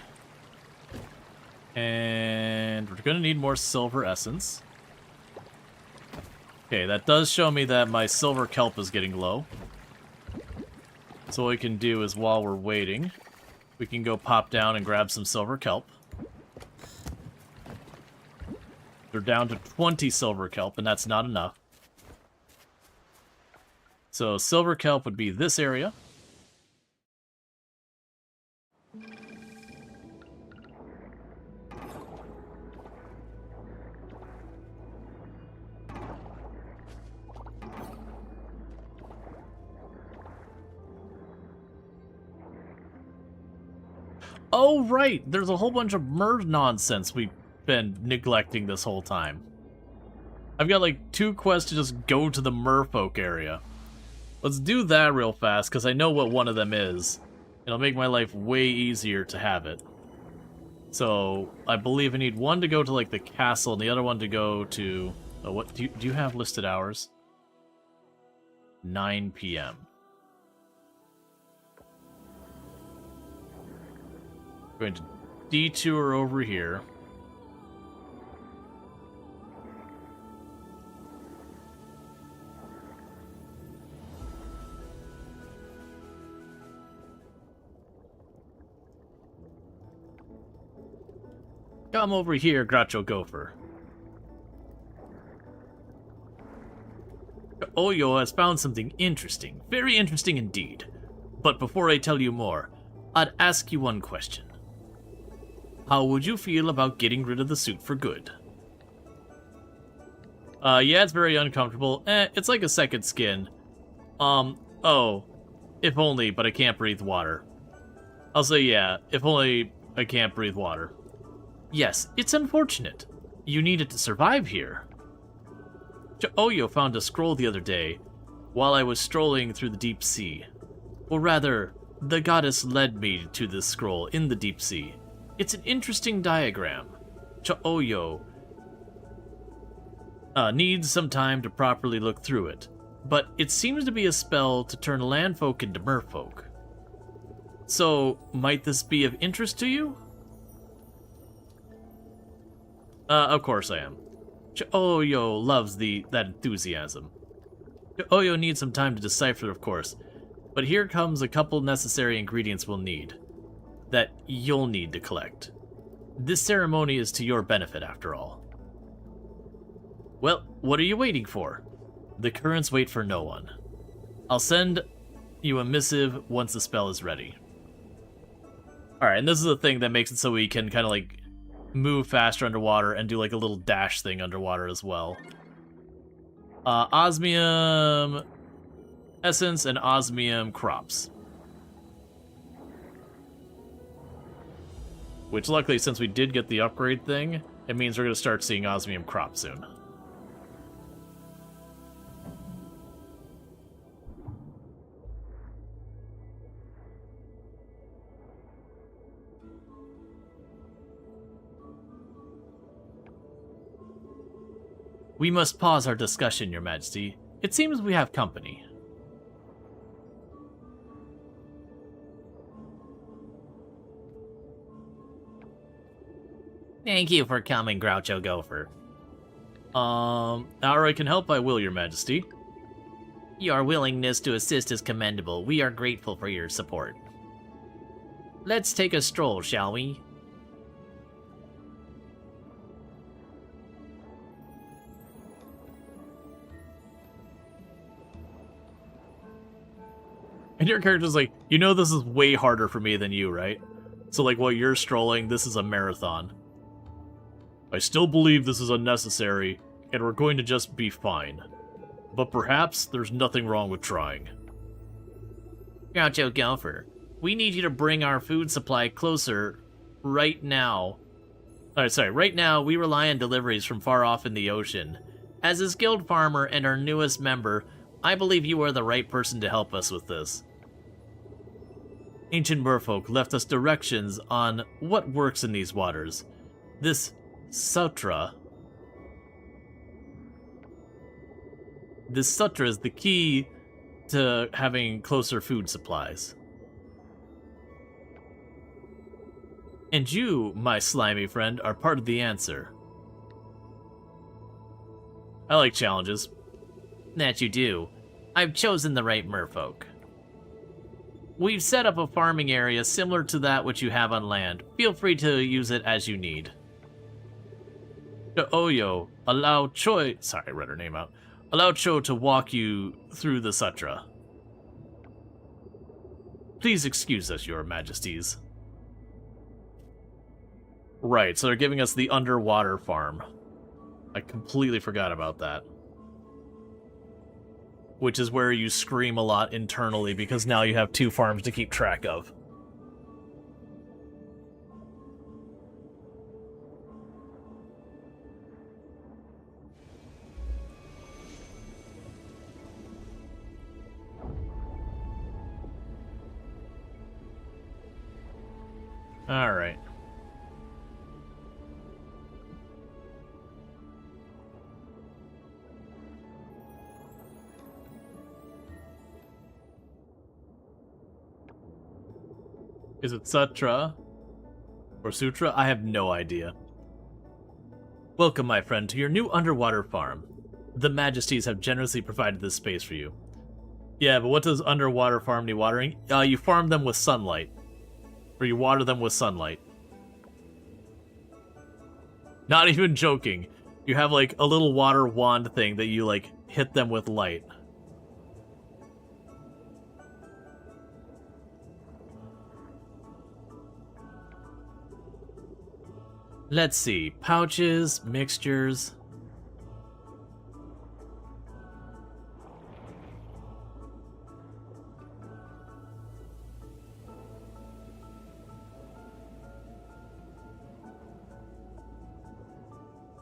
[SPEAKER 1] And we're gonna need more silver essence. Okay, that does show me that my silver kelp is getting low. So what we can do is, while we're waiting, we can go pop down and grab some silver kelp. They're down to 20 silver kelp, and that's not enough. So silver kelp would be this area. Oh, right! There's a whole bunch of mer nonsense we've been neglecting this whole time. I've got like 2 quests to just go to the merfolk area. Let's do that real fast, because I know what one of them is. It'll make my life way easier to have it. So, I believe I need one to go to like the castle, and the other one to go to... Oh, what do you have listed hours? 9 p.m. Going to detour over here. Come over here, Groucho Gopher. Oyo has found something interesting. Very interesting indeed. But before I tell you more, I'd ask you one question. How would you feel about getting rid of the suit for good? Yeah, it's very uncomfortable. It's like a second skin. Oh. If only, but I can't breathe water. I'll say yeah, if only I can't breathe water. Yes, it's unfortunate. You need it to survive here. Oyo found a scroll the other day, while I was strolling through the deep sea. Or rather, the goddess led me to this scroll in the deep sea. It's an interesting diagram. Oyo needs some time to properly look through it, but it seems to be a spell to turn landfolk into merfolk. So, might this be of interest to you? Of course I am. Oyo loves that enthusiasm. Oyo needs some time to decipher, of course. But here comes a couple necessary ingredients we'll need. That you'll need to collect. This ceremony is to your benefit, after all. Well, what are you waiting for? The currents wait for no one. I'll send you a missive once the spell is ready. Alright, and this is the thing that makes it so we can kind of like move faster underwater and do like a little dash thing underwater as well. Osmium essence and osmium crops. Which luckily, since we did get the upgrade thing, it means we're going to start seeing osmium crops soon. We must pause our discussion, Your Majesty. It seems we have company. Thank you for coming, Groucho Gopher. However I can help, I will, Your Majesty. Your willingness to assist is commendable. We are grateful for your support. Let's take a stroll, shall we? And your character's like, you know this is way harder for me than you, right? So like while you're strolling, this is a marathon. I still believe this is unnecessary, and we're going to just be fine. But perhaps there's nothing wrong with trying. Groucho Gopher, we need you to bring our food supply closer right now. Right now we rely on deliveries from far off in the ocean. As a skilled farmer and our newest member, I believe you are the right person to help us with this. Ancient merfolk left us directions on what works in these waters. This sutra is the key to having closer food supplies. And you, my slimy friend, are part of the answer. I like challenges. That you do. I've chosen the right merfolk. We've set up a farming area similar to that which you have on land. Feel free to use it as you need. Oyo, allow Choi... Sorry, I read her name out. Allow Cho to walk you through the sutra. Please excuse us, Your Majesties. Right, so they're giving us the underwater farm. I completely forgot about that. Which is where you scream a lot internally because now you have two farms to keep track of. All right. Is it Sutra or Sutra? I have no idea. Welcome, my friend, to your new underwater farm. The Majesties have generously provided this space for you. Yeah, but what does underwater farm need watering? You farm them with sunlight. Or you water them with sunlight. Not even joking. You have like a little water wand thing that you like hit them with light. Let's see. Pouches, mixtures.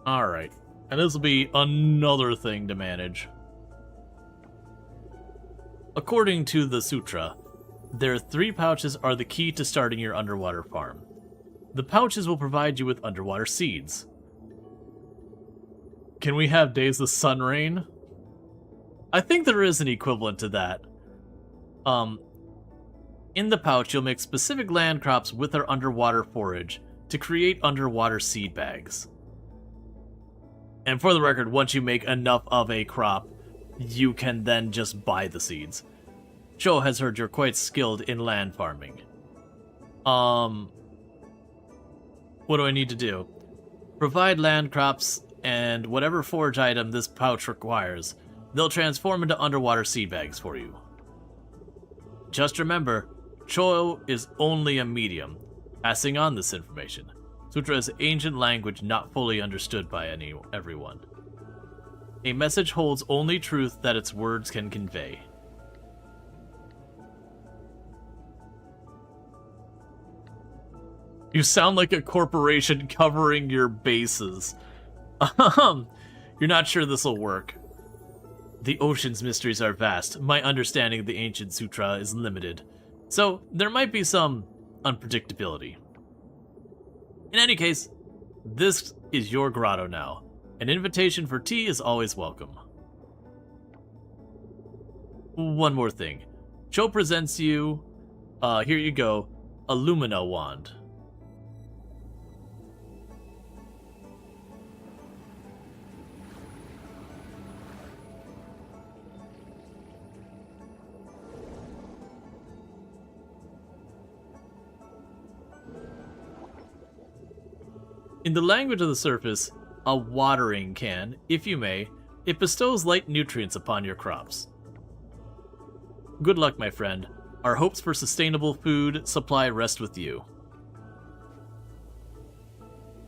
[SPEAKER 1] Alright, and this will be another thing to manage. According to the sutra, their 3 pouches are the key to starting your underwater farm. The pouches will provide you with underwater seeds. Can we have days of sun rain? I think there is an equivalent to that. In the pouch, you'll mix specific land crops with their underwater forage to create underwater seed bags. And for the record, once you make enough of a crop, you can then just buy the seeds. Cho has heard you're quite skilled in land farming. What do I need to do? Provide land crops and whatever forage item this pouch requires. They'll transform into underwater seed bags for you. Just remember, Cho is only a medium, passing on this information. Sutra is ancient language not fully understood by everyone. A message holds only truth that its words can convey. You sound like a corporation covering your bases. You're not sure this'll work. The ocean's mysteries are vast. My understanding of the ancient sutra is limited, so there might be some unpredictability. In any case, this is your grotto now. An invitation for tea is always welcome. One more thing. Cho presents you, here you go, a Lumina wand. In the language of the surface, a watering can, if you may. It bestows light nutrients upon your crops. Good luck, my friend. Our hopes for sustainable food supply rest with you.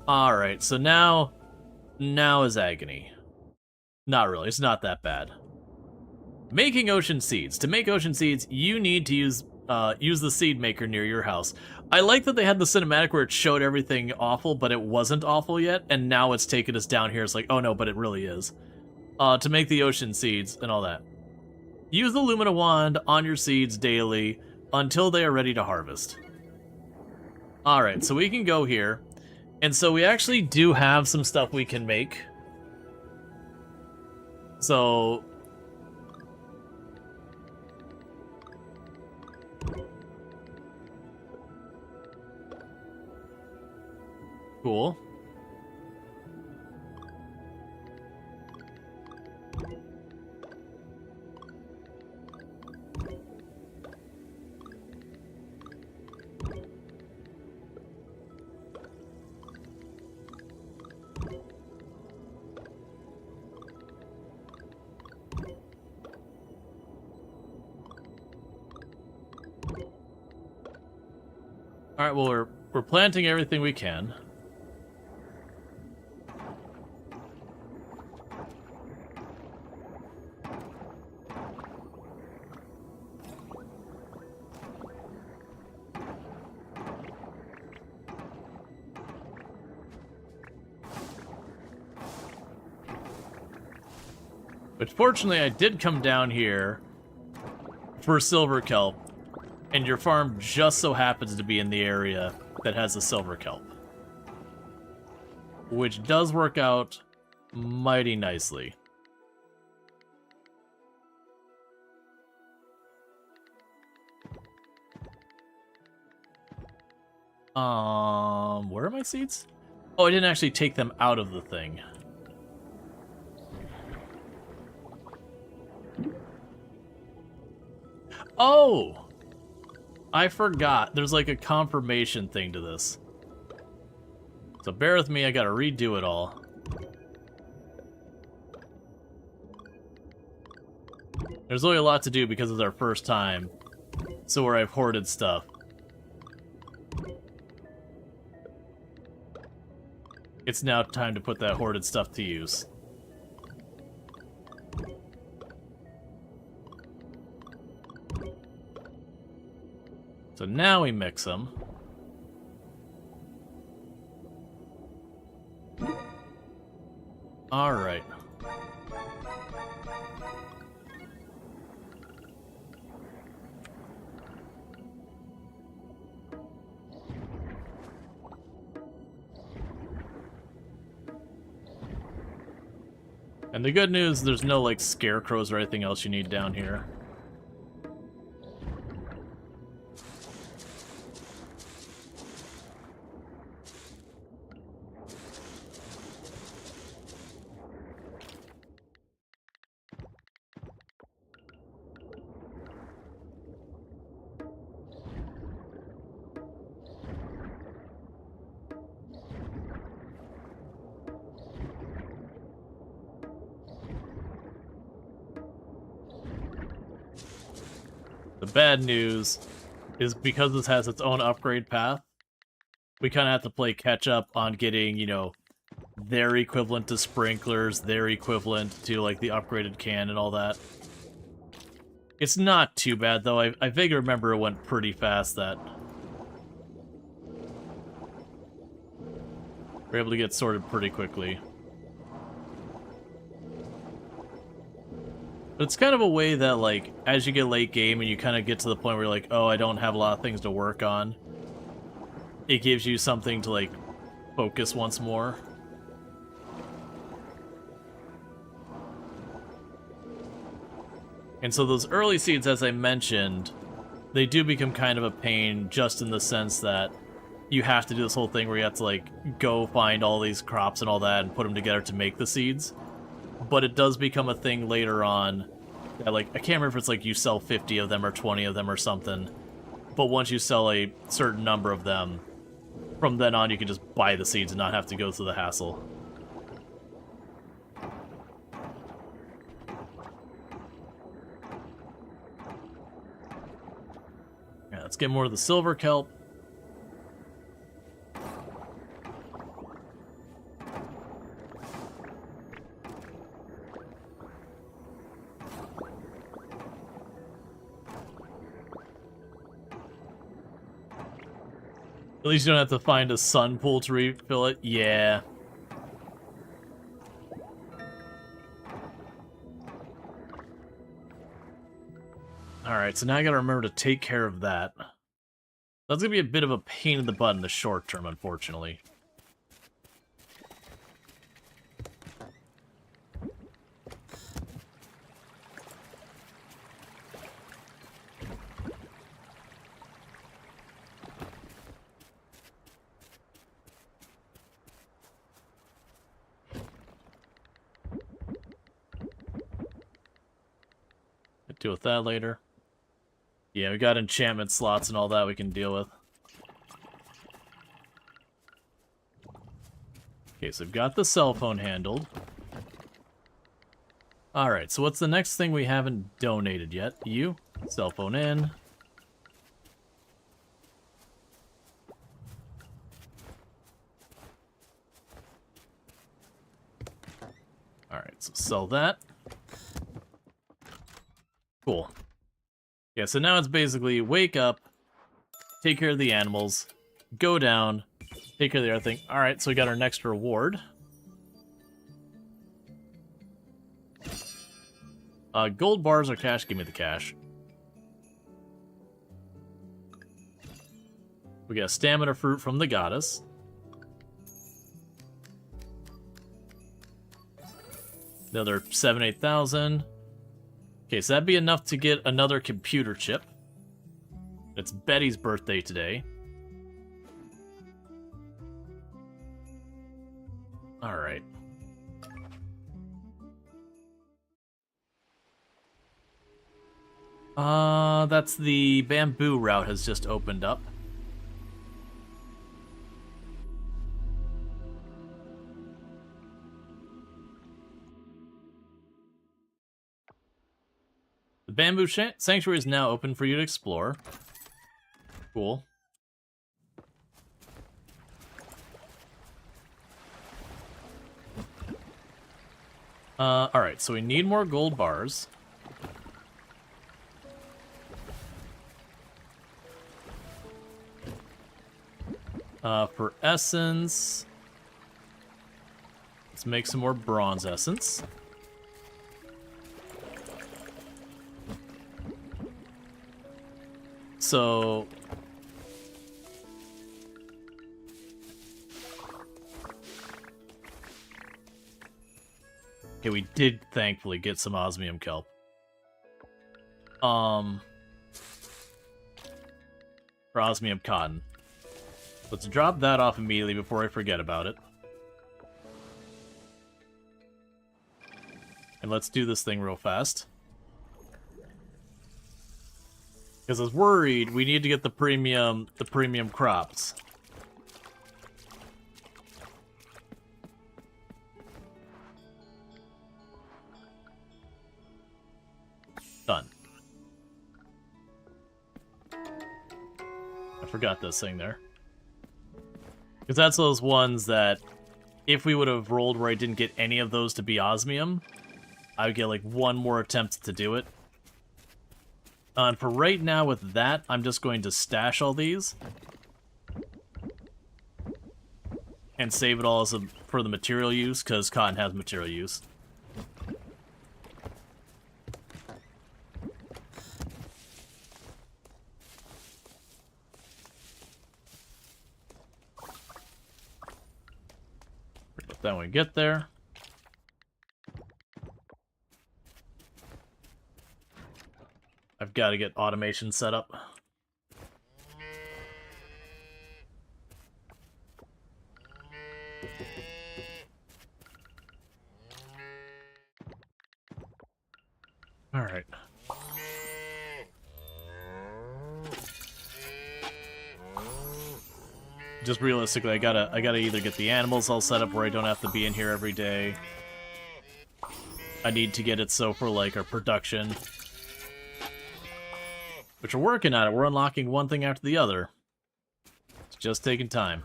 [SPEAKER 1] Alright, so now is agony. Not really, it's not that bad. Making ocean seeds. To make ocean seeds, you need to use the seed maker near your house. I like that they had the cinematic where it showed everything awful, but it wasn't awful yet, and now it's taken us down here. It's like, oh no, but it really is. To make the ocean seeds and all that. Use the Lumina wand on your seeds daily until they are ready to harvest. Alright, so we can go here. And so we actually do have some stuff we can make. So... cool. All right, well, we're planting everything we can. Which, fortunately, I did come down here for silver kelp, and your farm just so happens to be in the area that has a silver kelp. Which does work out mighty nicely. Where are my seeds? Oh, I didn't actually take them out of the thing. Oh! I forgot. There's like a confirmation thing to this. So bear with me, I gotta redo it all. There's only a lot to do because it's our first time. So where I've hoarded stuff. It's now time to put that hoarded stuff to use. So now we mix them. All right. And the good news, there's no like scarecrows or anything else you need down here. The bad news is because this has its own upgrade path, we kind of have to play catch up on getting, you know, their equivalent to sprinklers, their equivalent to, like, the upgraded can and all that. It's not too bad, though. I vaguely remember it went pretty fast that we're able to get sorted pretty quickly. But it's kind of a way that, like, as you get late game and you kind of get to the point where you're like, oh, I don't have a lot of things to work on, it gives you something to, like, focus once more. And so those early seeds, as I mentioned, they do become kind of a pain just in the sense that you have to do this whole thing where you have to, like, go find all these crops and all that and put them together to make the seeds. But it does become a thing later on that, like, I can't remember if it's like you sell 50 of them or 20 of them or something, but once you sell a certain number of them, from then on you can just buy the seeds and not have to go through the hassle. Yeah, let's get more of the silver kelp. At least you don't have to find a sun pool to refill it. Yeah. Alright, so now I gotta remember to take care of that. That's gonna be a bit of a pain in the butt in the short term, unfortunately. Deal with that later. Yeah, we got enchantment slots and all that we can deal with. Okay, so we've got the cell phone handled. Alright, so what's the next thing we haven't donated yet? You. Cell phone in. Alright, so sell that. Cool. Yeah, so now it's basically wake up, take care of the animals, go down, take care of the other thing. Alright, so we got our next reward. Gold bars or cash? Give me the cash. We got a stamina fruit from the goddess. Another 8,000. Okay, so that'd be enough to get another computer chip. It's Betty's birthday today. Alright. That's the bamboo route has just opened up. The bamboo sanctuary is now open for you to explore. Cool. Alright, so we need more gold bars. For essence, let's make some more bronze essence. So okay, we did thankfully get some osmium kelp. For osmium cotton. Let's drop that off immediately before I forget about it. And let's do this thing real fast. Because I was worried we need to get the premium crops. Done. forgot this thing there. Because that's those ones that, if we would have rolled where I didn't get any of those to be osmium, I would get like one more attempt to do it. And for right now with that, I'm just going to stash all these. And save it all as for the material use, because cotton has material use. Then we get there. I've got to get automation set up. All right. Just realistically, I gotta either get the animals all set up where I don't have to be in here every day. I need to get it so for like our production, which we're working on it. We're unlocking one thing after the other. It's just taking time.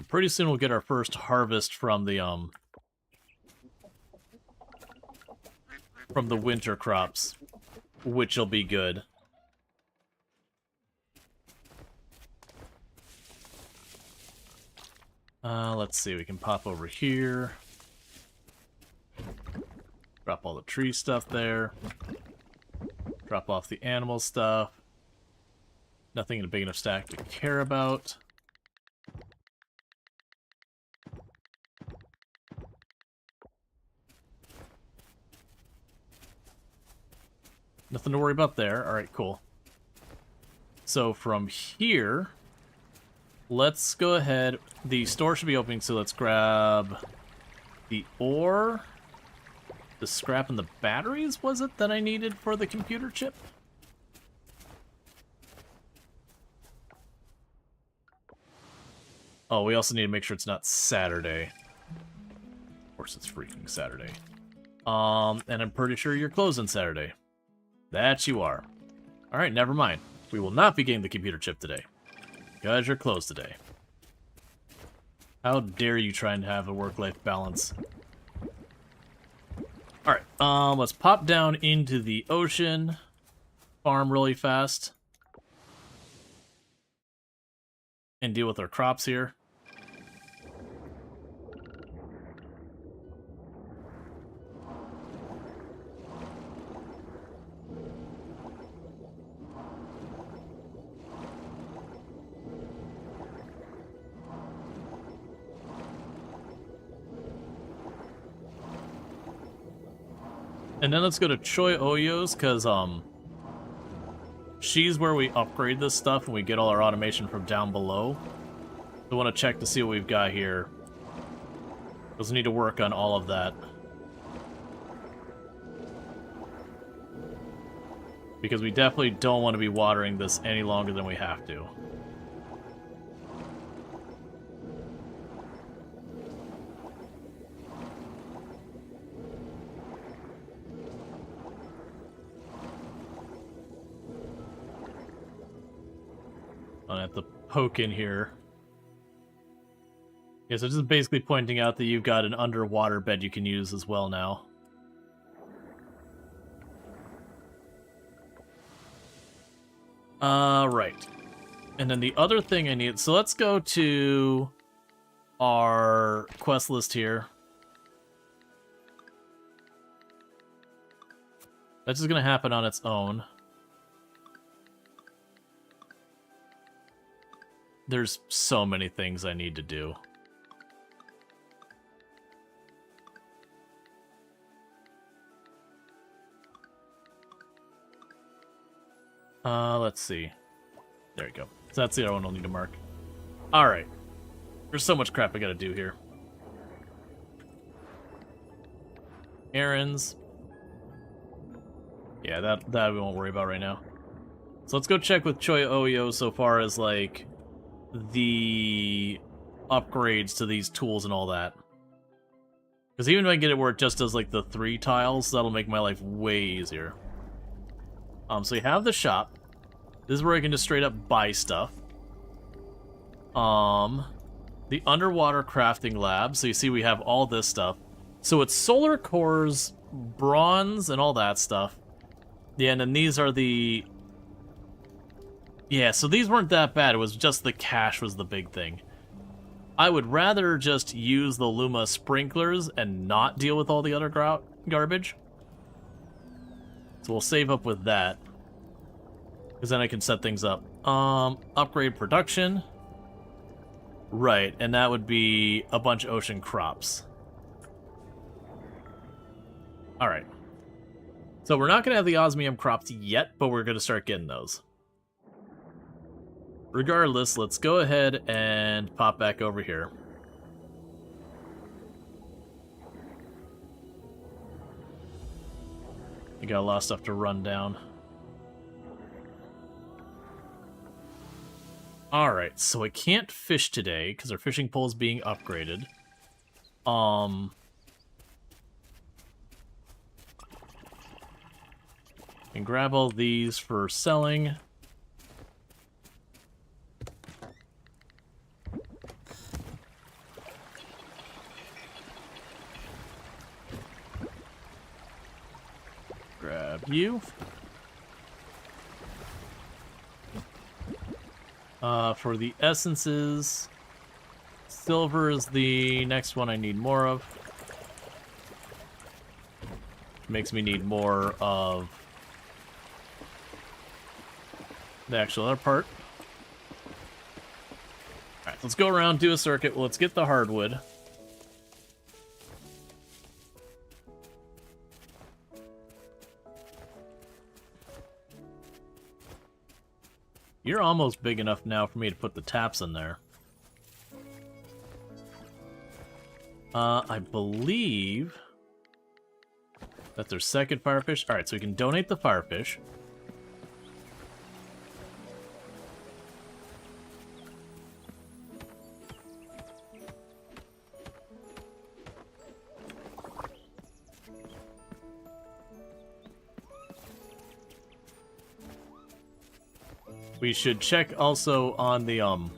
[SPEAKER 1] Pretty soon we'll get our first harvest from the winter crops, which will be good. Let's see, we can pop over here. Drop all the tree stuff there. Drop off the animal stuff. Nothing in a big enough stack to care about. Nothing to worry about there. Alright, cool. So from here, let's go ahead. The store should be opening, so let's grab the ore, the scrap, and the batteries, was it, that I needed for the computer chip? Oh, we also need to make sure it's not Saturday. Of course it's freaking Saturday. And I'm pretty sure you're closing Saturday. That you are. Alright, never mind. We will not be getting the computer chip today. Because you're closed today. How dare you try and have a work-life balance. Alright, let's pop down into the ocean. Farm really fast. And deal with our crops here. And then let's go to Choi Oyo's, because, she's where we upgrade this stuff and we get all our automation from down below. So I want to check to see what we've got here. We'll need to work on all of that. Because we definitely don't want to be watering this any longer than we have to. I have to poke in here. Yeah, so just basically pointing out that you've got an underwater bed you can use as well now. Right. And then the other thing I need... So let's go to our quest list here. That's just going to happen on its own. There's so many things I need to do. Let's see. There you go. So that's the other one I'll need to mark. Alright. There's so much crap I gotta do here. Errands. Yeah, that we won't worry about right now. So let's go check with Choi Oyo so far as, like, the upgrades to these tools and all that. Because even if I get it where it just does like the 3 tiles, that'll make my life way easier. So you have the shop. This is where I can just straight up buy stuff. The underwater crafting lab. So you see we have all this stuff. So it's solar cores, bronze, and all that stuff. Yeah, and then these are the... Yeah, so these weren't that bad. It was just the cash was the big thing. I would rather just use the Luma sprinklers and not deal with all the other garbage. So we'll save up with that. Because then I can set things up. Upgrade production. Right, and that would be a bunch of ocean crops. Alright. So we're not going to have the osmium crops yet, but we're going to start getting those. Regardless, let's go ahead and pop back over here. You got a lot of stuff to run down. Alright, so I can't fish today because our fishing pole is being upgraded. And grab all these for selling. Grab you. For the essences, silver is the next one I need more of. Makes me need more of the actual other part. Alright, let's go around, do a circuit. Well, let's get the hardwood. You're almost big enough now for me to put the taps in there. I believe that there's second firefish. Alright, so we can donate the firefish. We should check also on the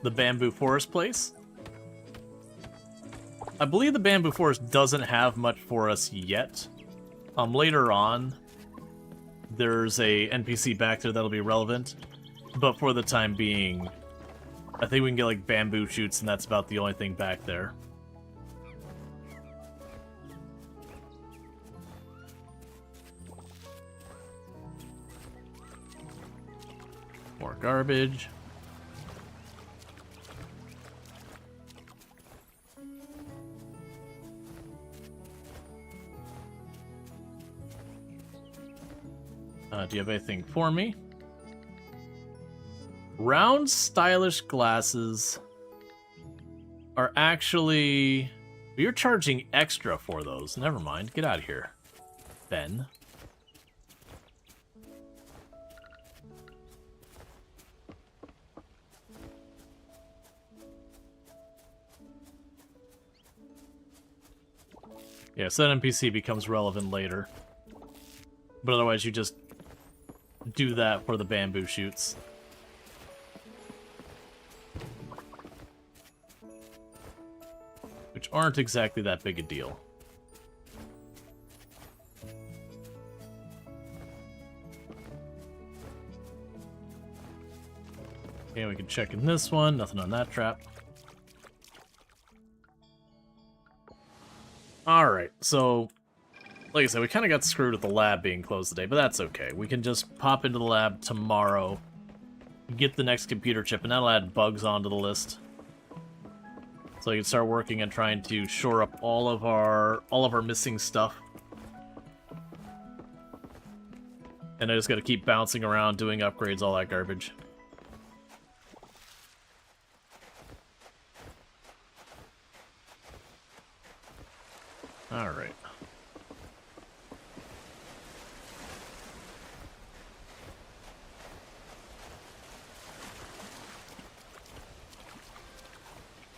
[SPEAKER 1] bamboo forest place. I believe the bamboo forest doesn't have much for us yet. Later on, there's a NPC back there that'll be relevant. But for the time being, I think we can get like bamboo shoots and that's about the only thing back there. More garbage. Do you have anything for me? Round, stylish glasses are actually... You're charging extra for those. Never mind. Get out of here, Ben. Yeah, so that NPC becomes relevant later. But otherwise you just do that for the bamboo shoots. Which aren't exactly that big a deal. Okay, we can check in this one. Nothing on that trap. Alright, so, like I said, we kind of got screwed with the lab being closed today, but that's okay. We can just pop into the lab tomorrow, get the next computer chip, and that'll add bugs onto the list. So I can start working on trying to shore up all of our missing stuff. And I just gotta keep bouncing around, doing upgrades, all that garbage. Alright.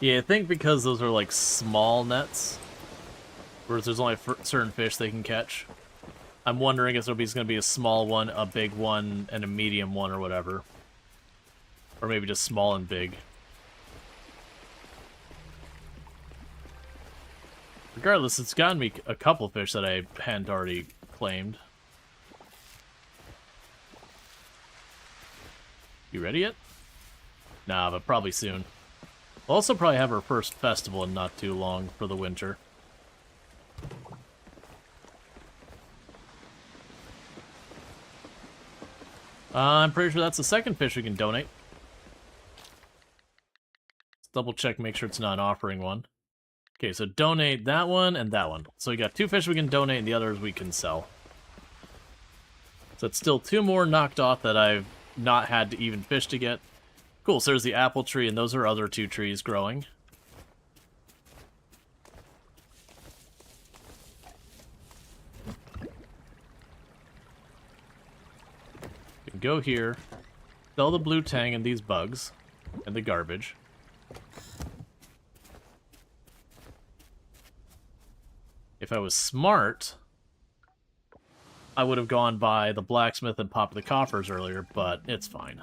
[SPEAKER 1] Yeah, I think because those are like small nets, whereas there's only certain fish they can catch. I'm wondering if there's going to be a small one, a big one, and a medium one or whatever. Or maybe just small and big. Regardless, it's gotten me a couple fish that I hadn't already claimed. You ready yet? Nah, but probably soon. We'll also probably have our first festival in not too long for the winter. I'm pretty sure that's the second fish we can donate. Let's double check, make sure it's not an offering one. Okay, so donate that one and that one. So we got 2 fish we can donate and the others we can sell. So it's still 2 more knocked off that I've not had to even fish to get. Cool, so there's the apple tree and those are other 2 trees growing. We can go here, sell the blue tang and these bugs, and the garbage. If I was smart, I would have gone by the blacksmith and popped the coffers earlier, but it's fine.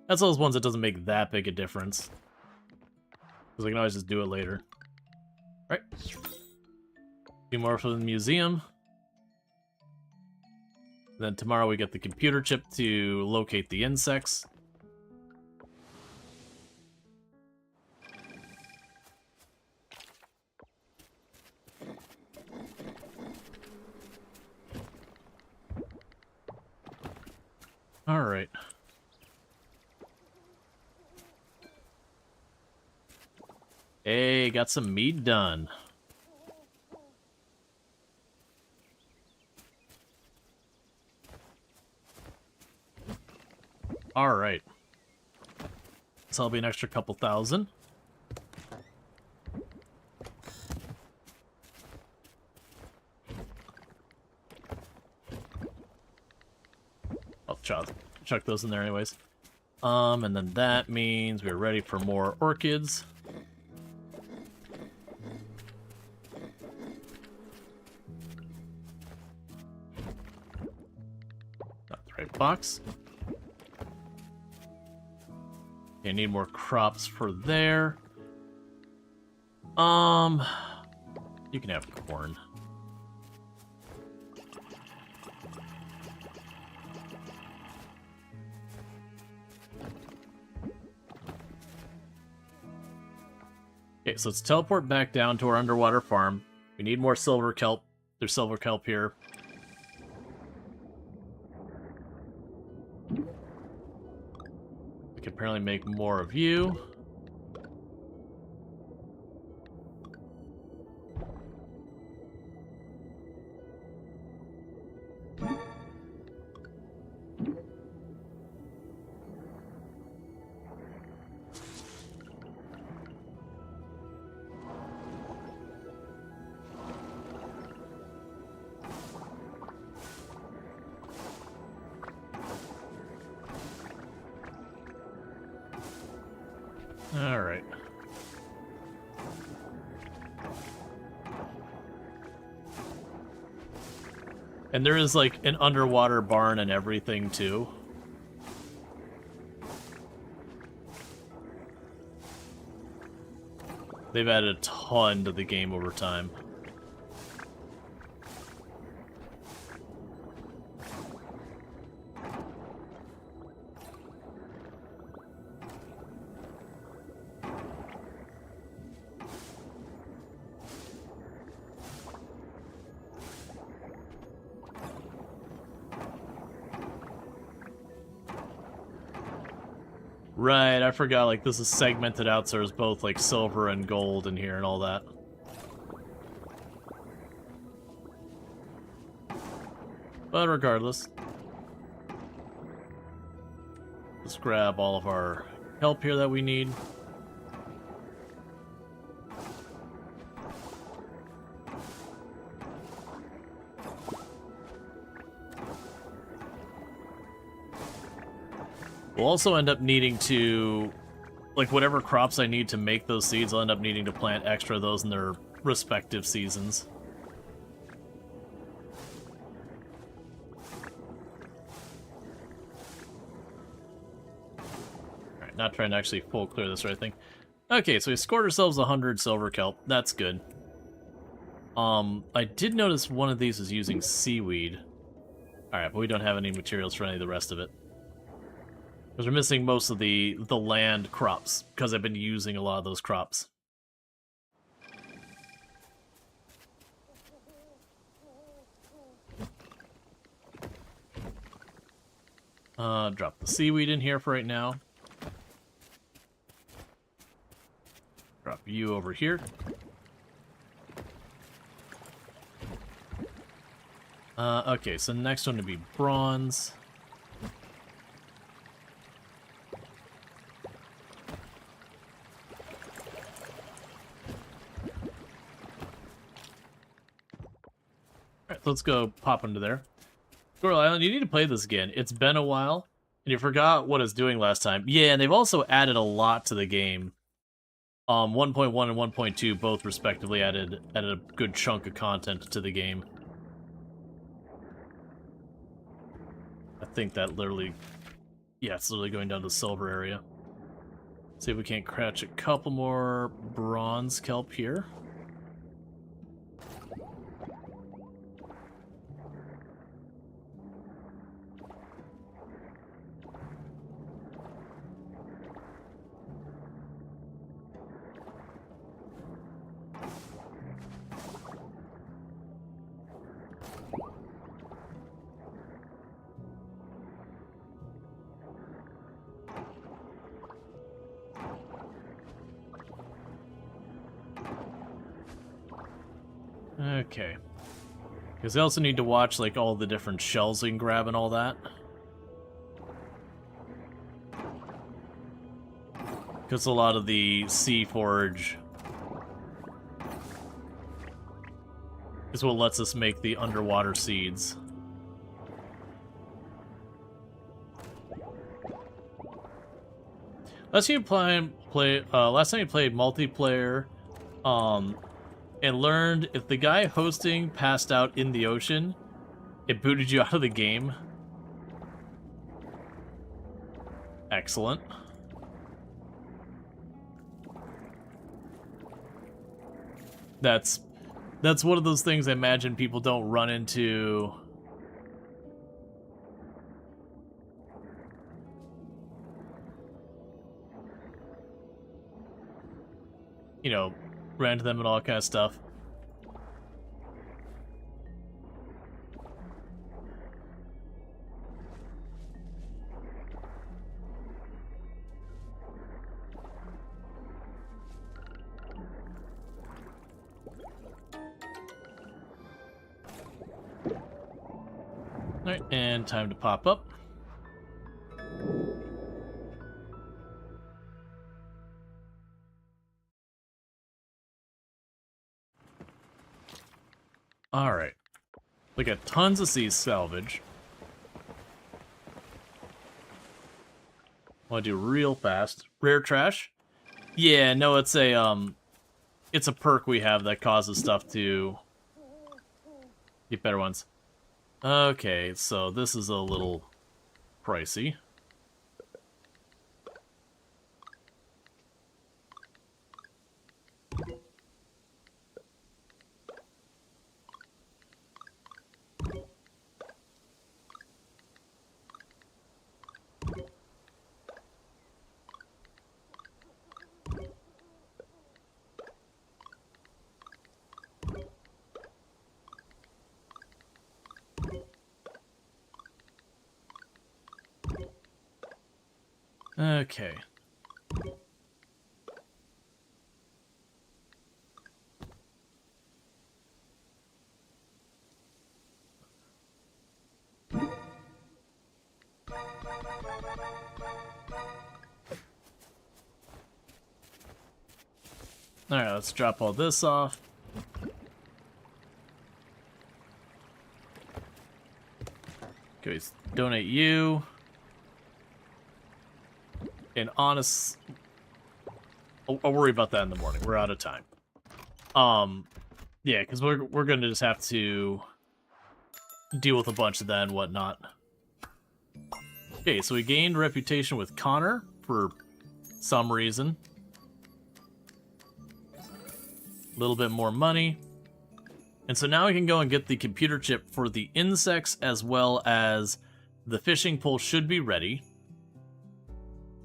[SPEAKER 1] That's those ones that doesn't make that big a difference. Because I can always just do it later. Right. 2 more for the museum. Then tomorrow we get the computer chip to locate the insects. Alright. Hey, got some meat done. Alright. So that'll be an extra couple thousand. I'll chuck those in there anyways. And then that means we're ready for more orchids. Not the right box. Okay, need more crops for there. You can have corn. Okay, so let's teleport back down to our underwater farm. We need more silver kelp. There's silver kelp here. We can apparently make more of you. Alright. And there is, like, an underwater barn and everything, too. They've added a ton to the game over time. Right, I forgot, like, this is segmented out, so there's both, like, silver and gold in here and all that. But regardless. Let's grab all of our kelp here that we need. We'll also end up needing to like whatever crops I need to make those seeds, I'll end up needing to plant extra of those in their respective seasons. Alright, not trying to actually full clear this or anything. Okay, so we scored ourselves 100 silver kelp. That's good. I did notice one of these is using seaweed. Alright, but we don't have any materials for any of the rest of it. Because we're missing most of the land crops, because I've been using a lot of those crops. Drop the seaweed in here for right now. Drop you over here. Okay, so next one to be bronze. Alright, let's go pop into there. Rual Island, you need to play this again. It's been a while, and you forgot what it's doing last time. Yeah, and they've also added a lot to the game. 1.1 and 1.2 both respectively added a good chunk of content to the game. I think that literally... Yeah, it's literally going down to the silver area. See if we can't catch a couple more bronze kelp here. Okay. Because I also need to watch, like, all the different shells we can grab and all that. Because a lot of the sea forage is what lets us make the underwater seeds. Last time you played multiplayer, and learned if the guy hosting passed out in the ocean, it booted you out of the game. Excellent. That's one of those things I imagine people don't run into. You know, ran to them and all kind of stuff. Alright, and time to pop up. Alright. We got tons of sea salvage. Want to do real fast. Rare trash? Yeah, no, it's a perk we have that causes stuff to get better ones. Okay, so this is a little pricey. Okay. Alright, let's drop all this off. Okay, let's donate you. And I'll worry about that in the morning. We're out of time. Yeah, because we're gonna just have to deal with a bunch of that and whatnot. Okay, so we gained reputation with Connor for some reason. A little bit more money. And so now we can go and get the computer chip for the insects as well as the fishing pole should be ready.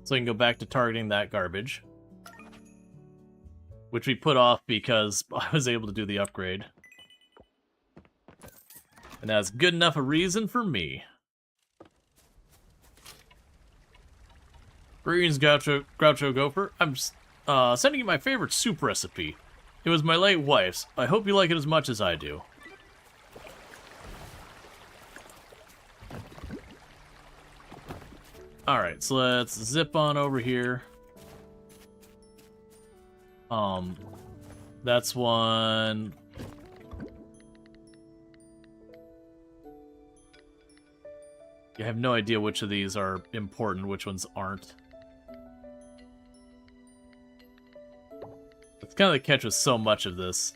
[SPEAKER 1] So we can go back to targeting that garbage. Which we put off because I was able to do the upgrade. And that's good enough a reason for me. Greetings, Groucho Gopher. I'm sending you my favorite soup recipe. It was my late wife's. I hope you like it as much as I do. Alright, so let's zip on over here. That's one. I have no idea which of these are important, which ones aren't. It's kind of the catch with so much of this.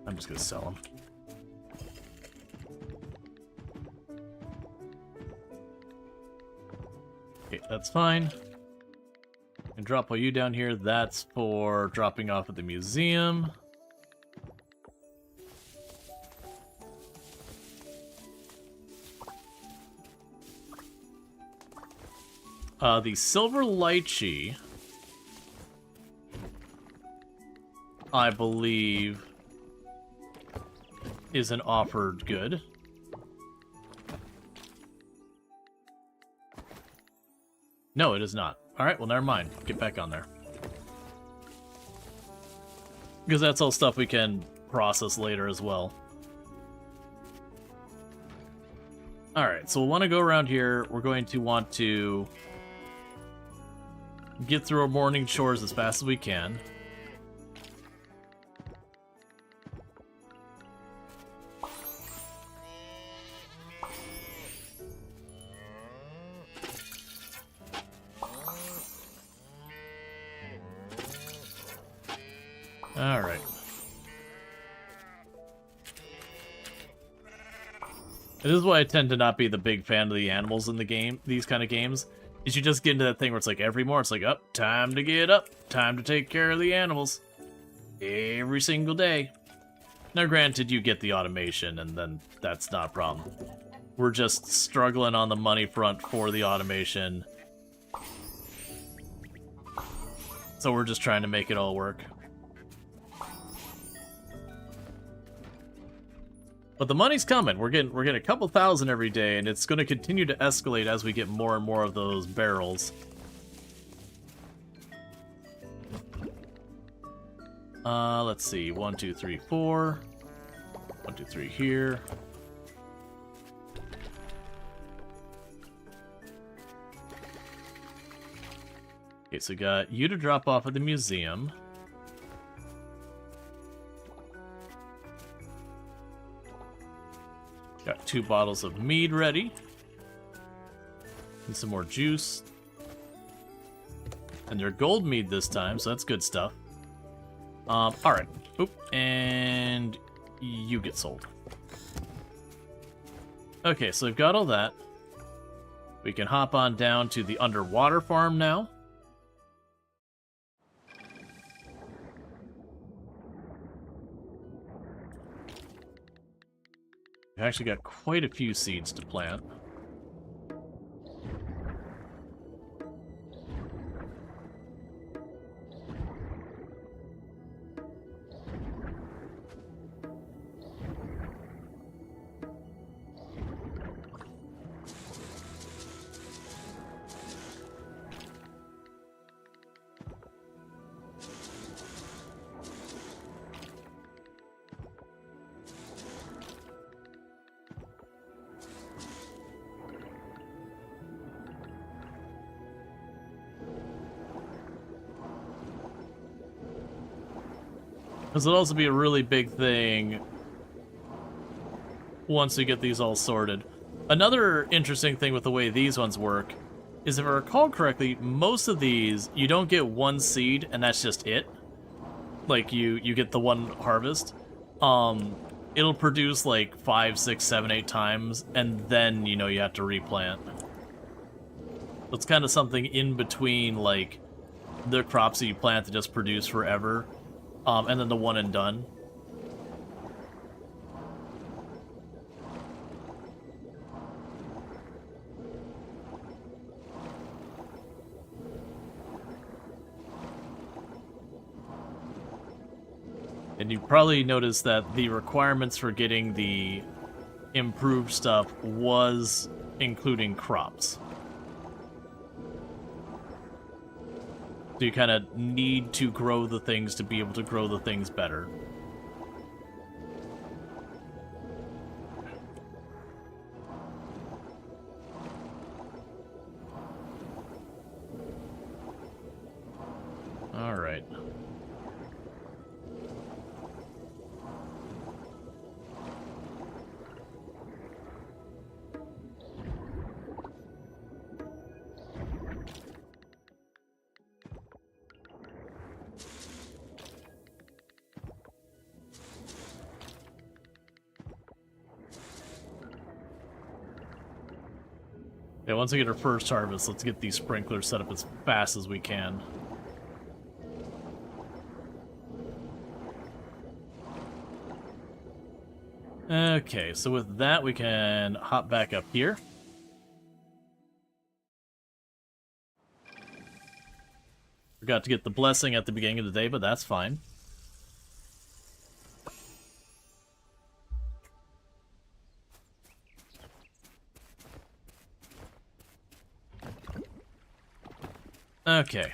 [SPEAKER 1] I'm just gonna sell them. Okay, that's fine. And drop all you down here. That's for dropping off at the museum. The silver lychee, I believe, is an offered good. No, it is not. Alright, well, never mind. Get back on there. Because that's all stuff we can process later as well. Alright, so we'll want to go around here. We're going to want to get through our morning chores as fast as we can. Alright. This is why I tend to not be the big fan of the animals in the game, these kind of games. Is you just get into that thing where it's like every morning it's like, up, time to get up, time to take care of the animals. Every single day. Now granted, you get the automation and then that's not a problem. We're just struggling on the money front for the automation. So we're just trying to make it all work. But the money's coming. We're getting a couple thousand every day, and it's going to continue to escalate as we get more and more of those barrels. Let's see. 1, 2, 3, 4. 1, 2, 3 here. Okay, so we got you to drop off at the museum. Got 2 bottles of mead ready. And some more juice. And they're gold mead this time, so that's good stuff. Alright. Oop, and you get sold. Okay, so we've got all that. We can hop on down to the underwater farm now. We actually got quite a few seeds to plant. This would also be a really big thing once we get these all sorted. Another interesting thing with the way these ones work is, if I recall correctly, most of these, you don't get one seed and that's just it. Like, you get the one harvest. It'll produce like 5, 6, 7, 8 times, and then, you know, you have to replant. It's kind of something in between, like, the crops that you plant that just produce forever, and then the one and done. And you probably noticed that the requirements for getting the improved stuff was including crops. So you kind of need to grow the things to be able to grow the things better. All right. Yeah, once we get our first harvest, let's get these sprinklers set up as fast as we can. Okay, so with that, we can hop back up here. Forgot to get the blessing at the beginning of the day, but that's fine. Okay.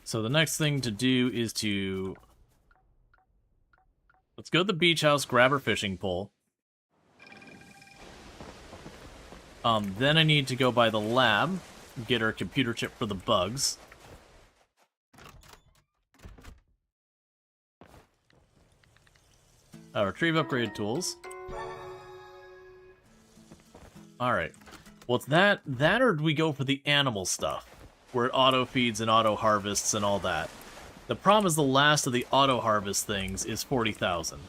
[SPEAKER 1] So the next thing to do is to... Let's go to the beach house, grab our fishing pole. Then I need to go by the lab, get our computer chip for the bugs. Retrieve upgraded tools. Alright. Well, it's that or do we go for the animal stuff, where it auto-feeds and auto-harvests and all that? The problem is the last of the auto-harvest things is 40,000.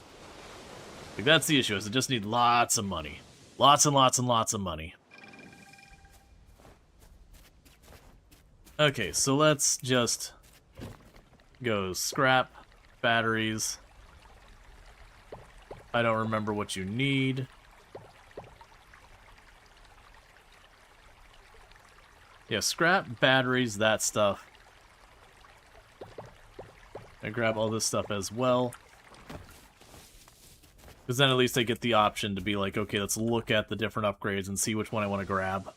[SPEAKER 1] Like, that's the issue, is I just need lots of money. Lots and lots and lots of money. Okay, so let's just go scrap, batteries. I don't remember what you need. Yeah, scrap, batteries, that stuff. I grab all this stuff as well. Because then at least I get the option to be like, okay, let's look at the different upgrades and see which one I want to grab.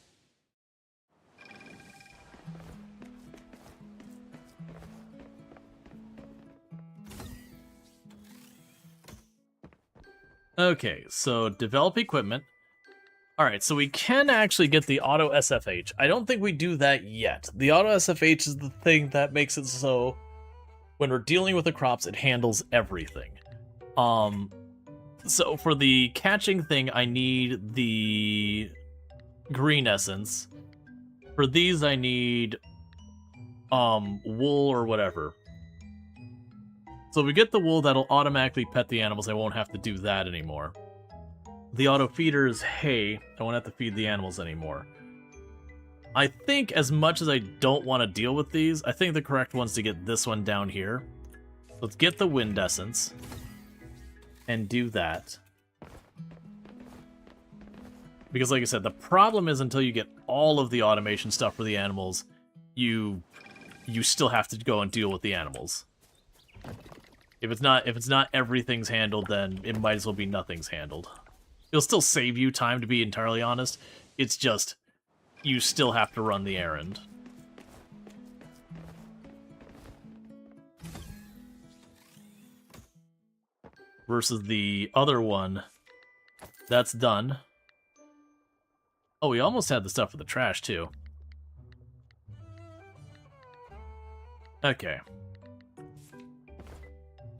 [SPEAKER 1] Okay, so develop equipment. Alright, so we can actually get the auto SFH. I don't think we do that yet. The auto SFH is the thing that makes it so when we're dealing with the crops, it handles everything. So for the catching thing, I need the green essence. For these, I need wool or whatever. So if we get the wool, that'll automatically pet the animals. I won't have to do that anymore. The auto feeder is hay. I won't have to feed the animals anymore. I think as much as I don't want to deal with these, I think the correct one's to get this one down here. Let's get the wind essence and do that. Because like I said, the problem is until you get all of the automation stuff for the animals, you still have to go and deal with the animals. If it's not everything's handled, then it might as well be nothing's handled. It'll still save you time, to be entirely honest. It's just, you still have to run the errand. Versus the other one, that's done. Oh, we almost had the stuff for the trash, too. Okay.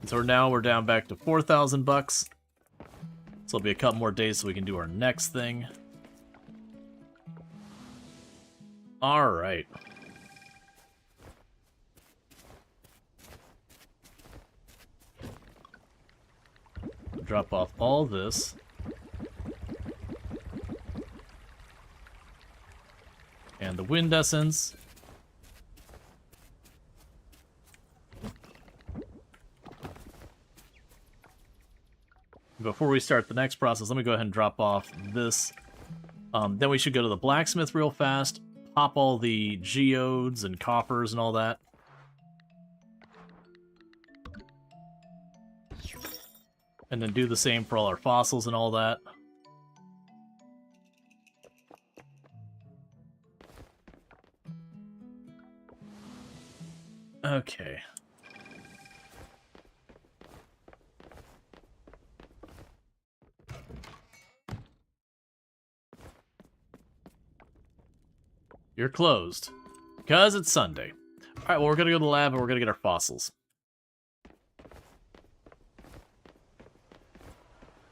[SPEAKER 1] So now we're down back to 4,000 bucks. So it'll be a couple more days so we can do our next thing. Alright. Drop off all this. And the wind essence. Before we start the next process, let me go ahead and drop off this. Then we should go to the blacksmith real fast, pop all the geodes and coppers and all that. And then do the same for all our fossils and all that. Okay. You're closed. Because it's Sunday. Alright, well, we're gonna go to the lab and we're gonna get our fossils.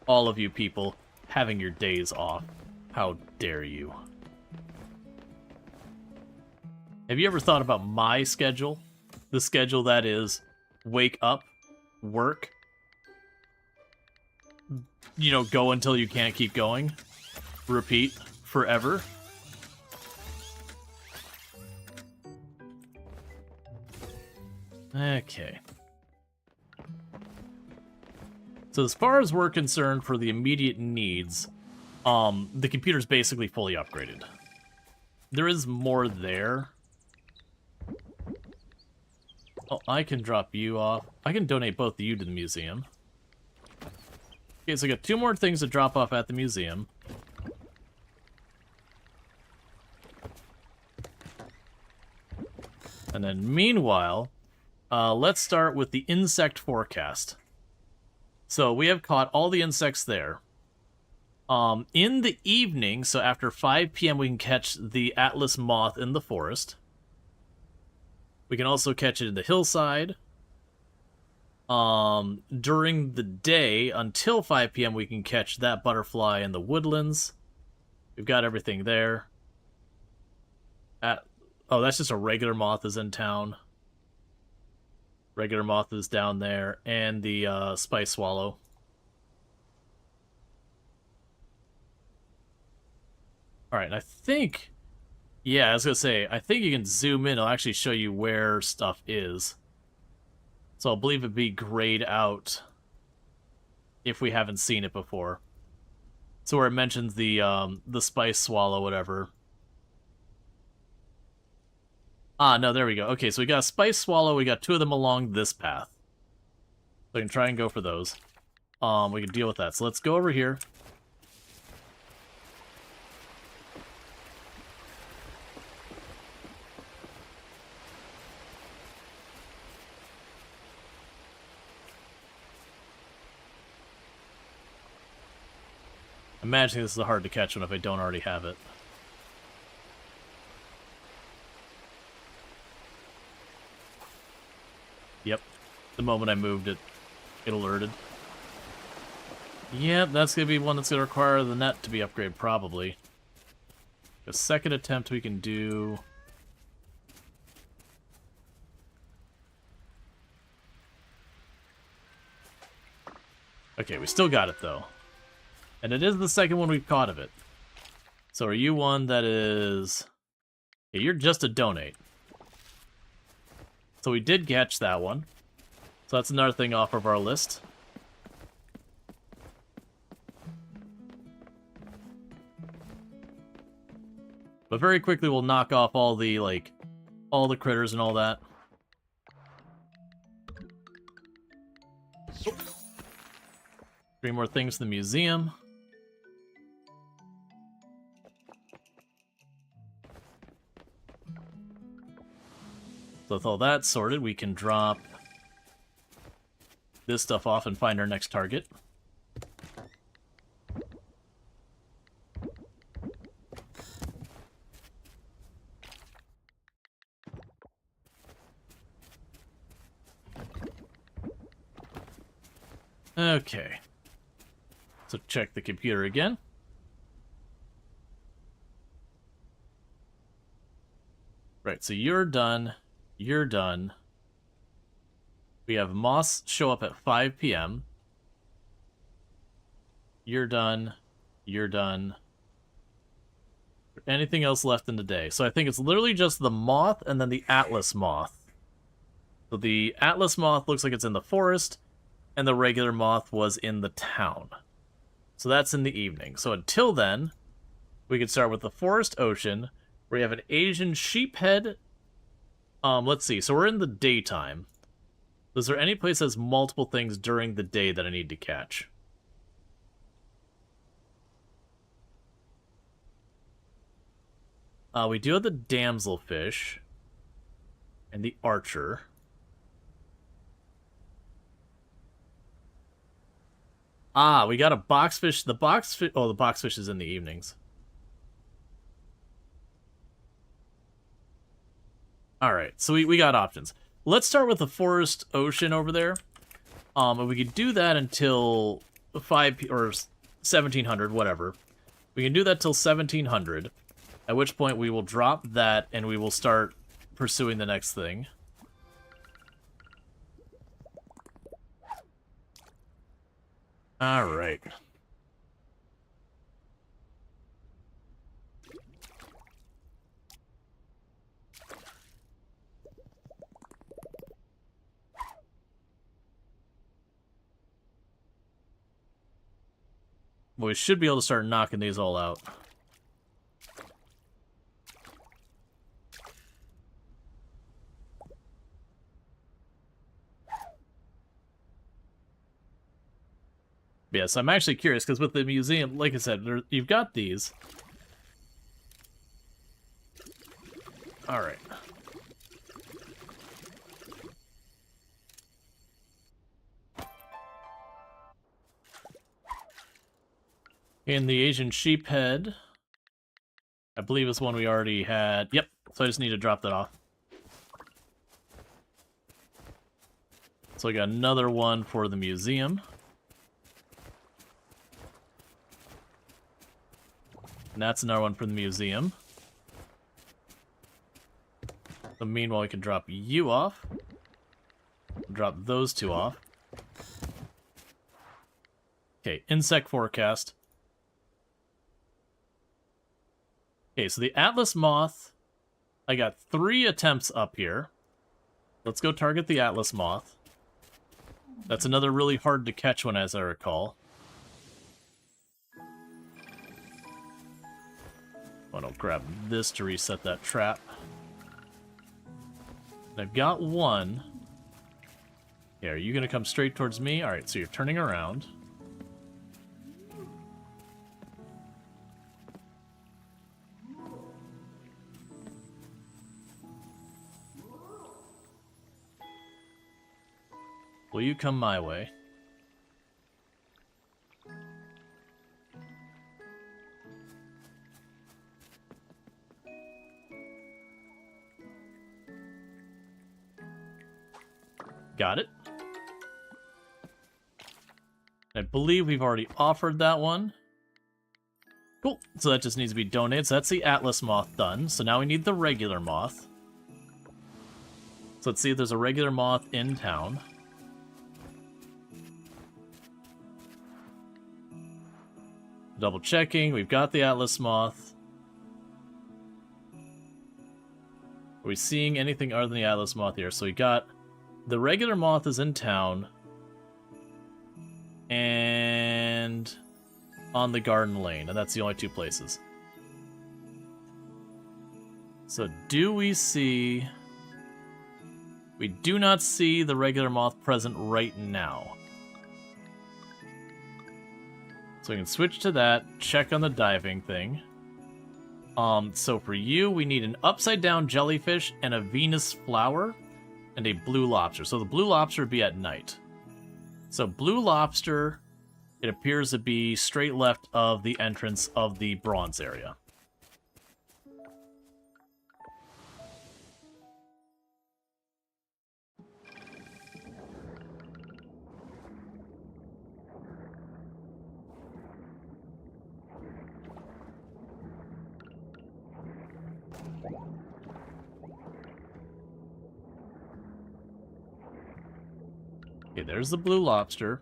[SPEAKER 1] All of you people having your days off. How dare you? Have you ever thought about my schedule? The schedule that is wake up, work, you know, go until you can't keep going, repeat forever. Okay. So as far as we're concerned for the immediate needs, the computer's basically fully upgraded. There is more there. Oh, I can drop you off. I can donate both of you to the museum. Okay, so I got 2 more things to drop off at the museum. And then meanwhile, let's start with the insect forecast. So we have caught all the insects there. In the evening, so after 5 p.m. we can catch the Atlas moth in the forest. We can also catch it in the hillside. During the day, until 5 p.m. we can catch that butterfly in the woodlands. We've got everything there. Oh, that's just a regular moth is in town. Regular moth is down there, and the spice swallow. Alright, and I think... Yeah, I was gonna say, I think you can zoom in, it'll actually show you where stuff is. So I believe it'd be grayed out if we haven't seen it before. So where it mentions the spice swallow, whatever. Ah, no, there we go. Okay, so we got a spice swallow, we got 2 of them along this path. So I can try and go for those. We can deal with that. So let's go over here. I'm imagining this is a hard to catch one if I don't already have it. Yep. The moment I moved it, it alerted. Yep, that's going to be one that's going to require the net to be upgraded, probably. A second attempt we can do... Okay, we still got it, though. And it is the second one we've caught of it. So are you one that is... Yeah, you're just a donate. So we did catch that one. So that's another thing off of our list. But very quickly we'll knock off all the, like, all the critters and all that. Oh. 3 more things in the museum. So with all that sorted, we can drop this stuff off and find our next target. Okay. So check the computer again. Right, so you're done. You're done. We have Moss show up at 5 p.m. You're done. You're done. Anything else left in the day? So I think it's literally just the moth and then the Atlas moth. So the Atlas moth looks like it's in the forest, and the regular moth was in the town. So that's in the evening. So until then, we can start with the forest ocean, where you have an Asian sheephead. Let's see. So we're in the daytime. Is there any place that has multiple things during the day that I need to catch? We do have the damselfish and the archer. Ah, we got a boxfish. The boxfish. Oh, the boxfish is in the evenings. All right, so we got options. Let's start with the forest ocean over there. And we could do that until 5 or 1700, whatever. We can do that till 1700. At which point we will drop that and we will start pursuing the next thing. All right. Well, we should be able to start knocking these all out. Yes, I'm actually curious, because with the museum, like I said, you've got these. Alright. In the Asian sheephead, I believe it's one we already had. Yep, so I just need to drop that off. So I got another one for the museum. And that's another one for the museum. So meanwhile, we can drop you off. Drop those two off. Okay, insect forecast. Okay, so the Atlas moth, I got 3 attempts up here. Let's go target the Atlas moth. That's another really hard to catch one, as I recall. I'll grab this to reset that trap. And I've got one. Yeah, are you going to come straight towards me? Alright, so you're turning around. Will you come my way? Got it. I believe we've already offered that one. Cool. So that just needs to be donated. So that's the Atlas moth done. So now we need the regular moth. So let's see if there's a regular moth in town. Double checking. We've got the Atlas moth. Are we seeing anything other than the Atlas moth here? So we got the regular moth is in town. And on the Garden Lane. And that's the only 2 places. So do we see... We do not see the regular moth present right now. So we can switch to that, check on the diving thing. So for you, we need an upside-down jellyfish and a Venus flower and a blue lobster. So the blue lobster would be at night. So blue lobster, it appears to be straight left of the entrance of the bronze area. Okay, there's the blue lobster.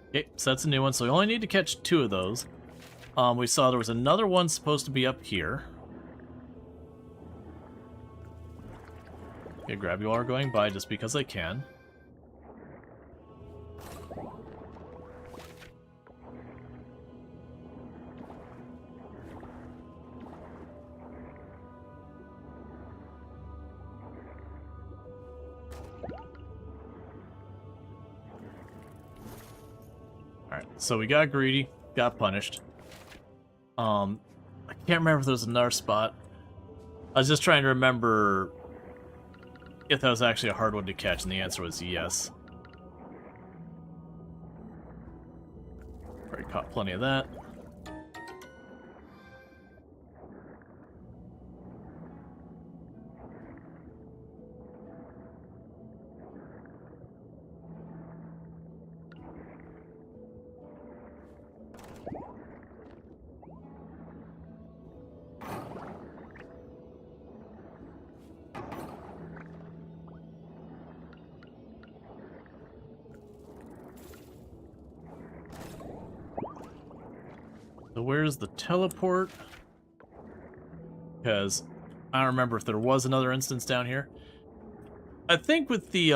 [SPEAKER 1] Okay, so that's a new one. So we only need to catch 2 of those. We saw there was another one supposed to be up here. Okay, grab you all are going by just because I can. Alright, so we got greedy, got punished. I can't remember if there was another spot. I was just trying to remember if that was actually a hard one to catch, and the answer was yes. Already caught plenty of that. So where's the teleport? Because I don't remember if there was another instance down here. I think with the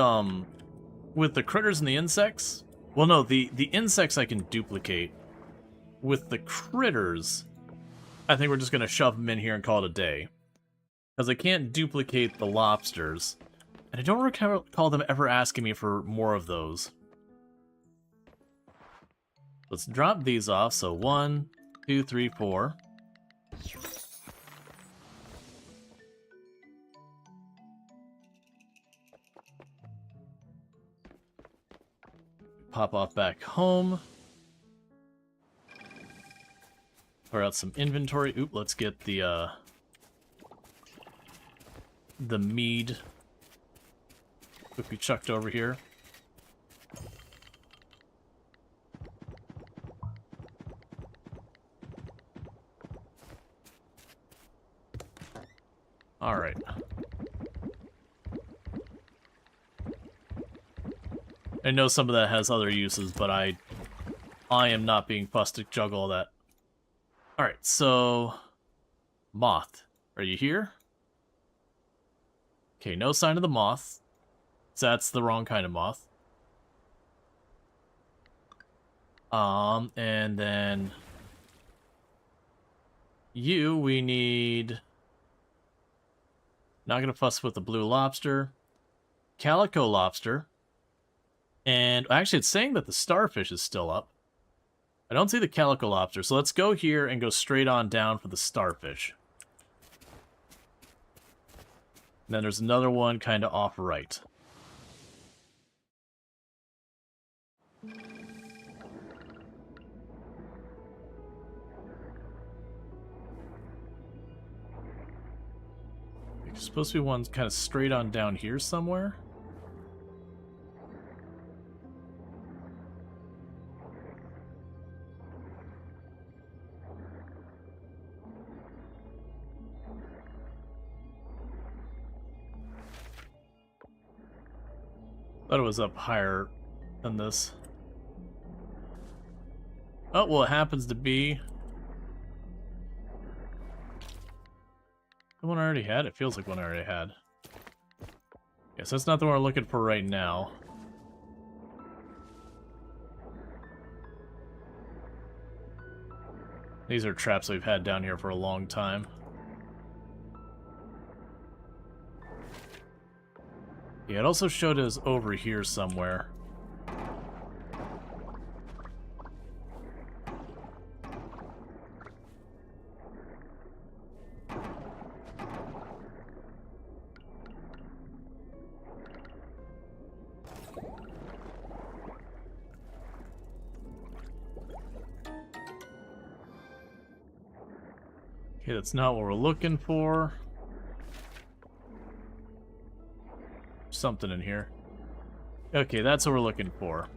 [SPEAKER 1] critters and the insects. Well, no, the insects I can duplicate. With the critters, I think we're just gonna shove them in here and call it a day. Because I can't duplicate the lobsters, and I don't recall them ever asking me for more of those. Let's drop these off. So 1, 2, 3, 4. Pop off back home. Clear out some inventory. Oop, let's get the mead quickly chucked over here. All right. I know some of that has other uses, but I am not being fussed to juggle all that. Alright, so... Moth. Are you here? Okay, no sign of the moth. So that's the wrong kind of moth. And then... You, we need... Not gonna fuss with the blue lobster. Calico lobster. And actually, it's saying that the starfish is still up. I don't see the calico lobster, so let's go here and go straight on down for the starfish. And then there's another one kind of off right. There's supposed to be one kind of straight on down here somewhere. Thought it was up higher than this. Oh, well, it happens to be the one I already had. It feels like one I already had. Yes, that's not the one we're looking for right now. These are traps we've had down here for a long time. Yeah, it also showed us over here somewhere. Okay, that's not what we're looking for. Something in here. Okay, that's what we're looking for.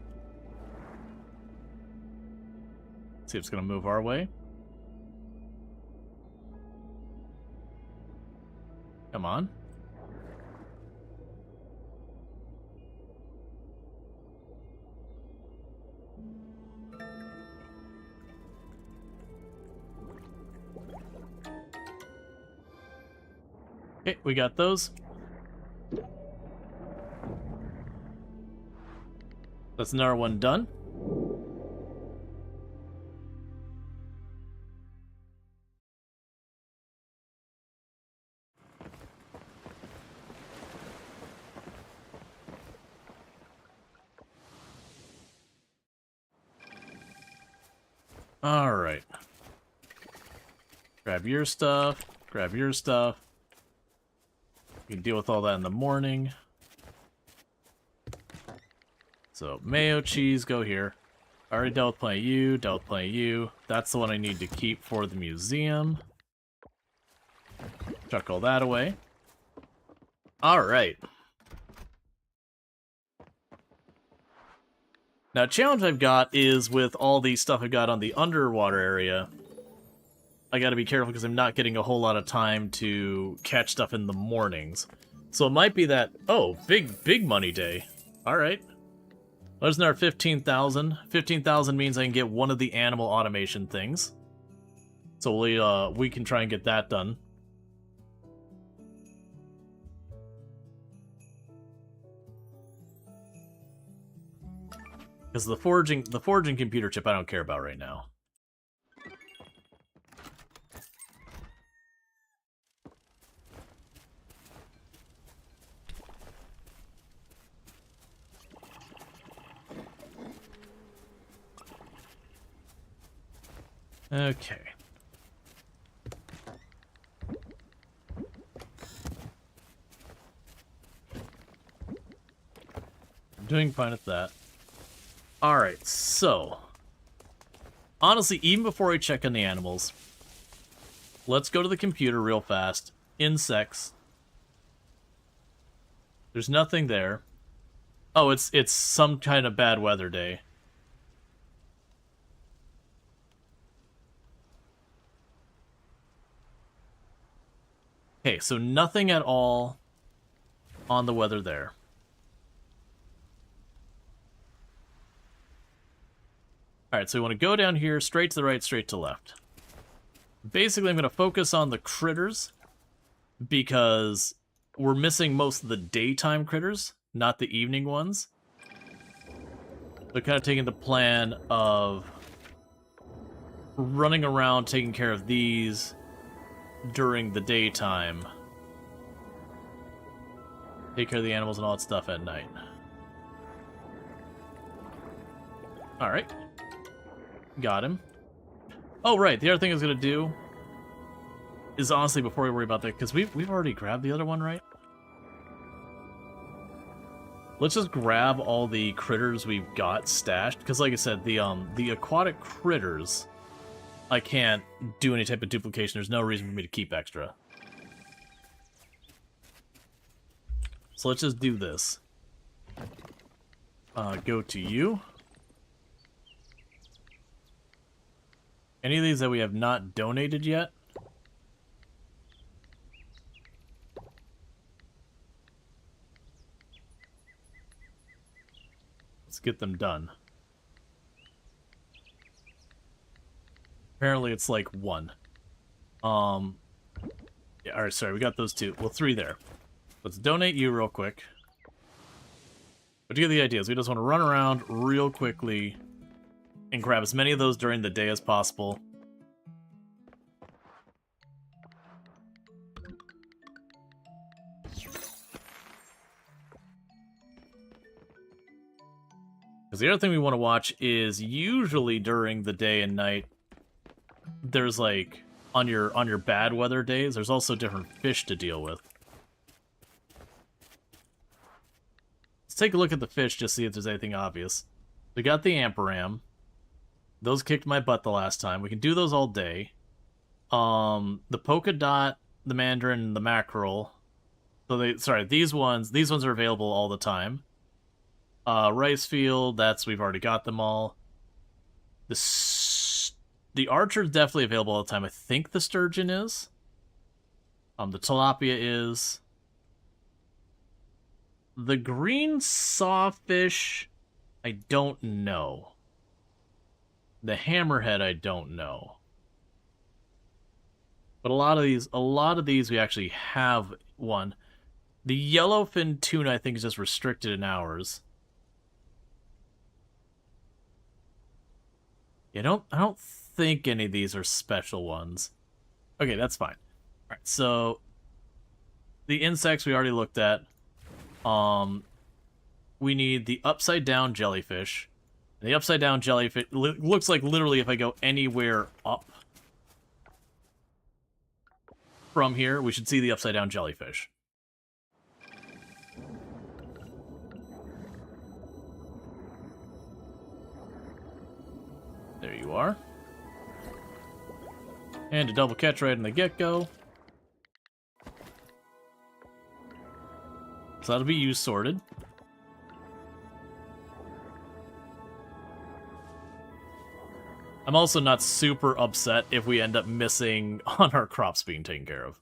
[SPEAKER 1] Let's see if it's gonna move our way. Come on. Okay, we got those. That's another one done. All right. Grab your stuff. Grab your stuff. You can deal with all that in the morning. So, mayo, cheese, go here. I already dealt with playing you, dealt with playing you. That's the one I need to keep for the museum. Chuck all that away. Alright. Now, challenge I've got is with all the stuff I've got on the underwater area. I gotta be careful because I'm not getting a whole lot of time to catch stuff in the mornings. So it might be that, oh, big money day. Alright. There's another 15,000. 15,000 means I can get one of the animal automation things. So we can try and get that done. Because the forging computer chip I don't care about right now. Okay. I'm doing fine at that. Alright, so... honestly, even before I check on the animals, let's go to the computer real fast. Insects. There's nothing there. Oh, it's some kind of bad weather day. Okay, so nothing at all on the weather there. Alright, so we want to go down here, straight to the right, straight to the left. Basically, I'm going to focus on the critters, because we're missing most of the daytime critters, not the evening ones. So kind of taking the plan of running around, taking care of these during the daytime. Take care of the animals and all that stuff at night. Alright. Got him. Oh, right. The other thing I was going to do is, honestly, before we worry about that, because we've already grabbed the other one, right? Let's just grab all the critters we've got stashed, because like I said, the aquatic critters, I can't do any type of duplication. There's no reason for me to keep extra. So let's just do this. Go to you. Any of these that we have not donated yet? Let's get them done. Apparently it's like 1. Yeah, alright, sorry, we got those 2. Well, 3 there. Let's donate you real quick. But you get the idea, is we just want to run around real quickly and grab as many of those during the day as possible. Because the other thing we want to watch is usually during the day and night, there's like, on your bad weather days, there's also different fish to deal with. Let's take a look at the fish, just see if there's anything obvious. We got the Amperam. Those kicked my butt the last time. We can do those all day. The polka dot, the mandarin, the mackerel. So these ones are available all the time. Rice field, we've already got them all. The archer is definitely available all the time. I think the sturgeon is. The tilapia is. The green sawfish, I don't know. The hammerhead, I don't know. But a lot of these we actually have one. The yellowfin tuna, I think, is just restricted in hours. I don't think any of these are special ones. Okay, that's fine. All right, so the insects we already looked at. We need the upside down jellyfish. The upside down jellyfish looks like literally if I go anywhere up from here, we should see the upside down jellyfish. There you are. And a double catch right in the get-go. So that'll be you sorted. I'm also not super upset if we end up missing on our crops being taken care of.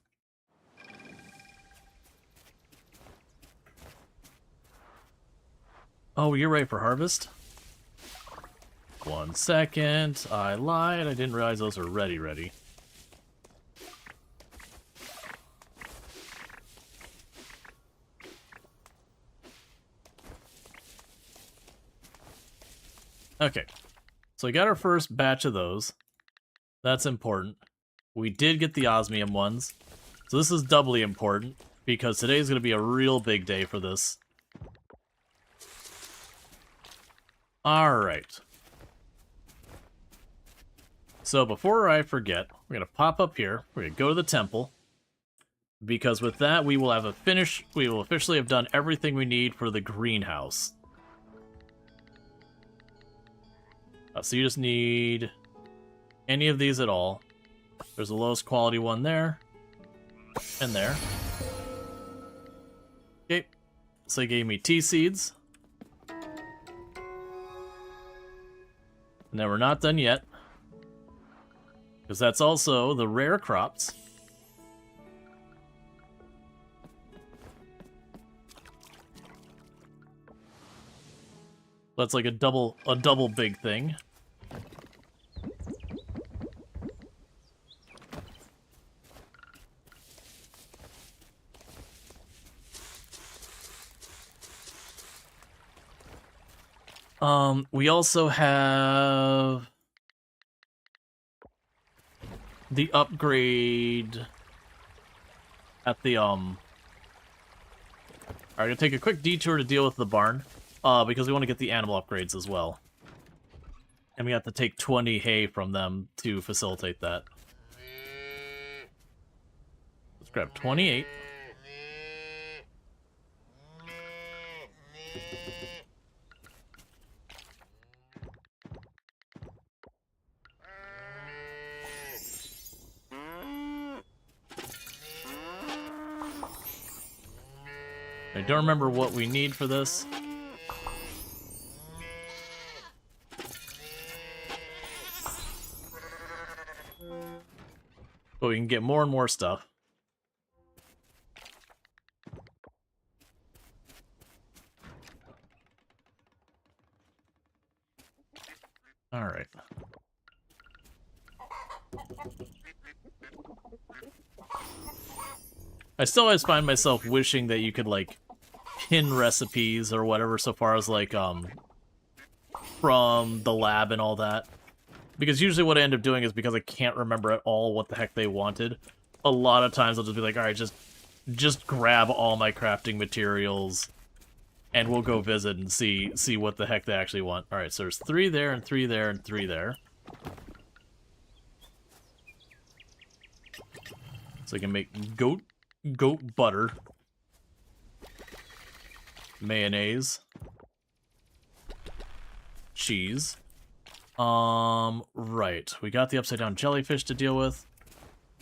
[SPEAKER 1] Oh, you're ready for harvest? 1 second. I lied. I didn't realize those are ready. Okay. So we got our first batch of those. That's important. We did get the osmium ones. So this is doubly important, because today's going to be a real big day for this. Alright. So before I forget, we're going to pop up here. We're going to go to the temple. Because with that, we will officially have done everything we need for the greenhouse. So you just need any of these at all. There's the lowest quality one there. And there. Okay. So they gave me tea seeds. And then we're not done yet. Because that's also the rare crops. That's like a double big thing. We also have the upgrade at the Alright, I'm gonna take a quick detour to deal with the barn, because we want to get the animal upgrades as well. And we have to take 20 hay from them to facilitate that. Let's grab 28. I don't remember what we need for this. But we can get more and more stuff. Alright. I still always find myself wishing that you could, like, pin recipes or whatever so far as, like, from the lab and all that. Because usually what I end up doing is because I can't remember at all what the heck they wanted. A lot of times I'll just be like, alright, just grab all my crafting materials and we'll go visit and see what the heck they actually want. Alright, so there's 3 there and 3 there and 3 there. So I can make goat butter, mayonnaise, cheese. Right. We got the upside down jellyfish to deal with.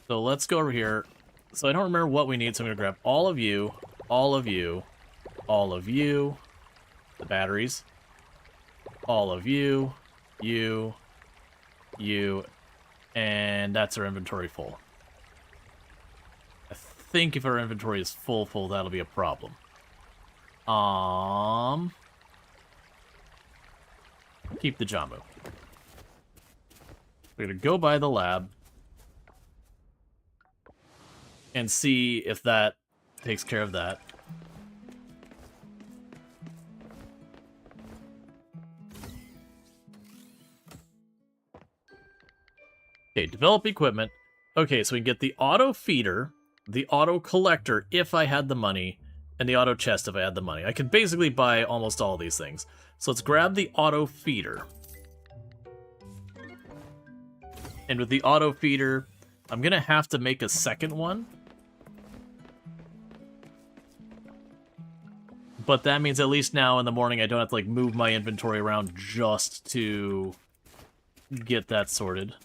[SPEAKER 1] So let's go over here. So I don't remember what we need, so I'm gonna grab all of you, all of you, all of you, the batteries, all of you, you, and that's our inventory full. I think if our inventory is full, that'll be a problem. Keep the Jamu. We're gonna go by the lab and see if that takes care of that. Okay, develop equipment. Okay, so we can get the auto feeder, the auto collector if I had the money, and the auto chest if I had the money. I could basically buy almost all these things. So let's grab the auto feeder. And with the auto feeder, I'm gonna have to make a second one. But that means at least now in the morning I don't have to like move my inventory around just to get that sorted.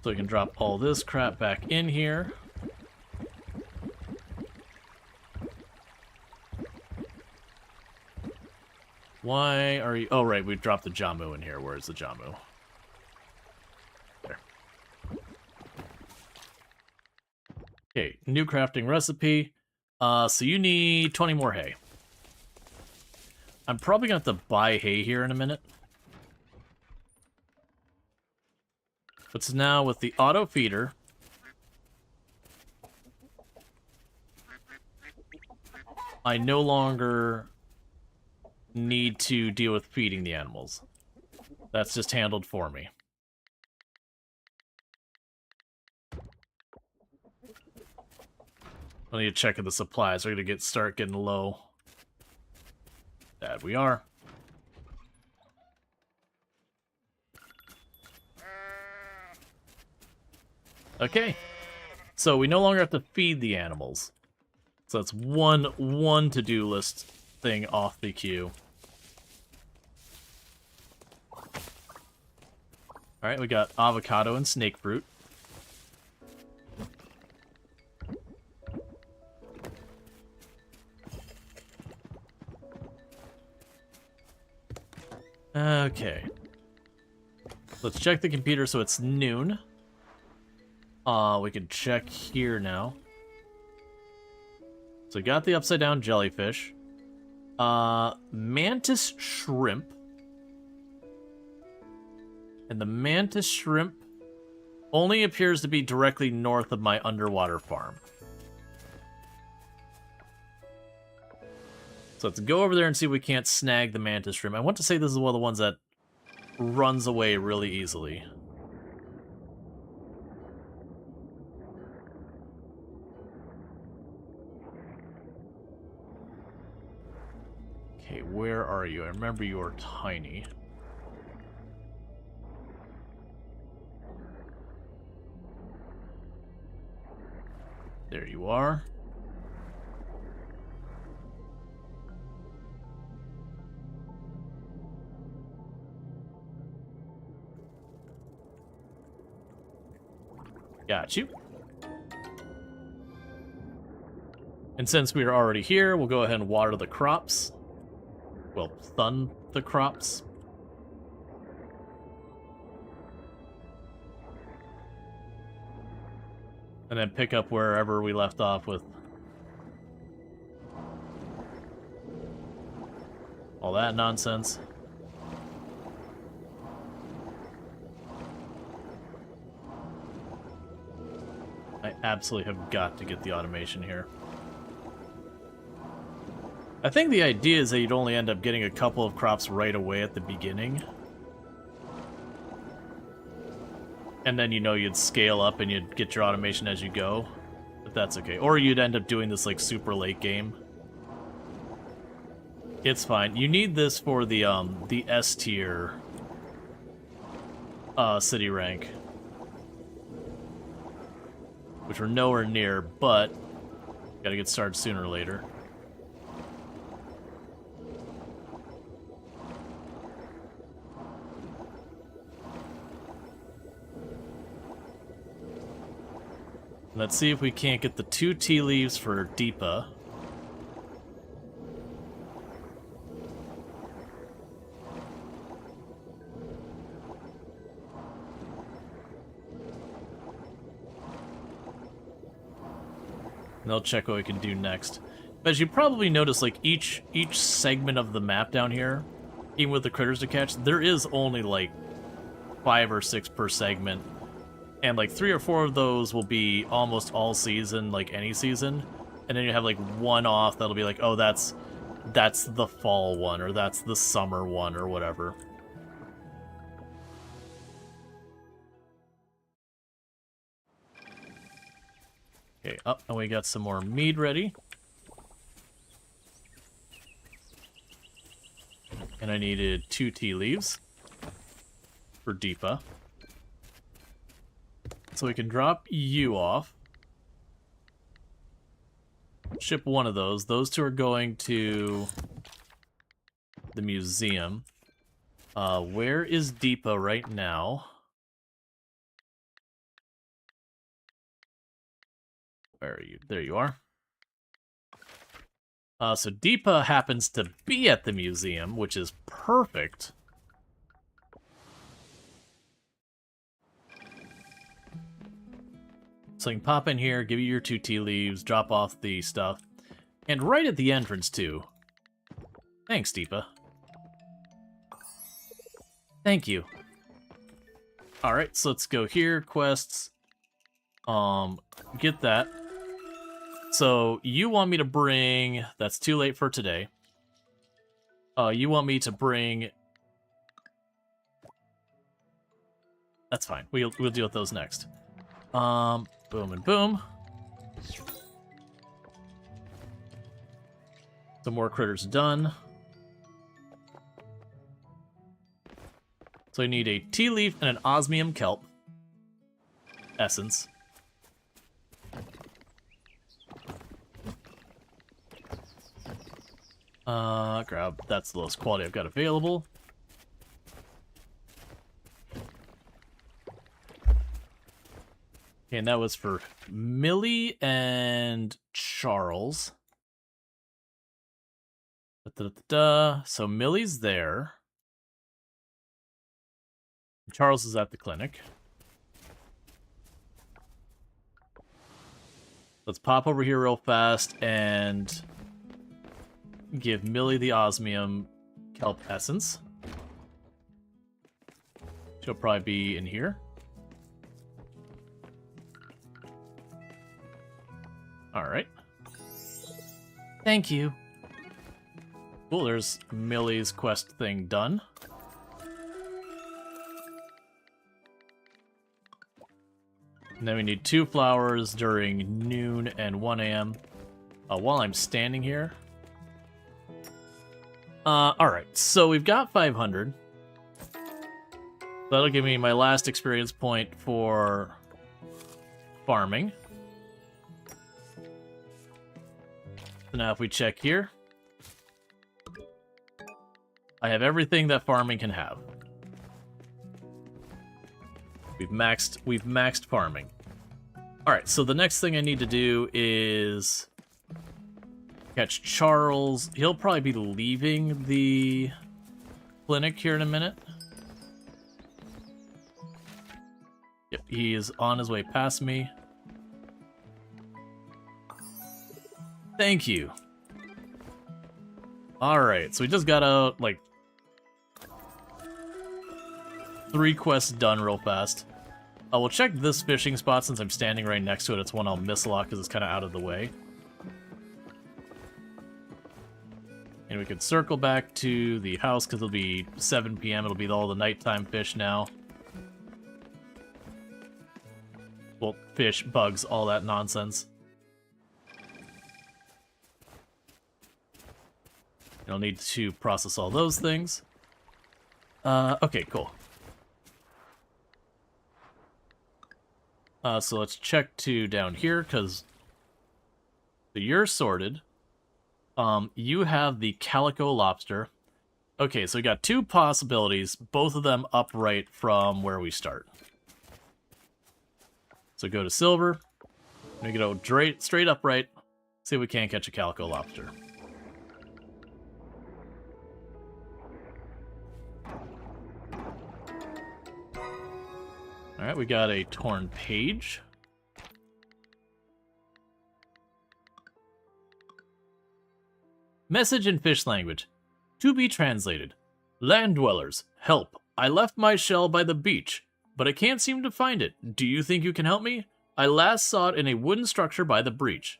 [SPEAKER 1] So we can drop all this crap back in here. Why are you... Oh, right, we dropped the Jamu in here. Where's the Jamu? There. Okay, new crafting recipe. So you need 20 more hay. I'm probably going to have to buy hay here in a minute. But so now with the auto feeder, I no longer need to deal with feeding the animals. That's just handled for me. I need to check the supplies. We're gonna start getting low. That we are. Okay. So we no longer have to feed the animals. So that's one to-do list thing off the queue. Alright, we got avocado and snake fruit. Okay. Let's check the computer so it's noon. We can check here now. So we got the upside down jellyfish. Mantis shrimp. And the mantis shrimp only appears to be directly north of my underwater farm. So let's go over there and see if we can't snag the mantis shrimp. I want to say this is one of the ones that runs away really easily. Okay, where are you? I remember you were tiny. There you are. Got you. And since we are already here, we'll go ahead and water the crops. Well, stun the crops. And then pick up wherever we left off with all that nonsense. I absolutely have got to get the automation here. I think the idea is that you'd only end up getting a couple of crops right away at the beginning. And then, you know, you'd scale up and you'd get your automation as you go. But that's okay. Or you'd end up doing this, like, super late game. It's fine. You need this for the S tier city rank. Which we're nowhere near, but gotta get started sooner or later. Let's see if we can't get the 2 tea leaves for Deepa. And I'll check what we can do next. But as you probably notice, like, each segment of the map down here, even with the critters to catch, there is only, like, 5 or 6 per segment. And, like, 3 or 4 of those will be almost all season, like any season. And then you have, like, one off that'll be like, oh, that's the fall one, or that's the summer one, or whatever. Okay, up, and we got some more mead ready. And I needed 2 tea leaves for Deepa. So we can drop you off. Ship one of those. Those 2 are going to the museum. Where is Deepa right now? Where are you? There you are. So Deepa happens to be at the museum, which is perfect. So you can pop in here, give you your 2 tea leaves, drop off the stuff. And right at the entrance, too. Thanks, Deepa. Thank you. Alright, so let's go here, quests. Get that. So, you want me to bring... That's too late for today. You want me to bring... That's fine. We'll deal with those next. Boom and boom. Some more critters done. So I need a tea leaf and an osmium kelp essence. Grab, that's the lowest quality I've got available. Okay, and that was for Millie and Charles. So Millie's there. Charles is at the clinic. Let's pop over here real fast and give Millie the osmium kelp essence. She'll probably be in here. Alright. Thank you. Cool, there's Millie's quest thing done. And then we need 2 flowers during noon and 1 a.m. While I'm standing here. Alright, so we've got 500. That'll give me my last experience point for farming. So now if we check here, I have everything that farming can have. We've maxed farming. Alright, so the next thing I need to do is catch Charles. He'll probably be leaving the clinic here in a minute. Yep, he is on his way past me. Thank you. Alright, so we just got out, like, 3 quests done real fast. We'll check this fishing spot since I'm standing right next to it. It's one I'll miss a lot because it's kind of out of the way. And we could circle back to the house because it'll be 7 p.m. It'll be all the nighttime fish now. Well, fish, bugs, all that nonsense. I'll need to process all those things. Okay, cool. So let's check to down here, because you're sorted. You have the calico lobster. Okay, so we got 2 possibilities, both of them upright from where we start. So go to silver, We go straight upright. See if we can't catch a calico lobster. Alright, we got a torn page. Message in fish language. To be translated. Land dwellers, help. I left my shell by the beach, but I can't seem to find it. Do you think you can help me? I last saw it in a wooden structure by the beach.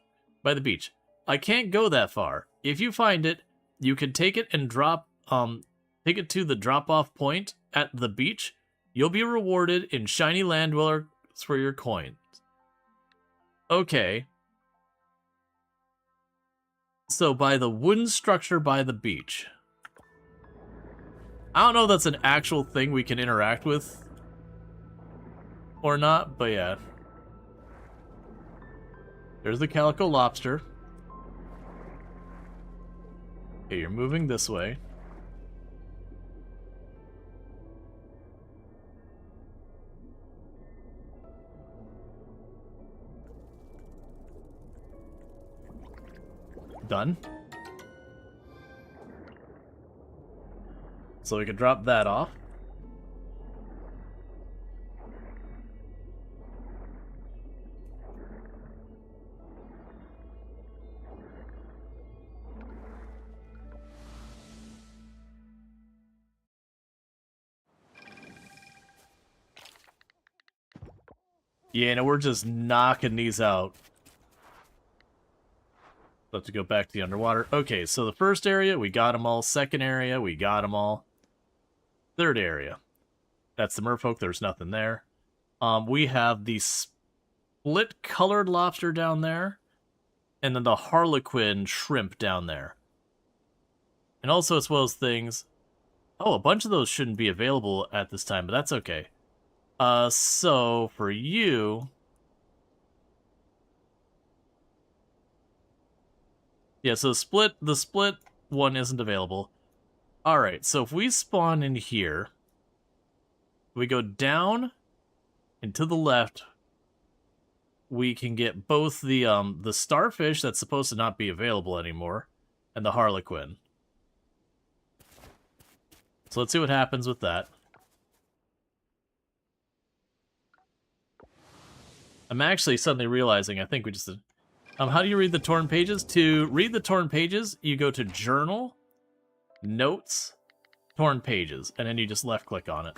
[SPEAKER 1] I can't go that far. If you find it, you can take it and take it to the drop-off point at the beach. You'll be rewarded in shiny land dwellers for your coins. Okay. So by the wooden structure by the beach. I don't know if that's an actual thing we can interact with or not, but yeah. There's the calico lobster. Okay, you're moving this way. Done. So we can drop that off. Yeah, no, we're just knocking these out. Have to go back to the underwater. Okay, so the first area, we got them all. Second area, we got them all. Third area. That's the merfolk. There's nothing there. We have the split-colored lobster down there. And then the harlequin shrimp down there. And also, as well as things... Oh, a bunch of those shouldn't be available at this time, but that's okay. So, for you... Yeah, so the split one isn't available. Alright, so if we spawn in here, we go down and to the left, we can get both the starfish that's supposed to not be available anymore, and the harlequin. So let's see what happens with that. I'm actually suddenly realizing, I think we just... how do you read the torn pages? To read the torn pages, you go to Journal, Notes, Torn Pages, and then you just left-click on it.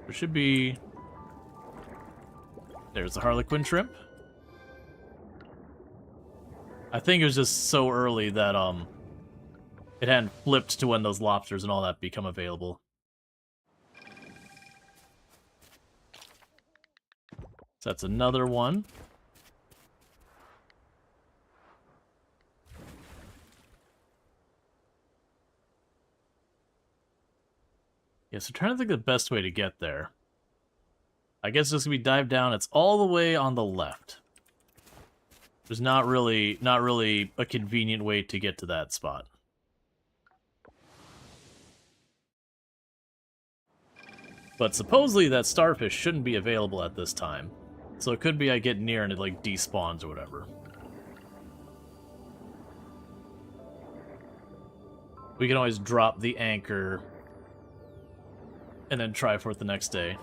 [SPEAKER 1] There should be... There's the Harlequin shrimp. I think it was just so early that, it hadn't flipped to when those lobsters and all that become available. So that's another one. Yeah, so trying to think of the best way to get there. I guess just we dive down. It's all the way on the left. There's not really a convenient way to get to that spot. But supposedly that starfish shouldn't be available at this time. So it could be I get near and it like despawns or whatever. We can always drop the anchor and then try for it the next day.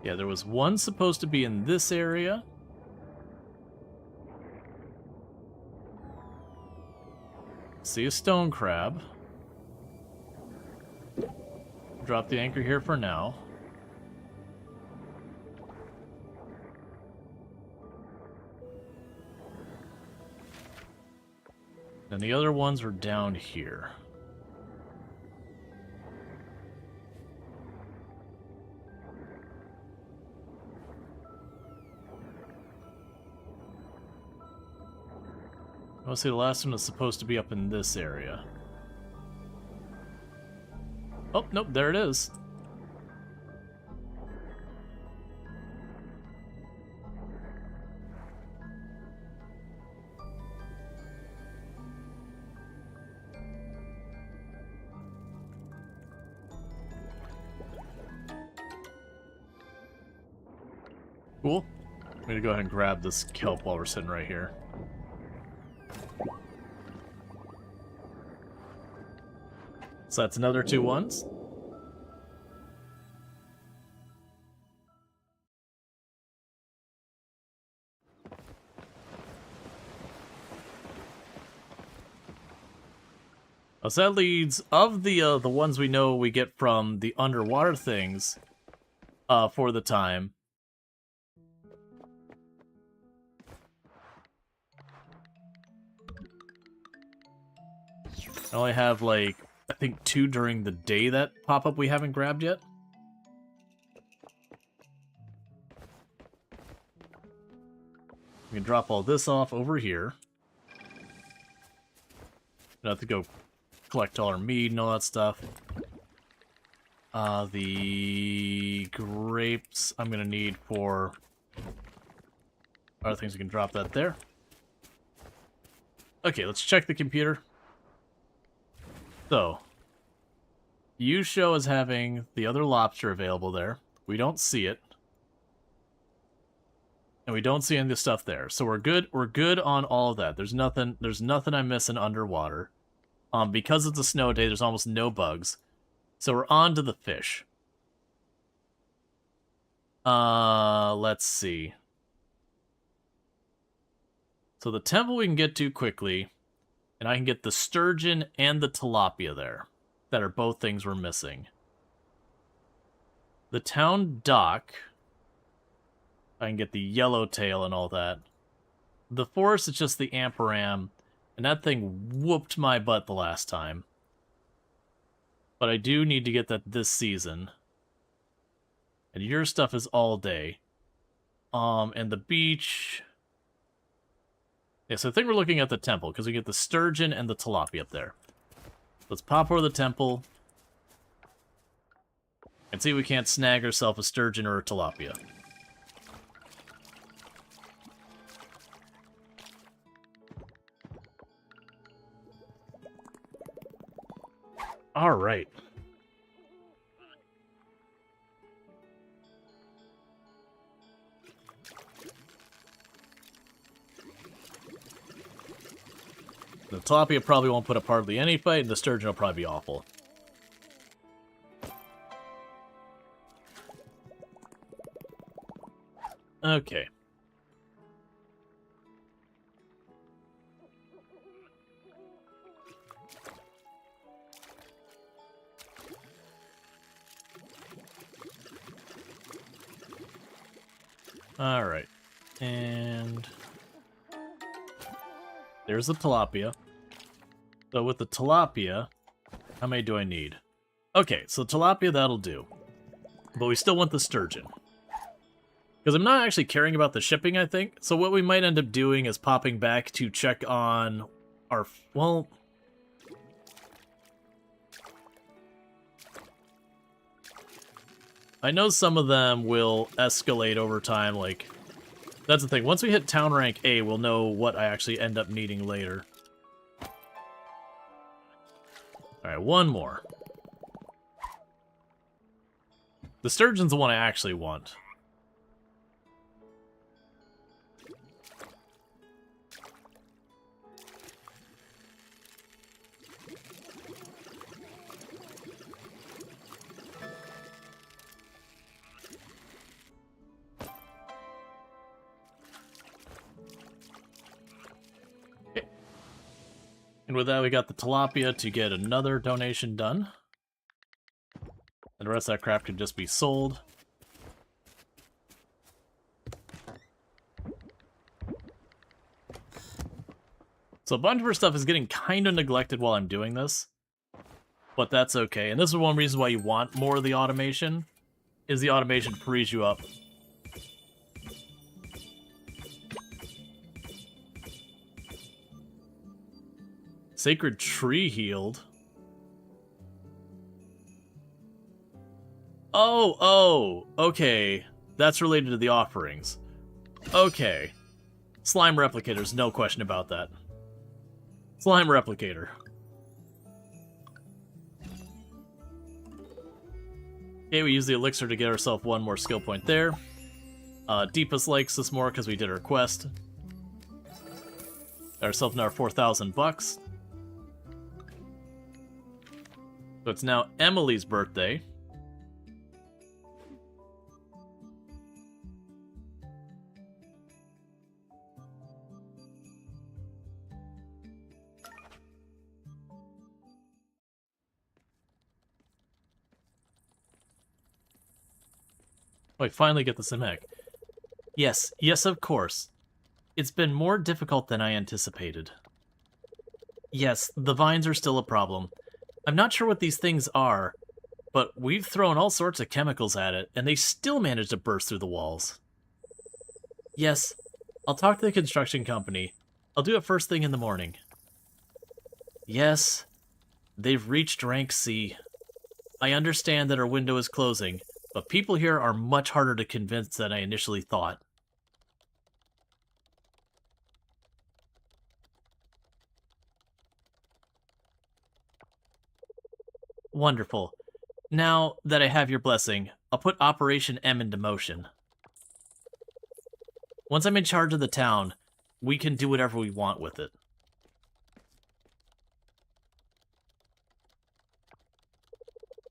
[SPEAKER 1] Yeah, there was one supposed to be in this area. See a stone crab. Drop the anchor here for now. And the other ones were down here. I want to say the last one is supposed to be up in this area. Oh, nope, there it is. Cool. I'm gonna go ahead and grab this kelp while we're sitting right here. So that's another 2 ones. So that leads, of the ones we know we get from the underwater things, for the time. I only have, like, I think 2 during the day that pop up we haven't grabbed yet. We can drop all this off over here. Don't have to go collect all our meat and all that stuff. The grapes I'm gonna need for other things. We can drop that there. Okay, let's check the computer. So, you show as having the other lobster available there. We don't see it. And we don't see any of the stuff there. So we're good. We're good on all of that. There's nothing I'm missing underwater. Because it's a snow day, there's almost no bugs. So we're on to the fish. Let's see. So the temple we can get to quickly, and I can get the sturgeon and the tilapia there. That are both things we're missing. The town dock, I can get the yellowtail and all that. The forest is just the amperam, and that thing whooped my butt the last time. But I do need to get that this season. And your stuff is all day. And the beach... Yeah, so I think we're looking at the temple, because we get the sturgeon and the tilapia up there. Let's pop over the temple. And see if we can't snag ourselves a sturgeon or a tilapia. Alright. The tilapia probably won't put up hardly any fight, and the sturgeon will probably be awful. Okay. Alright. And... there's the tilapia. So with the tilapia, how many do I need? Okay, so tilapia, that'll do. But we still want the sturgeon. Because I'm not actually caring about the shipping, I think. So what we might end up doing is popping back to check on our... well... I know some of them will escalate over time, like... that's the thing. Once we hit town rank A, we'll know what I actually end up needing later. Alright, one more. The sturgeon's the one I actually want. And with that, we got the tilapia to get another donation done. And the rest of that crap can just be sold. So a bunch of our stuff is getting kind of neglected while I'm doing this. But that's okay. And this is one reason why you want more of the automation, is the automation frees you up. Sacred tree healed. Oh, okay. That's related to the offerings. Okay. Slime replicators, no question about that. Slime replicator. Okay, we use the elixir to get ourselves one more skill point there. Deepest likes us more because we did our quest. Got ourselves another 4,000 bucks. So it's now Emily's birthday. Oh, I finally get the Simek. Yes, yes, of course. It's been more difficult than I anticipated. Yes, the vines are still a problem. I'm not sure what these things are, but we've thrown all sorts of chemicals at it, and they still manage to burst through the walls. Yes, I'll talk to the construction company. I'll do it first thing in the morning. Yes, they've reached rank C. I understand that our window is closing, but people here are much harder to convince than I initially thought. Wonderful. Now that I have your blessing, I'll put Operation M into motion. Once I'm in charge of the town, we can do whatever we want with it.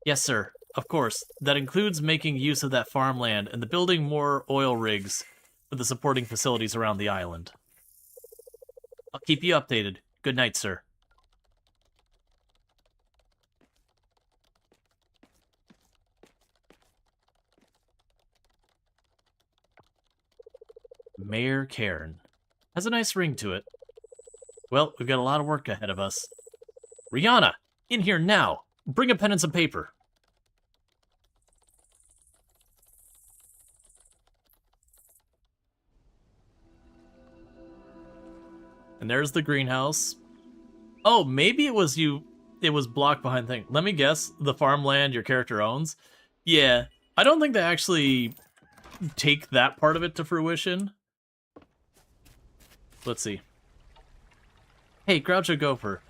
[SPEAKER 1] Yes, sir. Of course. That includes making use of that farmland and the building more oil rigs for the supporting facilities around the island. I'll keep you updated. Good night, sir. Mayor Cairn. Has a nice ring to it. Well, we've got a lot of work ahead of us. Rihanna! In here now! Bring a pen and some paper. And there's the greenhouse. Oh, maybe it was you. It was blocked behind thing. Let me guess. The farmland your character owns? Yeah. I don't think they actually take that part of it to fruition. Let's see. Hey, Groucho Gopher.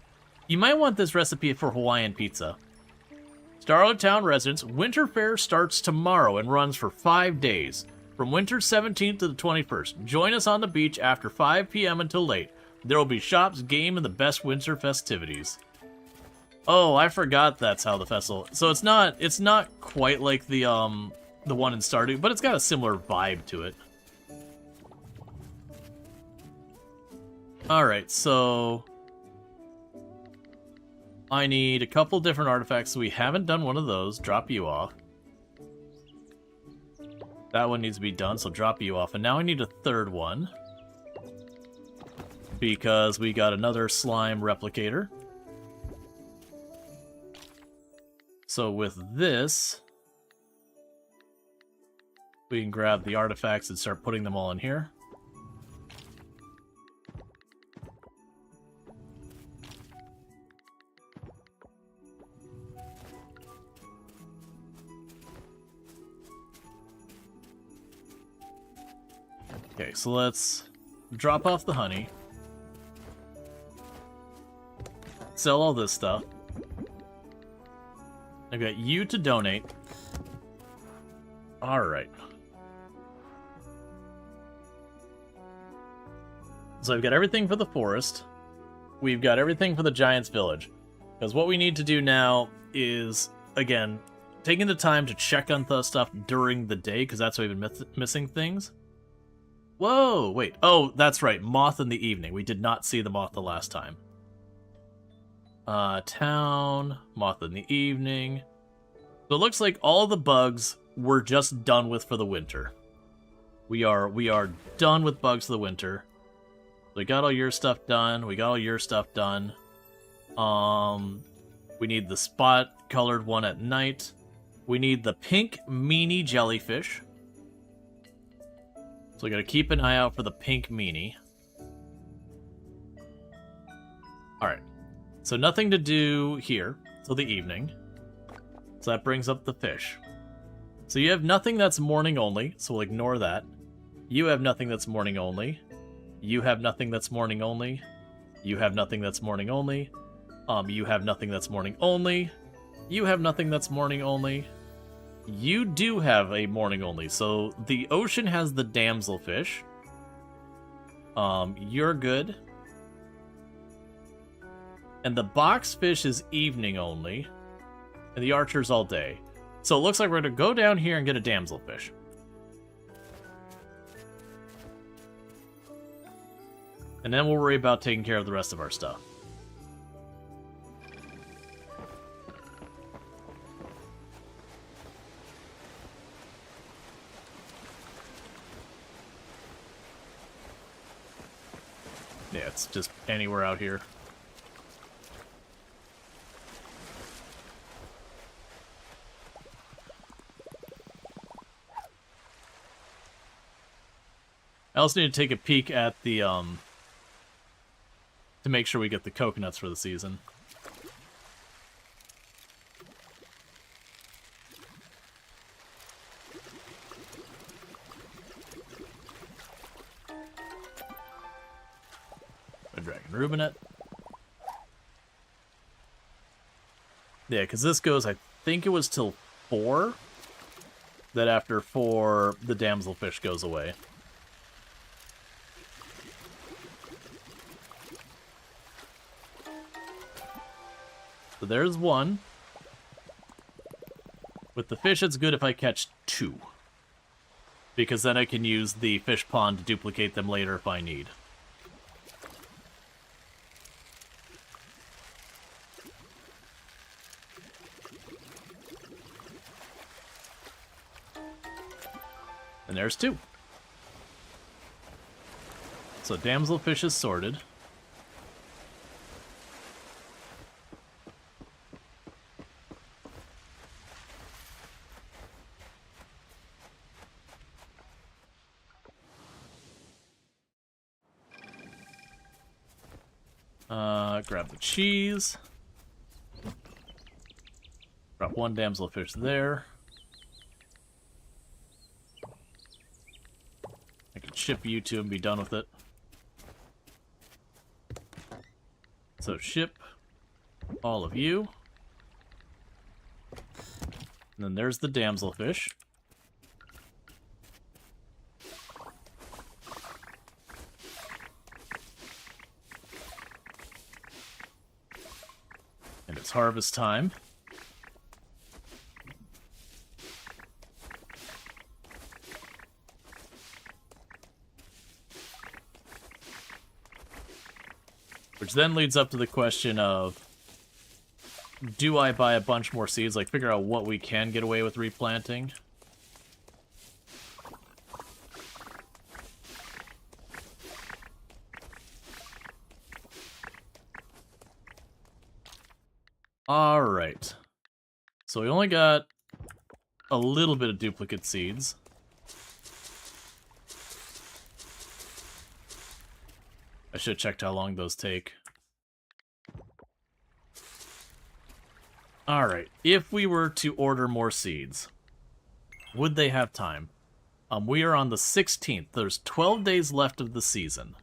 [SPEAKER 1] You might want this recipe for Hawaiian pizza. Starlight Town residents, Winter Fair starts tomorrow and runs for 5 days. From winter 17th to the 21st. Join us on the beach after 5 p.m. until late. There will be shops, game, and the best winter festivities. Oh, I forgot that's how the festival... So it's not quite like the one in Stardew, but it's got a similar vibe to it. Alright, so... I need a couple different artifacts, so we haven't done one of those. Drop you off. That one needs to be done, so drop you off. And now I need a third one. Because we got another slime replicator. So with this, we can grab the artifacts and start putting them all in here. Okay, so let's drop off the honey. Sell all this stuff. I've got you to donate. Alright. So I've got everything for the forest. We've got everything for the Giant's Village. Because what we need to do now is, again, taking the time to check on the stuff during the day, because that's why we've been missing things. Whoa, wait. Oh, that's right. Moth in the evening. We did not see the moth the last time. Town, moth in the evening. So it looks like all the bugs we're just done with for the winter. We are done with bugs for the winter. We got all your stuff done. We got all your stuff done. We need the spot-colored one at night. We need the pink meanie jellyfish. So we gotta keep an eye out for the pink meanie. Alright. So nothing to do here till the evening. So that brings up the fish. So you have nothing that's morning only, so we'll ignore that. You have nothing that's morning only. You have nothing that's morning only. You have nothing that's morning only. You have nothing that's morning only. You have nothing that's morning only. You do have a morning only, so the ocean has the damselfish. You're good. And the boxfish is evening only. And the archer's all day. So it looks like we're going to go down here and get a damselfish. And then we'll worry about taking care of the rest of our stuff. Yeah, it's just anywhere out here. I also need to take a peek at the, to make sure we get the coconuts for the season. A dragon rubinet. Yeah, because this goes, I think it was till 4. That after 4, the damselfish goes away. So there's 1. With the fish, it's good if I catch 2. Because then I can use the fish pond to duplicate them later if I need. And there's 2. So damselfish is sorted. Grab the cheese. Drop 1 damselfish there. I can ship you to and be done with it. So ship all of you. And then there's the damselfish. And it's harvest time. Which then leads up to the question of, do I buy a bunch more seeds? Like, figure out what we can get away with replanting. Alright. So we only got a little bit of duplicate seeds. I should have checked how long those take. Alright, if we were to order more seeds, would they have time? We are on the 16th. There's 12 days left of the season.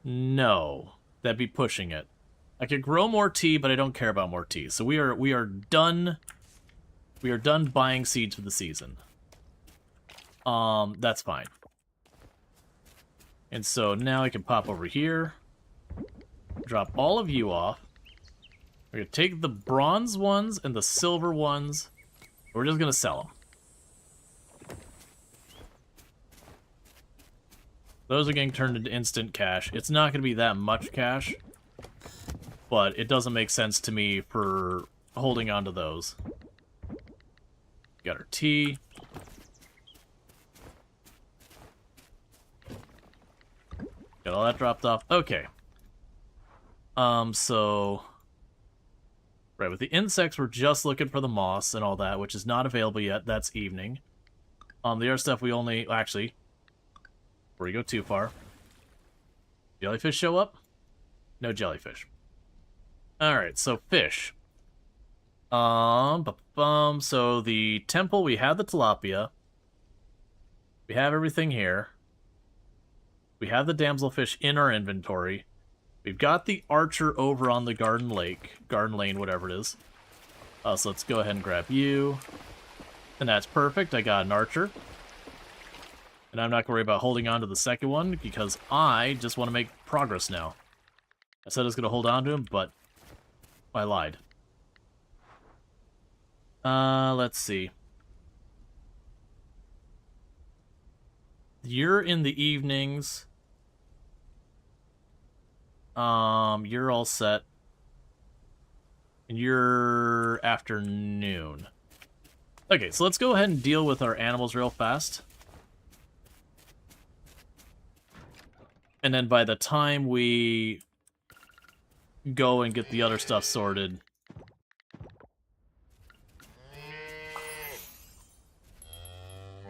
[SPEAKER 1] No, that'd be pushing it. I could grow more tea, but I don't care about more tea. So we are done. We are done buying seeds for the season. That's fine. And so now I can pop over here, drop all of you off. We're gonna take the bronze ones and the silver ones. We're just gonna sell them. Those are getting turned into instant cash. It's not going to be that much cash, but it doesn't make sense to me for holding on to those. Got our tea. Got all that dropped off. Okay. So... Right, with the insects, we're just looking for the moss and all that, which is not available yet. That's evening. The other stuff we only... Actually... Before we go too far. Jellyfish show up? No jellyfish. Alright, so fish. So the temple, we have the tilapia. We have everything here. We have the damselfish in our inventory. We've got the archer over on the Garden Lane, whatever it is. So let's go ahead and grab you. And that's perfect. I got an archer. And I'm not going to worry about holding on to the second one because I just want to make progress now. I said I was going to hold on to him, but I lied. Let's see. You're in the evenings. You're all set. And you're afternoon. Okay, so let's go ahead and deal with our animals real fast. And then by the time we go and get the other stuff sorted,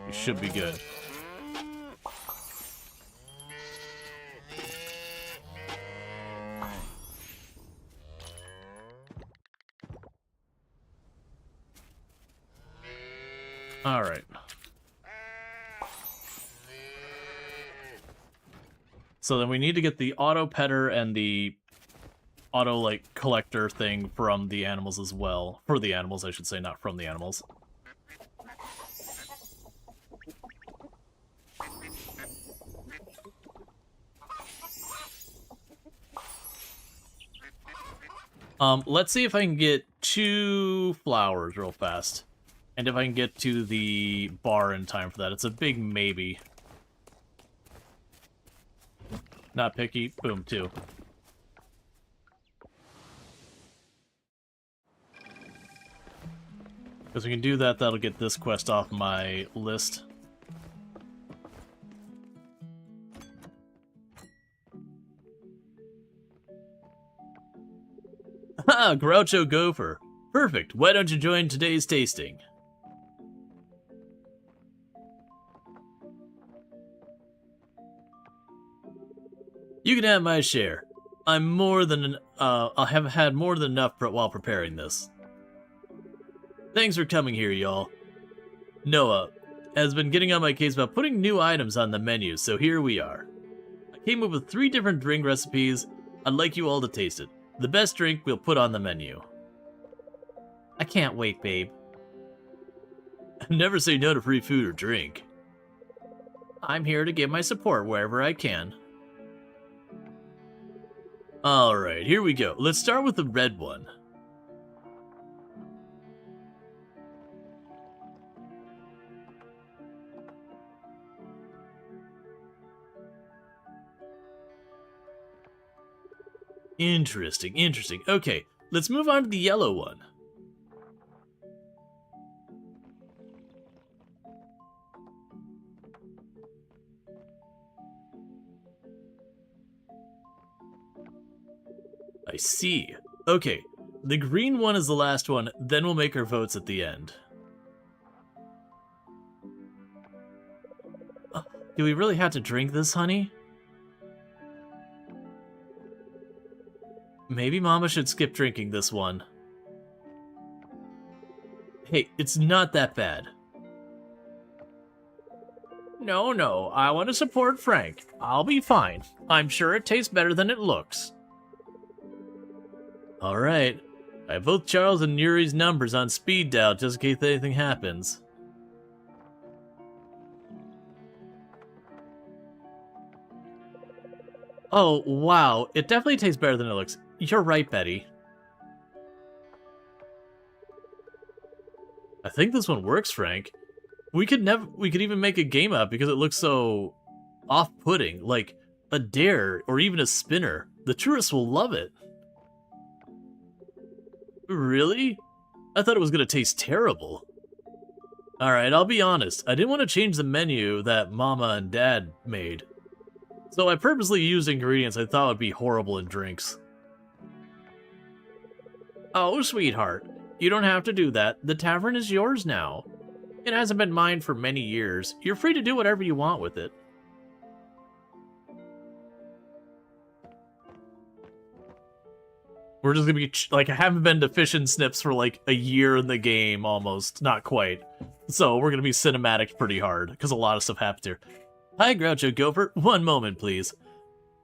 [SPEAKER 1] we should be good. Alright. So then we need to get the auto petter and the auto, like, collector thing from the animals as well. For the animals, I should say, not from the animals. Let's see if I can get 2 flowers real fast. And if I can get to the bar in time for that. It's a big maybe. Not picky. Boom, 2. Because we can do that, that'll get this quest off my list. Ha! Groucho Gopher. Perfect. Why don't you join today's tasting? You can have my share. I have had more than enough while preparing this. Thanks for coming here, y'all. Noah has been getting on my case about putting new items on the menu, so here we are. I came up with 3 different drink recipes. I'd like you all to taste it. The best drink we'll put on the menu. I can't wait, babe. Never say no to free food or drink. I'm here to give my support wherever I can. Alright, here we go. Let's start with the red one. Interesting, interesting. Okay, let's move on to the yellow one. I see. Okay, the green one is the last one, then we'll make our votes at the end. Do we really have to drink this, honey? Maybe Mama should skip drinking this one. Hey, it's not that bad. No, I want to support Frank. I'll be fine. I'm sure it tastes better than it looks. Alright. I have both Charles and Yuri's numbers on speed dial just in case anything happens. Oh, wow. It definitely tastes better than it looks. You're right, Betty. I think this one works, Frank. We could even make a game out because it looks so off-putting, like a dare or even a spinner. The tourists will love it. Really? I thought it was gonna taste terrible. Alright, I'll be honest. I didn't want to change the menu that Mama and Dad made. So I purposely used ingredients I thought would be horrible in drinks. Oh, sweetheart. You don't have to do that. The tavern is yours now. It hasn't been mine for many years. You're free to do whatever you want with it. We're just gonna be, like, I haven't been to Fish and Snips for, like, a year in the game, almost. Not quite. So, we're gonna be cinematic pretty hard, because a lot of stuff happens here. Hi, Groucho Gopher. One moment, please.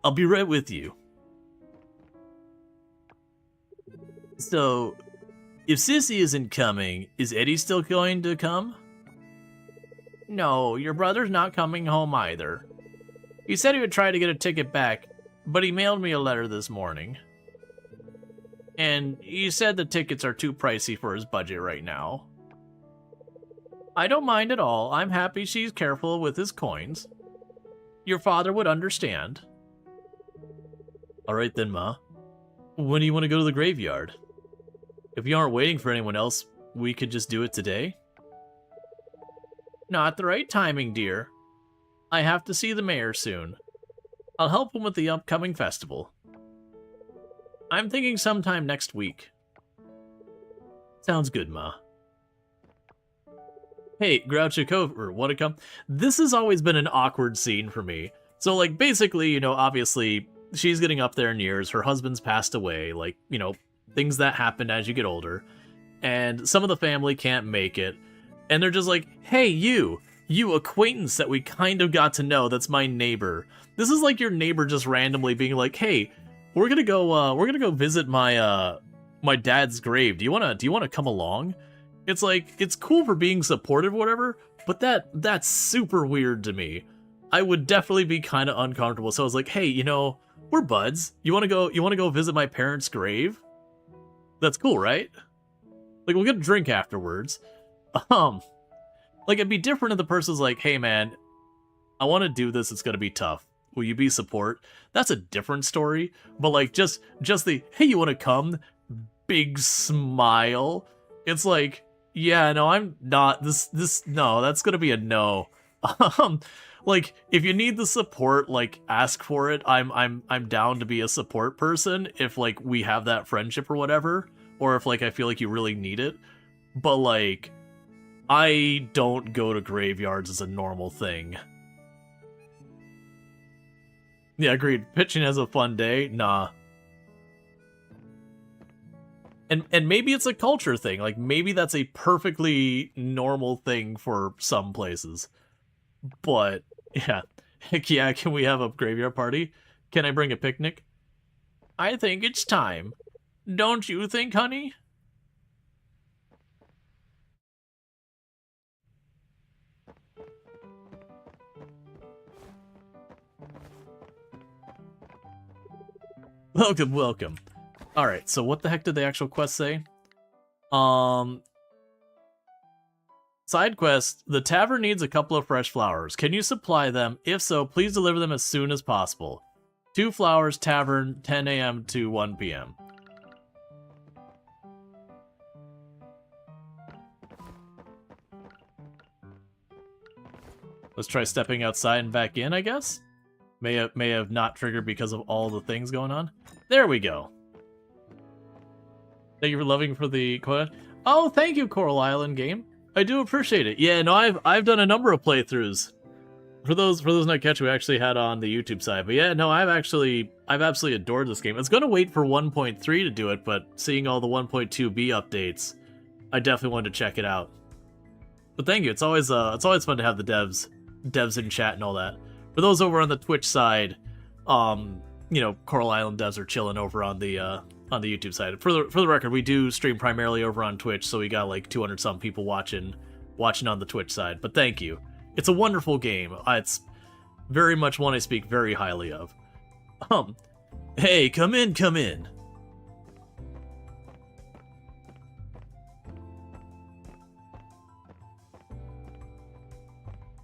[SPEAKER 1] I'll be right with you. So, if Sissy isn't coming, is Eddie still going to come? No, your brother's not coming home either. He said he would try to get a ticket back, but he mailed me a letter this morning. And he said the tickets are too pricey for his budget right now. I don't mind at all. I'm happy she's careful with his coins. Your father would understand. Alright then, Ma. When do you want to go to the graveyard? If you aren't waiting for anyone else, we could just do it today? Not the right timing, dear. I have to see the mayor soon. I'll help him with the upcoming festival. I'm thinking sometime next week. Sounds good, Ma. Hey, Groucho Cover, wanna come? This has always been an awkward scene for me. So, like, basically, you know, obviously, she's getting up there in years, her husband's passed away, like, you know, things that happen as you get older, and some of the family can't make it, and they're just like, hey, you acquaintance that we kind of got to know that's my neighbor. This is like your neighbor just randomly being like, hey, we're gonna go visit my my dad's grave. Do you wanna come along? It's like, it's cool for being supportive or whatever, but that's super weird to me. I would definitely be kind of uncomfortable. So I was like, hey, you know, we're buds. You wanna go visit my parents' grave? That's cool, right? Like, we'll get a drink afterwards. Like, it'd be different if the person's like, hey man, I want to do this, it's gonna be tough. Will you be support? That's a different story. But like, just the, hey, you want to come? Big smile. It's like, yeah, no, I'm not, no, that's gonna be a no. Like, if you need the support, like, ask for it. I'm down to be a support person if, like, we have that friendship or whatever, or if, like, I feel like you really need it. But, like, I don't go to graveyards as a normal thing. Yeah, agreed. Pitching has a fun day? Nah. And maybe it's a culture thing. Like, maybe that's a perfectly normal thing for some places. But, yeah. Heck yeah, can we have a graveyard party? Can I bring a picnic? I think it's time. Don't you think, honey? Welcome, welcome. Alright, so what the heck did the actual quest say? Side quest, the tavern needs a couple of fresh flowers. Can you supply them? If so, please deliver them as soon as possible. 2 flowers, tavern, 10 a.m. to 1 p.m. Let's try stepping outside and back in, I guess? May have not triggered because of all the things going on. There we go. Thank you for loving for the quote. Oh, thank you, Coral Island game. I do appreciate it. Yeah, no, I've done a number of playthroughs. For those not catching, we actually had on the YouTube side. But yeah, no, I've absolutely adored this game. It's gonna wait for 1.3 to do it, but seeing all the 1.2b updates, I definitely wanted to check it out. But thank you. It's always fun to have the devs in chat and all that. For those over on the Twitch side, you know, Coral Island devs are chilling over on the YouTube side. For the record, we do stream primarily over on Twitch, so we got like 200 some people watching on the Twitch side. But thank you. It's a wonderful game. It's very much one I speak very highly of. Hey, come in, come in.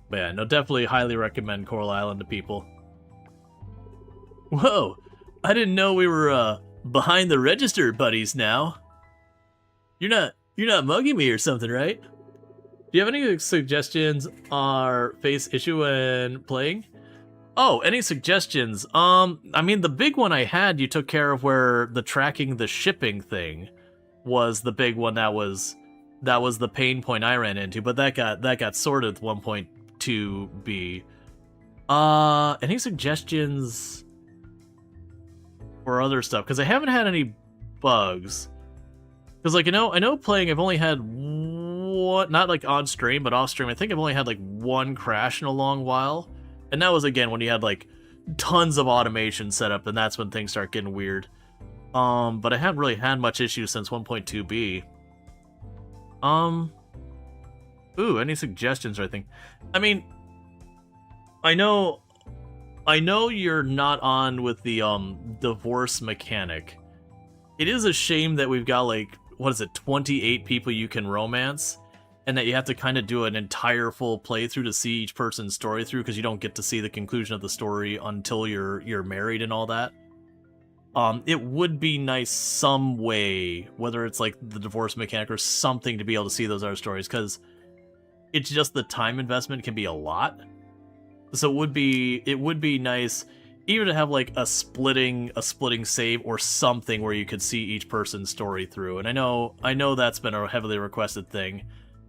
[SPEAKER 1] But yeah, no, definitely highly recommend Coral Island to people. Whoa, I didn't know we were behind the register buddies now. You're not mugging me or something, right? Do you have any suggestions on face issue when playing? Oh, any suggestions? I mean, the big one I had you took care of, where the tracking the shipping thing was the big one that was the pain point I ran into, but that got sorted with 1.2b. Any suggestions for other stuff? Because I haven't had any bugs. Because, like, I know playing, I've only had one, not like on stream, but off stream, I think I've only had like one crash in a long while. And that was, again, when you had like tons of automation set up, and that's when things start getting weird. But I haven't really had much issue since 1.2b. Ooh, any suggestions or anything? I mean, I know you're not on with the divorce mechanic. It is a shame that we've got like, what is it, 28 people you can romance, and that you have to kind of do an entire full playthrough to see each person's story through, because you don't get to see the conclusion of the story until you're married and all that. It would be nice some way, whether it's like the divorce mechanic or something, to be able to see those other stories, because it's just the time investment can be a lot. So it would be nice even to have like a splitting save or something where you could see each person's story through. And I know that's been a heavily requested thing,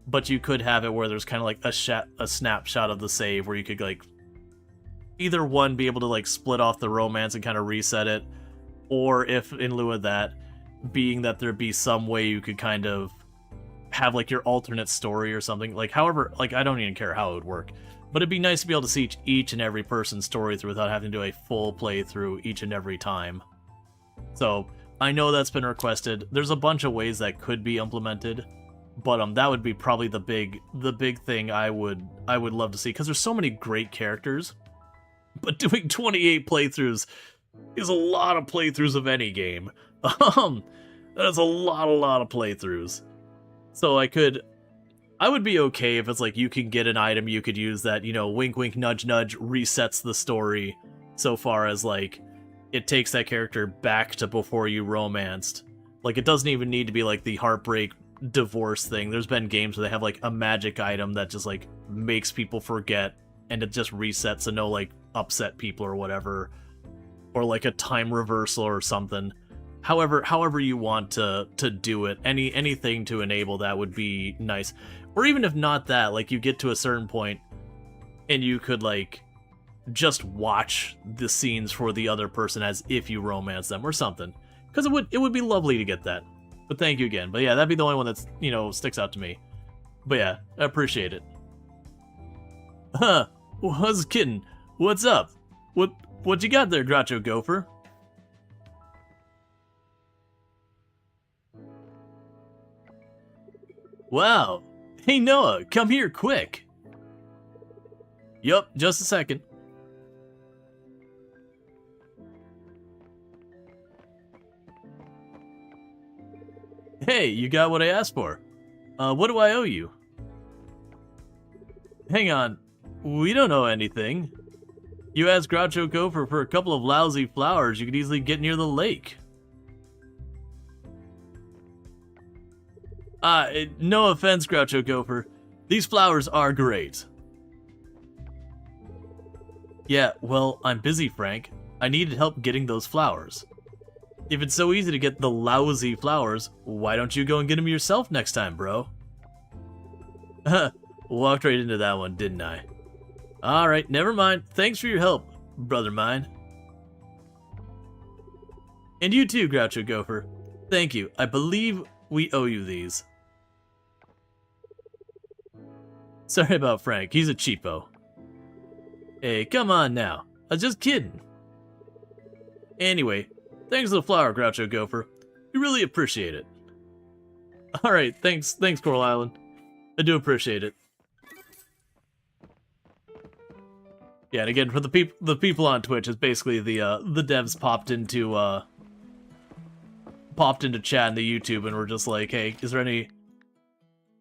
[SPEAKER 1] but you could have it where there's kind of like a snapshot of the save where you could like either one be able to like split off the romance and kind of reset it, or if in lieu of that, being that there'd be some way you could kind of have like your alternate story or something. Like however, like I don't even care how it would work. But it'd be nice to be able to see each and every person's story through without having to do a full playthrough each and every time. So, I know that's been requested. There's a bunch of ways that could be implemented, but that would be probably the big thing I would love to see, because there's so many great characters. But doing 28 playthroughs is a lot of playthroughs of any game. That is a lot of playthroughs. So I would be okay if it's like you can get an item you could use that, you know, wink wink nudge nudge, resets the story so far as like it takes that character back to before you romanced. Like it doesn't even need to be like the heartbreak divorce thing. There's been games where they have like a magic item that just like makes people forget and it just resets to no like upset people or whatever, or like a time reversal or something. However you want to do it, anything to enable that would be nice. Or even if not that, like you get to a certain point and you could like just watch the scenes for the other person as if you romance them or something. Because it would be lovely to get that. But thank you again. But yeah, that'd be the only one that's, you know, sticks out to me. But yeah, I appreciate it. Huh, was kidding. What's up? What you got there, Groucho Gopher? Wow. Hey Noah, come here quick. Yup, just a second. Hey, you got what I asked for. What do I owe you? Hang on, we don't owe anything. You asked Groucho Gopher for a couple of lousy flowers you could easily get near the lake. No offense, Groucho Gopher. These flowers are great. Yeah, well, I'm busy, Frank. I needed help getting those flowers. If it's so easy to get the lousy flowers, why don't you go and get them yourself next time, bro? Walked right into that one, didn't I? Alright, never mind. Thanks for your help, brother mine. And you too, Groucho Gopher. Thank you. I believe we owe you these. Sorry about Frank, he's a cheapo. Hey, come on now. I was just kidding. Anyway, thanks for the flower, Groucho Gopher. We really appreciate it. Alright, thanks Coral Island. I do appreciate it. Yeah, and again, for the people on Twitch, it's basically the devs popped into chat in the YouTube and were just like, hey, is there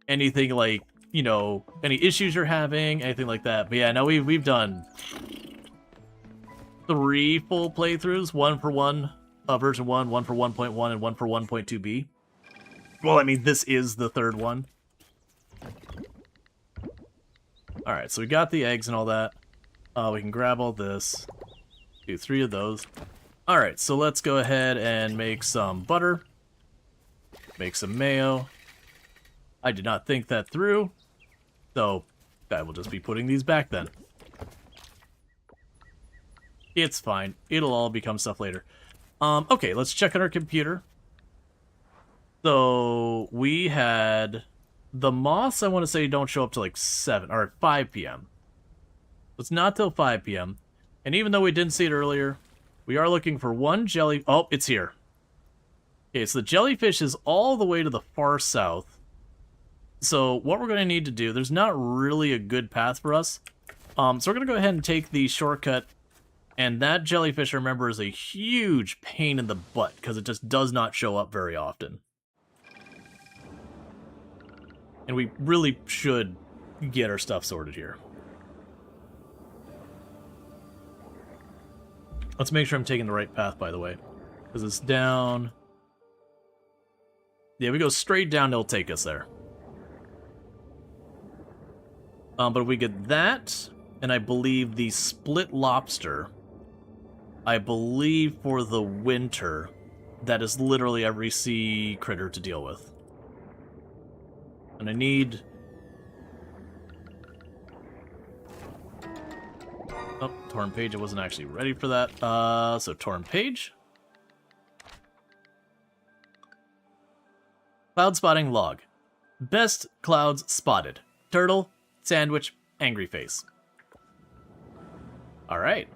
[SPEAKER 1] anything like, you know, any issues you're having, anything like that? But yeah, no, we've done 3 full playthroughs, one for version 1 for 1.1, and one for 1.2b. Well, I mean, this is the 3rd one. Alright, so we got the eggs and all that. We can grab all this. Do 3 of those. Alright, so let's go ahead and make some butter. Make some mayo. I did not think that through. So, I will just be putting these back then. It's fine. It'll all become stuff later. Okay, let's check on our computer. So, we had... The moths, I want to say, don't show up till like 7 or 5 p.m. It's not till 5 p.m. And even though we didn't see it earlier, we are looking for 1 jelly... Oh, it's here. Okay, so the jellyfish is all the way to the far south. So what we're going to need to do, there's not really a good path for us. So we're going to go ahead and take the shortcut. And that jellyfish, remember, is a huge pain in the butt because it just does not show up very often. And we really should get our stuff sorted here. Let's make sure I'm taking the right path, by the way. Because it's down. Yeah, we go straight down, it'll take us there. But if we get that, and I believe the split lobster, I believe for the winter, that is literally every sea critter to deal with. And I need... Oh, torn page, I wasn't actually ready for that. So torn page. Cloud spotting log. Best clouds spotted. Turtle, sandwich, angry face. Alright.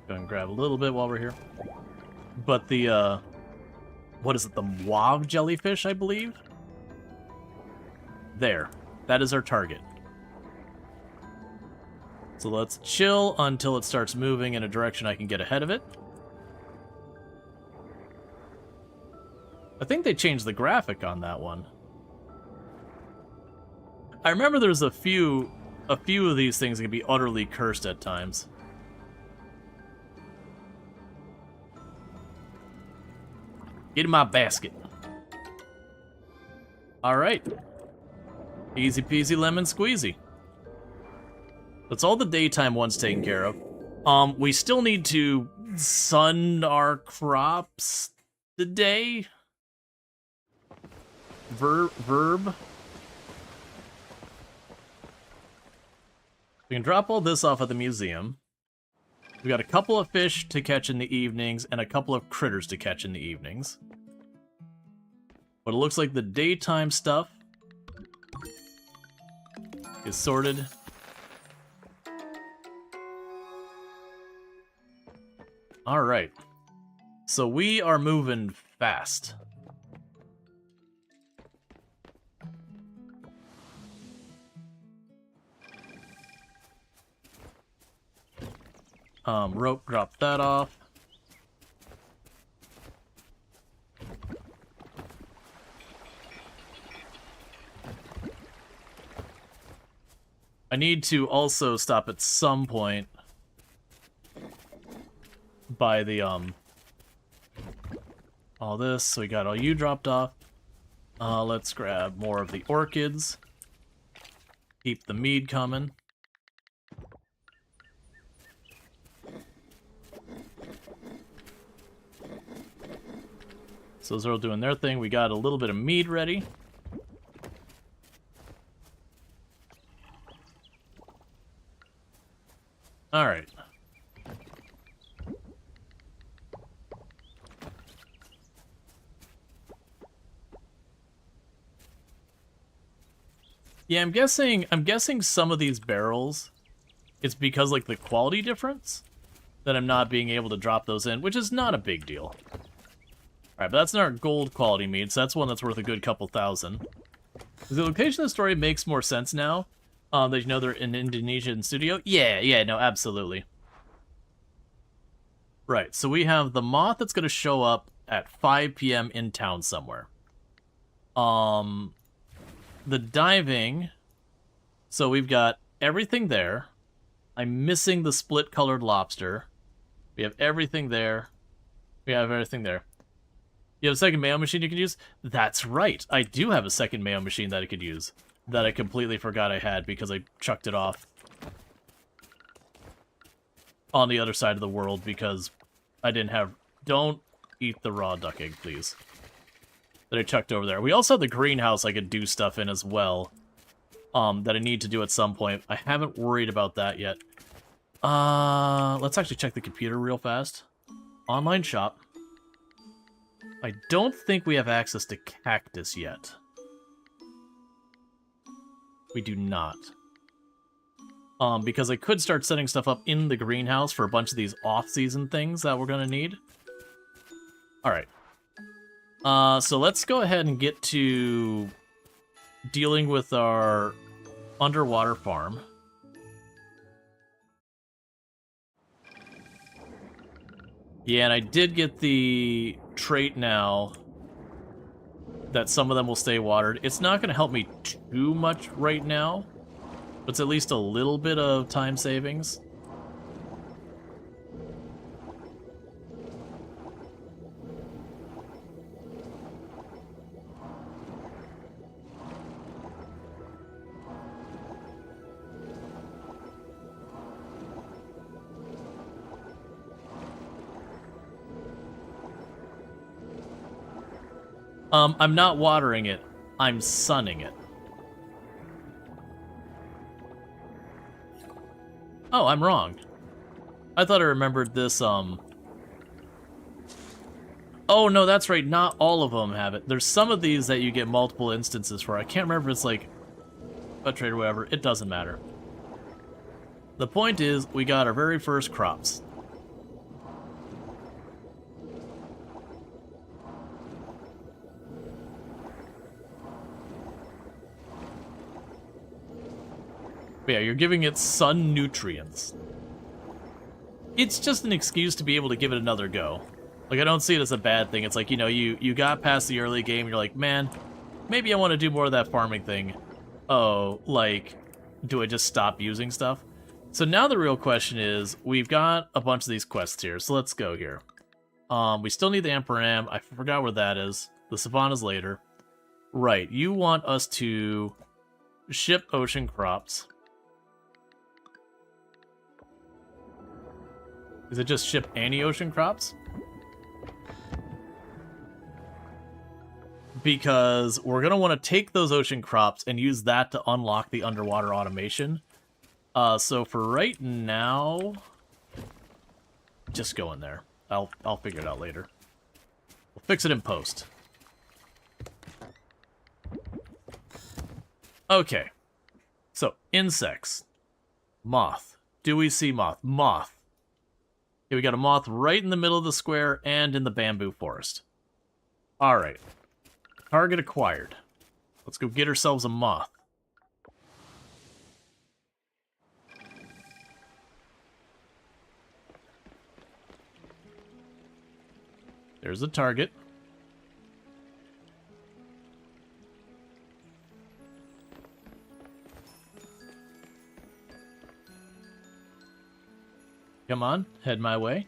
[SPEAKER 1] Go and grab a little bit while we're here. But the, what is it? The Mauve jellyfish, I believe? There. That is our target. So let's chill until it starts moving in a direction I can get ahead of it. I think they changed the graphic on that one. I remember there's a few of these things that can be utterly cursed at times. Get in my basket. Alright. Easy peasy lemon squeezy. That's all the daytime ones taken care of. We still need to sun our crops today. Verb. We can drop all this off at the museum. We got a couple of fish to catch in the evenings and a couple of critters to catch in the evenings. But it looks like the daytime stuff is sorted. Alright. So we are moving fast. Rope, drop that off. I need to also stop at some point by the, all this, so we got all you dropped off. Let's grab more of the orchids. Keep the mead coming. So those are all doing their thing. We got a little bit of mead ready. Alright. Yeah, I'm guessing some of these barrels, it's because, like, the quality difference that I'm not being able to drop those in, which is not a big deal. Alright, but that's not our gold quality mead, so that's one that's worth a good couple thousand. The location of the story makes more sense now. That you know they're in Indonesian studio? Yeah, no, absolutely. Right, so we have the moth that's going to show up at 5 p.m. in town somewhere. The diving, so we've got everything there. I'm missing the split-colored lobster. We have everything there. We have everything there. You have a second mayo machine you can use? That's right. I do have a second mayo machine that I could use. That I completely forgot I had because I chucked it off on the other side of the world because I didn't have... Don't eat the raw duck egg, please. That I chucked over there. We also have the greenhouse I could do stuff in as well. that I need to do at some point. I haven't worried about that yet. Let's actually check the computer real fast. Online shop. I don't think we have access to cactus yet. We do not. Because I could start setting stuff up in the greenhouse for a bunch of these off-season things that we're gonna need. Alright. So let's go ahead and get to dealing with our underwater farm. Yeah, and I did get the trait now that some of them will stay watered. It's not going to help me too much right now, but it's at least a little bit of time savings. I'm not watering it. I'm sunning it. Oh, I'm wrong. I thought I remembered this, Oh, no, that's right. Not all of them have it. There's some of these that you get multiple instances for. I can't remember if it's like a trade or whatever. It doesn't matter. The point is, we got our very first crops. But yeah, you're giving it sun nutrients. It's just an excuse to be able to give it another go. Like, I don't see it as a bad thing. It's like, you know, you got past the early game, you're like, man, maybe I want to do more of that farming thing. Oh, like, do I just stop using stuff? So now the real question is, we've got a bunch of these quests here, so let's go here. We still need the Emperam. I forgot where that is. The Savannah's later. Right, you want us to ship ocean crops. Is it just ship any ocean crops? Because we're going to want to take those ocean crops and use that to unlock the underwater automation. So for right now, just go in there. I'll figure it out later. We'll fix it in post. Okay. So, insects. Moth. Do we see moth? Moth. Okay, we got a moth right in the middle of the square and in the bamboo forest. Alright. Target acquired. Let's go get ourselves a moth. There's the target. Come on, head my way.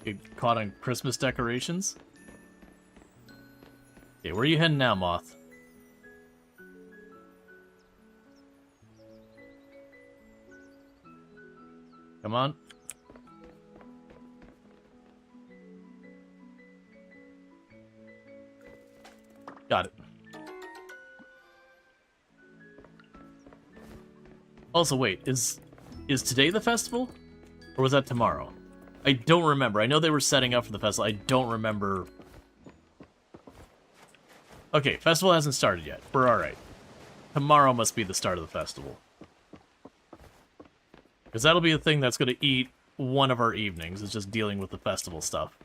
[SPEAKER 1] Get caught on Christmas decorations. Okay, where are you heading now, Moth? Come on. Got it. Also, wait, is today the festival? Or was that tomorrow? I don't remember. I know they were setting up for the festival. I don't remember. Okay, festival hasn't started yet. We're alright. Tomorrow must be the start of the festival. Because that'll be the thing that's going to eat one of our evenings, is just dealing with the festival stuff.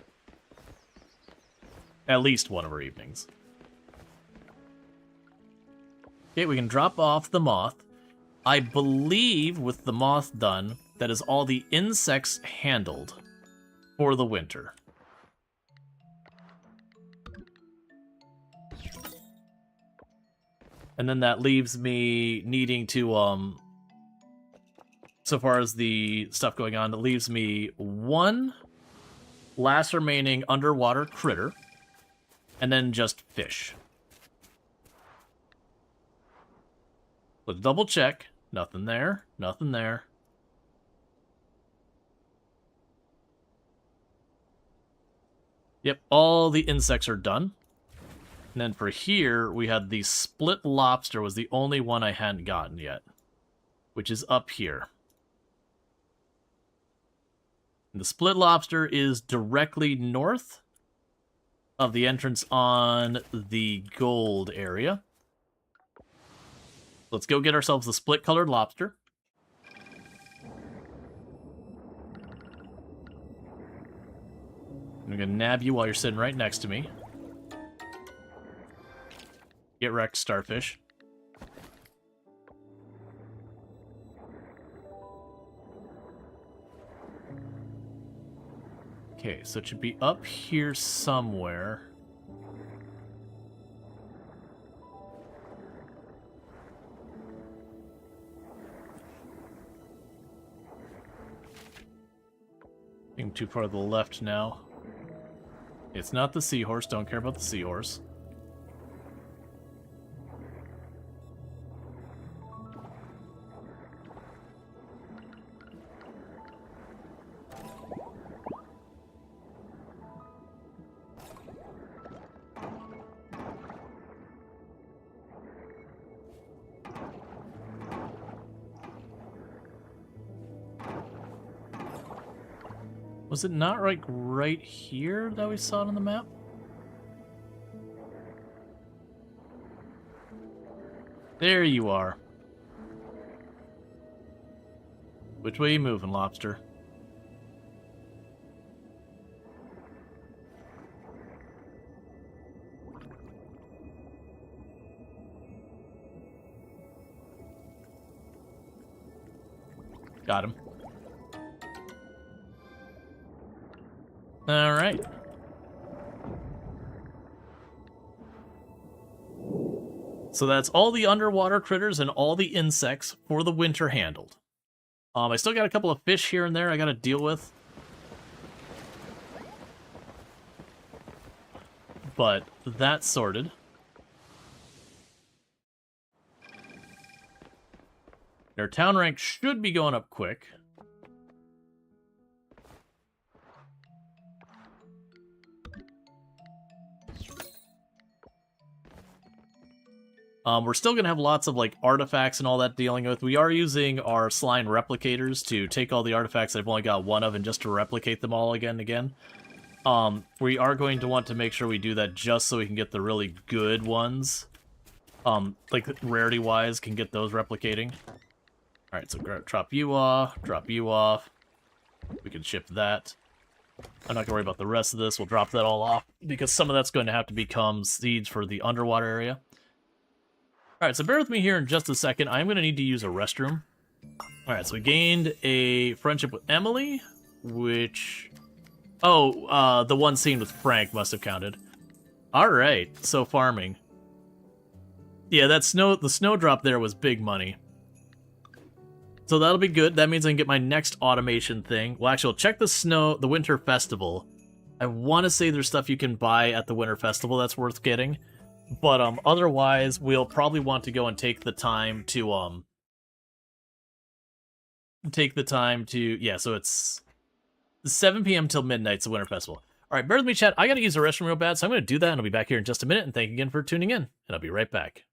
[SPEAKER 1] At least one of our evenings. Okay, we can drop off the moth. I believe with the moth done, that is all the insects handled for the winter. And then that leaves me needing to, so far as the stuff going on, it leaves me one last remaining underwater critter, and then just fish. Let's double check. Nothing there. Nothing there. Yep, all the insects are done. And then for here, we had the split lobster was the only one I hadn't gotten yet, which is up here. And the split lobster is directly north of the entrance on the gold area. Let's go get ourselves the split-colored lobster. I'm gonna nab you while you're sitting right next to me. Get wrecked, starfish. Okay, so it should be up here somewhere. Being too far to the left now. It's not the seahorse, don't care about the seahorse. Was it not like right here that we saw it on the map? There you are. Which way you moving, lobster? Got him. All right. So that's all the underwater critters and all the insects for the winter handled. I still got a couple of fish here and there I gotta deal with. But that's sorted. Our town rank should be going up quick. We're still going to have lots of like artifacts and all that dealing with. We are using our slime replicators to take all the artifacts that I've only got one of and just to replicate them all again and again. We are going to want to make sure we do that just so we can get the really good ones. Like rarity-wise, can get those replicating. Alright, so drop you off, drop you off. We can ship that. I'm not going to worry about the rest of this. We'll drop that all off because some of that's going to have to become seeds for the underwater area. Alright, so bear with me here in just a second. I'm going to need to use a restroom. Alright, so we gained a friendship with Emily, which... Oh, the one scene with Frank must have counted. Alright, so farming. Yeah, the snowdrop there was big money. So that'll be good. That means I can get my next automation thing. Well, actually, I'll check the Winter Festival. I want to say there's stuff you can buy at the Winter Festival that's worth getting. But otherwise, we'll probably want to go and take the time to yeah, so it's 7 p.m. till midnight, it's the Winter Festival. Alright, bear with me, chat. I gotta use the restroom real bad, so I'm gonna do that, and I'll be back here in just a minute, and thank you again for tuning in, and I'll be right back.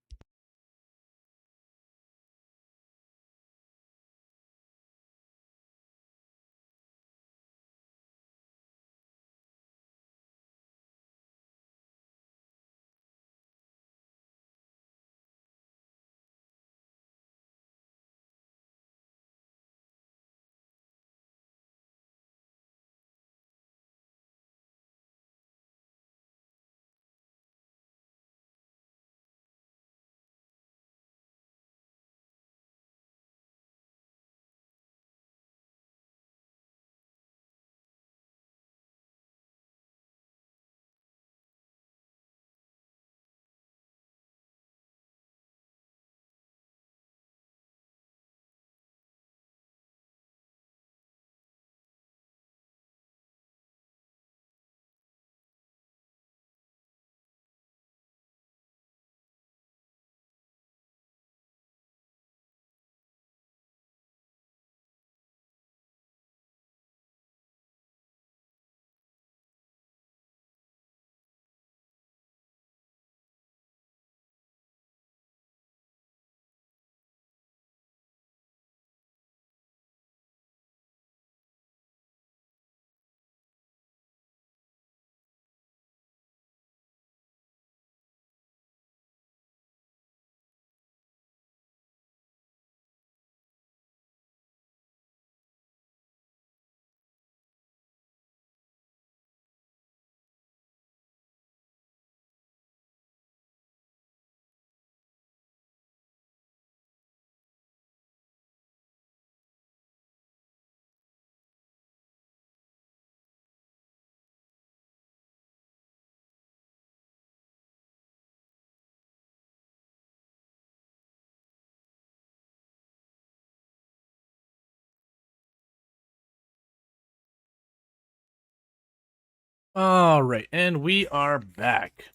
[SPEAKER 1] All right, and we are back.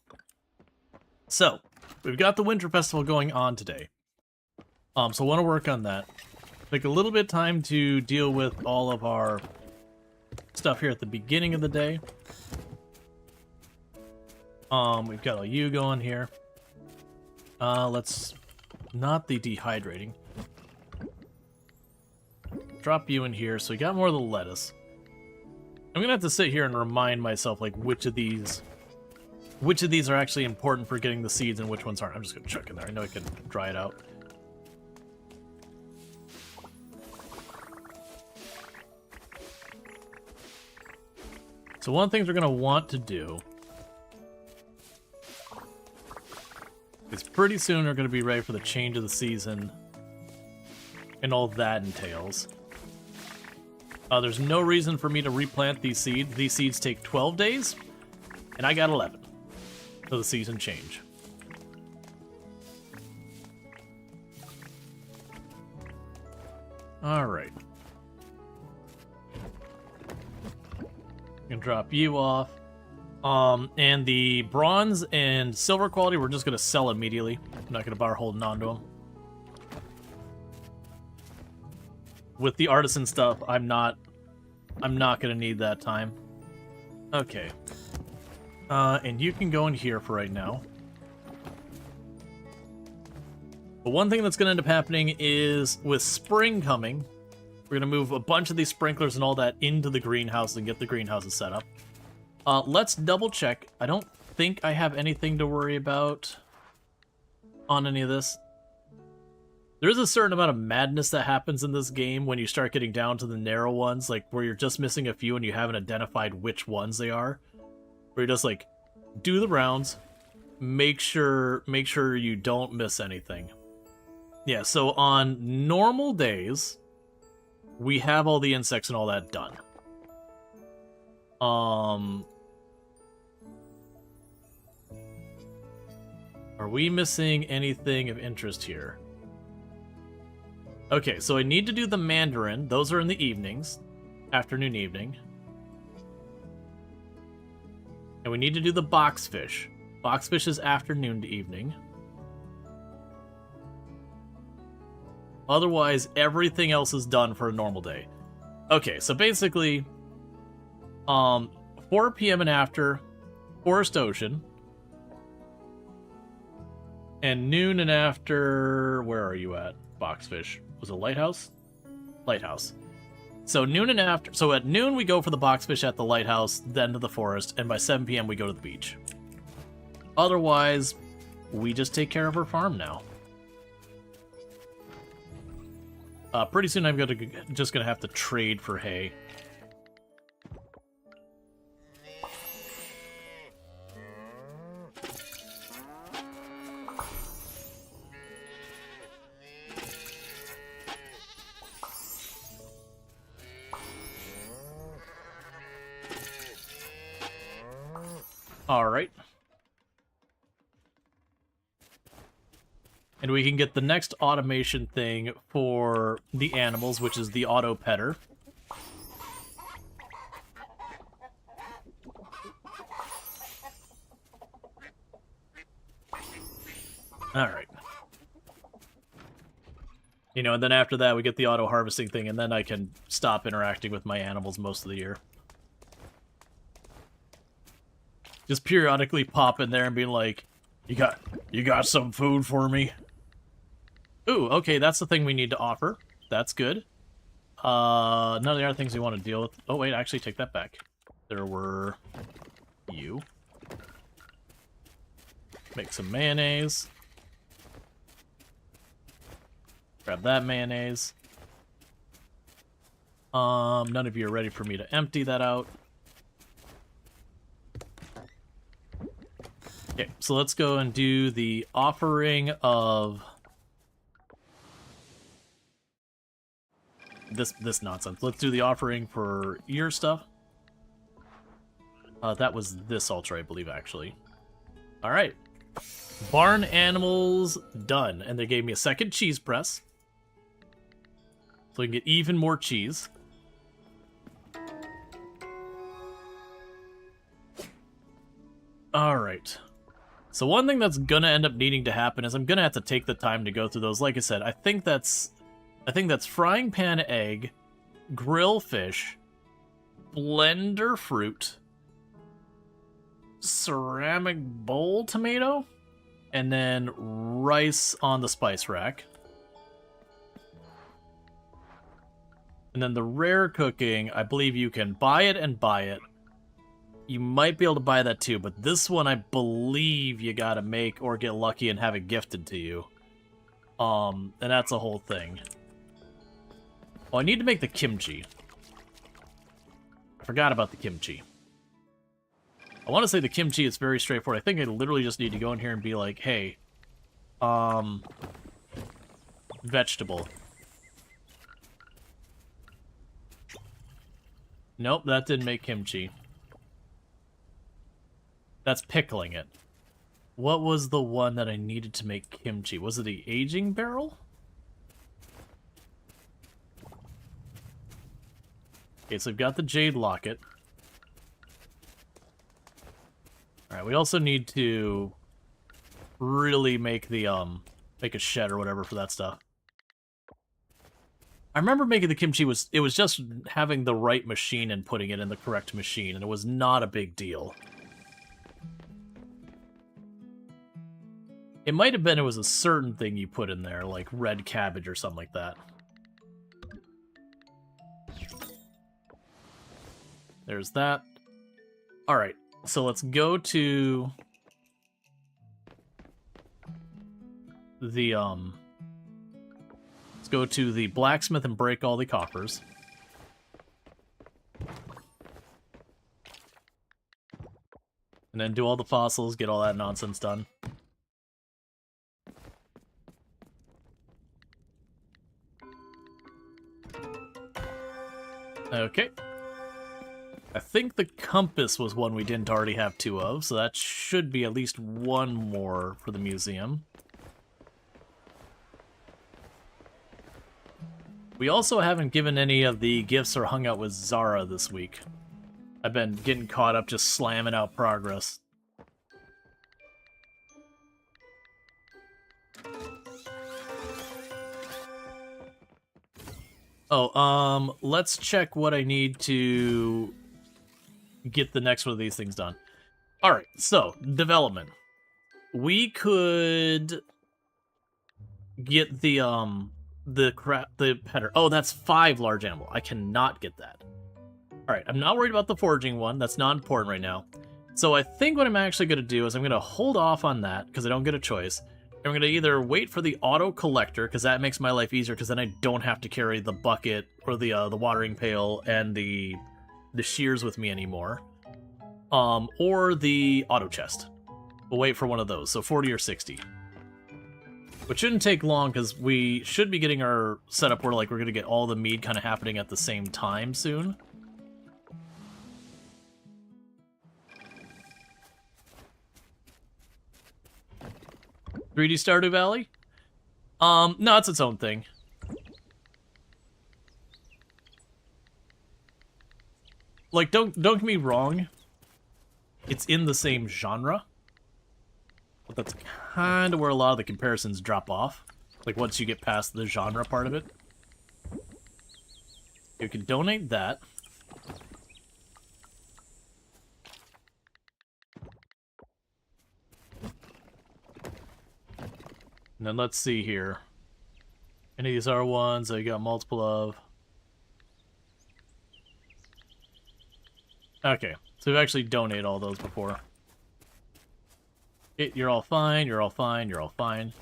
[SPEAKER 1] So, we've got the Winter Festival going on today. So I want to work on that. Take a little bit of time to deal with all of our stuff here at the beginning of the day. We've got a you going here. Let's not the dehydrating. Drop you in here, so we got more of the lettuce. I'm gonna have to sit here and remind myself like which of these are actually important for getting the seeds and which ones aren't. I'm just gonna chuck in there. I know I can dry it out. So one of the things we're gonna want to do is pretty soon we're gonna be ready for the change of the season and all that entails. There's no reason for me to replant these seeds. These seeds take 12 days, and I got 11 for the season change. All right. Gonna drop you off. And the bronze and silver quality, we're just gonna sell immediately. I'm not gonna bother holding on to them. With the artisan stuff, I'm not gonna need that time. Okay. And you can go in here for right now. But one thing that's gonna end up happening is with spring coming, we're gonna move a bunch of these sprinklers and all that into the greenhouse and get the greenhouses set up. Let's double check. I don't think I have anything to worry about on any of this. There's a certain amount of madness that happens in this game when you start getting down to the narrow ones, like where you're just missing a few and you haven't identified which ones they are. Where you just like do the rounds, make sure you don't miss anything. Yeah, so on normal days, we have all the insects and all that done. Are we missing anything of interest here? Okay, so I need to do the mandarin. Those are in the evenings. Afternoon, evening. And we need to do the boxfish. Boxfish is afternoon to evening. Otherwise, everything else is done for a normal day. Okay, so basically, 4 p.m. and after, Forest Ocean. And noon and after, where are you at? Boxfish. Was it Lighthouse? Lighthouse. So noon and after. So at noon we go for the boxfish at the lighthouse, then to the forest, and by 7 p.m. we go to the beach. Otherwise, we just take care of our farm now. Pretty soon I'm just gonna have to trade for hay. Alright. And we can get the next automation thing for the animals, which is the auto petter. Alright. You know, and then after that we get the auto harvesting thing, and then I can stop interacting with my animals most of the year. Just periodically pop in there and be like, you got some food for me? Ooh, okay, that's the thing we need to offer. That's good. None of the other things we want to deal with. Oh, wait, actually, take that back. There were you. Make some mayonnaise. Grab that mayonnaise. None of you are ready for me to empty that out. Okay, so let's go and do the offering of this nonsense. Let's do the offering for your stuff. That was this altar, I believe, actually. All right. Barn animals done. And they gave me a second cheese press. So we can get even more cheese. Alright. So one thing that's gonna end up needing to happen is I'm gonna have to take the time to go through those. Like I said, I think that's frying pan egg, grill fish, blender fruit, ceramic bowl tomato, and then rice on the spice rack. And then the rare cooking, I believe you can buy it and buy it. You might be able to buy that too, but this one I believe you gotta make or get lucky and have it gifted to you. And that's a whole thing. Oh, I need to make the kimchi. I forgot about the kimchi. I want to say the kimchi is very straightforward. I think I literally just need to go in here and be like, hey, vegetable. Nope, that didn't make kimchi. That's pickling it. What was the one that I needed to make kimchi? Was it the aging barrel? Okay, so we've got the jade locket. Alright, we also need to really make the, make a shed or whatever for that stuff. I remember making the kimchi it was just having the right machine and putting it in the correct machine, and it was not a big deal. It might have been it was a certain thing you put in there, like red cabbage or something like that. There's that. Alright, so let's go to the, let's go to the blacksmith and break all the coppers. And then do all the fossils, get all that nonsense done. Okay. I think the compass was one we didn't already have two of, so that should be at least one more for the museum. We also haven't given any of the gifts or hung out with Zara this week. I've been getting caught up just slamming out progress. Oh, let's check what I need to get the next one of these things done. Alright, so, development. We could get the petter. Oh, that's 5 large animal. I cannot get that. Alright, I'm not worried about the foraging one. That's not important right now. So I think what I'm actually going to do is I'm going to hold off on that, because I don't get a choice. And I'm going to either wait for the auto collector, because that makes my life easier, because then I don't have to carry the bucket, or the watering pail, and the shears with me anymore. Or the auto chest. We'll wait for one of those, so 40 or 60. Which shouldn't take long, because we should be getting our setup where, like, we're going to get all the mead kind of happening at the same time soon. "3D Stardew Valley?" No, it's its own thing. Like, don't get me wrong. It's in the same genre. But that's kind of where a lot of the comparisons drop off. Like, once you get past the genre part of it. You can donate that. And then let's see here. Any of these are ones that you got multiple of. Okay, so we've actually donated all those before. You're all fine, you're all fine, you're all fine.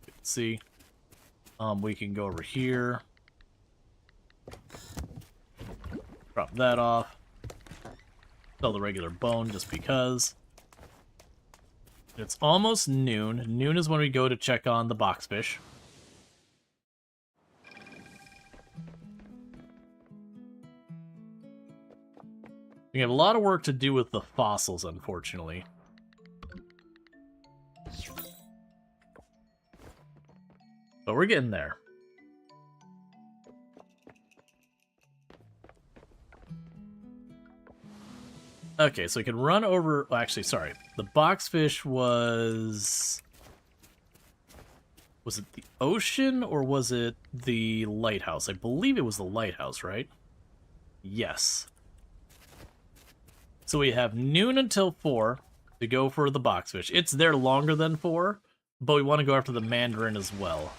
[SPEAKER 1] Let's see. We can go over here. Drop that off. Sell the regular bone just because. It's almost noon. Noon is when we go to check on the boxfish. We have a lot of work to do with the fossils, unfortunately. But we're getting there. Okay, so we can run over... Well, actually, sorry. The boxfish was... Was it the ocean, or was it the lighthouse? I believe it was the lighthouse, right? Yes. So we have noon until 4 to go for the boxfish. It's there longer than 4, but we want to go after the mandarin as well.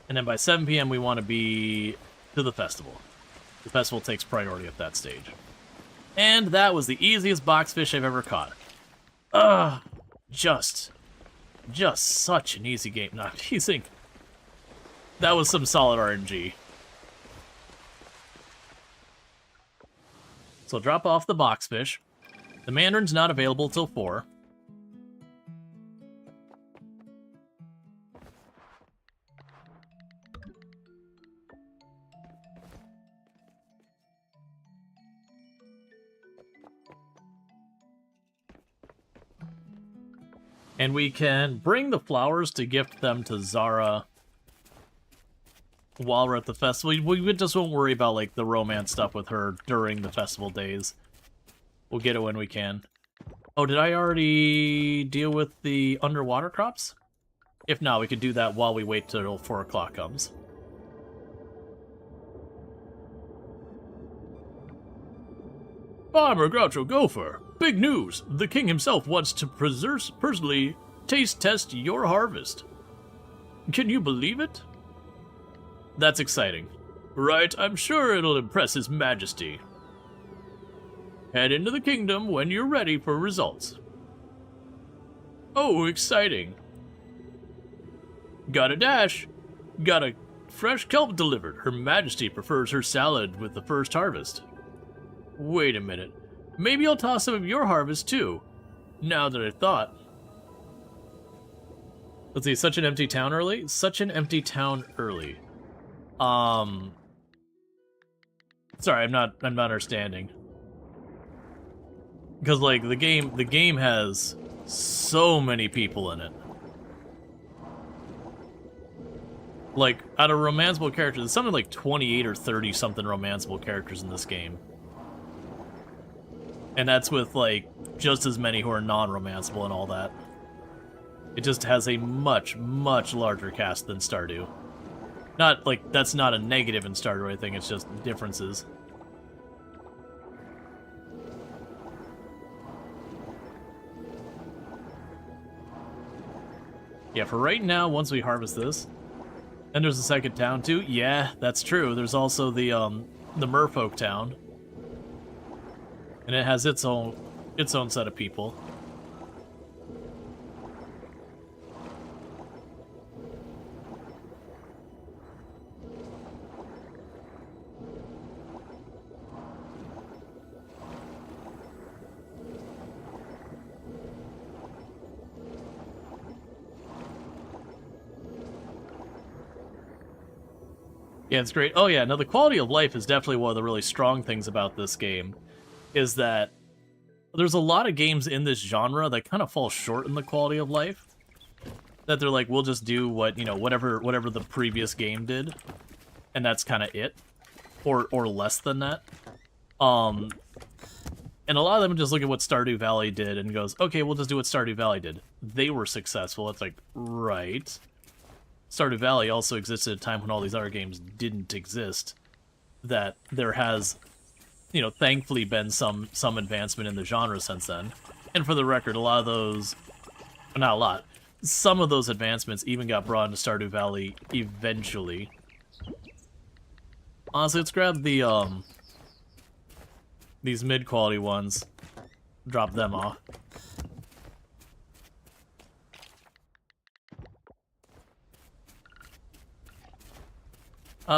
[SPEAKER 1] And then by 7 p.m. we want to be to the festival. The festival takes priority at that stage. And that was the easiest boxfish I've ever caught. Just such an easy game. Not teasing. That was some solid RNG. So drop off the boxfish. The mandarin's not available till 4. And we can bring the flowers to gift them to Zara while we're at the festival. We just won't worry about, like, the romance stuff with her during the festival days. We'll get it when we can. Oh, did I already deal with the underwater crops? If not, we could do that while we wait till 4 o'clock comes. Farmer Groucho Gopher! Big news! The king himself wants to personally taste test your harvest. Can you believe it? That's exciting. Right, I'm sure it'll impress his majesty. Head into the kingdom when you're ready for results. Oh, exciting. Got a dash. Got a fresh kelp delivered. Her majesty prefers her salad with the first harvest. Wait a minute. Maybe I'll toss some of your harvest too. Now that I thought. Let's see, such an empty town early? Such an empty town early. Sorry, I'm not understanding. Because like the game has so many people in it. Like out of romanceable characters, there's something like 28 or 30 something romanceable characters in this game. And that's with like just as many who are non-romanceable and all that. It just has a much, much larger cast than Stardew. Not like that's not a negative in Stardew or anything, it's just differences. Yeah, for right now, once we harvest this, and there's a second town too. Yeah, that's true. There's also the Merfolk town, and it has its own set of people. Yeah, it's great. Oh yeah, now the quality of life is definitely one of the really strong things about this game, is that there's a lot of games in this genre that kind of fall short in the quality of life. That they're like, we'll just do what, you know, whatever the previous game did, and that's kind of it, or less than that. And a lot of them just look at what Stardew Valley did and goes, okay, we'll just do what Stardew Valley did. They were successful. It's like, right. Stardew Valley also existed at a time when all these other games didn't exist. That there has, you know, thankfully been some advancement in the genre since then. And for the record, a lot of those, not a lot, some of those advancements even got brought into Stardew Valley eventually. Honestly, let's grab the, these mid-quality ones, drop them off.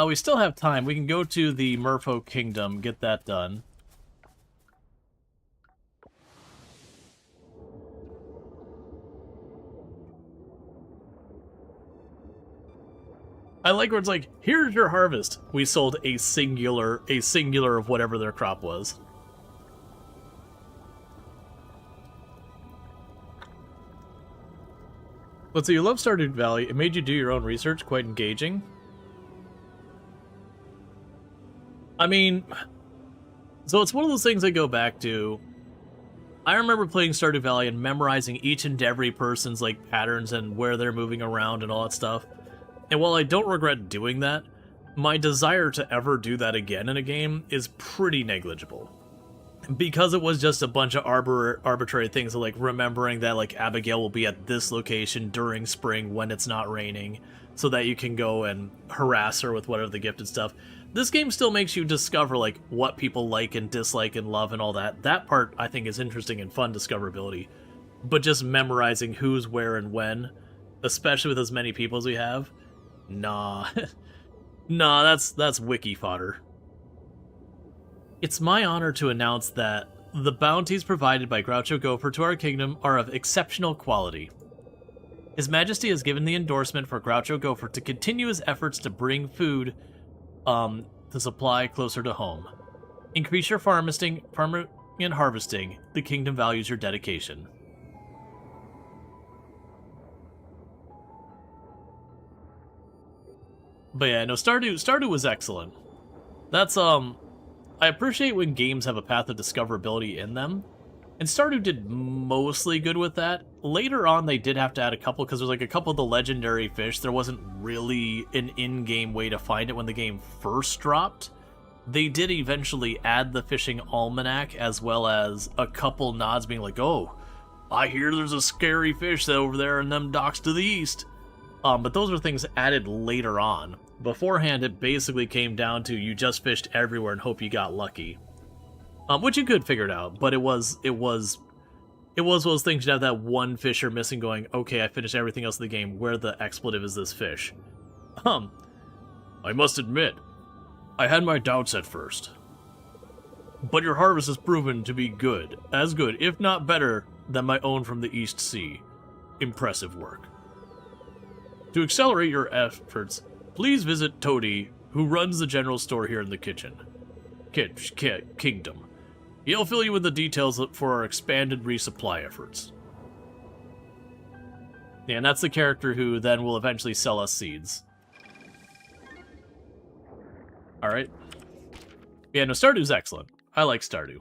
[SPEAKER 1] We still have time. We can go to the Merfolk Kingdom, get that done. I like where it's like, here's your harvest. We sold a singular of whatever their crop was. Let's see, you love Stardew Valley. It made you do your own research, quite engaging. I mean, So it's one of those things I go back to. I remember playing Stardew Valley and memorizing each and every person's like patterns and where they're moving around and all that stuff. And while I don't regret doing that, my desire to ever do that again in a game is pretty negligible. Because it was just a bunch of arbitrary things, like remembering that like Abigail will be at this location during spring when it's not raining, so that you can go and harass her with whatever the gifted stuff. This game still makes you discover like what people like and dislike and love and all that. That part I think is interesting and fun discoverability. But just memorizing who's where and when, especially with as many people as we have, nah. Nah, that's wiki fodder. It's my honor to announce that the bounties provided by Groucho Gopher to our kingdom are of exceptional quality. His Majesty has given the endorsement for Groucho Gopher to continue his efforts to bring food to supply closer to home. Increase your farming and harvesting. The kingdom values your dedication. But yeah, no, Stardew was excellent. That's, I appreciate when games have a path of discoverability in them, and Stardew did mostly good with that. Later on, they did have to add a couple, because there's like a couple of the legendary fish. There wasn't really an in-game way to find it when the game first dropped. They did eventually add the fishing almanac, as well as a couple nods being like, oh, I hear there's a scary fish over there in them docks to the east. But those are things added later on. Beforehand, it basically came down to you just fished everywhere and hope you got lucky. Which you could figure it out, but it was one of those things. You'd have that one fisher missing going, okay, I finished everything else in the game, where the expletive is this fish? I must admit, I had my doubts at first. But your harvest has proven to be good, as good, if not better, than my own from the East Sea. Impressive work. To accelerate your efforts, please visit Toady, who runs the general store here in the kingdom. He'll fill you with the details for our expanded resupply efforts. Yeah, and that's the character who then will eventually sell us seeds. Alright. Yeah, no, Stardew's excellent. I like Stardew.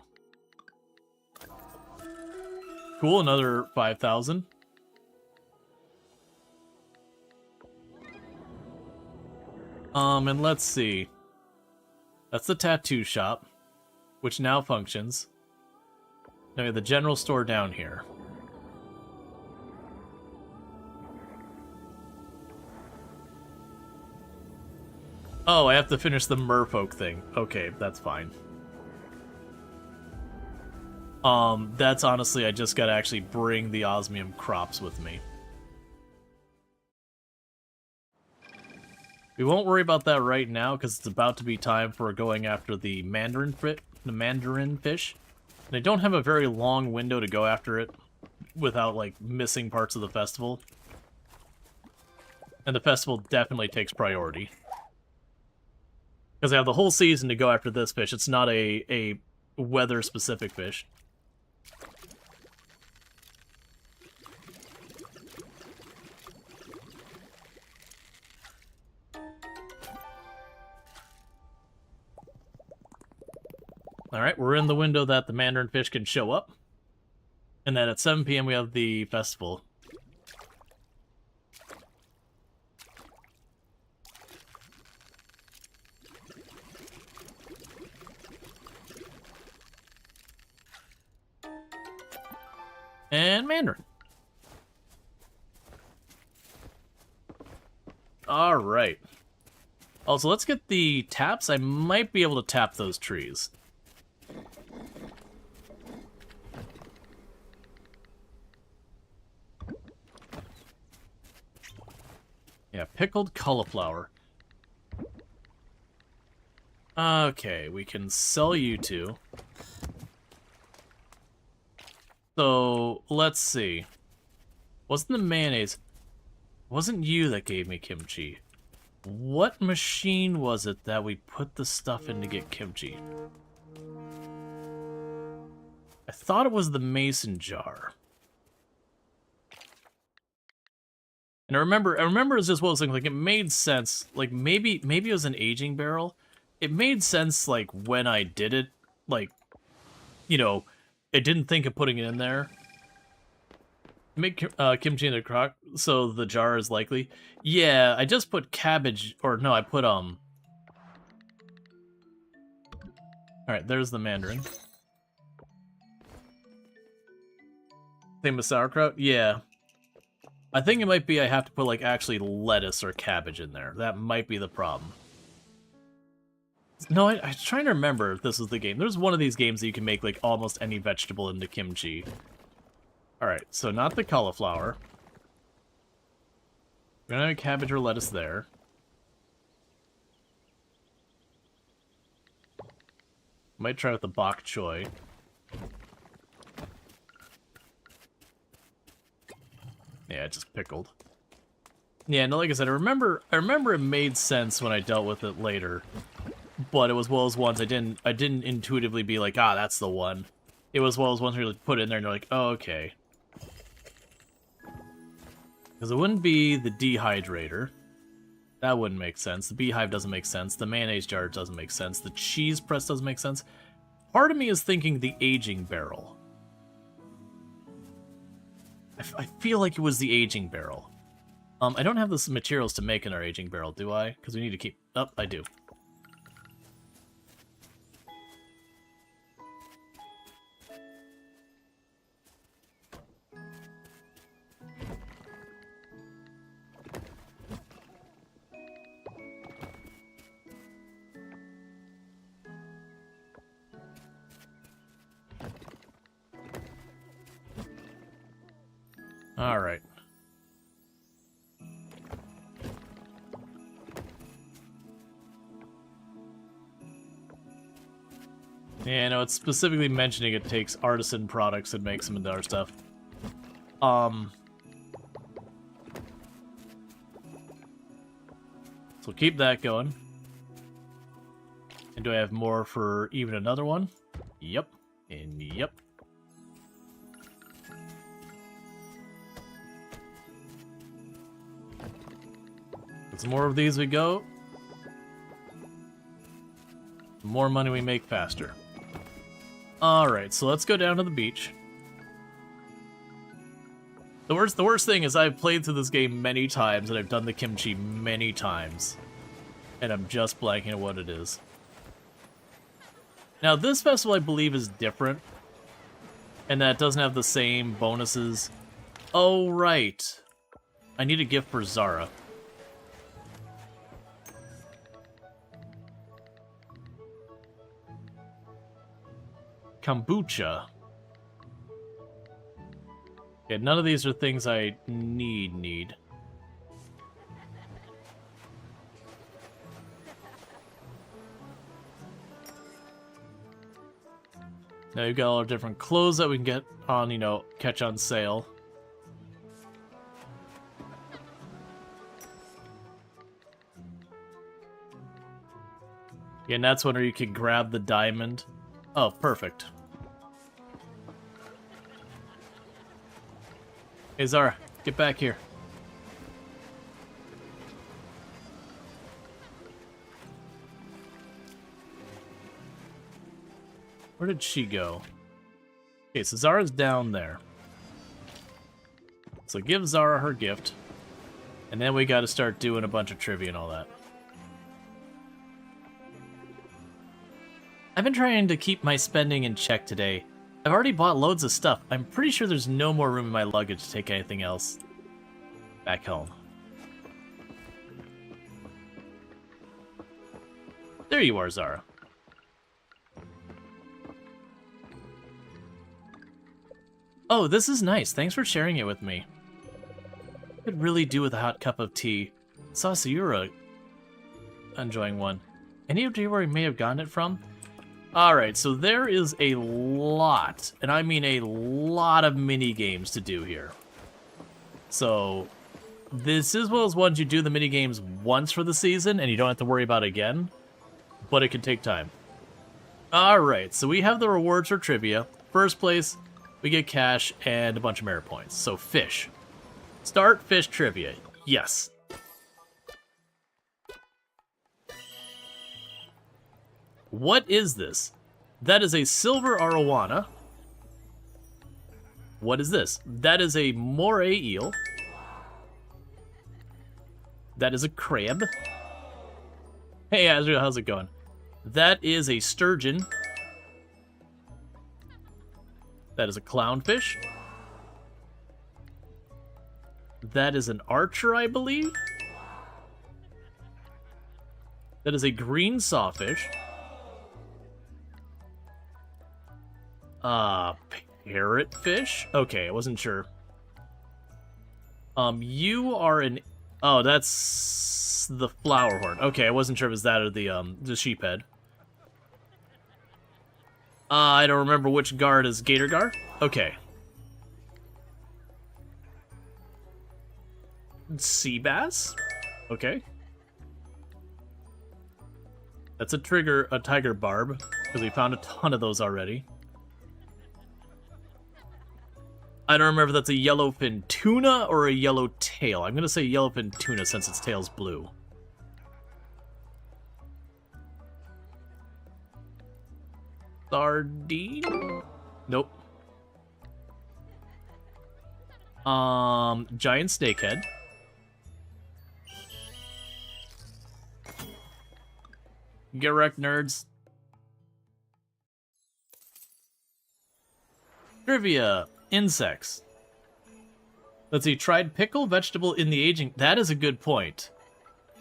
[SPEAKER 1] Cool, another 5,000. And let's see. That's the tattoo shop, which now functions. Now we have the general store down here. Oh, I have to finish the merfolk thing. Okay, that's fine. That's honestly, I just gotta actually bring the osmium crops with me. We won't worry about that right now, because it's about to be time for going after the mandarin fish. And I don't have a very long window to go after it without, like, missing parts of the festival. And the festival definitely takes priority. Because I have the whole season to go after this fish. It's not a weather-specific fish. Alright, we're in the window that the mandarin fish can show up. And then at 7 PM we have the festival. And mandarin. Alright. Also, let's get the taps. I might be able to tap those trees. Yeah, pickled cauliflower. Okay, we can sell you two. So, let's see. Wasn't the mayonnaise... Wasn't you that gave me kimchi. What machine was it that we put the stuff in to get kimchi? I thought it was the mason jar. And I remember it's just one of those things, like, it made sense. Like, maybe it was an aging barrel. It made sense, like, when I did it, like, you know, it didn't think of putting it in there. Make kimchi in a crock so the jar is likely. Yeah, I just put cabbage, or no, I put, Alright, there's the mandarin. Same with sauerkraut? Yeah. I think it might be I have to put, like, actually lettuce or cabbage in there. That might be the problem. No, I was trying to remember if this was the game. There's one of these games that you can make, like, almost any vegetable into kimchi. Alright, so not the cauliflower. We're gonna have cabbage or lettuce there. Might try with the bok choy. Yeah, just pickled. Yeah, no, like I said, I remember it made sense when I dealt with it later. But it was one of those ones I didn't intuitively be like, ah, that's the one. It was one of those ones where you put it in there and you're like, oh, okay. Because it wouldn't be the dehydrator. That wouldn't make sense. The beehive doesn't make sense. The mayonnaise jar doesn't make sense. The cheese press doesn't make sense. Part of me is thinking the aging barrel. I feel like it was the aging barrel. I don't have the materials to make in our aging barrel, do I? Because we need to keep... Oh, I do. All right. Yeah, no, it's specifically mentioning it takes artisan products and makes them into our stuff. So keep that going. And do I have more for even another one? Yep. And yep. The more of these we go, the more money we make faster. Alright, so let's go down to the beach. The worst thing is I've played through this game many times, and I've done the kimchi many times. And I'm just blanking on what it is. Now, this festival, I believe, is different. And that it doesn't have the same bonuses. Oh, right. I need a gift for Zara. Kombucha. Yeah, none of these are things I need. Now you've got all our different clothes that we can get on, you know, catch on sale. Yeah, and that's when you can grab the diamond. Oh, perfect. Hey, Zara, get back here. Where did she go? Okay, so Zara's down there. So give Zara her gift. And then we gotta start doing a bunch of trivia and all that. I've been trying to keep my spending in check today. I've already bought loads of stuff. I'm pretty sure there's no more room in my luggage to take anything else back home. There you are, Zara. Oh, this is nice. Thanks for sharing it with me. I could really do with a hot cup of tea. Sasayura enjoying one. Any idea where he may have gotten it from? Alright, so there is a lot, and I mean a lot of mini games to do here. So, this is one of those ones you do the mini games once for the season, and you don't have to worry about it again, but it can take time. Alright, so we have the rewards for trivia. First place, we get cash and a bunch of merit points. So, fish. Start fish trivia. Yes. What is this? That is a silver arowana. What is this? That is a moray eel. That is a crab. Hey, Azrael, how's it going? That is a sturgeon. That is a clownfish. That is an archer, I believe. That is a green sawfish. Parrotfish? Okay, I wasn't sure. You are an... Oh, that's the flower horn. Okay, I wasn't sure if it was that or the sheephead. I don't remember which guard is Gator Gar. Okay. Sea bass? Okay. That's a tiger barb, because we found a ton of those already. I don't remember if that's a yellowfin tuna or a yellow tail. I'm gonna say yellowfin tuna since its tail's blue. Sardine? Nope. Giant snakehead. Get wrecked, nerds. Trivia. Insects. Let's see. Tried pickle vegetable in the aging... That is a good point.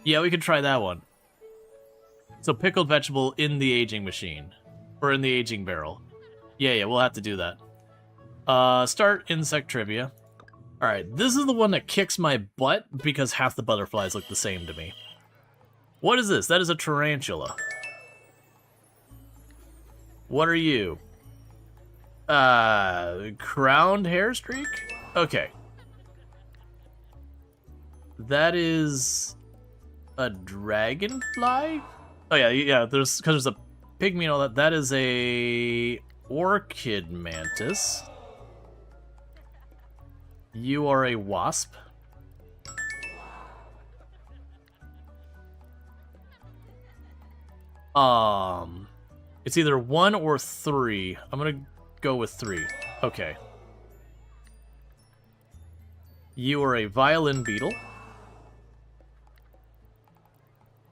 [SPEAKER 1] Yeah, we could try that one. So pickled vegetable in the aging machine. Or in the aging barrel. Yeah, we'll have to do that. Start insect trivia. Alright, this is the one that kicks my butt because half the butterflies look the same to me. What is this? That is a tarantula. What are you? Crowned hair streak? Okay. That is a dragonfly? Oh yeah, because there's a pygmy and all that. That is a orchid mantis. You are a wasp. It's either 1 or 3. I'm gonna go with 3. Okay. You are a violin beetle.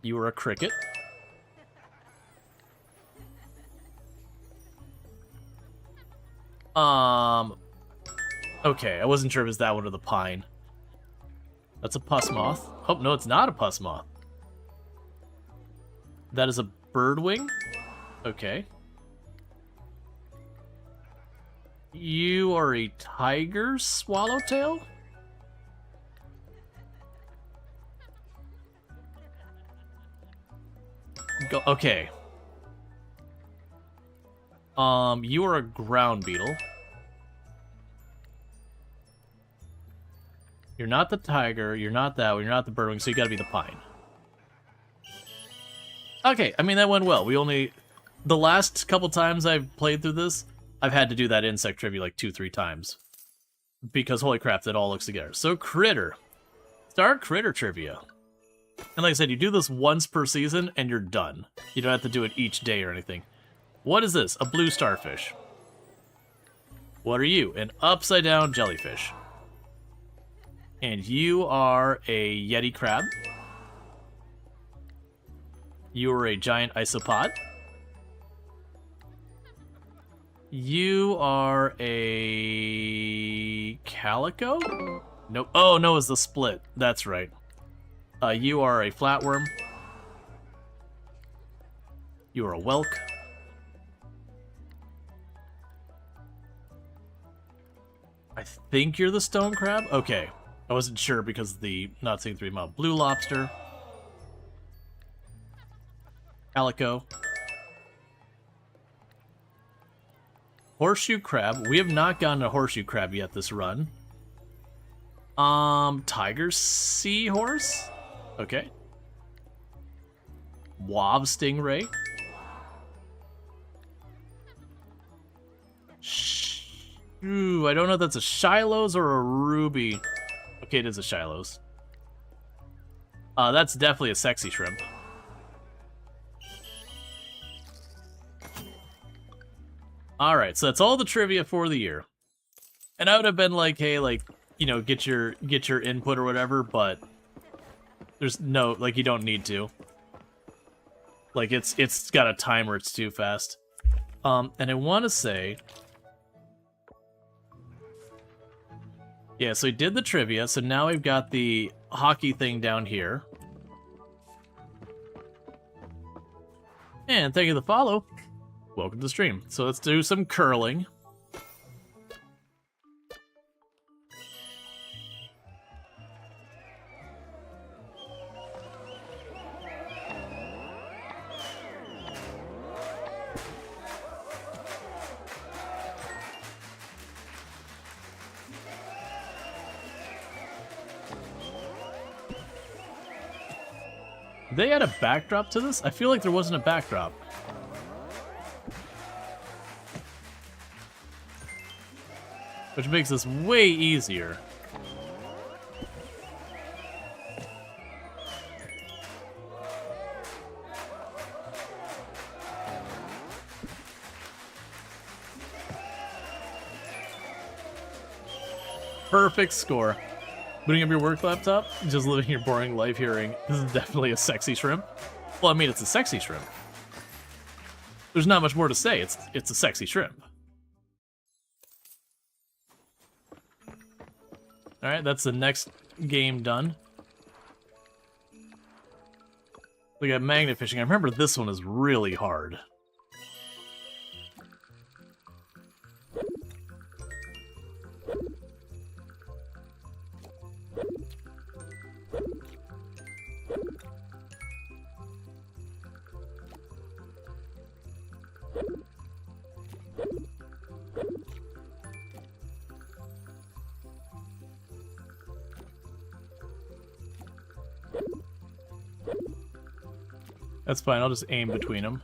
[SPEAKER 1] You are a cricket. Okay, I wasn't sure if it was that one or the pine. That's a puss moth. Oh, no, it's not a puss moth. That is a birdwing. Okay. You are a tiger swallowtail? Okay. You are a ground beetle. You're not the tiger, you're not that one, you're not the birdwing, so you gotta be the pine. Okay, I mean, that went well. The last couple times I've played through this, I've had to do that insect trivia like 2-3 times. Because, holy crap, that all looks together. So, critter. Start critter trivia. And like I said, you do this once per season, and you're done. You don't have to do it each day or anything. What is this? A blue starfish. What are you? An upside-down jellyfish. And you are a yeti crab. You are a giant isopod. You are a calico? Nope. Oh, no, it's the split. That's right. You are a flatworm. You are a whelk. I think you're the stone crab? Okay. I wasn't sure because of the not seeing 3 mile. Blue lobster. Calico. Horseshoe crab. We have not gotten a horseshoe crab yet this run. Tiger seahorse? Okay. Wav stingray. Ooh, I don't know if that's a Shiloh's or a ruby. Okay, it is a Shiloh's. That's definitely a sexy shrimp. Alright, so that's all the trivia for the year. And I would have been like, hey, like, you know, get your input or whatever, but there's no, like, you don't need to. Like, it's got a timer, it's too fast. And I want to say... Yeah, so we did the trivia, so now we've got the hockey thing down here. And thank you for the follow. Welcome to the stream. So let's do some curling. They had a backdrop to this? I feel like there wasn't a backdrop. Which makes this way easier. Perfect score. Booting up your work laptop, just living your boring life hearing, this is definitely a sexy shrimp. Well, I mean, it's a sexy shrimp. There's not much more to say, it's a sexy shrimp. Alright, that's the next game done. We got magnet fishing. I remember this one is really hard. That's fine, I'll just aim between them.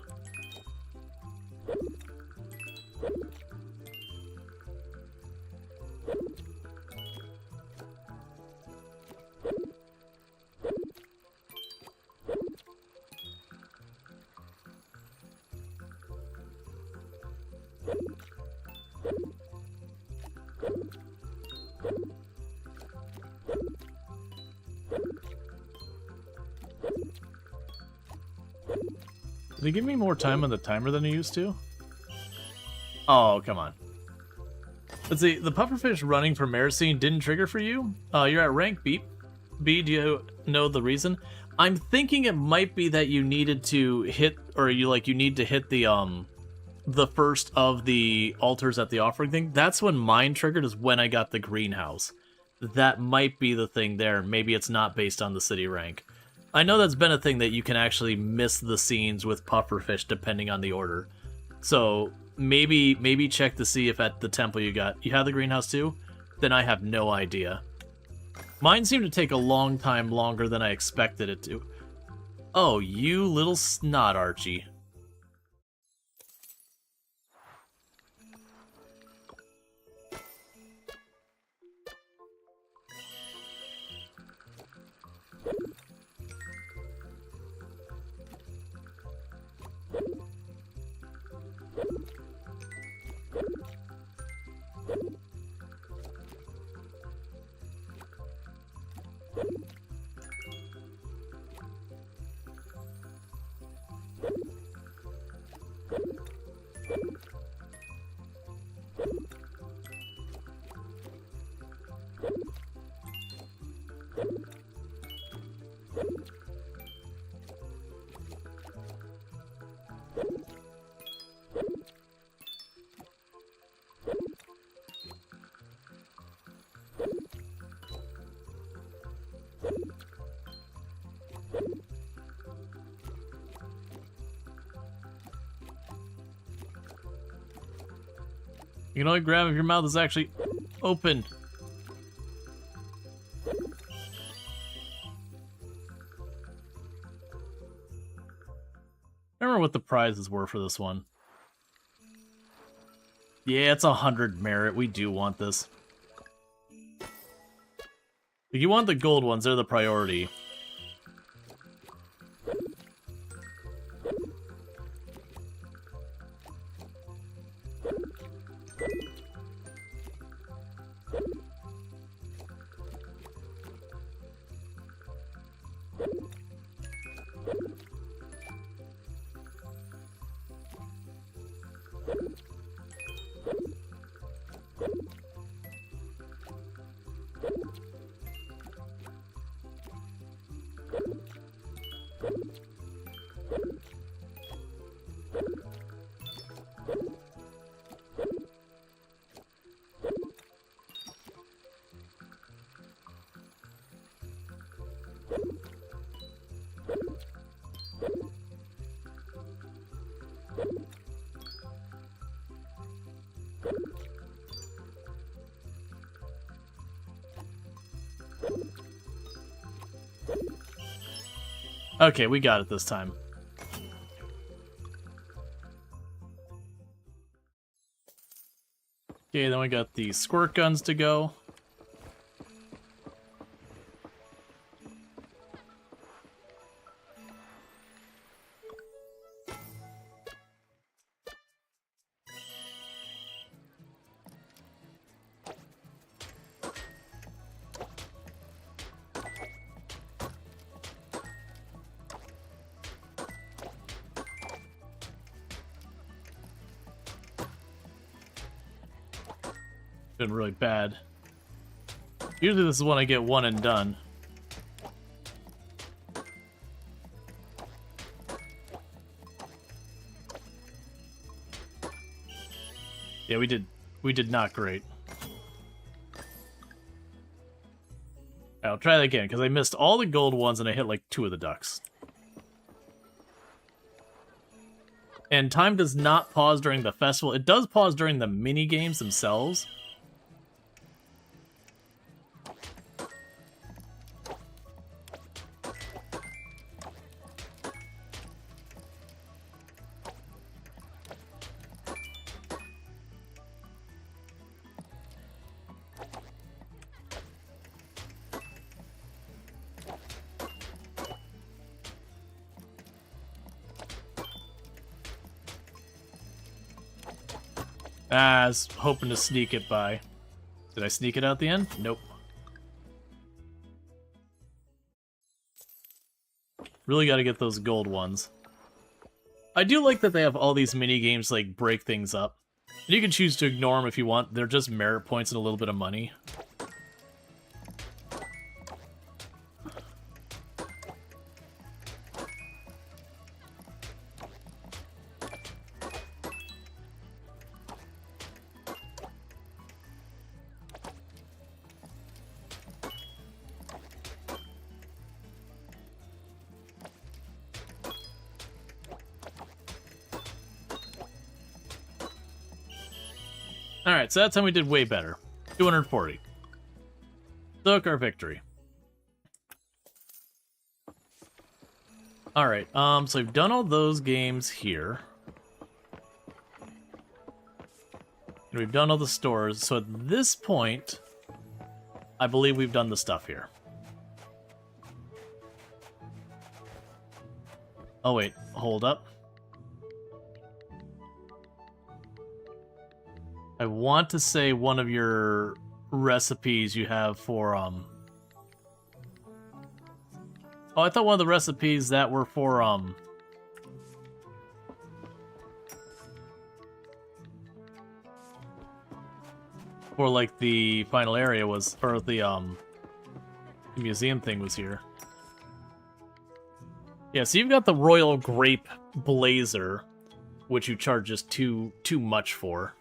[SPEAKER 1] Did it give me more time on the timer than it used to? Oh, come on. Let's see, the pufferfish running for Maricine didn't trigger for you? You're at rank B. B, do you know the reason? I'm thinking it might be that you needed to hit, or you need to hit the first of the altars at the offering thing. That's when mine triggered, is when I got the greenhouse. That might be the thing there. Maybe it's not based on the city rank. I know that's been a thing that you can actually miss the scenes with pufferfish depending on the order. So maybe check to see if at the temple you have the greenhouse too? Then I have no idea. Mine seemed to take a long time longer than I expected it to. Oh, you little snot, Archie. You can only grab if your mouth is actually open. I remember what the prizes were for this one. Yeah, it's 100 merit. We do want this. If you want the gold ones, they're the priority. Okay, we got it this time. Okay, then we got the squirt guns to go. Been really bad. Usually this is when I get one and done. Yeah, we did not great. I'll try that again, because I missed all the gold ones and I hit like 2 of the ducks. And time does not pause during the festival. It does pause during the mini games themselves. I was hoping to sneak it by. Did I sneak it out the end? Nope. Really got to get those gold ones. I do like that they have all these mini games like break things up. And you can choose to ignore them if you want. They're just merit points and a little bit of money. Alright, so that time we did way better. 240. Took our victory. Alright, so we've done all those games here. And we've done all the stores, so at this point, I believe we've done the stuff here. Oh wait, hold up. I want to say one of your recipes you have for, Oh, I thought one of the recipes that were for, for, like, the final area was, or the museum thing was here. Yeah, so you've got the Royal Grape Blazer, which you charge just too much for.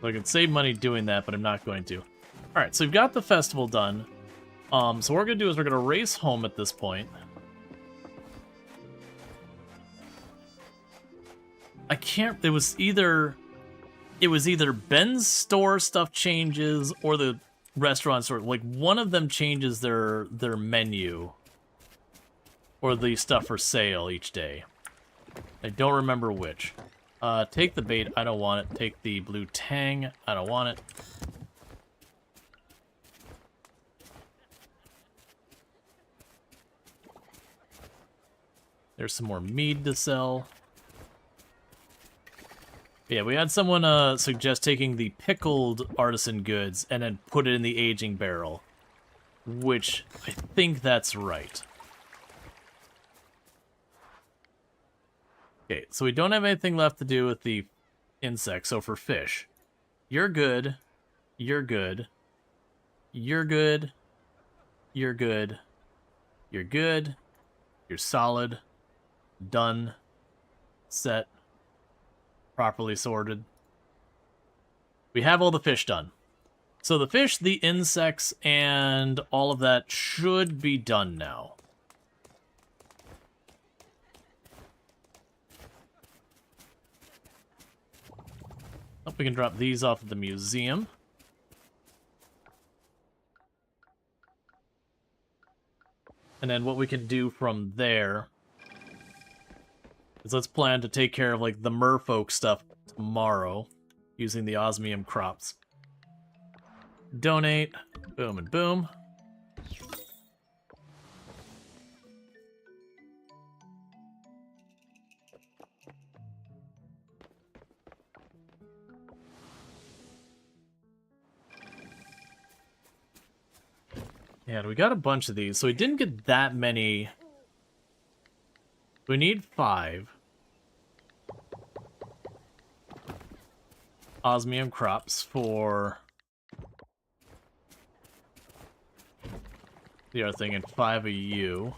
[SPEAKER 1] So I can save money doing that, but I'm not going to. Alright, so we've got the festival done. So what we're going to do is we're going to race home at this point. I can't... It was either Ben's store stuff changes or the restaurant store. Like, one of them changes their menu. Or the stuff for sale each day. I don't remember which. Take the bait, I don't want it. Take the blue tang, I don't want it. There's some more mead to sell. Yeah, we had someone suggest taking the pickled artisan goods and then put it in the aging barrel. Which, I think that's right. Okay, so we don't have anything left to do with the insects. So for fish, you're good, you're good, you're good, you're good, you're good, you're solid, done, set, properly sorted. We have all the fish done. So the fish, the insects, and all of that should be done now. Hope we can drop these off at the museum. And then what we can do from there is let's plan to take care of like the merfolk stuff tomorrow using the osmium crops. Donate, boom and boom. Yeah, we got a bunch of these, so we didn't get that many. We need 5 osmium crops for the other thing, and 5 of you.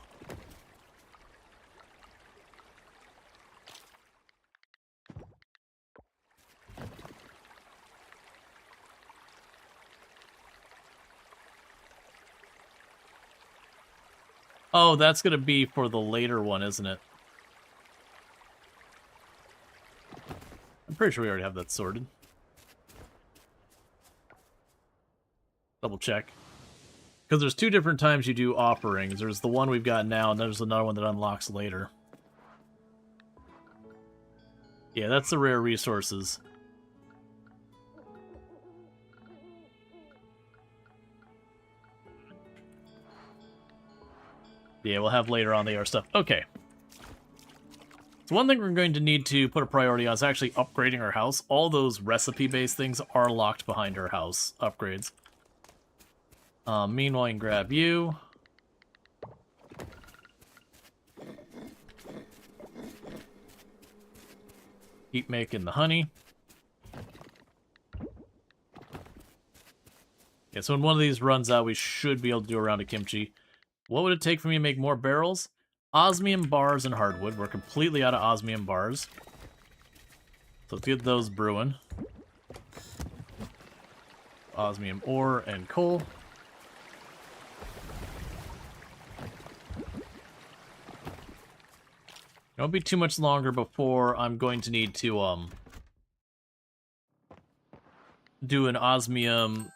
[SPEAKER 1] Oh, that's gonna be for the later one, isn't it? I'm pretty sure we already have that sorted. Double check. Because there's 2 different times you do offerings. There's the one we've got now, and there's another one that unlocks later. Yeah, that's the rare resources. Yeah, we'll have later on the AR stuff. Okay. So one thing we're going to need to put a priority on is actually upgrading our house. All those recipe-based things are locked behind our house upgrades. Meanwhile, I can grab you. Keep making the honey. Yeah, so when one of these runs out, we should be able to do a round of kimchi. What would it take for me to make more barrels? Osmium bars and hardwood. We're completely out of osmium bars. So let's get those brewing. Osmium ore and coal. It won't be too much longer before I'm going to need to do an osmium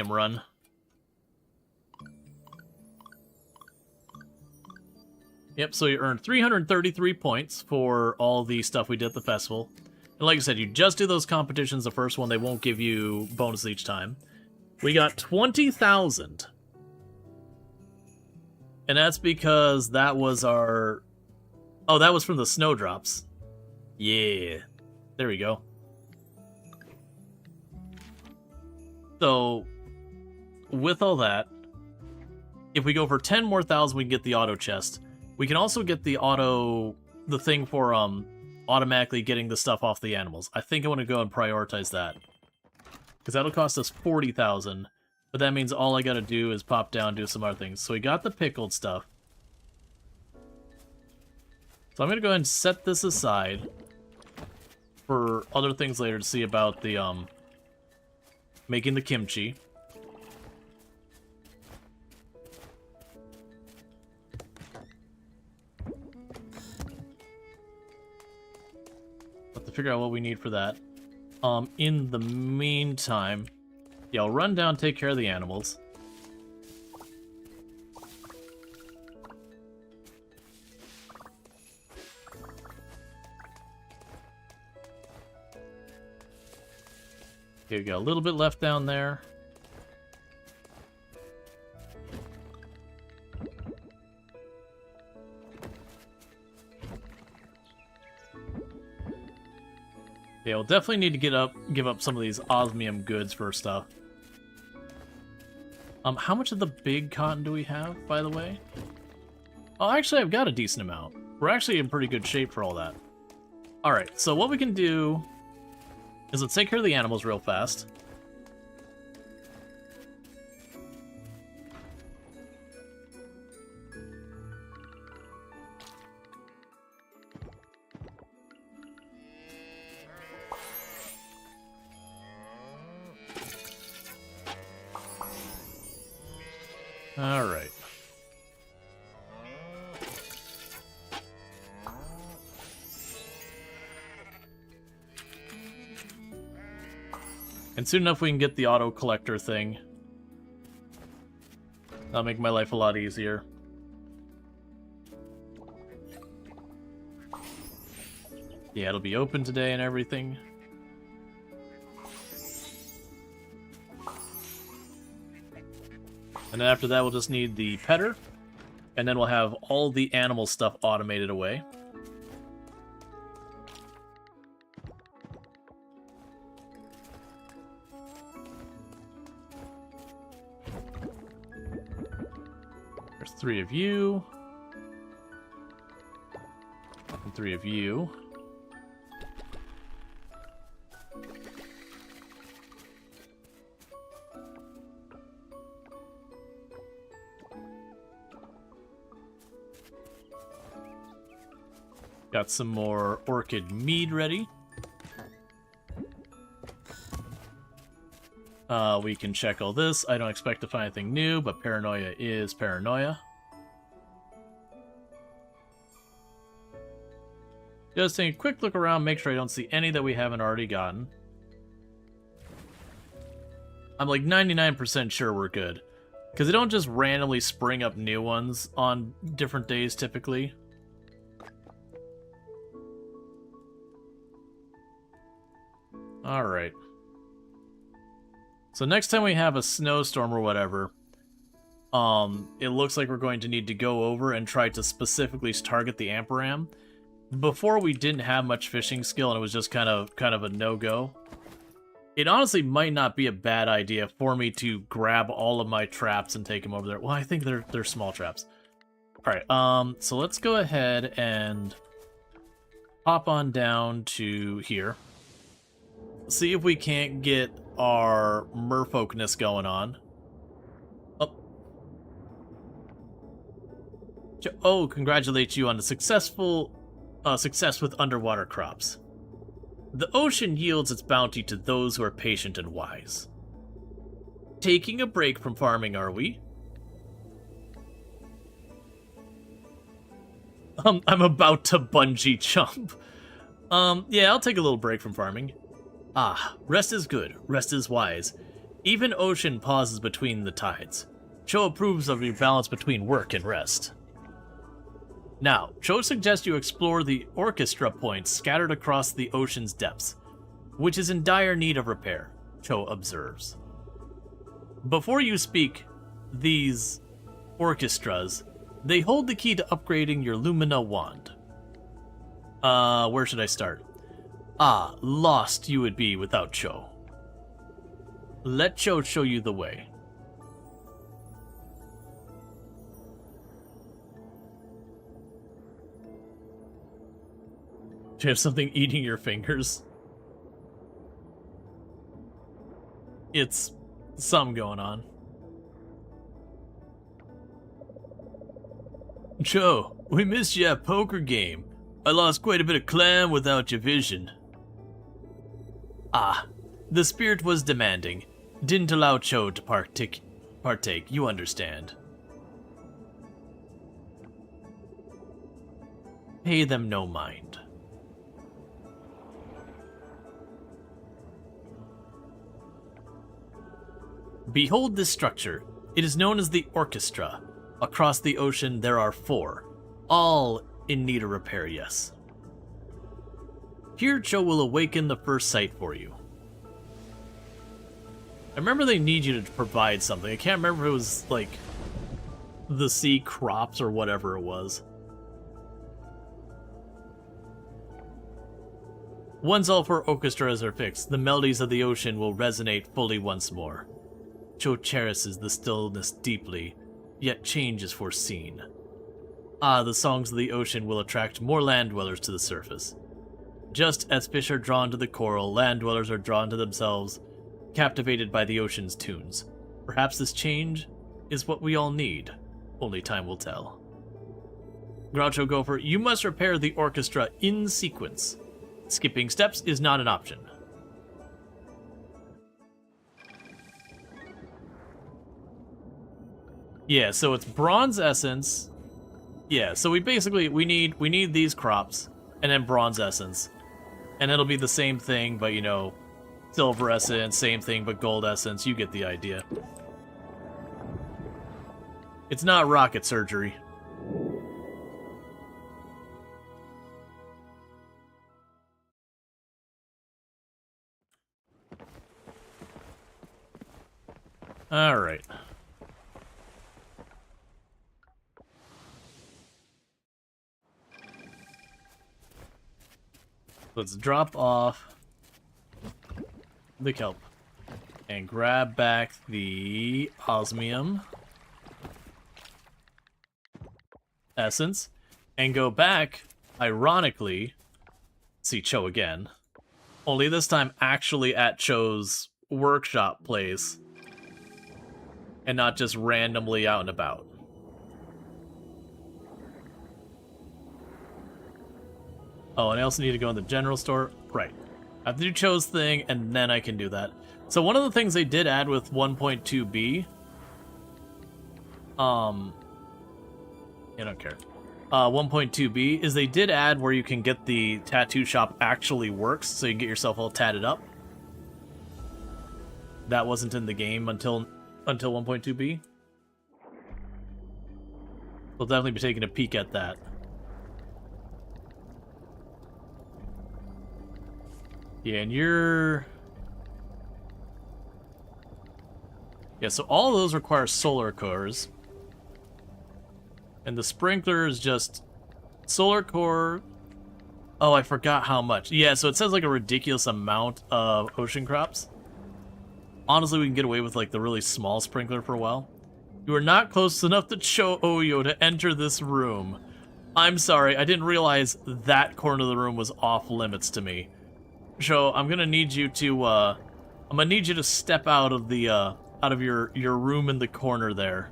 [SPEAKER 1] run. Yep, so you earned 333 points for all the stuff we did at the festival. And like I said, you just do those competitions, the first one, they won't give you bonus each time. We got 20,000. And that's because that was our... Oh, that was from the snowdrops. Yeah. There we go. So, with all that, if we go for 10 more thousand, we can get the auto chest. We can also get the thing for automatically getting the stuff off the animals. I think I want to go and prioritize that. Because that'll cost us 40,000. But that means all I gotta do is pop down and do some other things. So we got the pickled stuff. So I'm gonna go ahead and set this aside for other things later to see about the making the kimchi. Have to figure out what we need for that. In the meantime, yeah, I'll run down, take care of the animals. Okay, we got a little bit left down there. Yeah, we'll definitely need to give up some of these osmium goods for stuff. How much of the big cotton do we have, by the way? Oh, actually, I've got a decent amount. We're actually in pretty good shape for all that. Alright, so what we can do is let's take care of the animals real fast. Alright. And soon enough we can get the auto collector thing. That'll make my life a lot easier. Yeah, it'll be open today and everything. And then after that, we'll just need the petter. And then we'll have all the animal stuff automated away. There's 3 of you. And 3 of you. Got some more orchid mead ready. We can check all this. I don't expect to find anything new, but paranoia is paranoia. Just taking a quick look around, make sure I don't see any that we haven't already gotten. I'm like 99% sure we're good. Because they don't just randomly spring up new ones on different days typically. Alright. So next time we have a snowstorm or whatever, it looks like we're going to need to go over and try to specifically target the Amperam. Before we didn't have much fishing skill and it was just kind of a no-go. It honestly might not be a bad idea for me to grab all of my traps and take them over there. Well, I think they're small traps. Alright, so let's go ahead and hop on down to here. See if we can't get our merfolkness going on. Oh, congratulate you on the success with underwater crops. The ocean yields its bounty to those who are patient and wise. Taking a break from farming, are we? I'm about to bungee jump. Yeah, I'll take a little break from farming. Ah, rest is good, rest is wise. Even ocean pauses between the tides. Cho approves of your balance between work and rest. Now, Cho suggests you explore the orchestra points scattered across the ocean's depths, which is in dire need of repair, Cho observes. Before you speak, these orchestras, they hold the key to upgrading your Lumina wand. Where should I start? Ah, lost you would be without Cho. Let Cho show you the way. Do you have something eating your fingers? It's some going on. Cho, we missed you at poker game. I lost quite a bit of clam without your vision. Ah, the spirit was demanding. Didn't allow Cho to partake, you understand. Pay them no mind. Behold this structure. It is known as the orchestra. Across the ocean there are 4, all in need of repair, yes. Here Cho will awaken the first sight for you. I remember they need you to provide something. I can't remember if it was, like, the sea crops or whatever it was. Once all 4 orchestras are fixed, the melodies of the ocean will resonate fully once more. Cho cherishes the stillness deeply, yet change is foreseen. Ah, the songs of the ocean will attract more land dwellers to the surface. Just as fish are drawn to the coral, land dwellers are drawn to themselves, captivated by the ocean's tunes. Perhaps this change is what we all need. Only time will tell. Groucho Gopher, you must repair the orchestra in sequence. Skipping steps is not an option. Yeah, so it's bronze essence. Yeah, so we need these crops and then bronze essence. And it'll be the same thing, but you know, silver essence, same thing, but gold essence. You get the idea. It's not rocket surgery. Alright. Let's drop off the kelp and grab back the osmium essence and go back, ironically, see Cho again. Only this time actually at Cho's workshop place and not just randomly out and about. Oh, and I also need to go in the general store. Right. I have to do Cho's thing, and then I can do that. So one of the things they did add with 1.2b... I don't care. 1.2b is they did add where you can get the tattoo shop actually works, so you can get yourself all tatted up. That wasn't in the game until 1.2b. We'll definitely be taking a peek at that. Yeah, and you're... Yeah, so all of those require solar cores. And the sprinkler is just solar core. Oh, I forgot how much. Yeah, so it says like a ridiculous amount of ocean crops. Honestly, we can get away with like the really small sprinkler for a while. You are not close enough to show Oyo to enter this room. I'm sorry, I didn't realize that corner of the room was off limits to me. So I'm gonna need you to step out of the out of your room in the corner there.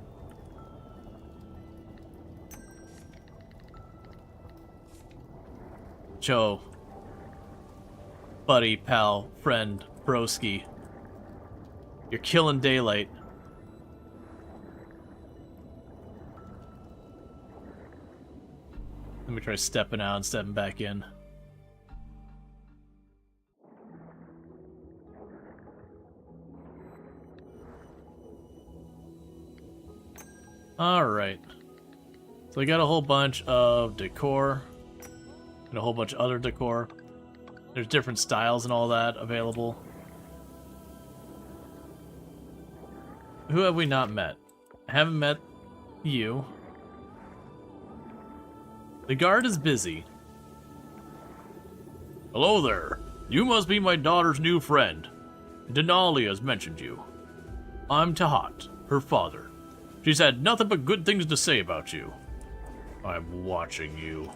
[SPEAKER 1] Cho, buddy, pal, friend, broski, you're killing daylight. Let me try stepping out and stepping back in. Alright. So I got a whole bunch of decor. And a whole bunch of other decor. There's different styles and all that available. Who have we not met? I haven't met you. The guard is busy. Hello there. You must be my daughter's new friend. Denali has mentioned you. I'm Tahat, her father. She's had nothing but good things to say about you. I'm watching you.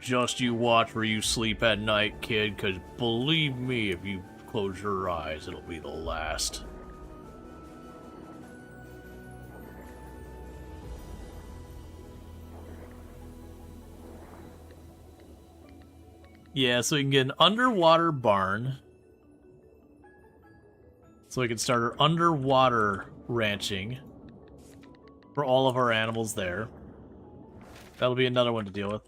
[SPEAKER 1] Just you watch where you sleep at night, kid, because believe me, if you close your eyes, it'll be the last. Yeah, so we can get an underwater barn. So we can start our underwater ranching for all of our animals there. That'll be another one to deal with.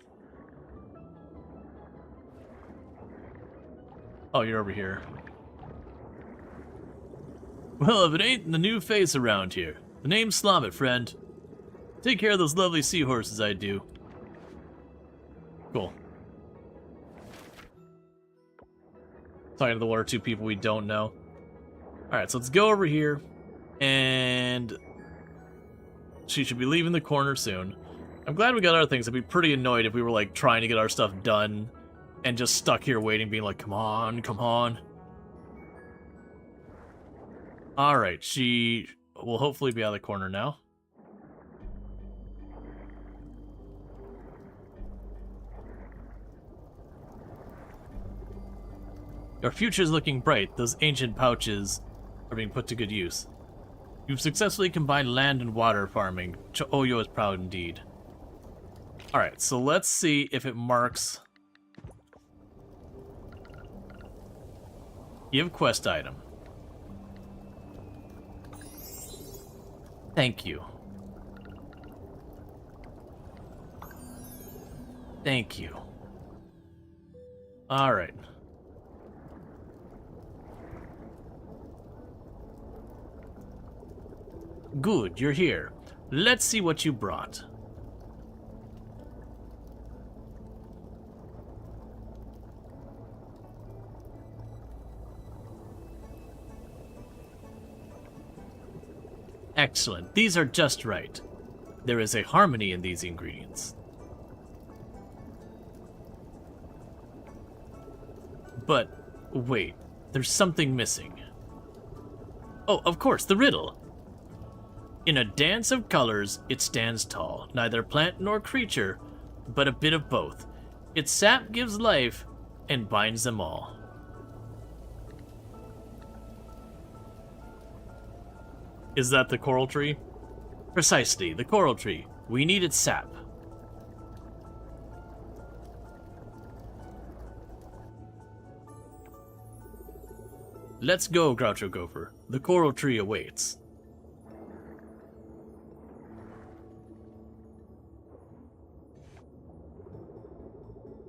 [SPEAKER 1] Oh, you're over here. Well, if it ain't the new face around here. The name's Slamet, friend. Take care of those lovely seahorses I do. Cool. Talking to the one or two people we don't know. Alright, so let's go over here. And she should be leaving the corner soon. I'm glad we got our things. I'd be pretty annoyed if we were like trying to get our stuff done and just stuck here waiting, being like, come on, come on. Alright, she will hopefully be out of the corner now. Your future is looking bright. Those ancient pouches are being put to good use. You've successfully combined land and water farming. Oyo is proud indeed. Alright, so let's see if it marks... Give quest item. Thank you. Thank you. Alright. Good, you're here. Let's see what you brought. Excellent. These are just right. There is a harmony in these ingredients. But, wait, there's something missing. Oh, of course, the riddle. In a dance of colors, it stands tall, neither plant nor creature, but a bit of both. Its sap gives life and binds them all. Is that the coral tree? Precisely, the coral tree. We need its sap. Let's go, Groucho Gopher. The coral tree awaits.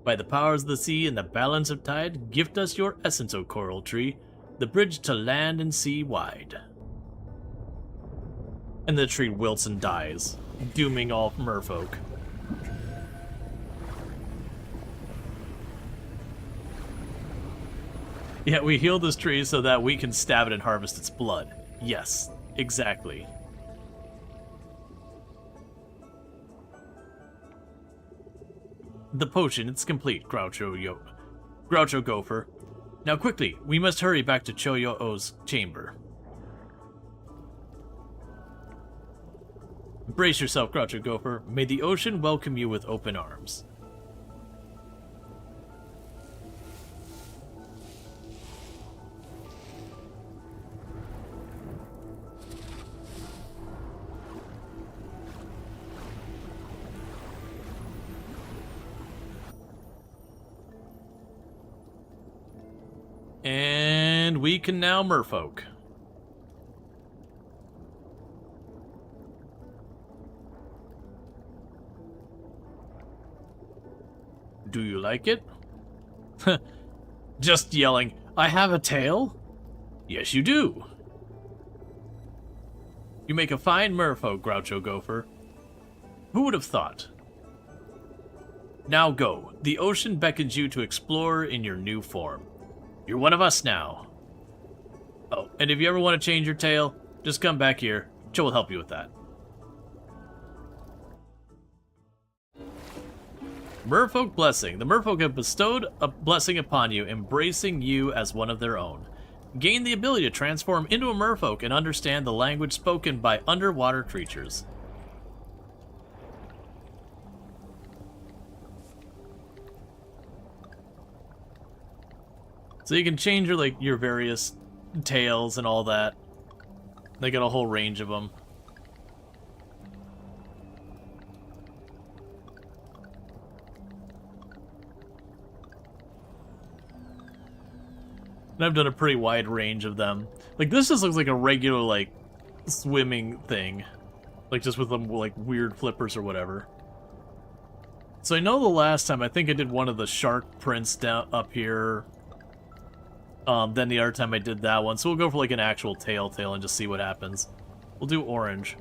[SPEAKER 1] By the powers of the sea and the balance of tide, gift us your essence, O coral tree, the bridge to land and sea wide. And the tree wilts and dies, dooming all merfolk. Yeah, we heal this tree so that we can stab it and harvest its blood. Yes, exactly. The potion, it's complete, Groucho Gopher. Now quickly, we must hurry back to Choyo-O's chamber. Brace yourself, Groucho Gopher. May the ocean welcome you with open arms. And we can now merfolk. Do you like it? Just yelling, I have a tail? Yes, you do. You make a fine merfolk, Groucho Gopher. Who would have thought? Now go. The ocean beckons you to explore in your new form. You're one of us now. Oh, and if you ever want to change your tail, just come back here. Cho will help you with that. Merfolk Blessing. The merfolk have bestowed a blessing upon you, embracing you as one of their own. Gain the ability to transform into a merfolk and understand the language spoken by underwater creatures. So you can change your various tails and all that. They got a whole range of them. And I've done a pretty wide range of them. Like, this just looks like a regular, like, swimming thing. Like, just with them, like, weird flippers or whatever. So I know the last time, I think I did one of the shark prints down up here. Then the other time I did that one. So we'll go for, like, an actual tail and just see what happens. We'll do orange.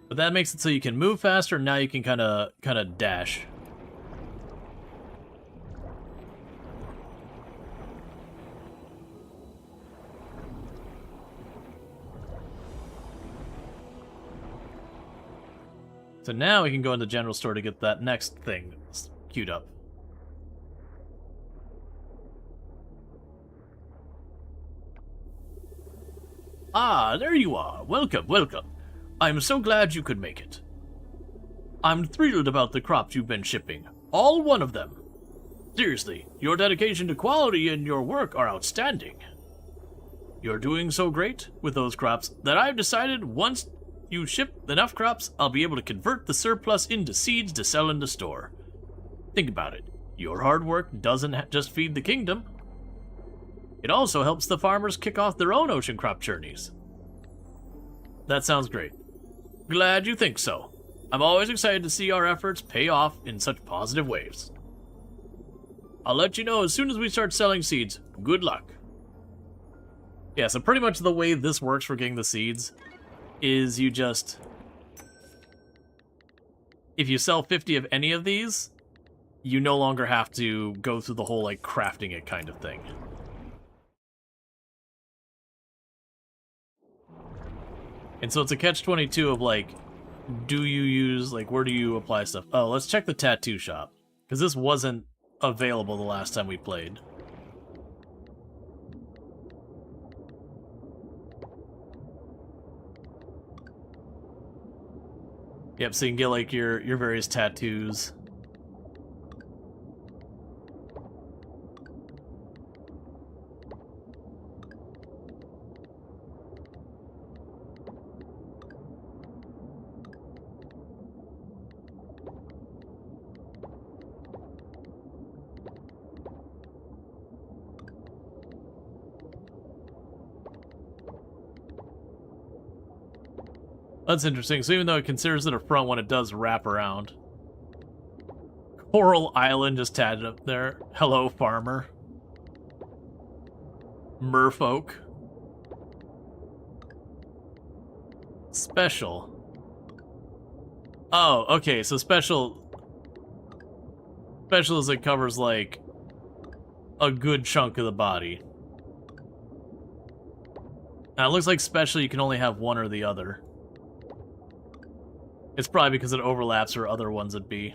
[SPEAKER 1] But that makes it so you can move faster, and now you can kind of dash. So now we can go in the general store to get that next thing queued up. Ah, there you are. Welcome, welcome. I'm so glad you could make it. I'm thrilled about the crops you've been shipping. All one of them. Seriously, your dedication to quality and your work are outstanding. You're doing so great with those crops that I've decided once you ship enough crops, I'll be able to convert the surplus into seeds to sell in the store. Think about it. Your hard work doesn't just feed the kingdom. It also helps the farmers kick off their own ocean crop journeys. That sounds great. Glad you think so. I'm always excited to see our efforts pay off in such positive ways. I'll let you know as soon as we start selling seeds. Good luck. Yeah, so pretty much the way this works for getting the seeds is you just... if you sell 50 of any of these, you no longer have to go through the whole, like, crafting it kind of thing. And so it's a catch-22 of, like, do you use, like, where do you apply stuff? Oh, let's check the tattoo shop. Because this wasn't available the last time we played. Yep, so you can get, like, your various tattoos. That's interesting. So even though it considers it a front one, it does wrap around. Coral Island just tatted up there. Hello, farmer. Merfolk. Special. Oh, okay, so special... Special is it covers, like, a good chunk of the body. Now, it looks like special you can only have one or the other. It's probably because it overlaps where other ones would be.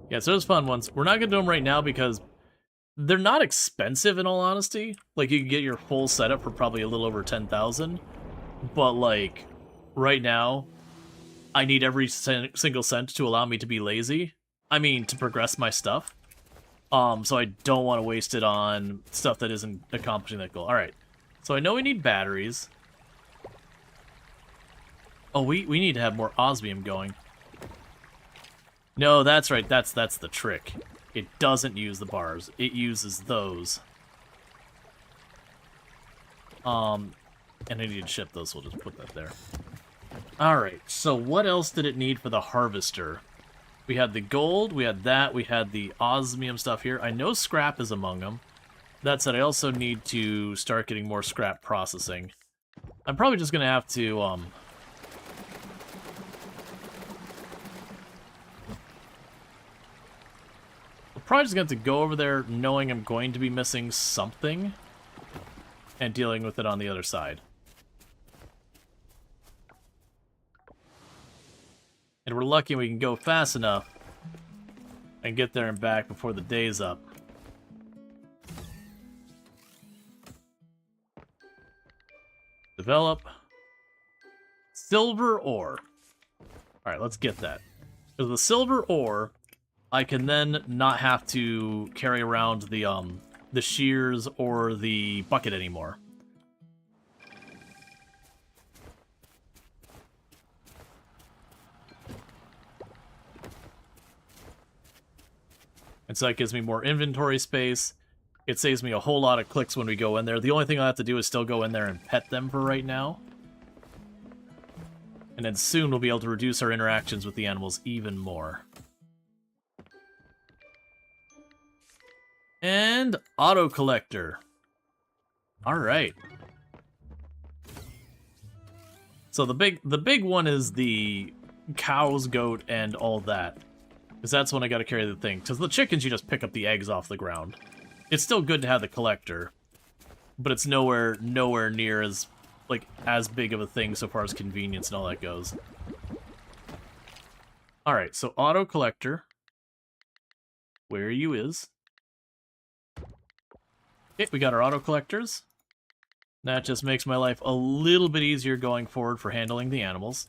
[SPEAKER 1] Yeah, so those fun ones. We're not going to do them right now because they're not expensive, in all honesty. Like, you can get your full setup for probably a little over 10,000. But, like, right now, I need every single cent to allow me to be lazy. I mean, to progress my stuff. So I don't want to waste it on stuff that isn't accomplishing that goal. Alright. So I know we need batteries. Oh, we need to have more osmium going. No, that's right. That's the trick. It doesn't use the bars. It uses those. And I need to ship those, so we'll just put that there. Alright, so what else did it need for the harvester? We had the gold, we had that, we had the osmium stuff here. I know scrap is among them. That said, I also need to start getting more scrap processing. I'm probably just gonna have to, I'm probably just gonna have to go over there knowing I'm going to be missing something and dealing with it on the other side. And we're lucky we can go fast enough and get there and back before the day's up. Develop. Silver ore. Alright, let's get that. With the silver ore, I can then not have to carry around the shears or the bucket anymore. And so that gives me more inventory space. It saves me a whole lot of clicks when we go in there. The only thing I have to do is still go in there and pet them for right now. And then soon we'll be able to reduce our interactions with the animals even more. And auto collector. Alright. So the big one is the cows, goat, and all that. Because that's when I gotta carry the thing. Because the chickens, you just pick up the eggs off the ground. It's still good to have the collector, but it's nowhere near as big of a thing so far as convenience and all that goes. Alright, so auto collector. Where you is. Okay, we got our auto collectors. That just makes my life a little bit easier going forward for handling the animals.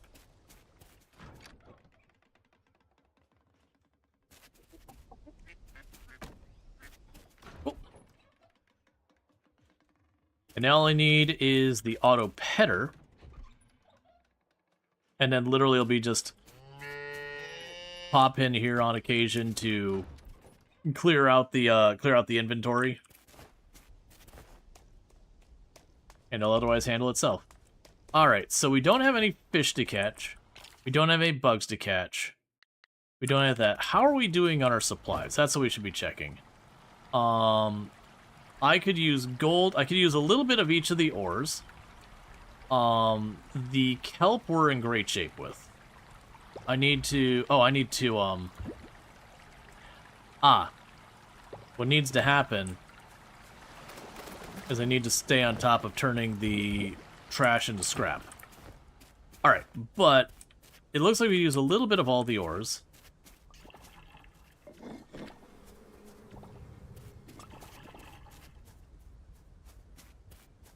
[SPEAKER 1] And now all I need is the auto petter. And then literally it'll be just pop in here on occasion to clear out the inventory. And it'll otherwise handle itself. Alright, so we don't have any fish to catch. We don't have any bugs to catch. We don't have that. How are we doing on our supplies? That's what we should be checking. I could use gold. I could use a little bit of each of the ores. The kelp we're in great shape with. I need to... Oh, I need to, What needs to happen Because I need to stay on top of turning the trash into scrap. Alright, but it looks like we use a little bit of all the ores.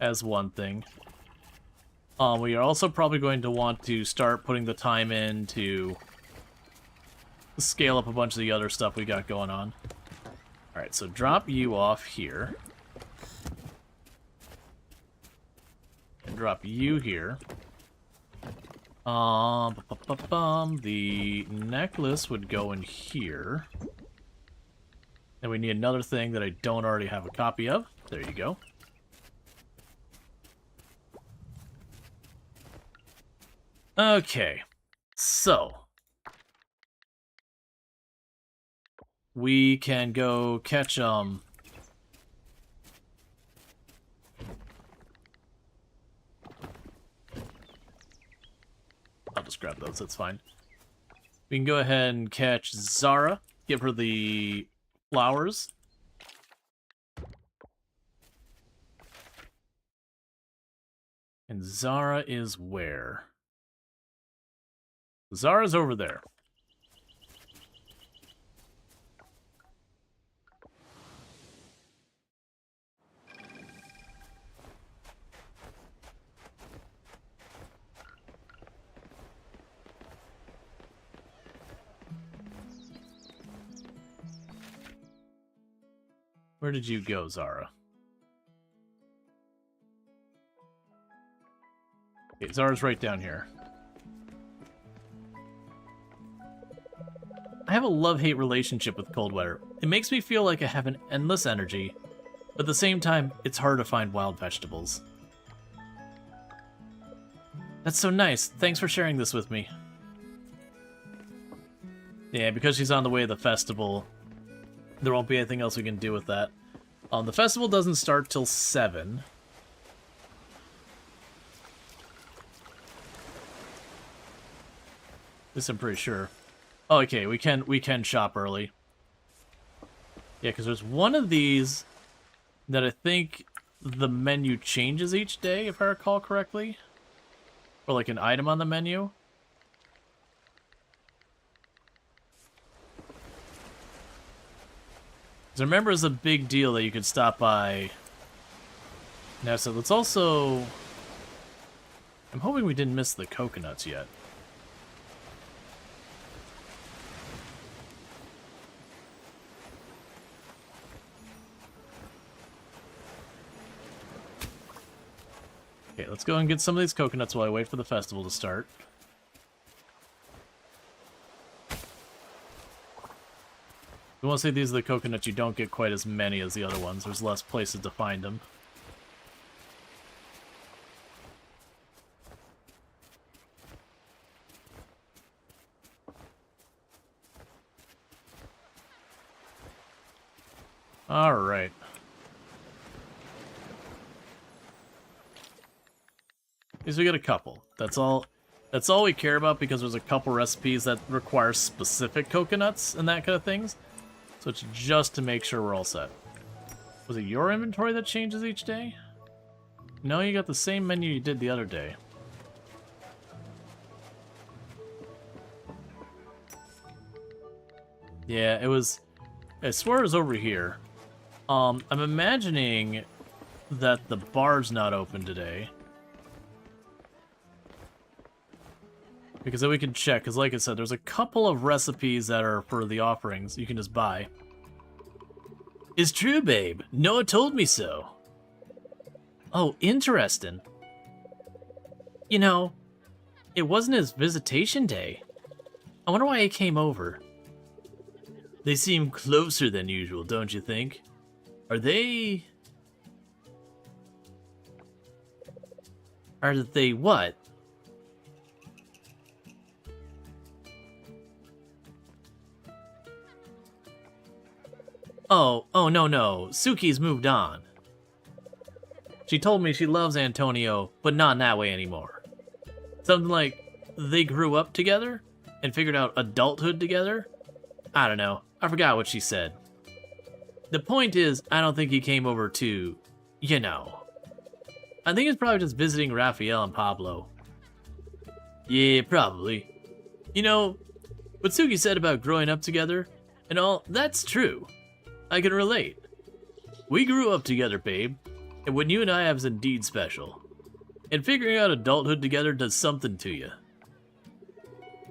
[SPEAKER 1] As one thing. We are also probably going to want to start putting the time in to scale up a bunch of the other stuff we got going on. Alright, so drop you off here. And drop you here. The necklace would go in here. And we need another thing that I don't already have a copy of. There you go. Okay, so we can go catch I'll just grab those, that's fine. We can go ahead and catch Zara, give her the flowers. And Zara is where? Zara's over there. Where did you go, Zara? Okay, Zara's right down here. I have a love-hate relationship with cold weather. It makes me feel like I have an endless energy, but at the same time, it's hard to find wild vegetables. That's so nice. Thanks for sharing this with me. Yeah, because she's on the way to the festival, there won't be anything else we can do with that. The festival doesn't start till 7. This I'm pretty sure. Oh, okay, we can shop early. Yeah, because there's one of these that I think the menu changes each day, if I recall correctly. Or like an item on the menu. Because I remember it was a big deal that you could stop by. Now, so let's also... I'm hoping we didn't miss the coconuts yet. Okay, let's go and get some of these coconuts while I wait for the festival to start. We want to say these are the coconuts, you don't get quite as many as the other ones. There's less places to find them. Alright. At least we get a couple. That's all we care about, because there's a couple recipes that require specific coconuts and that kind of things. So it's just to make sure we're all set. Was it your inventory that changes each day? No, you got the same menu you did the other day. Yeah, it was... I swear it was over here. I'm imagining that the bar's not open today. Because then we can check, because like I said, there's a couple of recipes that are for the offerings you can just buy. It's true, babe. Noah told me so. Oh, interesting. You know, it wasn't his visitation day. I wonder why he came over. They seem closer than usual, don't you think? Are they... Are they what? Oh, no. Suki's moved on. She told me she loves Antonio, but not in that way anymore. Something like, they grew up together and figured out adulthood together? I don't know. I forgot what she said. The point is, I don't think he came over to you know. I think it's probably just visiting Raphael and Pablo. Yeah, probably. You know, what Suki said about growing up together and all, that's true. I can relate. We grew up together, babe, and what you and I have is indeed special. And figuring out adulthood together does something to you.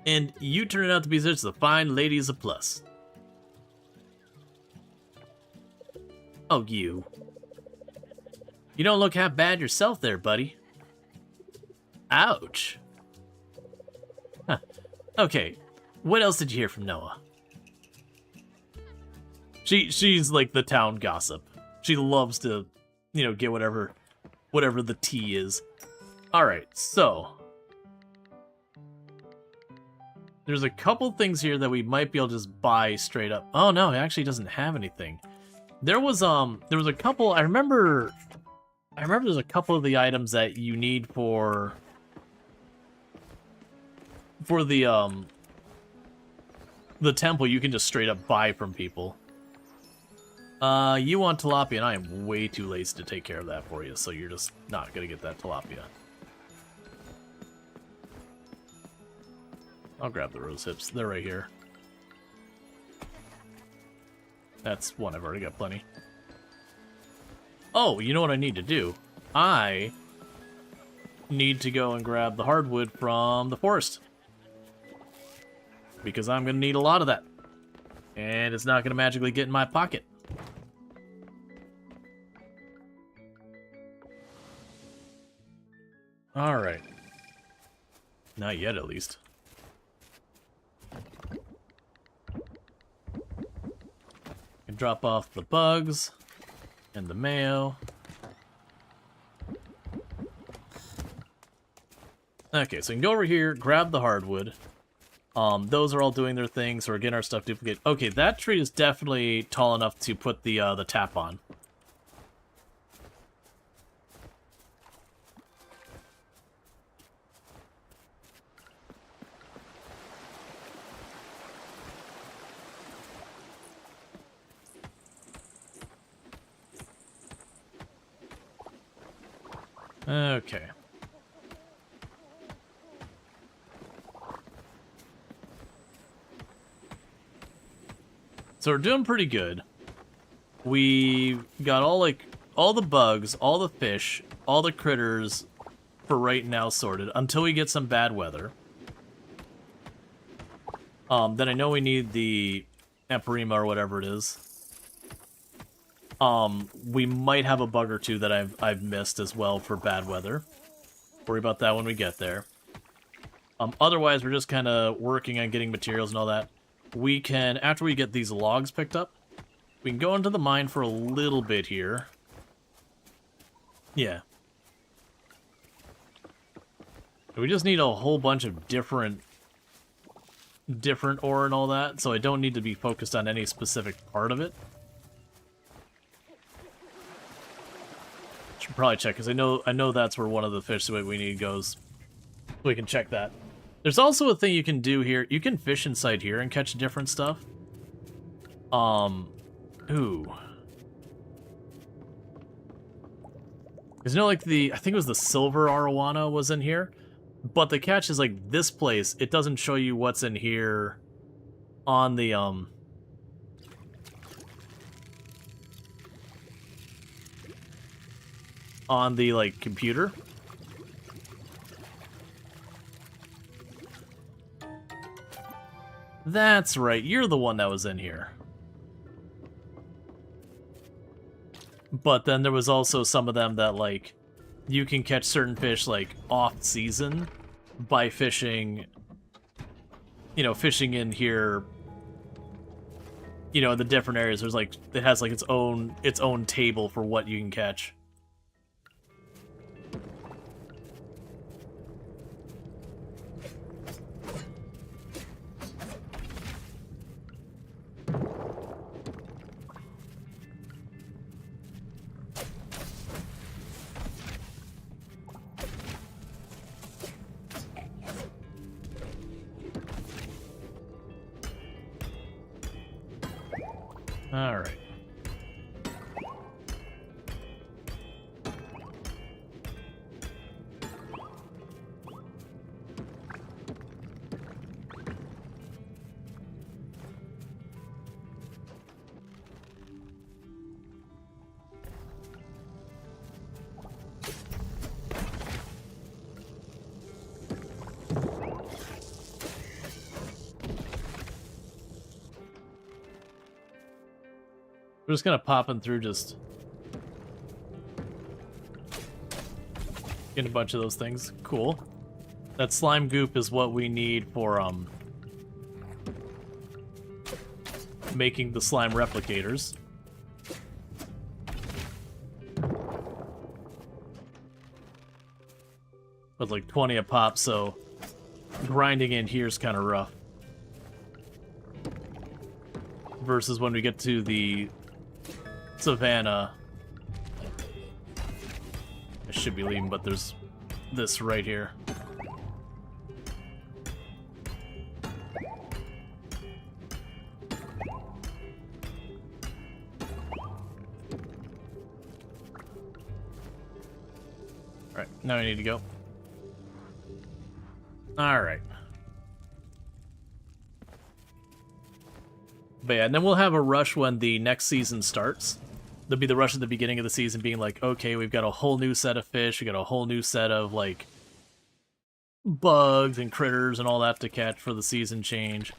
[SPEAKER 1] And you turning out to be such a fine lady is a plus. Oh, you. You don't look half bad yourself there, buddy. Ouch. Huh. Okay, what else did you hear from Noah? She's like the town gossip. She loves to, you know, get whatever the tea is. Alright, so there's a couple things here that we might be able to just buy straight up. Oh no, it actually doesn't have anything. There was a couple, I remember there's a couple of the items that you need for the temple you can just straight up buy from people. You want tilapia, and I am way too lazy to take care of that for you, so you're just not gonna get that tilapia. I'll grab the rose hips. They're right here. That's one. I've already got plenty. Oh, you know what I need to do? I need to go and grab the hardwood from the forest. Because I'm going to need a lot of that. And it's not going to magically get in my pocket. Alright. Not yet, at least. Can drop off the bugs and the mayo. Okay, so we can go over here, grab the hardwood. Those are all doing their thing, so we're getting our stuff duplicated. Okay, that tree is definitely tall enough to put the tap on. Okay. So we're doing pretty good. We got all the bugs, all the fish, all the critters for right now sorted until we get some bad weather. Then I know we need the Emperima or whatever it is. We might have a bug or two that I've missed as well for bad weather. Worry about that when we get there. Otherwise, we're just kind of working on getting materials and all that. We can, after we get these logs picked up, we can go into the mine for a little bit here. Yeah. We just need a whole bunch of different ore and all that, so I don't need to be focused on any specific part of it. Should probably check, because I know that's where one of the fish that we need goes. We can check that. There's also a thing you can do here. You can fish inside here and catch different stuff. Ooh. Because you know, like I think it was the silver arowana was in here. But the catch is, like, this place, it doesn't show you what's in here on the, like, computer. That's right, you're the one that was in here. But then there was also some of them that, like, you can catch certain fish, like, off-season by fishing, you know, fishing in here, you know, in the different areas. There's, like, it has, like, its own table for what you can catch. Alright. We're just gonna pop in through, just getting a bunch of those things. Cool. That slime goop is what we need for making the slime replicators. But like 20 a pop, so grinding in here is kind of rough. Versus when we get to the savannah. I should be leaving, but there's this right here. Alright, now I need to go. Alright. But yeah, and then we'll have a rush when the next season starts. There'll be the rush at the beginning of the season being like, okay, we've got a whole new set of fish, we got a whole new set of, like, bugs and critters and all that to catch for the season change.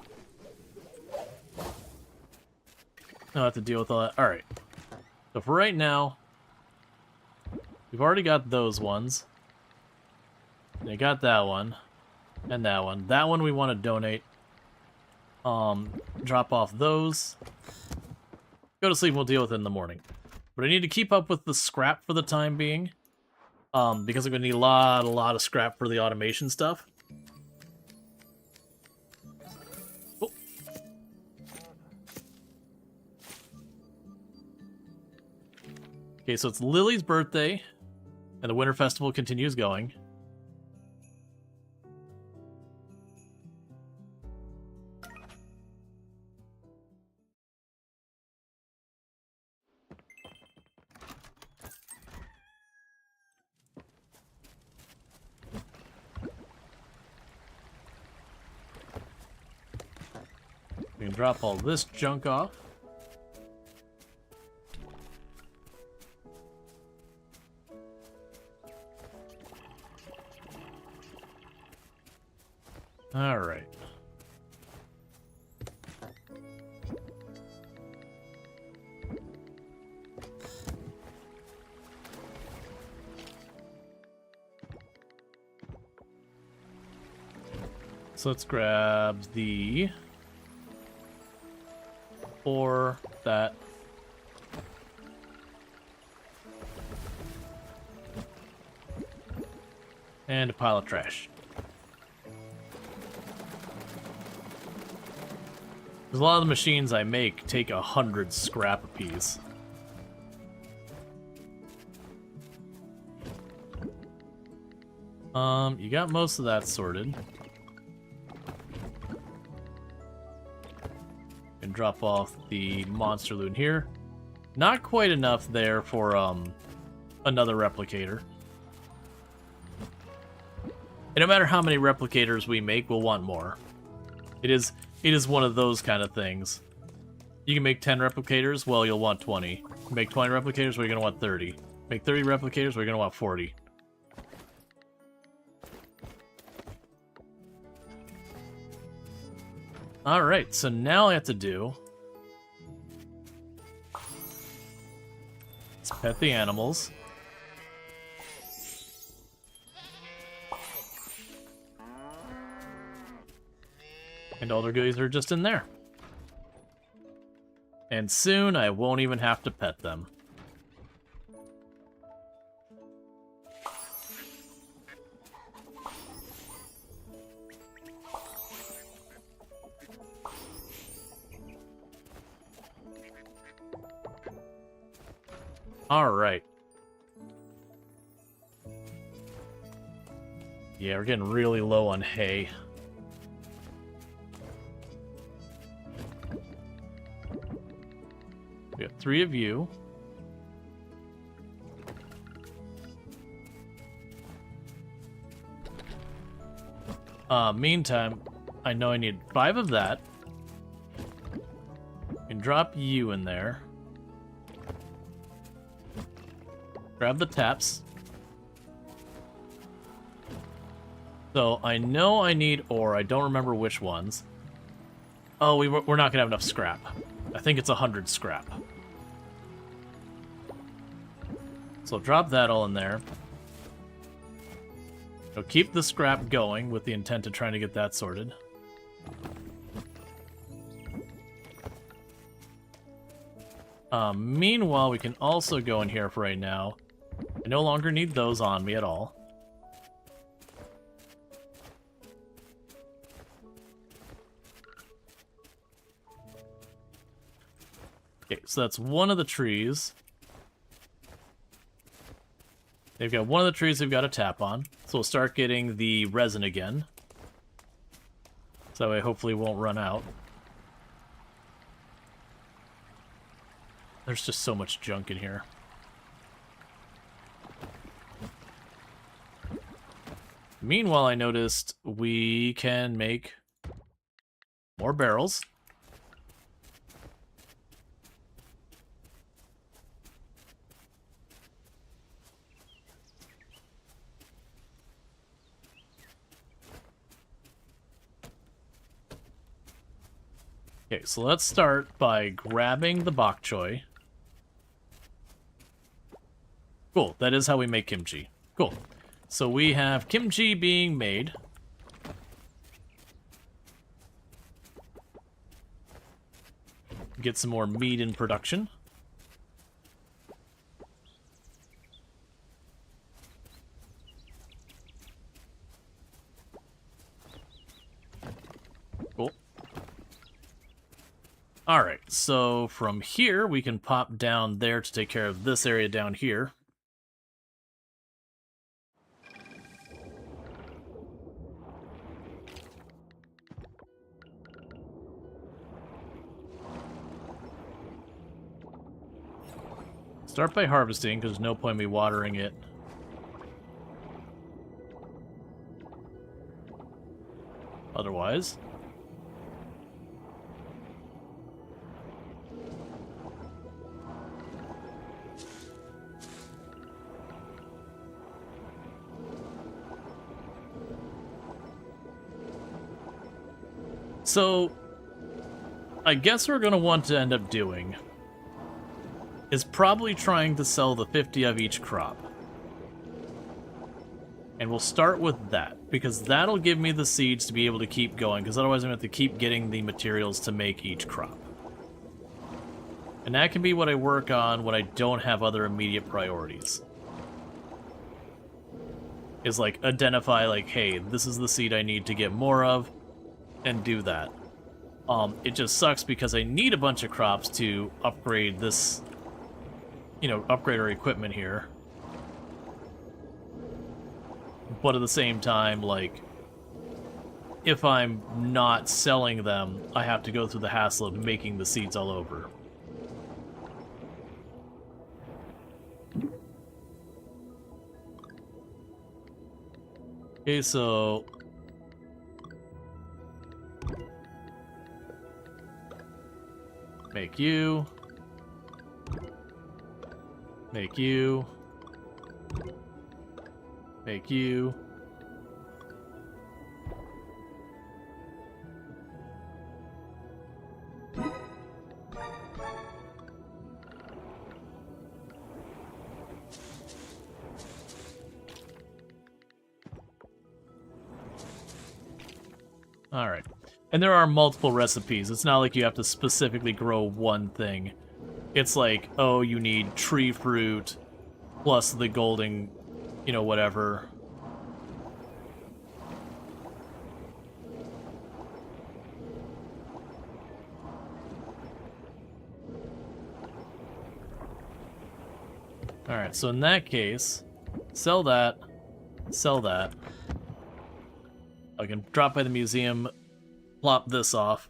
[SPEAKER 1] I'll have to deal with all that. Alright. So for right now, we've already got those ones. They got that one. And that one. That one we want to donate. Drop off those. Go to sleep, we'll deal with it in the morning. But I need to keep up with the scrap for the time being. Because I'm going to need a lot of scrap for the automation stuff. Oh. Okay, so it's Lily's birthday, and the Winter Festival continues going. We can drop all this junk off. All right. So let's grab the or that. And a pile of trash. Because a lot of the machines I make take 100 scrap apiece. You got most of that sorted. And drop off the monster loot here. Not quite enough there for another replicator. And no matter how many replicators we make, we'll want more. It is one of those kind of things. You can make 10 replicators, well, you'll want 20. Make 20 replicators, well, you're going to want 30. Make 30 replicators, well, you're going to want 40. Alright, so now all I have to do is pet the animals. And all their goodies are just in there. And soon I won't even have to pet them. Alright. Yeah, we're getting really low on hay. We have 3 of you. Meantime, I know I need 5 of that. And drop you in there. Grab the taps. So I know I need ore. I don't remember which ones. Oh, we're not gonna have enough scrap. I think it's 100 scrap. So drop that all in there. So keep the scrap going with the intent of trying to get that sorted. Meanwhile, we can also go in here for right now. I no longer need those on me at all. Okay, so that's one of the trees. They've got one of the trees they've got to tap on. So we'll start getting the resin again. So that way hopefully it won't run out. There's just so much junk in here. Meanwhile, I noticed we can make more barrels. Okay, so let's start by grabbing the bok choy. Cool, that is how we make kimchi. Cool. So we have kimchi being made. Get some more meat in production. Cool. Alright, so from here we can pop down there to take care of this area down here. Start by harvesting, because there's no point in me watering it. Otherwise. So, I guess we're going to want to end up doing is probably trying to sell the 50 of each crop. And we'll start with that, because that'll give me the seeds to be able to keep going, because otherwise I'm going to have to keep getting the materials to make each crop. And that can be what I work on when I don't have other immediate priorities. Is like, identify like, hey, this is the seed I need to get more of, and do that. It just sucks because I need a bunch of crops to upgrade this, upgrade our equipment here. But at the same time, like, if I'm not selling them, I have to go through the hassle of making the seeds all over. Okay, so make you. Make you. Make you. Alright. And there are multiple recipes. It's not like you have to specifically grow one thing. It's like, oh, you need tree fruit plus the golden, whatever. Alright, so in that case, sell that, sell that. I can drop by the museum, plop this off.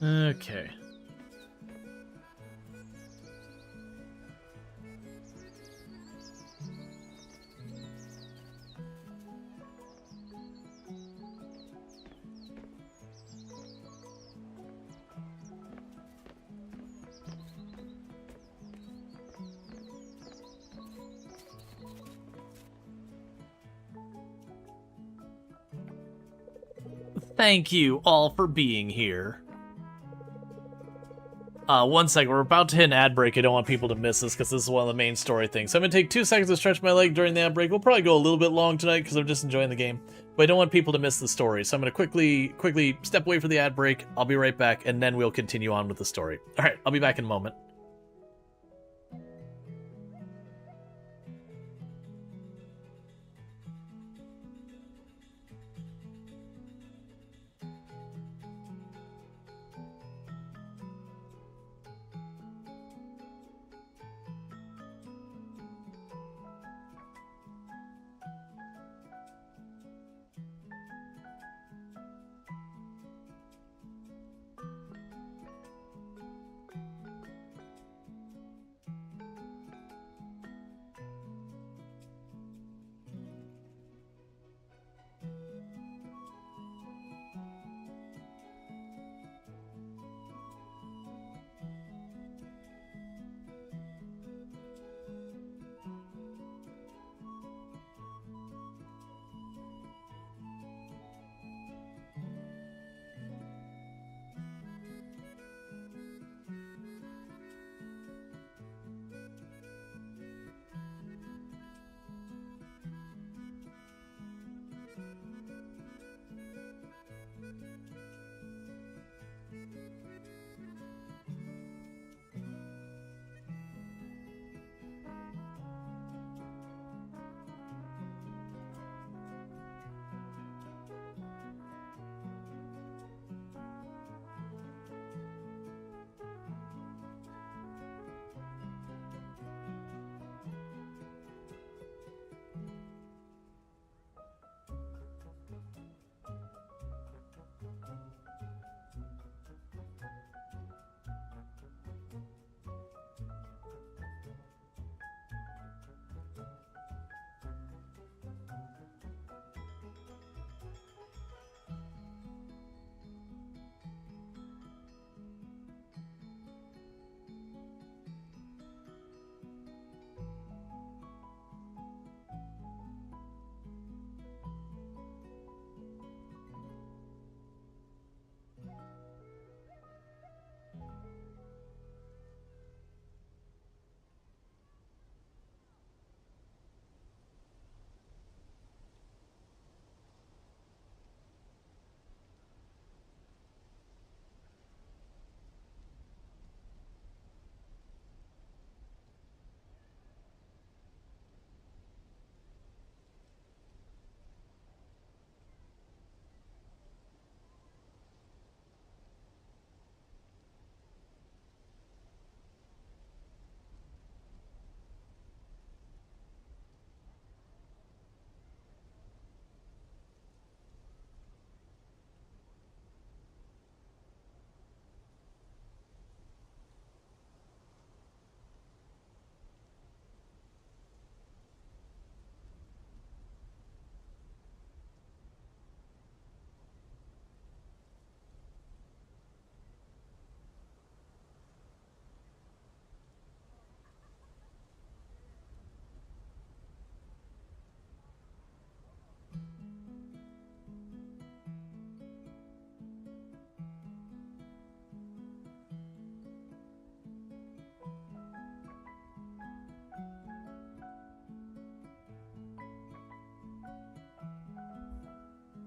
[SPEAKER 1] Okay. Thank you all for being here. 1 second, we're about to hit an ad break. I don't want people to miss this because this is one of the main story things. So I'm going to take 2 seconds to stretch my leg during the ad break. We'll probably go a little bit long tonight because I'm just enjoying the game. But I don't want people to miss the story. So I'm going to quickly step away for the ad break. I'll be right back, and then we'll continue on with the story. All right, I'll be back in a moment.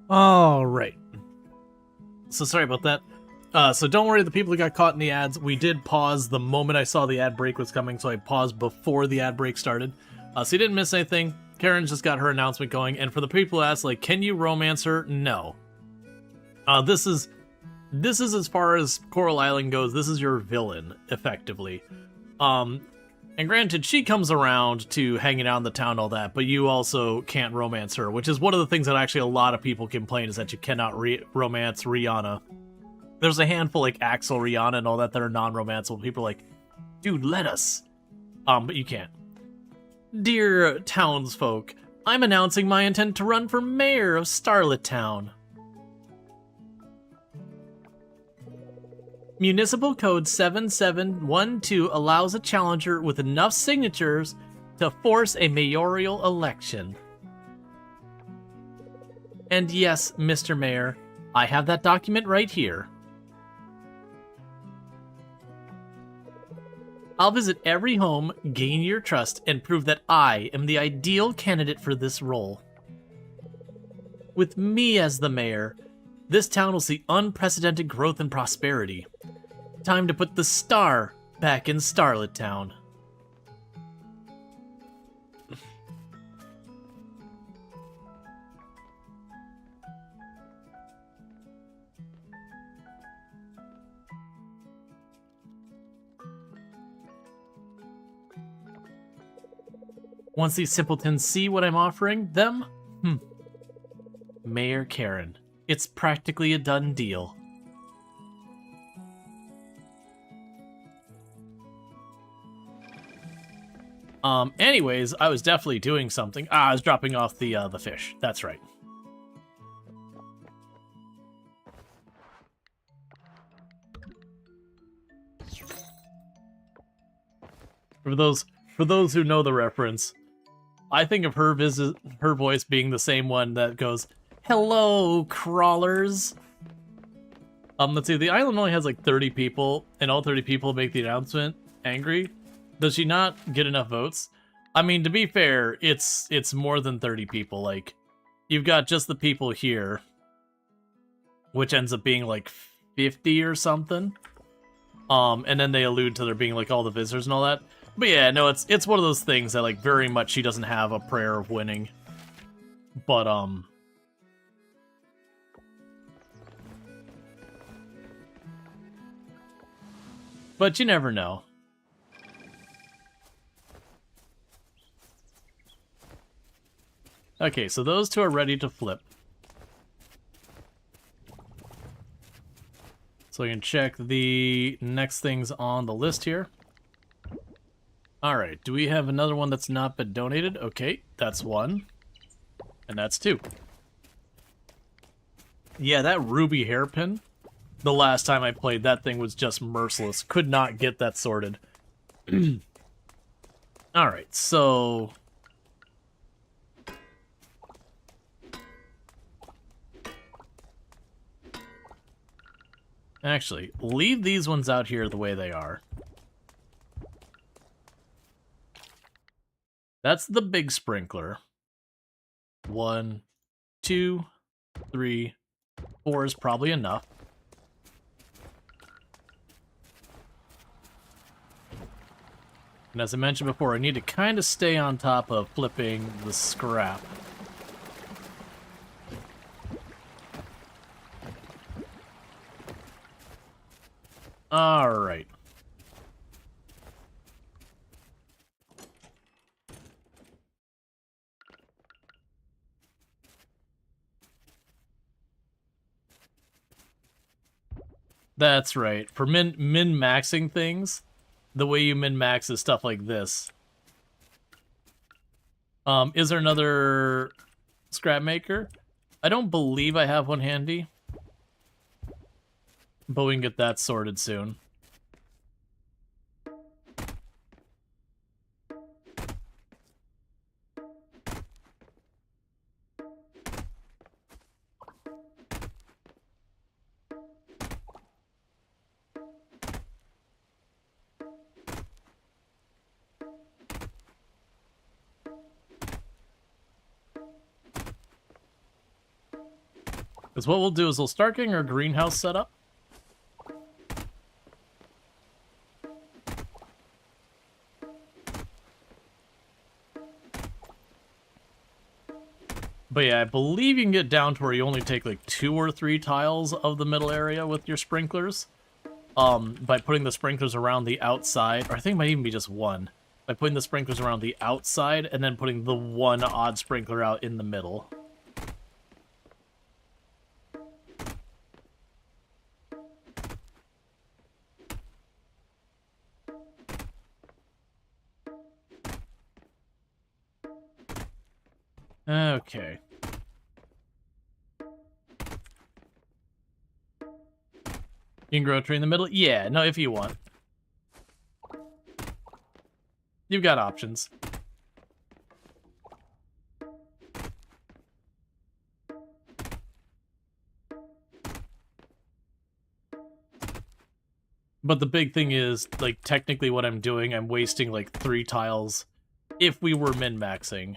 [SPEAKER 1] All right. So sorry about that. So don't worry, the people who got caught in the ads, we did pause the moment I saw the ad break was coming, so I paused before the ad break started. So you didn't miss anything. Karen just got her announcement going, and for the people who asked, like, can you romance her? No. This is as far as Coral Island goes, this is your villain, effectively. And granted, she comes around to hanging out in the town and all that, but you also can't romance her, which is one of the things that actually a lot of people complain is that you cannot romance Rihanna. There's a handful like Axel, Rihanna, and all that are non-romanceable. People are like, dude, let us. But you can't. Dear townsfolk, I'm announcing my intent to run for mayor of Starlet Town. Municipal Code 7712 allows a challenger with enough signatures to force a mayoral election. And yes, Mr. Mayor, I have that document right here. I'll visit every home, gain your trust, and prove that I am the ideal candidate for this role. With me as the mayor, this town will see unprecedented growth and prosperity. Time to put the star back in Starlet Town. Once these simpletons see what I'm offering them, Mayor Karen, it's practically a done deal. Anyways, I was definitely doing something. I was dropping off the fish. That's right. For those who know the reference, I think of her voice being the same one that goes, "Hello, crawlers." Let's see, the island only has like 30 people, and all 30 people make the announcement angry. Does she not get enough votes? I mean, to be fair, it's more than 30 people. Like, you've got just the people here, which ends up being like 50 or something. And then they allude to there being like all the visitors and all that. But yeah, no, it's one of those things that like very much she doesn't have a prayer of winning. But you never know. Okay, so those two are ready to flip. So we can check the next things on the list here. Alright, do we have another one that's not been donated? Okay, that's one. And that's two. Yeah, that ruby hairpin, the last time I played, that thing was just merciless. Could not get that sorted. Alright, so... Actually, leave these ones out here the way they are. That's the big sprinkler. 1, 2, 3, 4 is probably enough. And as I mentioned before, I need to kind of stay on top of flipping the scrap. Alright. That's right. For min-maxing things, the way you min-max is stuff like this. Is there another scrap maker? I don't believe I have one handy. But we can get that sorted soon. Because what we'll do is we'll start getting our greenhouse set up. But yeah, I believe you can get down to where you only take like 2 or 3 tiles of the middle area with your sprinklers. By putting the sprinklers around the outside, or I think it might even be just one. By putting the sprinklers around the outside and then putting the one odd sprinkler out in the middle. Okay. You can grow a tree in the middle? Yeah, no, if you want. You've got options. But the big thing is, like, technically what I'm doing, I'm wasting, like, 3 tiles if we were min-maxing.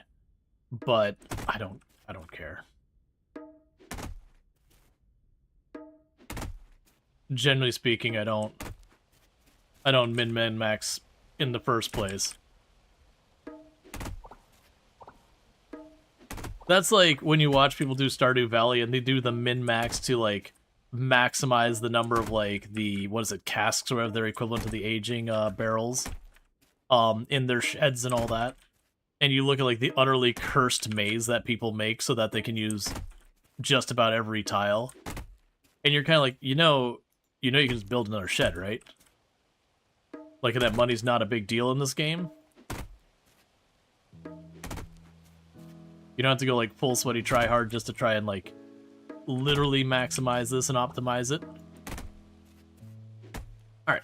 [SPEAKER 1] But I don't care. Generally speaking, I don't min-max in the first place. That's like when you watch people do Stardew Valley and they do the min-max to, like, maximize the number of, like, the, what is it, casks or whatever they're equivalent to the aging barrels in their sheds and all that. And you look at, like, the utterly cursed maze that people make so that they can use just about every tile. And you're kind of like, you know you can just build another shed, right? Like, that money's not a big deal in this game. You don't have to go, like, full sweaty try hard just to try and, like, literally maximize this and optimize it. Alright.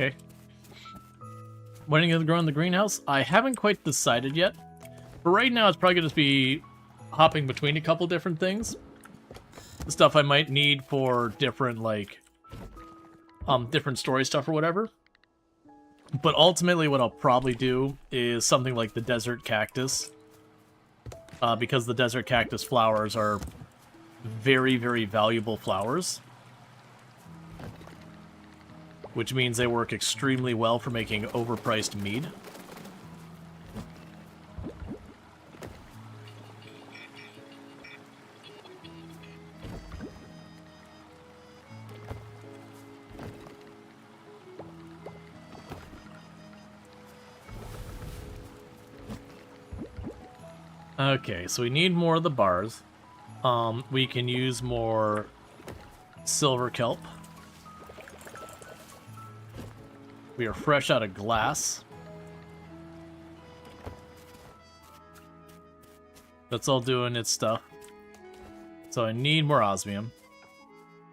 [SPEAKER 1] Okay. When are you going to grow in the greenhouse? I haven't quite decided yet. But right now, it's probably going to be hopping between a couple different things. The stuff I might need for different, like, different story stuff or whatever. But ultimately, what I'll probably do is something like the desert cactus. Because the desert cactus flowers are very, very valuable flowers. Which means they work extremely well for making overpriced mead. Okay, so we need more of the bars. We can use more silver kelp. We are fresh out of glass. That's all doing its stuff. So I need more osmium.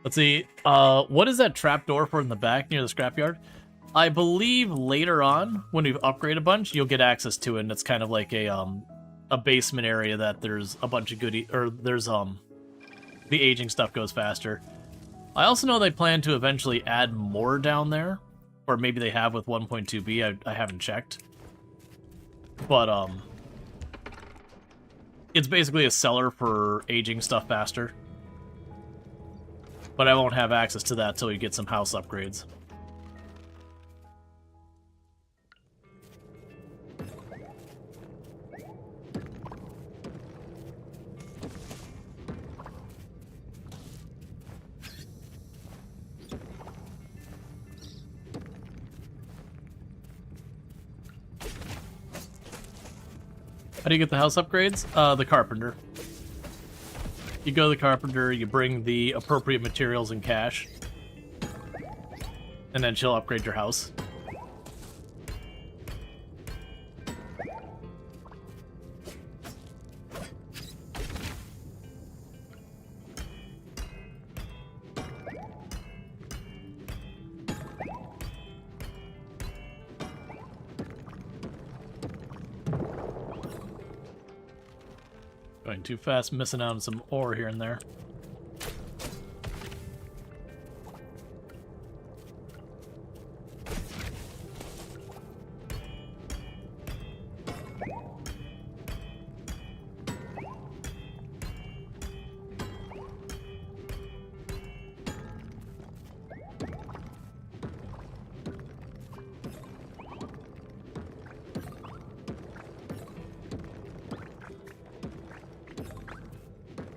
[SPEAKER 1] Let's see. What is that trapdoor for in the back near the scrapyard? I believe later on, when we've upgraded a bunch, you'll get access to it, and it's kind of like a basement area that there's a bunch of goodie, or there's the aging stuff goes faster. I also know they plan to eventually add more down there. Or maybe they have with 1.2b, I haven't checked. But, it's basically a cellar for aging stuff faster. But I won't have access to that till you get some house upgrades. How do you get the house upgrades? The carpenter. You go to the carpenter, you bring the appropriate materials and cash, and then she'll upgrade your house. Going too fast, missing out on some ore here and there.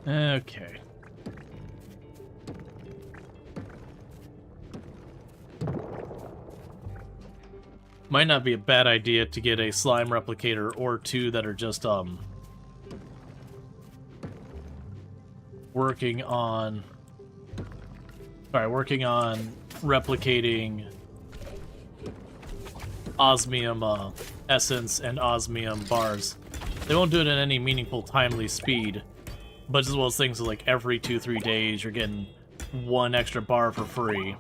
[SPEAKER 1] Okay. Might not be a bad idea to get a slime replicator or two that are just, working on replicating osmium essence and osmium bars. They won't do it at any meaningful timely speed, but as well as things like every 2-3 days you're getting one extra bar for free.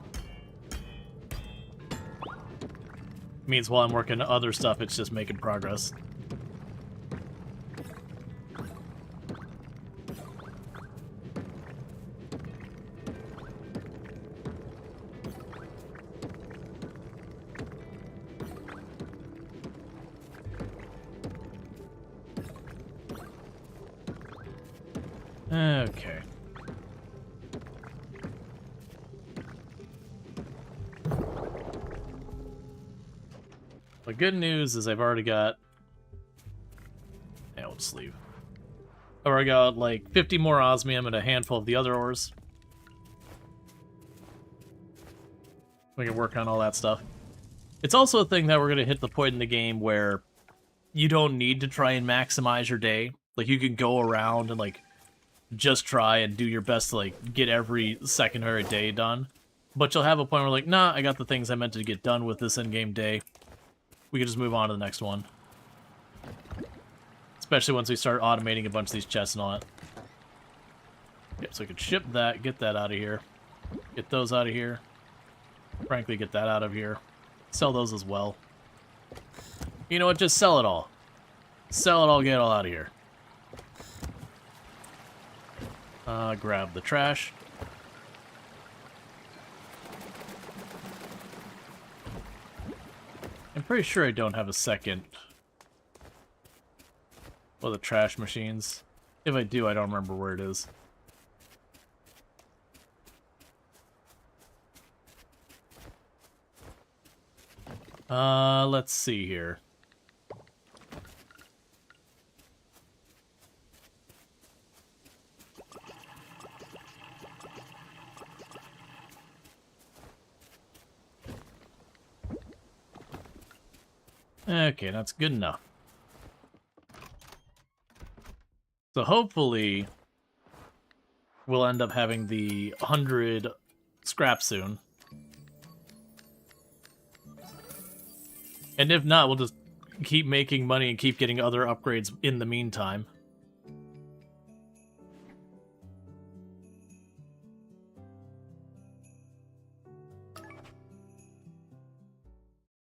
[SPEAKER 1] Means while I'm working on other stuff, it's just making progress. Okay. The good news is I've already got... Yeah, we'll just leave. I've already got like 50 more osmium and a handful of the other ores. We can work on all that stuff. It's also a thing that we're going to hit the point in the game where you don't need to try and maximize your day. Like, you can go around and, like, just try and do your best to, like, get every secondary day done. But you'll have a point where, like, nah, I got the things I meant to get done with this in-game day. We can just move on to the next one. Especially once we start automating a bunch of these chests and all that. Yep, so we can ship that, get that out of here. Get those out of here. Frankly, get that out of here. Sell those as well. You know what? Just sell it all. Sell it all, get it all out of here. Grab the trash. I'm pretty sure I don't have a second. Well, the trash machines. If I do, I don't remember where it is. Let's see here. Okay, that's good enough. So hopefully we'll end up having the 100 scrap soon. And if not, we'll just keep making money and keep getting other upgrades in the meantime.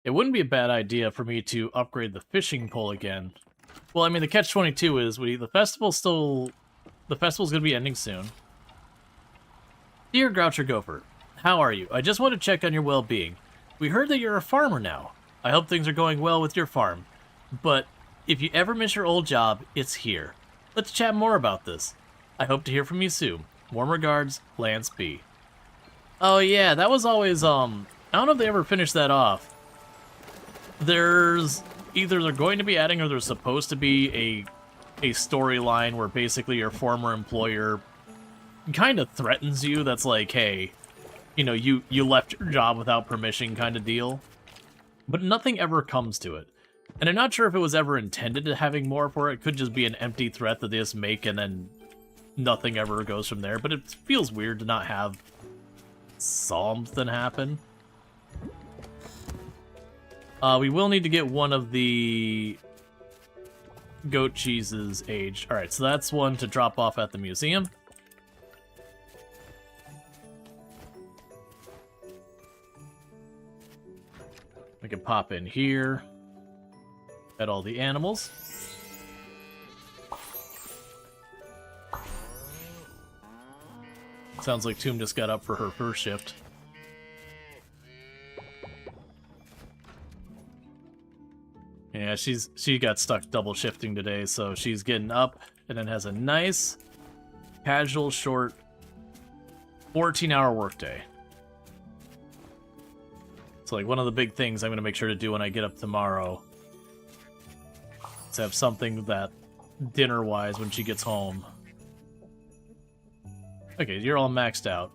[SPEAKER 1] It wouldn't be a bad idea for me to upgrade the fishing pole again. Well, I mean, the catch-22 is, the festival's going to be ending soon. Dear Groucher Gopher, how are you? I just want to check on your well-being. We heard that you're a farmer now. I hope things are going well with your farm. But if you ever miss your old job, it's here. Let's chat more about this. I hope to hear from you soon. Warm regards, Lance B. Oh yeah, that was always, I don't know if they ever finished that off. There's either they're going to be adding or there's supposed to be a storyline where basically your former employer kind of threatens you. That's like, hey, you know, you left your job without permission kind of deal. But nothing ever comes to it. And I'm not sure if it was ever intended to having more for it. It could just be an empty threat that they just make and then nothing ever goes from there. But it feels weird to not have something happen. We will need to get one of the goat cheeses aged. Alright, so that's one to drop off at the museum. We can pop in here. At all the animals. Sounds like Tomb just got up for her first shift. Yeah, she got stuck double shifting today, so she's getting up and then has a nice, casual, short, 14-hour workday. So, like, one of the big things I'm going to make sure to do when I get up tomorrow is have something that, dinner-wise, when she gets home. Okay, you're all maxed out.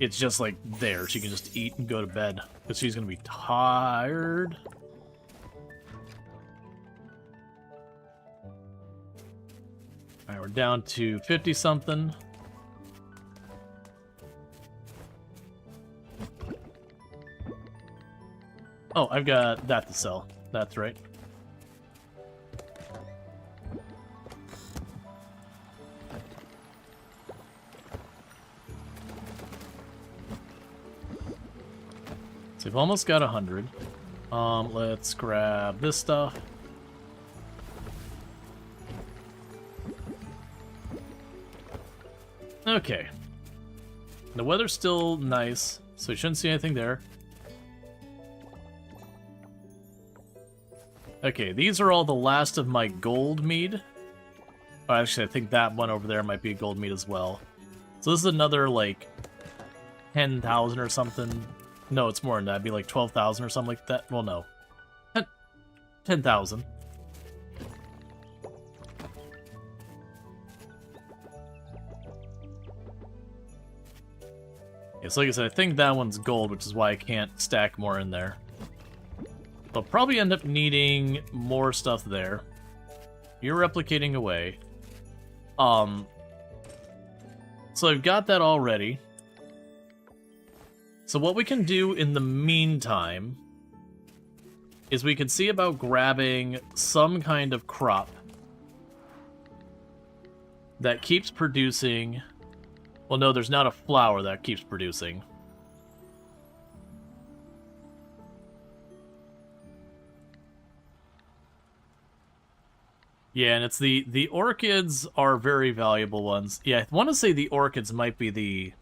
[SPEAKER 1] it's just like there. She can just eat and go to bed because she's gonna be tired. All right, we're down to 50 something. Oh, I've got that to sell. That's right. So we've almost got 100. Let's grab this stuff. Okay. The weather's still nice, so you shouldn't see anything there. Okay, these are all the last of my gold mead. Oh, actually, I think that one over there might be a gold mead as well. So this is another, like, 10,000 or something. No, it's more than that. It'd be like 12,000 or something like that. Well, no. 10,000. Yeah, so like I said, I think that one's gold, which is why I can't stack more in there. I'll probably end up needing more stuff there. You're replicating away. So I've got that already. So what we can do in the meantime is we can see about grabbing some kind of crop that keeps producing... Well, no, there's not a flower that keeps producing. Yeah, and it's the orchids are very valuable ones. Yeah, I want to say the orchids might be the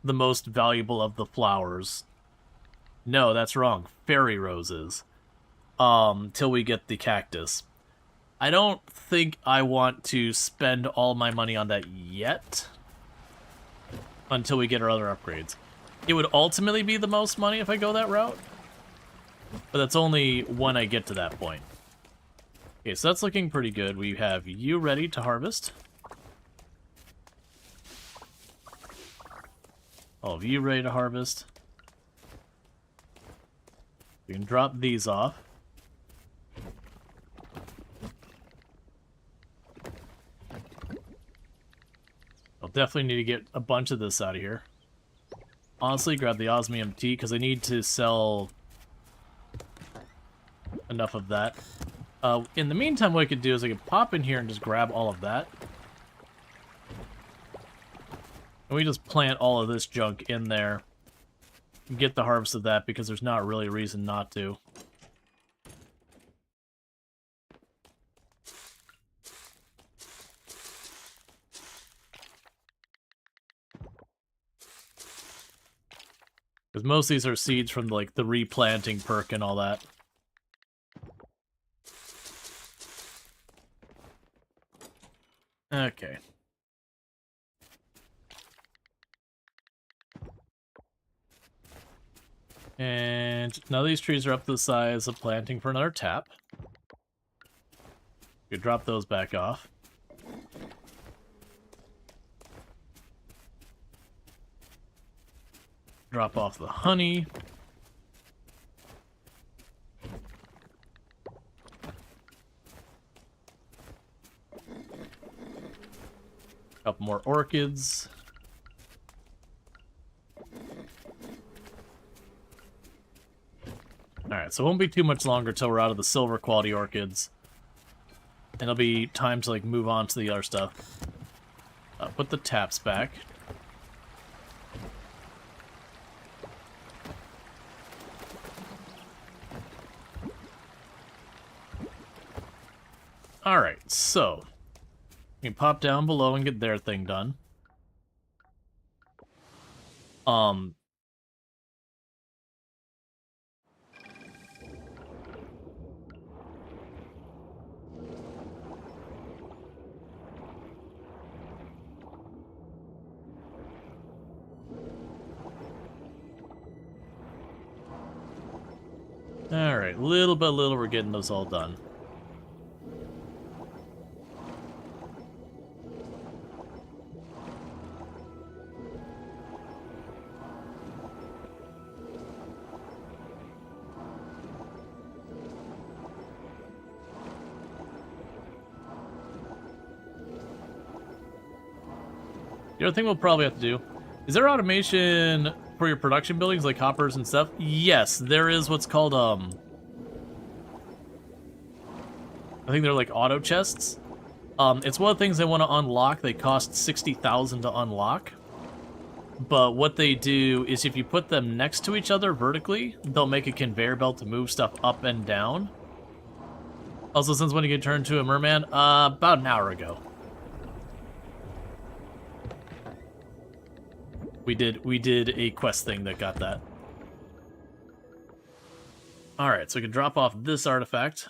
[SPEAKER 1] most valuable of the flowers. No, that's wrong. Fairy roses. Till we get the cactus. I don't think I want to spend all my money on that yet. Until we get our other upgrades. It would ultimately be the most money if I go that route. But that's only when I get to that point. Okay, so that's looking pretty good. We have you ready to harvest. All of you ready to harvest. We can drop these off. I'll definitely need to get a bunch of this out of here. Honestly, grab the osmium tea, because I need to sell enough of that. In the meantime, what I could do is I could pop in here and just grab all of that. And we just plant all of this junk in there. And get the harvest of that, because there's not really a reason not to. Because most of these are seeds from, like, the replanting perk and all that. Okay. And now these trees are up to the size of planting for another tap. You drop those back off. Drop off the honey. Couple more orchids. Alright, so it won't be too much longer till we're out of the silver quality orchids. And it'll be time to, like, move on to the other stuff. Put the taps back. Alright, so you can pop down below and get their thing done. Alright, little by little we're getting those all done. The other thing we'll probably have to do, is there automation for your production buildings, like hoppers and stuff? Yes, there is what's called, I think they're like auto chests. It's one of the things they want to unlock. They cost 60,000 to unlock. But what they do is if you put them next to each other vertically, they'll make a conveyor belt to move stuff up and down. Also, since when did you get turned to a merman? About an hour ago. We did a quest thing that got that. Alright, so we can drop off this artifact.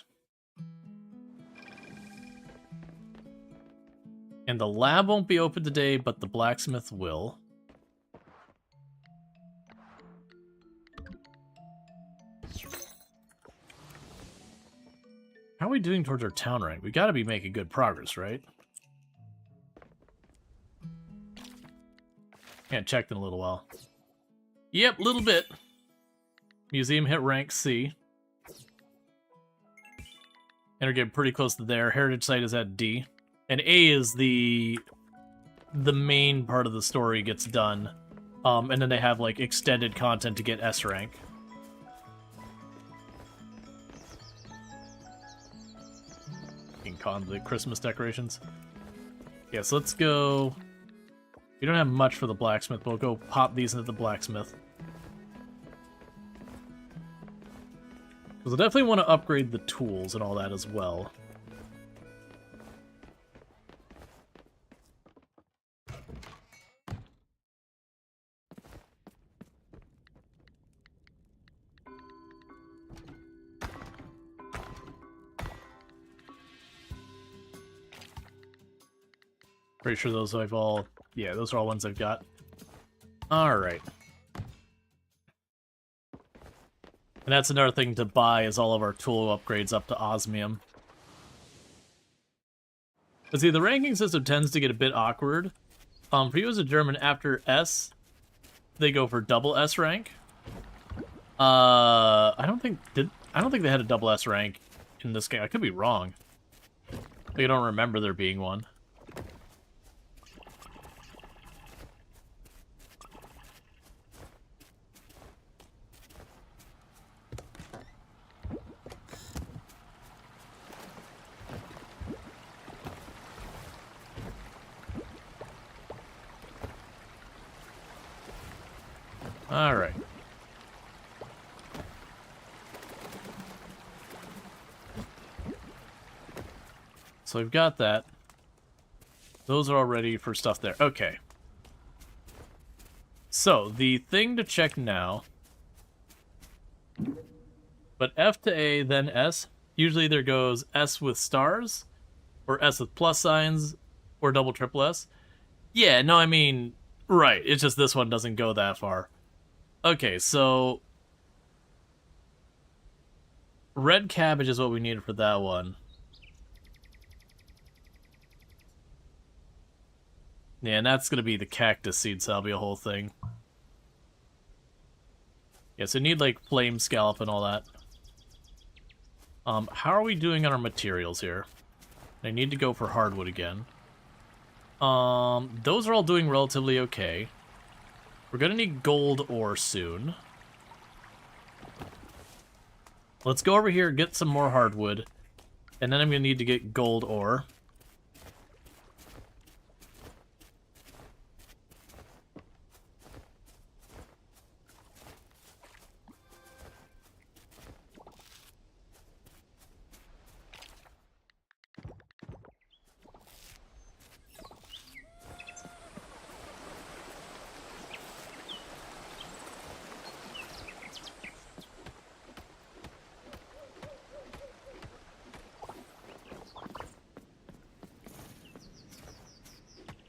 [SPEAKER 1] And the lab won't be open today, but the blacksmith will. How are we doing towards our town rank? We gotta be making good progress, right? Can't check in a little while. Yep, little bit. Museum hit rank C. And we're getting pretty close to there. Heritage site is at D. And A is the main part of the story gets done. And then they have like extended content to get S rank. Con the Christmas decorations. Yeah, so let's go. We don't have much for the blacksmith, but we'll go pop these into the blacksmith. Because I definitely want to upgrade the tools and all that as well. Pretty sure those I've all... Yeah, those are all ones I've got. Alright. And that's another thing to buy, is all of our tool upgrades up to osmium. But see, the ranking system tends to get a bit awkward. For you as a German, after S, they go for double S rank. I don't think they had a double S rank in this game. I could be wrong. I don't remember there being one. Alright. So we've got that. Those are all ready for stuff there. Okay. So, the thing to check now... But F to A, then S. Usually there goes S with stars, or S with plus signs, or double triple S. Yeah, no, I mean... Right, it's just this one doesn't go that far. Okay, so... Red cabbage is what we needed for that one. Yeah, and that's gonna be the cactus seed, so that'll be a whole thing. Yeah, so need, like, flame scallop and all that. How are we doing on our materials here? I need to go for hardwood again. Those are all doing relatively okay. We're gonna need gold ore soon. Let's go over here, get some more hardwood, and then I'm gonna need to get gold ore.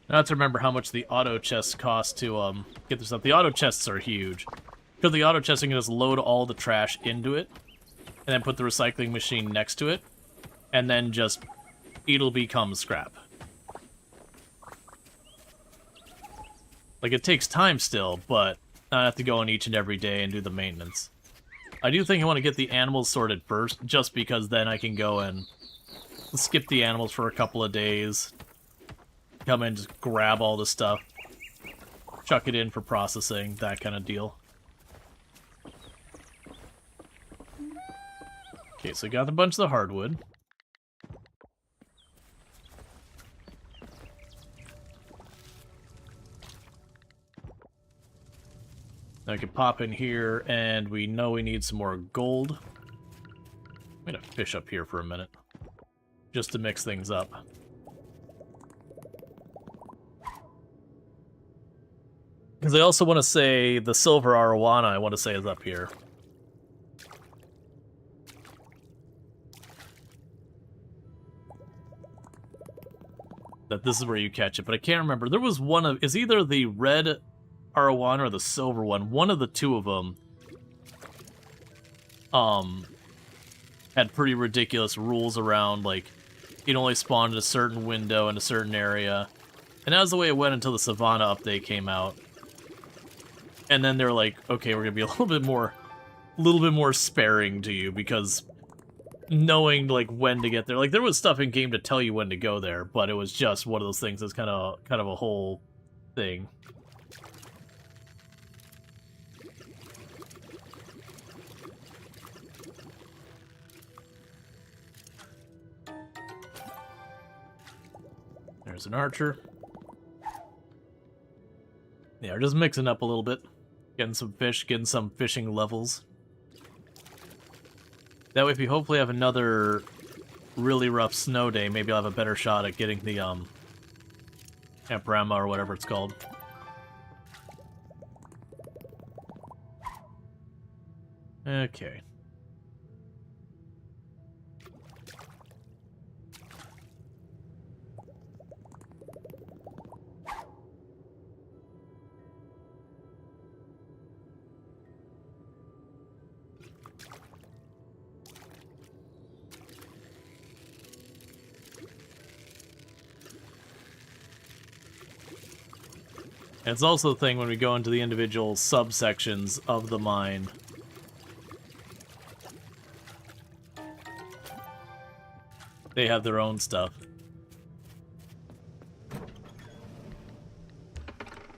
[SPEAKER 1] Now I have to remember how much the auto chests cost to get this up. The auto chests are huge. Because the auto chests, you can just load all the trash into it, and then put the recycling machine next to it, and then just, it'll become scrap. Like, it takes time still, but I have to go in each and every day and do the maintenance. I do think I want to get the animals sorted first, just because then I can go and skip the animals for a couple of days. Come in, just grab all the stuff. chuck it in for processing, that kind of deal. Okay, so got a bunch of the hardwood. I can pop in here, and we know we need some more gold. I'm gonna fish up here for a minute, just to mix things up. Because I also want to say the silver arowana, I want to say, is up here. That this is where you catch it, but I can't remember. There was one of... Is either the red arowana or the silver one. One of the two of them had pretty ridiculous rules around, like, you'd only spawn in a certain window in a certain area. And that was the way it went until the Savannah update came out. And then they're like, okay, we're gonna be a little bit more sparing to you, because knowing, like, when to get there. Like, there was stuff in game to tell you when to go there, but it was just one of those things that's kind of a whole thing. There's an archer. Yeah, we're just mixing up a little bit. Getting some fish, getting some fishing levels. That way, if we hopefully have another really rough snow day, maybe I'll have a better shot at getting the, Amparama or whatever it's called. Okay. And it's also the thing when we go into the individual subsections of the mine. They have their own stuff.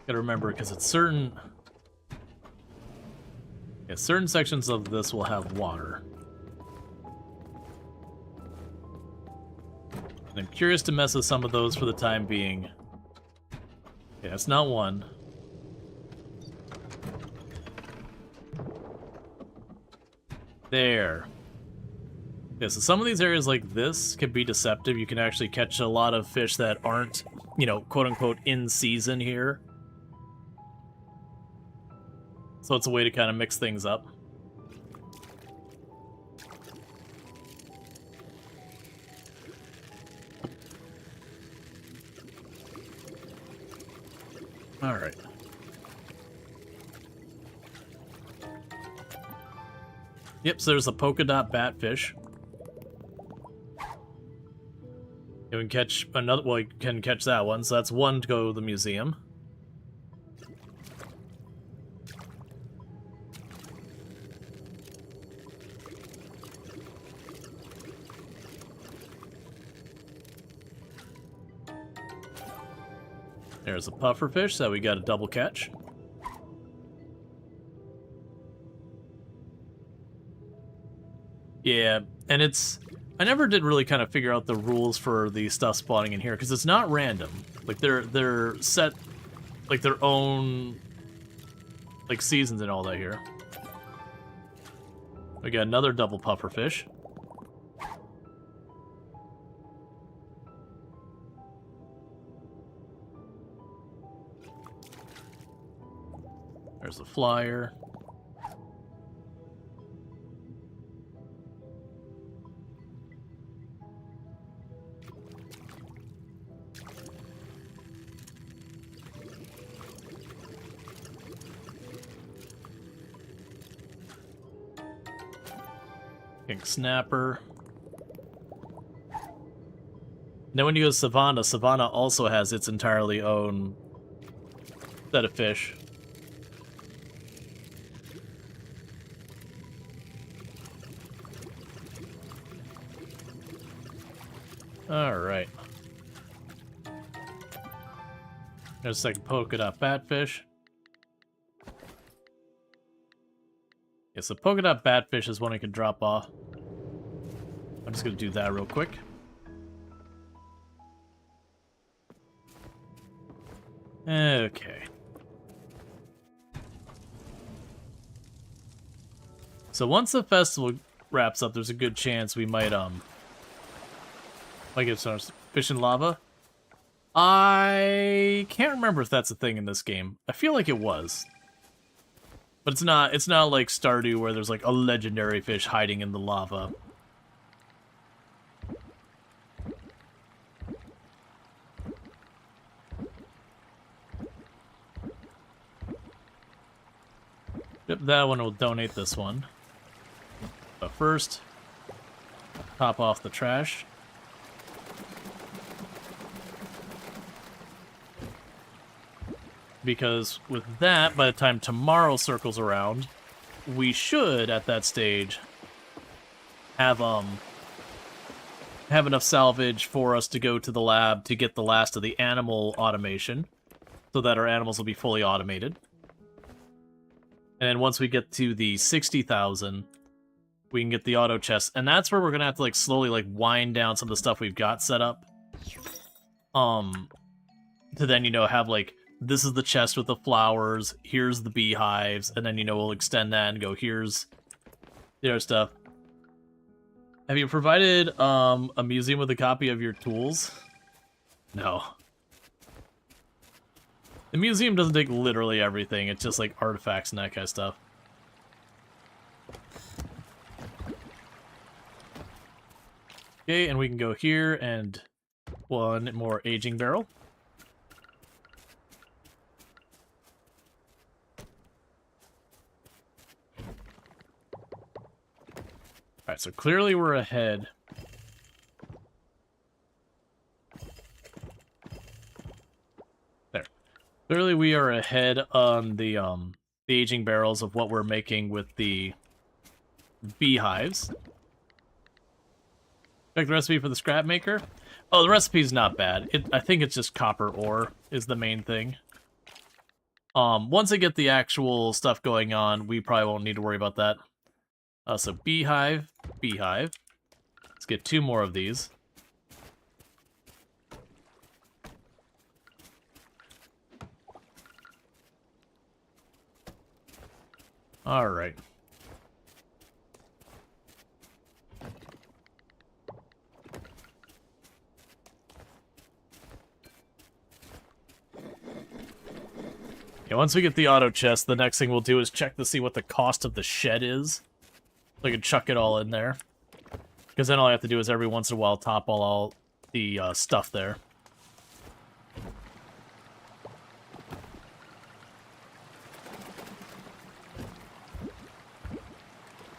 [SPEAKER 1] Gotta remember, because it's certain... Yeah, certain sections of this will have water. And I'm curious to mess with some of those for the time being. Yeah, it's not one. There. Yeah, so some of these areas like this can be deceptive. You can actually catch a lot of fish that aren't, you know, quote-unquote in season here. So it's a way to kind of mix things up. All right. Yep, so there's a polka dot batfish. You can catch another, well, you can catch that one, so that's one to go to the museum. There's a pufferfish that we got a double catch. Yeah, and it's... I never did really kind of figure out the rules for the stuff spawning in here, because it's not random. Like, they're set, like, their own, like, seasons and all that here. We got another double pufferfish. There's a flyer. Pink snapper. Then when you go to Savannah, Savannah also has its entirely own set of fish. Alright. There's like polka dot batfish. so polka dot batfish is one I can drop off. I'm just gonna do that real quick. Okay. So once the festival wraps up, there's a good chance we might get some fish in lava. I can't remember if that's a thing in this game. I feel like it was. But it's not like Stardew where there's like a legendary fish hiding in the lava. Yep, that one will donate this one. But first, top off the trash. Because with that, by the time tomorrow circles around, we should, at that stage, have enough salvage for us to go to the lab to get the last of the animal automation, so that our animals will be fully automated. And then once we get to the 60,000, we can get the auto chest, and that's where we're gonna have to like slowly like wind down some of the stuff we've got set up. To then, you know, have like, this is the chest with the flowers, here's the beehives, and then, you know, we'll extend that and go, here's the other stuff. Have you provided a museum with a copy of your tools? No. The museum doesn't take literally everything, it's just like artifacts and that kind of stuff. Okay, and we can go here and one more aging barrel. Alright, so clearly we're ahead. There. Clearly we are ahead on the aging barrels of what we're making with the beehives. Check the recipe for the scrap maker. Oh, the recipe's not bad. I think it's just copper ore is the main thing. Once I get the actual stuff going on, we probably won't need to worry about that. So beehive. Let's get 2 more of these. Alright. Okay, once we get the auto chest, the next thing we'll do is check to see what the cost of the shed is. So I can chuck it all in there. Because then all I have to do is every once in a while top all the stuff there.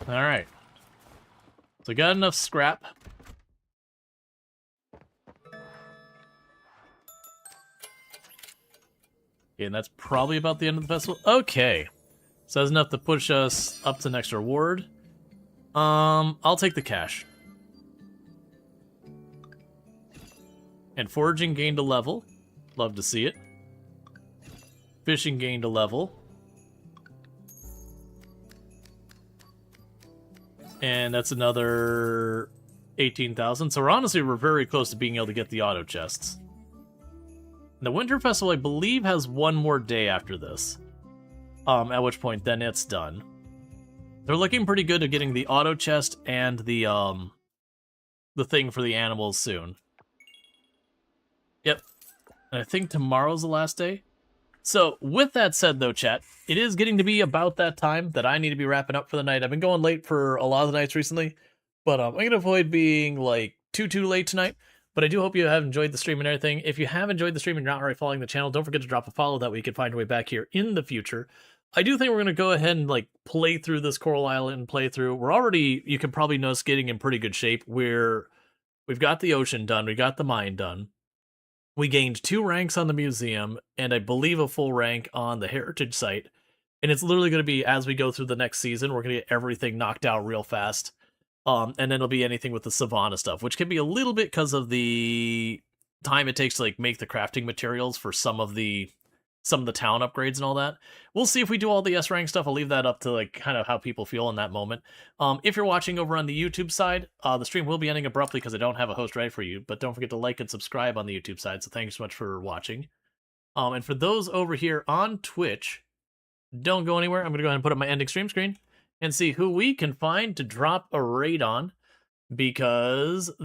[SPEAKER 1] Alright. So got enough scrap. Okay, and that's probably about the end of the festival. Okay. So that's enough to push us up to the next reward. I'll take the cash. And foraging gained a level. Love to see it. Fishing gained a level. And that's another 18,000. So we're very close to being able to get the auto chests. And the Winter Festival, I believe, has one more day after this. At which point, then it's done. They're looking pretty good at getting the auto chest and the thing for the animals soon. Yep. And I think tomorrow's the last day. So, with that said, though, chat, it is getting to be about that time that I need to be wrapping up for the night. I've been going late for a lot of the nights recently, but I'm going to avoid being, like, too late tonight. But I do hope you have enjoyed the stream and everything. If you have enjoyed the stream and you're not already following the channel, don't forget to drop a follow. That way you can find your way back here in the future. I do think we're going to go ahead and, like, play through this Coral Island playthrough. We're already, you can probably notice, getting in pretty good shape. We've got the ocean done. We got the mine done. We gained 2 ranks on the museum, and I believe a full rank on the heritage site. And it's literally going to be, as we go through the next season, we're going to get everything knocked out real fast. And then it'll be anything with the Savannah stuff, which can be a little bit because of the time it takes to, like, make the crafting materials for some of the some of the town upgrades and all that. We'll see if we do all the S rank stuff. I'll leave that up to like kind of how people feel in that moment. If you're watching over on the YouTube side, the stream will be ending abruptly because I don't have a host ready for you, but don't forget to like and subscribe on the YouTube side. So thanks so much for watching. And for those over here on Twitch, don't go anywhere. I'm going to go ahead and put up my ending stream screen and see who we can find to drop a raid on, because